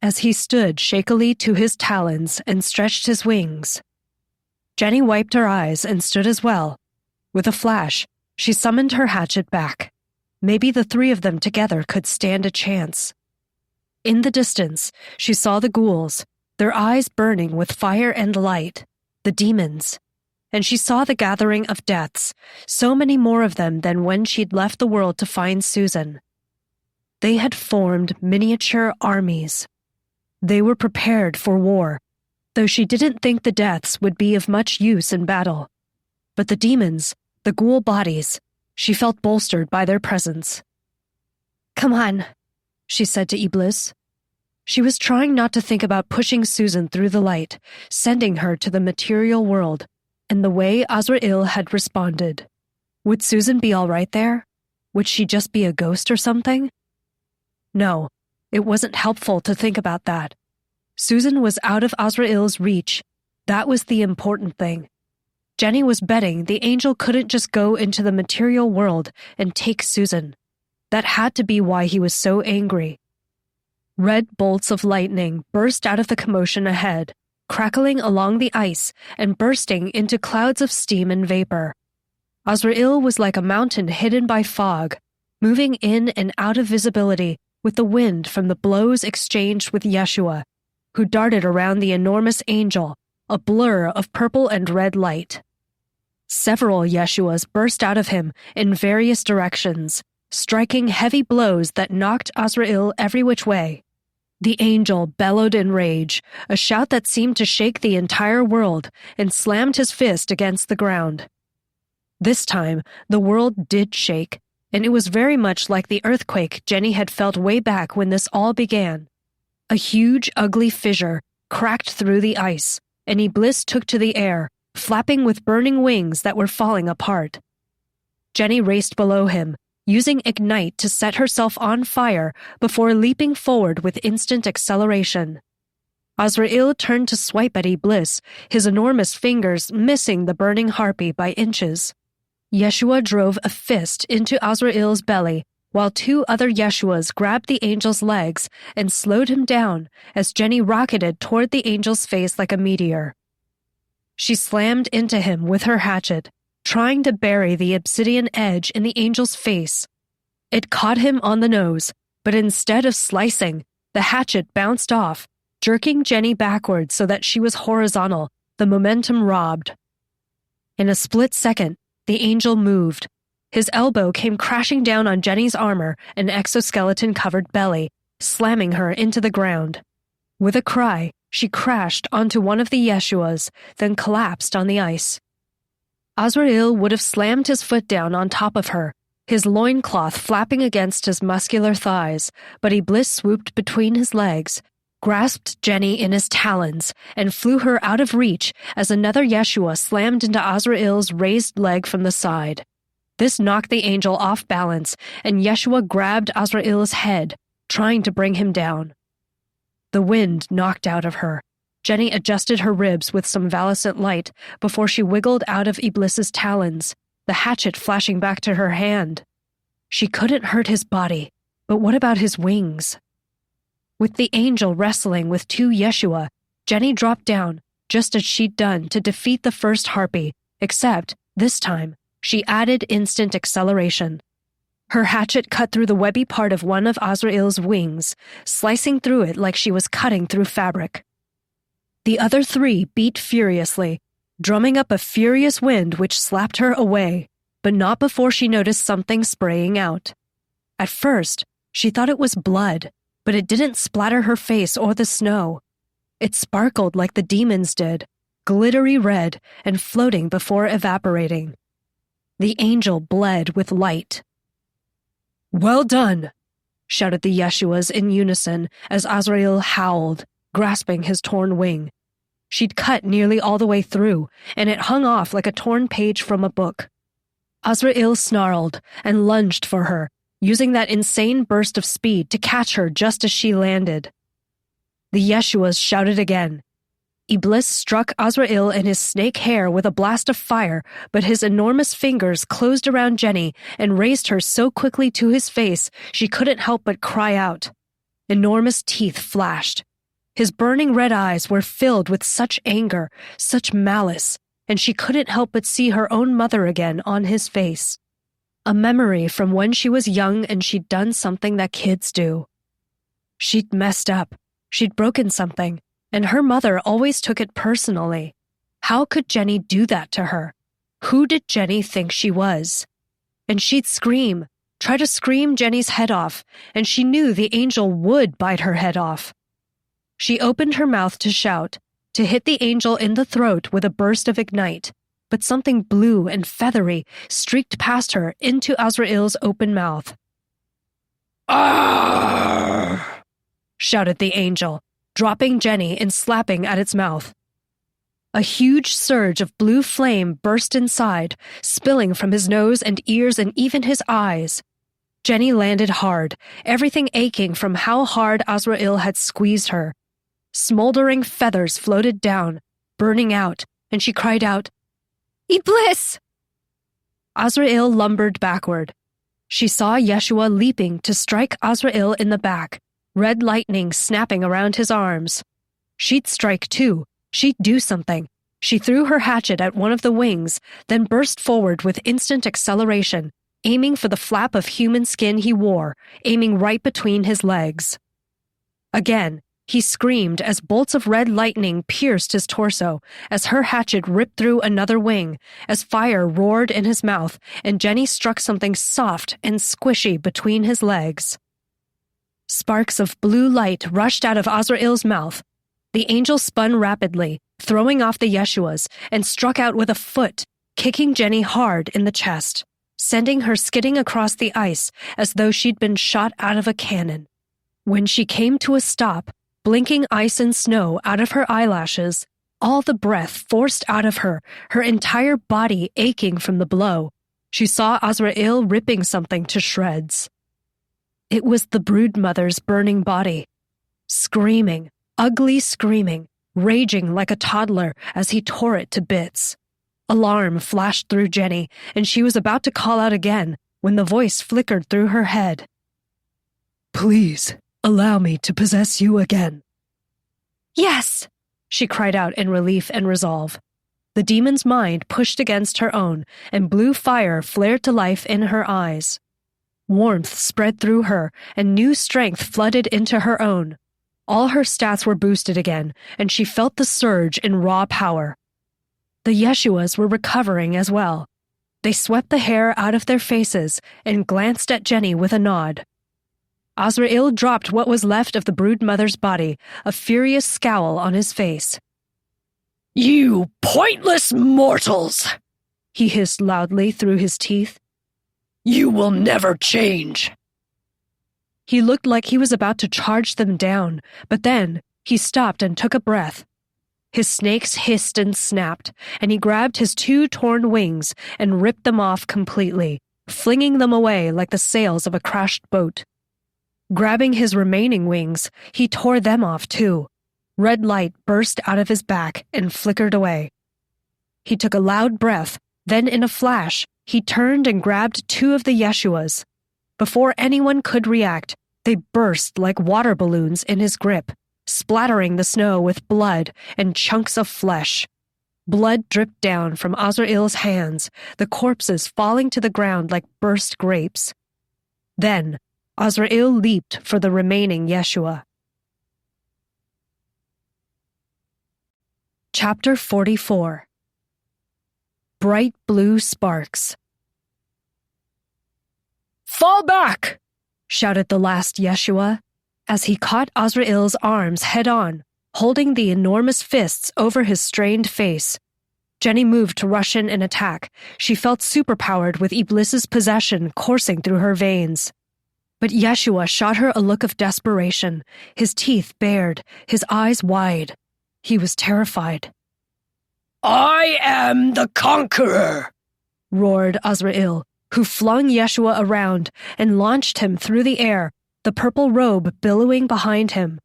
as he stood shakily to his talons and stretched his wings. Jenny wiped her eyes and stood as well. With a flash, she summoned her hatchet back. Maybe the 3 of them together could stand a chance. In the distance, she saw the ghouls, their eyes burning with fire and light, the demons. And she saw the gathering of deaths, so many more of them than when she'd left the world to find Susan. They had formed miniature armies. They were prepared for war, though she didn't think the deaths would be of much use in battle. But the demons, the ghoul bodies, she felt bolstered by their presence. "Come on," she said to Iblis. She was trying not to think about pushing Susan through the light, sending her to the material world, and the way Azrael had responded. Would Susan be all right there? Would she just be a ghost or something? No, it wasn't helpful to think about that. Susan was out of Azrael's reach. That was the important thing. Jenny was betting the angel couldn't just go into the material world and take Susan. That had to be why he was so angry. Red bolts of lightning burst out of the commotion ahead, crackling along the ice and bursting into clouds of steam and vapor. Azrael was like a mountain hidden by fog, moving in and out of visibility with the wind from the blows exchanged with Yeshua, who darted around the enormous angel, a blur of purple and red light. Several Yeshuas burst out of him in various directions, striking heavy blows that knocked Azrael every which way. The angel bellowed in rage, a shout that seemed to shake the entire world, and slammed his fist against the ground. This time, the world did shake, and it was very much like the earthquake Jenny had felt way back when this all began. A huge, ugly fissure cracked through the ice, and Iblis took to the air, flapping with burning wings that were falling apart. Jenny raced below him, using Ignite to set herself on fire before leaping forward with instant acceleration. Azrael turned to swipe at Iblis, his enormous fingers missing the burning harpy by inches. Yeshua drove a fist into Azrael's belly, while two other Yeshuas grabbed the angel's legs and slowed him down as Jenny rocketed toward the angel's face like a meteor. She slammed into him with her hatchet, trying to bury the obsidian edge in the angel's face. It caught him on the nose, but instead of slicing, the hatchet bounced off, jerking Jenny backward so that she was horizontal, the momentum robbed. In a split second, the angel moved. His elbow came crashing down on Jenny's armor and exoskeleton-covered belly, slamming her into the ground. With a cry, she crashed onto one of the Yeshuas, then collapsed on the ice. Azrael would have slammed his foot down on top of her, his loincloth flapping against his muscular thighs, but Iblis swooped between his legs, grasped Jenny in his talons, and flew her out of reach as another Yeshua slammed into Azrael's raised leg from the side. This knocked the angel off balance, and Yeshua grabbed Azrael's head, trying to bring him down. The wind knocked out of her. Jenny adjusted her ribs with some valescent light before she wiggled out of Iblis's talons, the hatchet flashing back to her hand. She couldn't hurt his body, but what about his wings? With the angel wrestling with two Yeshua, Jenny dropped down, just as she'd done to defeat the first harpy, except, this time, she added instant acceleration. Her hatchet cut through the webby part of one of Azrael's wings, slicing through it like she was cutting through fabric. The other three beat furiously, drumming up a furious wind which slapped her away, but not before she noticed something spraying out. At first, she thought it was blood, but it didn't splatter her face or the snow. It sparkled like the demons did, glittery red and floating before evaporating. The angel bled with light. "Well done!" shouted the Yeshuas in unison as Azrael howled, grasping his torn wing. She'd cut nearly all the way through, and it hung off like a torn page from a book. Azrael snarled and lunged for her, using that insane burst of speed to catch her just as she landed. The Yeshuas shouted again. Iblis struck Azrael in his snake hair with a blast of fire, but his enormous fingers closed around Jenny and raised her so quickly to his face she couldn't help but cry out. Enormous teeth flashed. His burning red eyes were filled with such anger, such malice, and she couldn't help but see her own mother again on his face. A memory from when she was young and she'd done something that kids do. She'd messed up. She'd broken something, and her mother always took it personally. How could Jenny do that to her? Who did Jenny think she was? And she'd scream, try to scream Jenny's head off, and she knew the angel would bite her head off. She opened her mouth to shout, to hit the angel in the throat with a burst of ignite, but something blue and feathery streaked past her into Azrael's open mouth. "Arrgh!" shouted the angel, dropping Jenny and slapping at its mouth. A huge surge of blue flame burst inside, spilling from his nose and ears and even his eyes. Jenny landed hard, everything aching from how hard Azrael had squeezed her. Smoldering feathers floated down, burning out, and she cried out, "Iblis!" Azrael lumbered backward. She saw Yeshua leaping to strike Azrael in the back, red lightning snapping around his arms. She'd strike too. She'd do something. She threw her hatchet at one of the wings, then burst forward with instant acceleration, aiming for the flap of human skin he wore, aiming right between his legs. Again, he screamed as bolts of red lightning pierced his torso, as her hatchet ripped through another wing, as fire roared in his mouth, and Jenny struck something soft and squishy between his legs. Sparks of blue light rushed out of Azrael's mouth. The angel spun rapidly, throwing off the Yeshuas, and struck out with a foot, kicking Jenny hard in the chest, sending her skidding across the ice as though she'd been shot out of a cannon. When she came to a stop, blinking ice and snow out of her eyelashes, all the breath forced out of her, her entire body aching from the blow, she saw Azrael ripping something to shreds. It was the broodmother's burning body. Screaming, ugly screaming, raging like a toddler as he tore it to bits. Alarm flashed through Jenny, and she was about to call out again when the voice flickered through her head. Please, allow me to possess you again. Yes, she cried out in relief and resolve. The demon's mind pushed against her own, and blue fire flared to life in her eyes. Warmth spread through her, and new strength flooded into her own. All her stats were boosted again, and she felt the surge in raw power. The Yeshuas were recovering as well. They swept the hair out of their faces and glanced at Jenny with a nod. Azrael dropped what was left of the broodmother's body, a furious scowl on his face. You pointless mortals! He hissed loudly through his teeth. You will never change. He looked like he was about to charge them down, but then he stopped and took a breath. His snakes hissed and snapped, and he grabbed his 2 torn wings and ripped them off completely, flinging them away like the sails of a crashed boat. Grabbing his remaining wings, he tore them off too. Red light burst out of his back and flickered away. He took a loud breath, then in a flash, he turned and grabbed 2 of the Yeshuas. Before anyone could react, they burst like water balloons in his grip, splattering the snow with blood and chunks of flesh. Blood dripped down from Azrael's hands, the corpses falling to the ground like burst grapes. Then, Azrael leaped for the remaining Yeshua. Chapter 44. Bright blue sparks. Fall back! Shouted the last Yeshua, as he caught Azrael's arms head-on, holding the enormous fists over his strained face. Jenny moved to rush in and attack. She felt superpowered with Iblis's possession coursing through her veins. But Yeshua shot her a look of desperation, his teeth bared, his eyes wide. He was terrified. I am the conqueror! Roared Azrael, who flung Yeshua around and launched him through the air, the purple robe billowing behind him.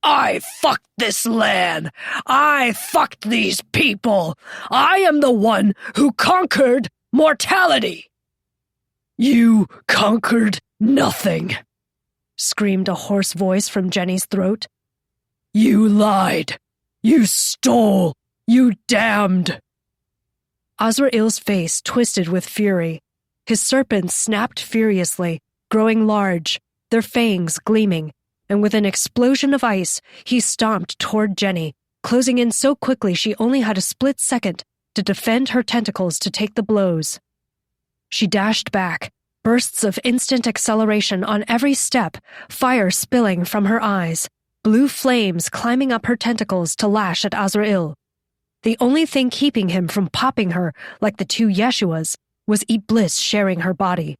I fucked this land! I fucked these people! I am the one who conquered mortality! You conquered nothing, screamed a hoarse voice from Jenny's throat. You lied! You stole! You damned! Azrael's face twisted with fury. His serpents snapped furiously, growing large, their fangs gleaming, and with an explosion of ice, he stomped toward Jenny, closing in so quickly she only had a split second to defend her tentacles to take the blows. She dashed back, bursts of instant acceleration on every step, fire spilling from her eyes, blue flames climbing up her tentacles to lash at Azrael. The only thing keeping him from popping her like the 2 Yeshuas was Iblis sharing her body.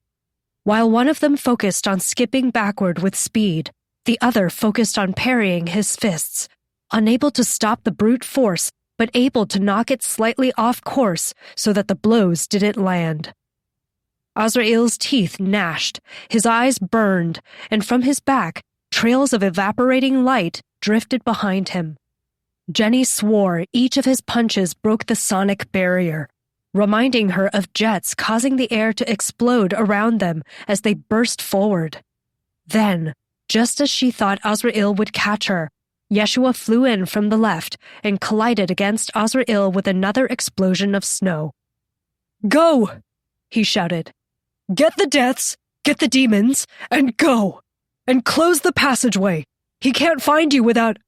While one of them focused on skipping backward with speed, the other focused on parrying his fists, unable to stop the brute force, but able to knock it slightly off course so that the blows didn't land. Azrael's teeth gnashed, his eyes burned, and from his back, trails of evaporating light drifted behind him. Jenny swore each of his punches broke the sonic barrier, reminding her of jets causing the air to explode around them as they burst forward. Then, just as she thought Azrael would catch her, Yeshua flew in from the left and collided against Azrael with another explosion of snow. Go! He shouted. Get the deaths, get the demons, and go! And close the passageway! He can't find you without—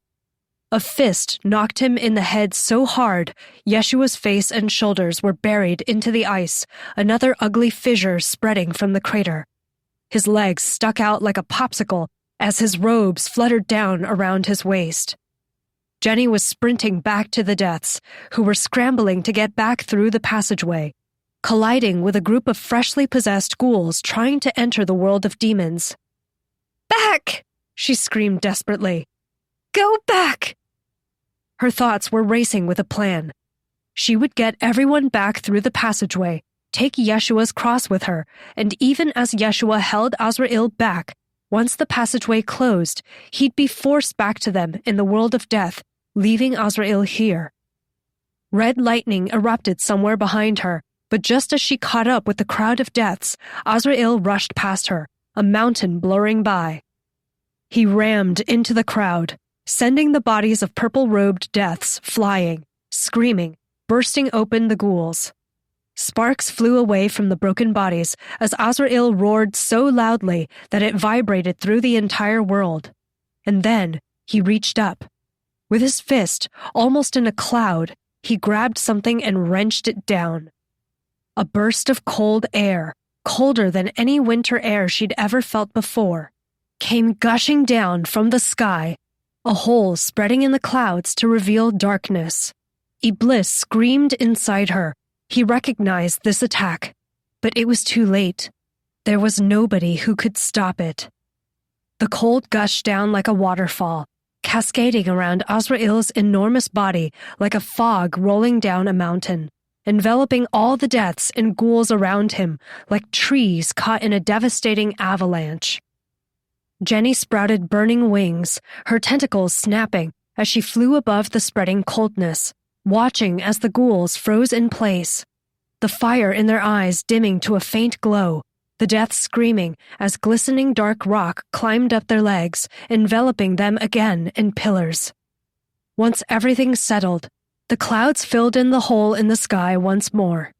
A fist knocked him in the head so hard, Yeshua's face and shoulders were buried into the ice, another ugly fissure spreading from the crater. His legs stuck out like a popsicle as his robes fluttered down around his waist. Jenny was sprinting back to the deaths, who were scrambling to get back through the passageway, colliding with a group of freshly possessed ghouls trying to enter the world of demons. Back! She screamed desperately. Go back! Her thoughts were racing with a plan. She would get everyone back through the passageway, take Yeshua's cross with her, and even as Yeshua held Azrael back, once the passageway closed, he'd be forced back to them in the world of death, leaving Azrael here. Red lightning erupted somewhere behind her, but just as she caught up with the crowd of deaths, Azrael rushed past her, a mountain blurring by. He rammed into the crowd, sending the bodies of purple-robed deaths flying, screaming, bursting open the ghouls. Sparks flew away from the broken bodies as Azrael roared so loudly that it vibrated through the entire world. And then he reached up. With his fist, almost in a cloud, he grabbed something and wrenched it down. A burst of cold air, colder than any winter air she'd ever felt before, came gushing down from the sky, a hole spreading in the clouds to reveal darkness. Iblis screamed inside her. He recognized this attack, but it was too late. There was nobody who could stop it. The cold gushed down like a waterfall, cascading around Azrael's enormous body like a fog rolling down a mountain, enveloping all the deaths and ghouls around him like trees caught in a devastating avalanche. Jenny sprouted burning wings, her tentacles snapping as she flew above the spreading coldness, watching as the ghouls froze in place, the fire in their eyes dimming to a faint glow, the deaths screaming as glistening dark rock climbed up their legs, enveloping them again in pillars. Once everything settled, the clouds filled in the hole in the sky once more.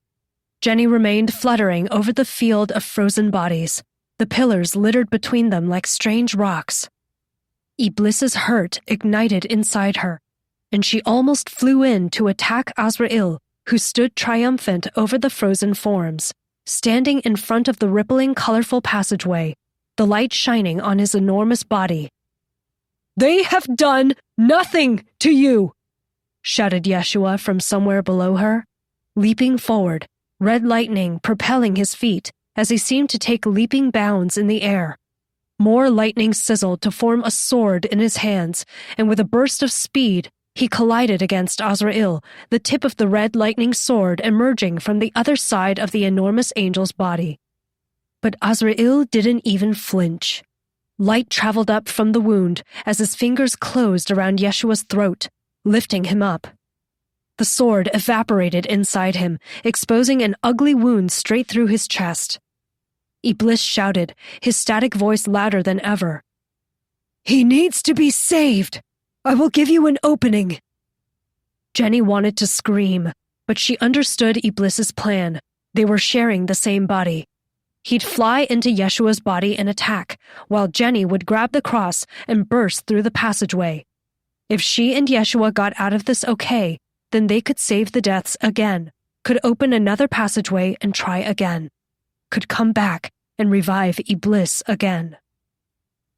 Jenny remained fluttering over the field of frozen bodies, the pillars littered between them like strange rocks. Iblis's hurt ignited inside her, and she almost flew in to attack Azrael, who stood triumphant over the frozen forms, standing in front of the rippling, colorful passageway, the light shining on his enormous body. "They have done nothing to you!" shouted Yeshua from somewhere below her, leaping forward, red lightning propelling his feet as he seemed to take leaping bounds in the air. More lightning sizzled to form a sword in his hands, and with a burst of speed, he collided against Azrael, the tip of the red lightning sword emerging from the other side of the enormous angel's body. But Azrael didn't even flinch. Light traveled up from the wound as his fingers closed around Yeshua's throat, lifting him up. The sword evaporated inside him, exposing an ugly wound straight through his chest. Iblis shouted, his static voice louder than ever. "He needs to be saved! I will give you an opening!" Jenny wanted to scream, but she understood Iblis's plan. They were sharing the same body. He'd fly into Yeshua's body and attack, while Jenny would grab the cross and burst through the passageway. If she and Yeshua got out of this okay, then they could save the deaths again, could open another passageway and try again, could come back and revive Iblis again.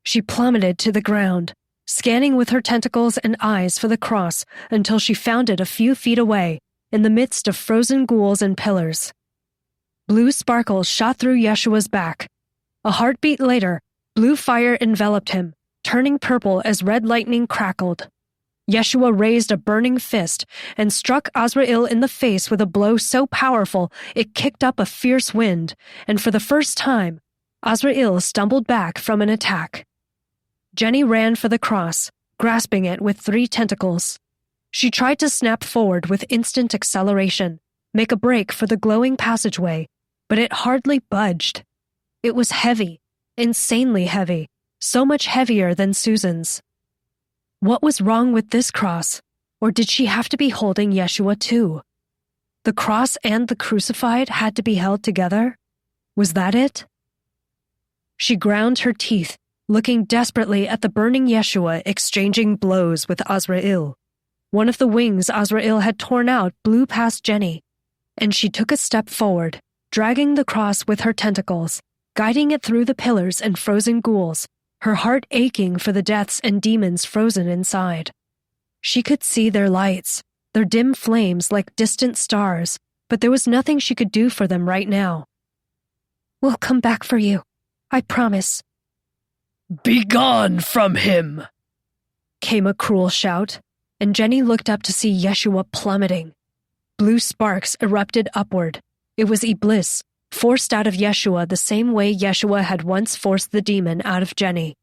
She plummeted to the ground, scanning with her tentacles and eyes for the cross until she found it a few feet away, in the midst of frozen ghouls and pillars. Blue sparkles shot through Yeshua's back. A heartbeat later, blue fire enveloped him, turning purple as red lightning crackled. Yeshua raised a burning fist and struck Azrael in the face with a blow so powerful it kicked up a fierce wind, and for the first time, Azrael stumbled back from an attack. Jenny ran for the cross, grasping it with 3 tentacles. She tried to snap forward with instant acceleration, make a break for the glowing passageway, but it hardly budged. It was heavy, insanely heavy, so much heavier than Susan's. What was wrong with this cross, or did she have to be holding Yeshua too? The cross and the crucified had to be held together? Was that it? She ground her teeth, looking desperately at the burning Yeshua exchanging blows with Azrael. One of the wings Azrael had torn out blew past Jenny, and she took a step forward, dragging the cross with her tentacles, guiding it through the pillars and frozen ghouls, her heart aching for the deaths and demons frozen inside. She could see their lights, their dim flames like distant stars, but there was nothing she could do for them right now. "We'll come back for you, I promise." "Begone from him!" came a cruel shout. and Jenny looked up to see Yeshua plummeting. Blue sparks erupted upward. It was Iblis, forced out of Yeshua the same way Yeshua had once forced the demon out of Jenny.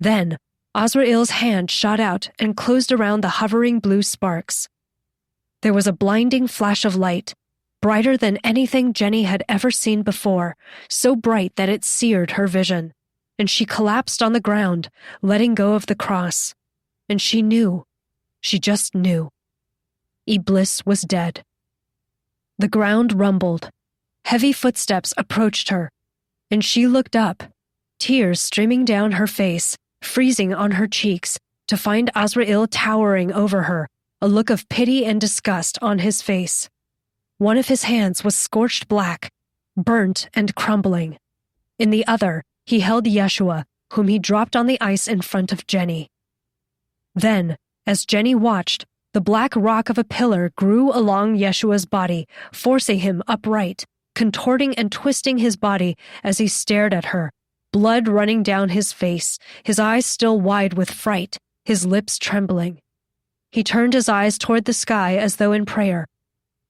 Then, Azrael's hand shot out and closed around the hovering blue sparks. There was a blinding flash of light, brighter than anything Jenny had ever seen before, so bright that it seared her vision, and she collapsed on the ground, letting go of the cross. And she knew. She just knew. Iblis was dead. The ground rumbled. Heavy footsteps approached her, and she looked up, tears streaming down her face, freezing on her cheeks, to find Azrael towering over her, a look of pity and disgust on his face. One of his hands was scorched black, burnt and crumbling. In the other, he held Yeshua, whom he dropped on the ice in front of Jenny. Then, as Jenny watched, the black rock of a pillar grew along Yeshua's body, forcing him upright, contorting and twisting his body as he stared at her, blood running down his face, his eyes still wide with fright, his lips trembling. He turned his eyes toward the sky as though in prayer.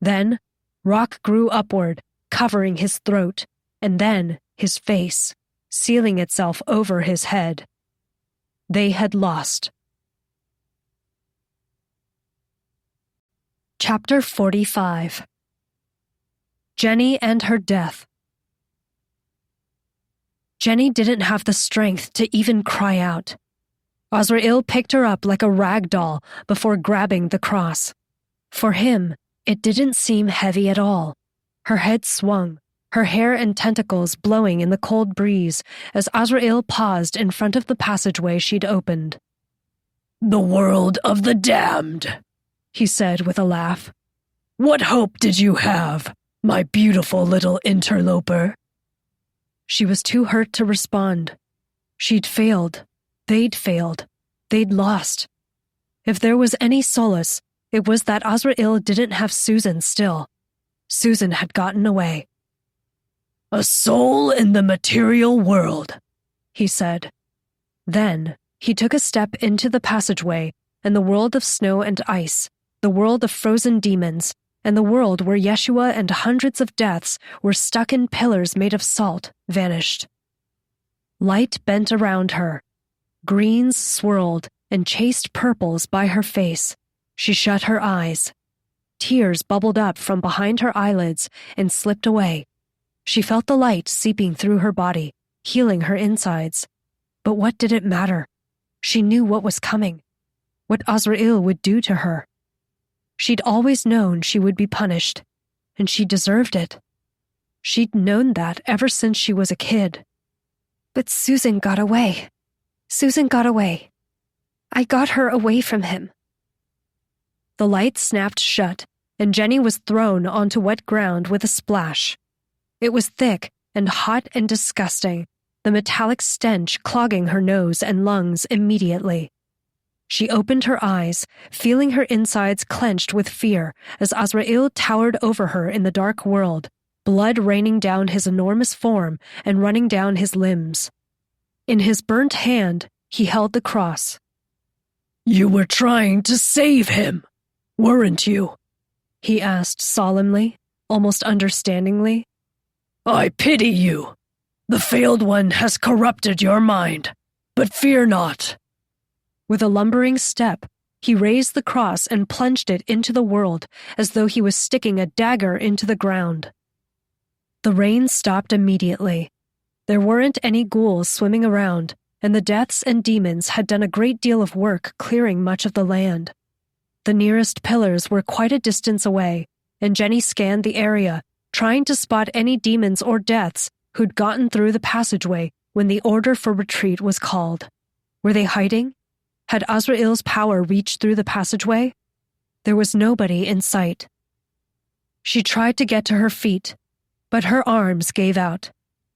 Then, rock grew upward, covering his throat, and then his face, sealing itself over his head. They had lost. Chapter 45. Jenny and her death. Jenny didn't have the strength to even cry out. Azrael picked her up like a rag doll before grabbing the cross. For him, it didn't seem heavy at all. Her head swung, her hair and tentacles blowing in the cold breeze as Azrael paused in front of the passageway she'd opened. "The world of the damned," he said with a laugh. "What hope did you have, my beautiful little interloper?" She was too hurt to respond. She'd failed. They'd failed. They'd lost. If there was any solace, it was that Azrael didn't have Susan still. Susan had gotten away. "A soul in the material world," he said. Then, he took a step into the passageway and the world of snow and ice, the world of frozen demons, and the world where Yeshua and hundreds of deaths were stuck in pillars made of salt vanished. Light bent around her. Greens swirled and chased purples by her face. She shut her eyes. Tears bubbled up from behind her eyelids and slipped away. She felt the light seeping through her body, healing her insides. But what did it matter? She knew what was coming, what Azrael would do to her. She'd always known she would be punished, and she deserved it. She'd known that ever since she was a kid. But Susan got away. Susan got away. I got her away from him. The light snapped shut, and Jenny was thrown onto wet ground with a splash. It was thick and hot and disgusting, the metallic stench clogging her nose and lungs immediately. She opened her eyes, feeling her insides clenched with fear as Azrael towered over her in the dark world, blood raining down his enormous form and running down his limbs. In his burnt hand, he held the cross. "You were trying to save him, weren't you?" he asked solemnly, almost understandingly. "I pity you. The failed one has corrupted your mind, but fear not." With a lumbering step, he raised the cross and plunged it into the world as though he was sticking a dagger into the ground. The rain stopped immediately. There weren't any ghouls swimming around, and the deaths and demons had done a great deal of work clearing much of the land. The nearest pillars were quite a distance away, and Jenny scanned the area, trying to spot any demons or deaths who'd gotten through the passageway when the order for retreat was called. Were they hiding? Had Azrael's power reached through the passageway? There was nobody in sight. She tried to get to her feet, but her arms gave out.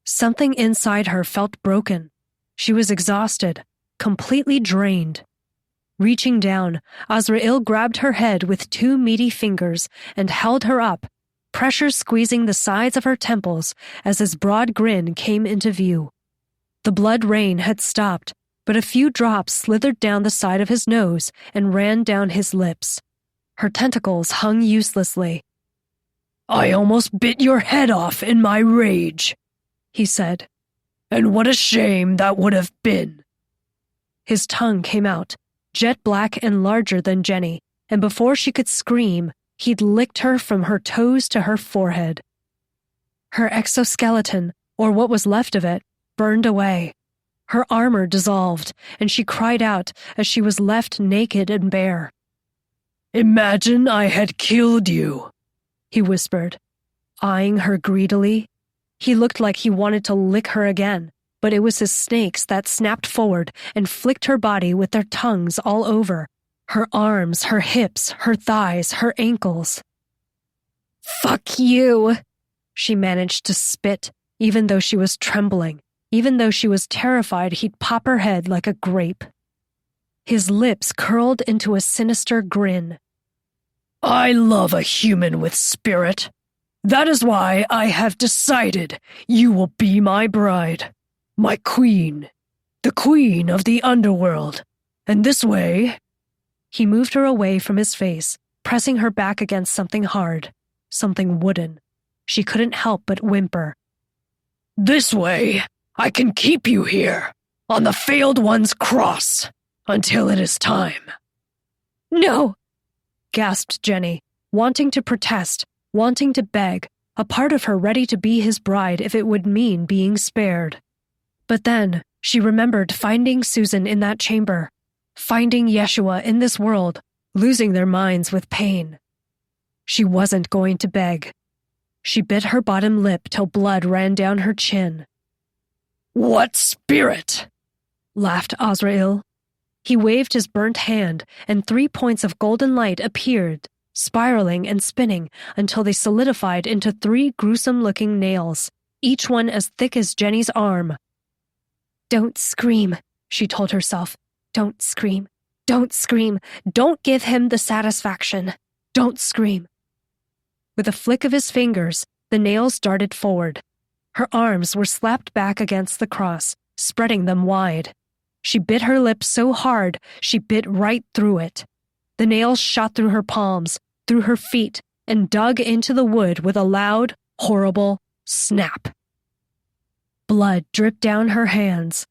Something inside her felt broken. She was exhausted, completely drained. Reaching down, Azrael grabbed her head with two meaty fingers and held her up, pressure squeezing the sides of her temples as his broad grin came into view. The blood rain had stopped, but a few drops slithered down the side of his nose and ran down his lips. Her tentacles hung uselessly. "I almost bit your head off in my rage," he said. "And what a shame that would have been." His tongue came out, jet black and larger than Jenny, and before she could scream, he'd licked her from her toes to her forehead. Her exoskeleton, or what was left of it, burned away. Her armor dissolved, and she cried out as she was left naked and bare. "Imagine I had killed you," he whispered, eyeing her greedily. He looked like he wanted to lick her again, but it was his snakes that snapped forward and flicked her body with their tongues all over. Her arms, her hips, her thighs, her ankles. "Fuck you," she managed to spit, even though she was trembling, even though she was terrified he'd pop her head like a grape. His lips curled into a sinister grin. "I love a human with spirit. That is why I have decided you will be my bride, my queen, the queen of the underworld. And this way—" He moved her away from his face, pressing her back against something hard, something wooden. She couldn't help but whimper. "This way, I can keep you here, on the failed one's cross, until it is time." "No," gasped Jenny, wanting to protest, wanting to beg, a part of her ready to be his bride if it would mean being spared. But then she remembered finding Susan in that chamber, finding Yeshua in this world, losing their minds with pain. She wasn't going to beg. She bit her bottom lip till blood ran down her chin. "What spirit?" laughed Azrael. He waved his burnt hand, and 3 points of golden light appeared, spiraling and spinning until they solidified into 3 gruesome-looking nails, each one as thick as Jenny's arm. "Don't scream," she told herself. "Don't scream. Don't scream. Don't give him the satisfaction. Don't scream." With a flick of his fingers, the nails darted forward. Her arms were slapped back against the cross, spreading them wide. She bit her lip so hard, she bit right through it. The nails shot through her palms, through her feet, and dug into the wood with a loud, horrible snap. Blood dripped down her hands.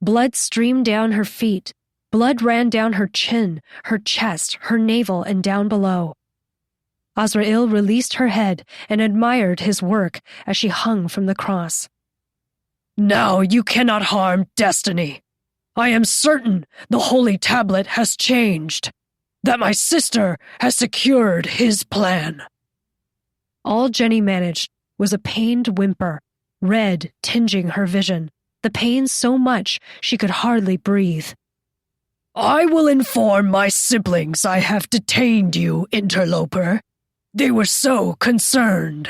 Blood streamed down her feet. Blood ran down her chin, her chest, her navel, and down below. Azrael released her head and admired his work as she hung from the cross. "Now you cannot harm destiny. I am certain the holy tablet has changed, that my sister has secured his plan." All Jenny managed was a pained whimper, red tinging her vision, the pain so much she could hardly breathe. "I will inform my siblings I have detained you, interloper. They were so concerned.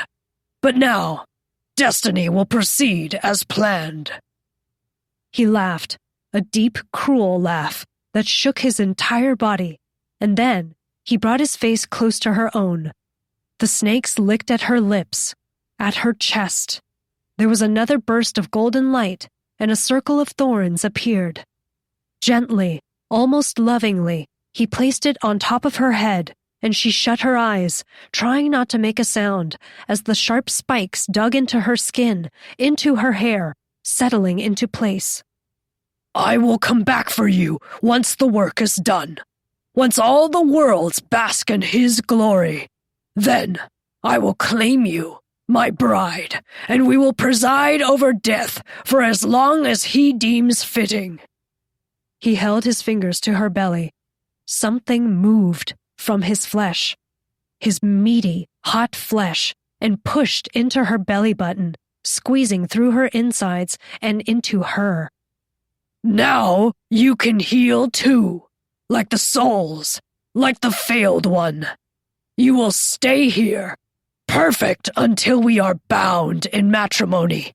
But now, destiny will proceed as planned." He laughed, a deep, cruel laugh that shook his entire body, and then he brought his face close to her own. The snakes licked at her lips, at her chest. There was another burst of golden light, and a circle of thorns appeared. Gently, almost lovingly, he placed it on top of her head, and she shut her eyes, trying not to make a sound, as the sharp spikes dug into her skin, into her hair, settling into place. "I will come back for you once the work is done. Once all the worlds bask in his glory. Then I will claim you, my bride, and we will preside over death for as long as he deems fitting." He held his fingers to her belly. Something moved from his flesh, his meaty, hot flesh, and pushed into her belly button, squeezing through her insides and into her. "Now you can heal too, like the souls, like the failed one. You will stay here, perfect until we are bound in matrimony,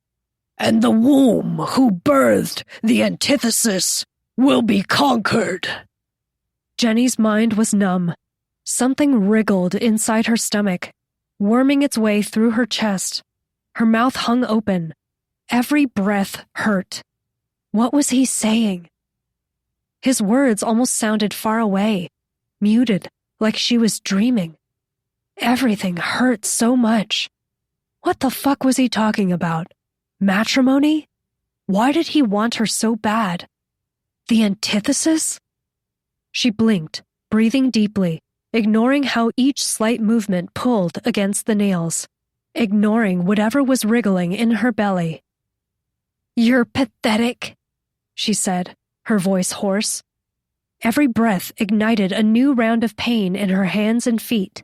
and the womb who birthed the Antithesis will be conquered." Jenny's mind was numb. Something wriggled inside her stomach, worming its way through her chest. Her mouth hung open. Every breath hurt. What was he saying? His words almost sounded far away, muted, like she was dreaming. Everything hurt so much. What the fuck was he talking about? Matrimony? Why did he want her so bad? The antithesis? She blinked, breathing deeply, ignoring how each slight movement pulled against the nails, ignoring whatever was wriggling in her belly. "You're pathetic," she said, her voice hoarse. Every breath ignited a new round of pain in her hands and feet.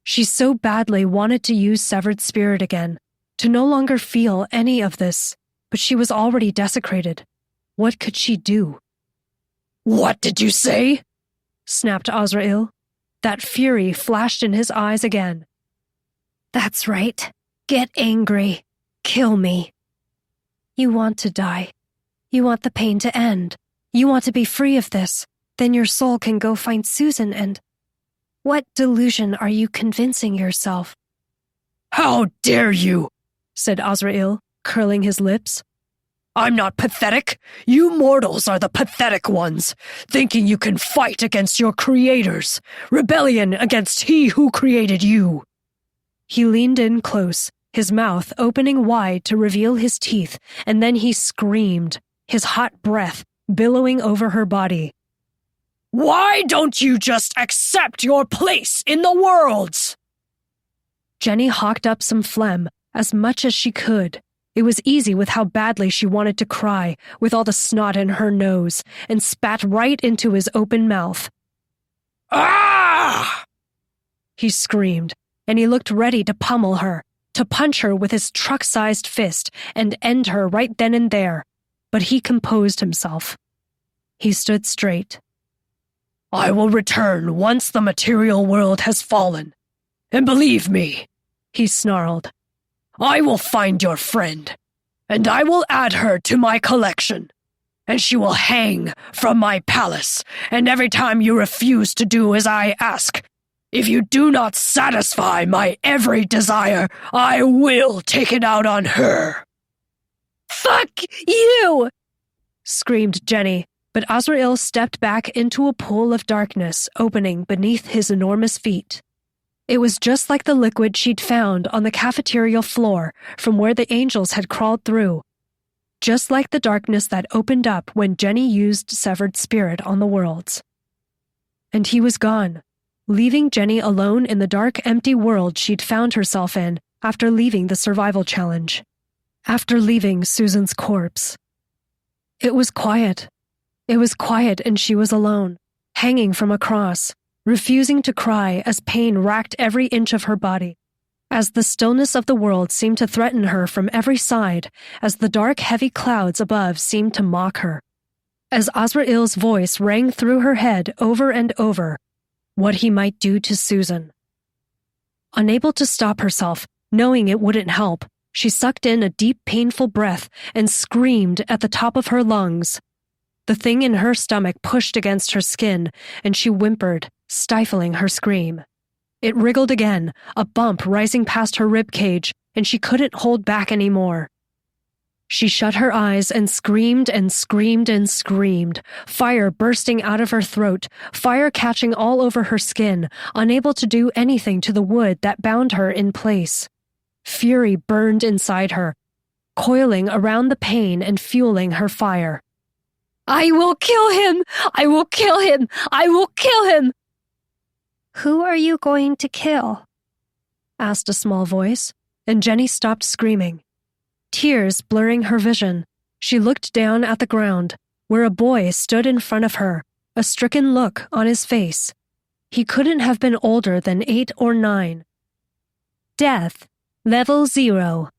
She so badly wanted to use severed spirit again, to no longer feel any of this, but she was already desecrated. What could she do? "What did you say?" snapped Azrael. That fury flashed in his eyes again. "That's right. Get angry. Kill me. You want to die. You want the pain to end. You want to be free of this. Then your soul can go find Susan and... What delusion are you convincing yourself?" "How dare you!" said Azrael, curling his lips. "I'm not pathetic. You mortals are the pathetic ones, thinking you can fight against your creators, rebellion against he who created you." He leaned in close, his mouth opening wide to reveal his teeth, and then he screamed, his hot breath billowing over her body. "Why don't you just accept your place in the worlds?" Jenny hawked up some phlegm, as much as she could. It was easy with how badly she wanted to cry, with all the snot in her nose, and spat right into his open mouth. "Ah!" he screamed, and he looked ready to pummel her, to punch her with his truck-sized fist and end her right then and there. But he composed himself. He stood straight. "I will return once the material world has fallen. And believe me," he snarled, "I will find your friend, and I will add her to my collection, and she will hang from my palace, and every time you refuse to do as I ask, if you do not satisfy my every desire, I will take it out on her." "Fuck you!" screamed Jenny, but Azrael stepped back into a pool of darkness opening beneath his enormous feet. It was just like the liquid she'd found on the cafeteria floor from where the angels had crawled through. Just like the darkness that opened up when Jenny used severed spirit on the worlds. And he was gone, leaving Jenny alone in the dark, empty world she'd found herself in after leaving the survival challenge. After leaving Susan's corpse. It was quiet. It was quiet and she was alone, hanging from a cross, refusing to cry as pain racked every inch of her body, as the stillness of the world seemed to threaten her from every side, as the dark, heavy clouds above seemed to mock her, as Azrael's voice rang through her head over and over, what he might do to Susan. Unable to stop herself, knowing it wouldn't help, she sucked in a deep, painful breath and screamed at the top of her lungs. The thing in her stomach pushed against her skin, and she whimpered, stifling her scream. It wriggled again, a bump rising past her rib cage, and she couldn't hold back anymore. She shut her eyes and screamed and screamed and screamed, fire bursting out of her throat, fire catching all over her skin, unable to do anything to the wood that bound her in place. Fury burned inside her, coiling around the pain and fueling her fire. "I will kill him! I will kill him! I will kill him!" "Who are you going to kill?" asked a small voice, and Jenny stopped screaming. Tears blurring her vision, she looked down at the ground, where a boy stood in front of her, a stricken look on his face. He couldn't have been older than 8 or 9. "Death, level 0.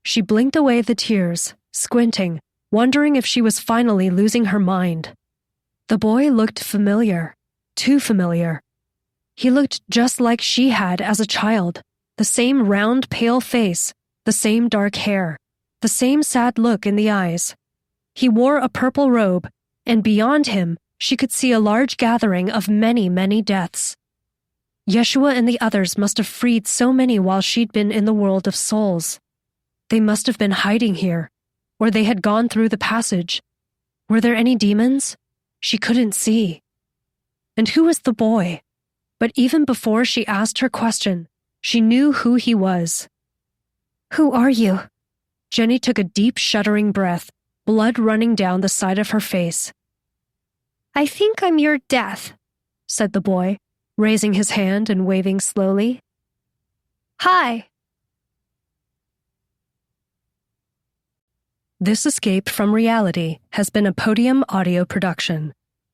She blinked away the tears, squinting, wondering if she was finally losing her mind. The boy looked familiar, too familiar. He looked just like she had as a child, the same round, pale face, the same dark hair, the same sad look in the eyes. He wore a purple robe, and beyond him she could see a large gathering of many, many deaths. Yeshua and the others must have freed so many while she'd been in the world of souls. They must have been hiding here, or they had gone through the passage. Were there any demons? She couldn't see. And who was the boy? But even before she asked her question, she knew who he was. Who are you? Jenny took a deep, shuddering breath, blood running down the side of her face. I think I'm your death, said the boy, raising his hand and waving slowly. Hi. This escape from reality has been a Podium audio production.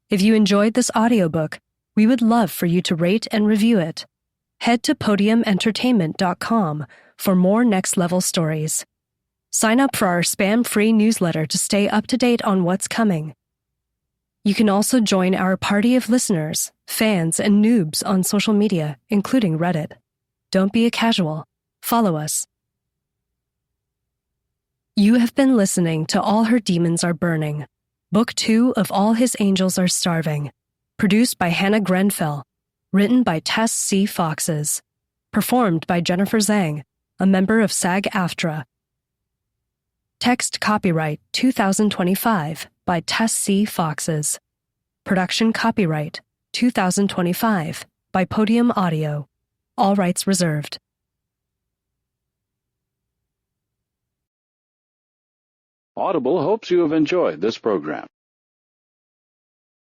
If you enjoyed this audiobook, we would love for you to rate and review it. Head to podiumentertainment.com for more next-level stories. Sign up for our spam-free newsletter to stay up to date on what's coming. You can also join our party of listeners, fans, and noobs on social media, including Reddit. Don't be a casual. Follow us. You have been listening to All Her Demons Are Burning, Book 2 of All His Angels Are Starving, produced by Hannah Grenfell, written by Tess C. Foxes, performed by Jennifer Zhang, a member of SAG-AFTRA. Text copyright 2025 by Tess C. Foxes. Production copyright 2025 by Podium Audio. All rights reserved. Audible hopes you have enjoyed this program.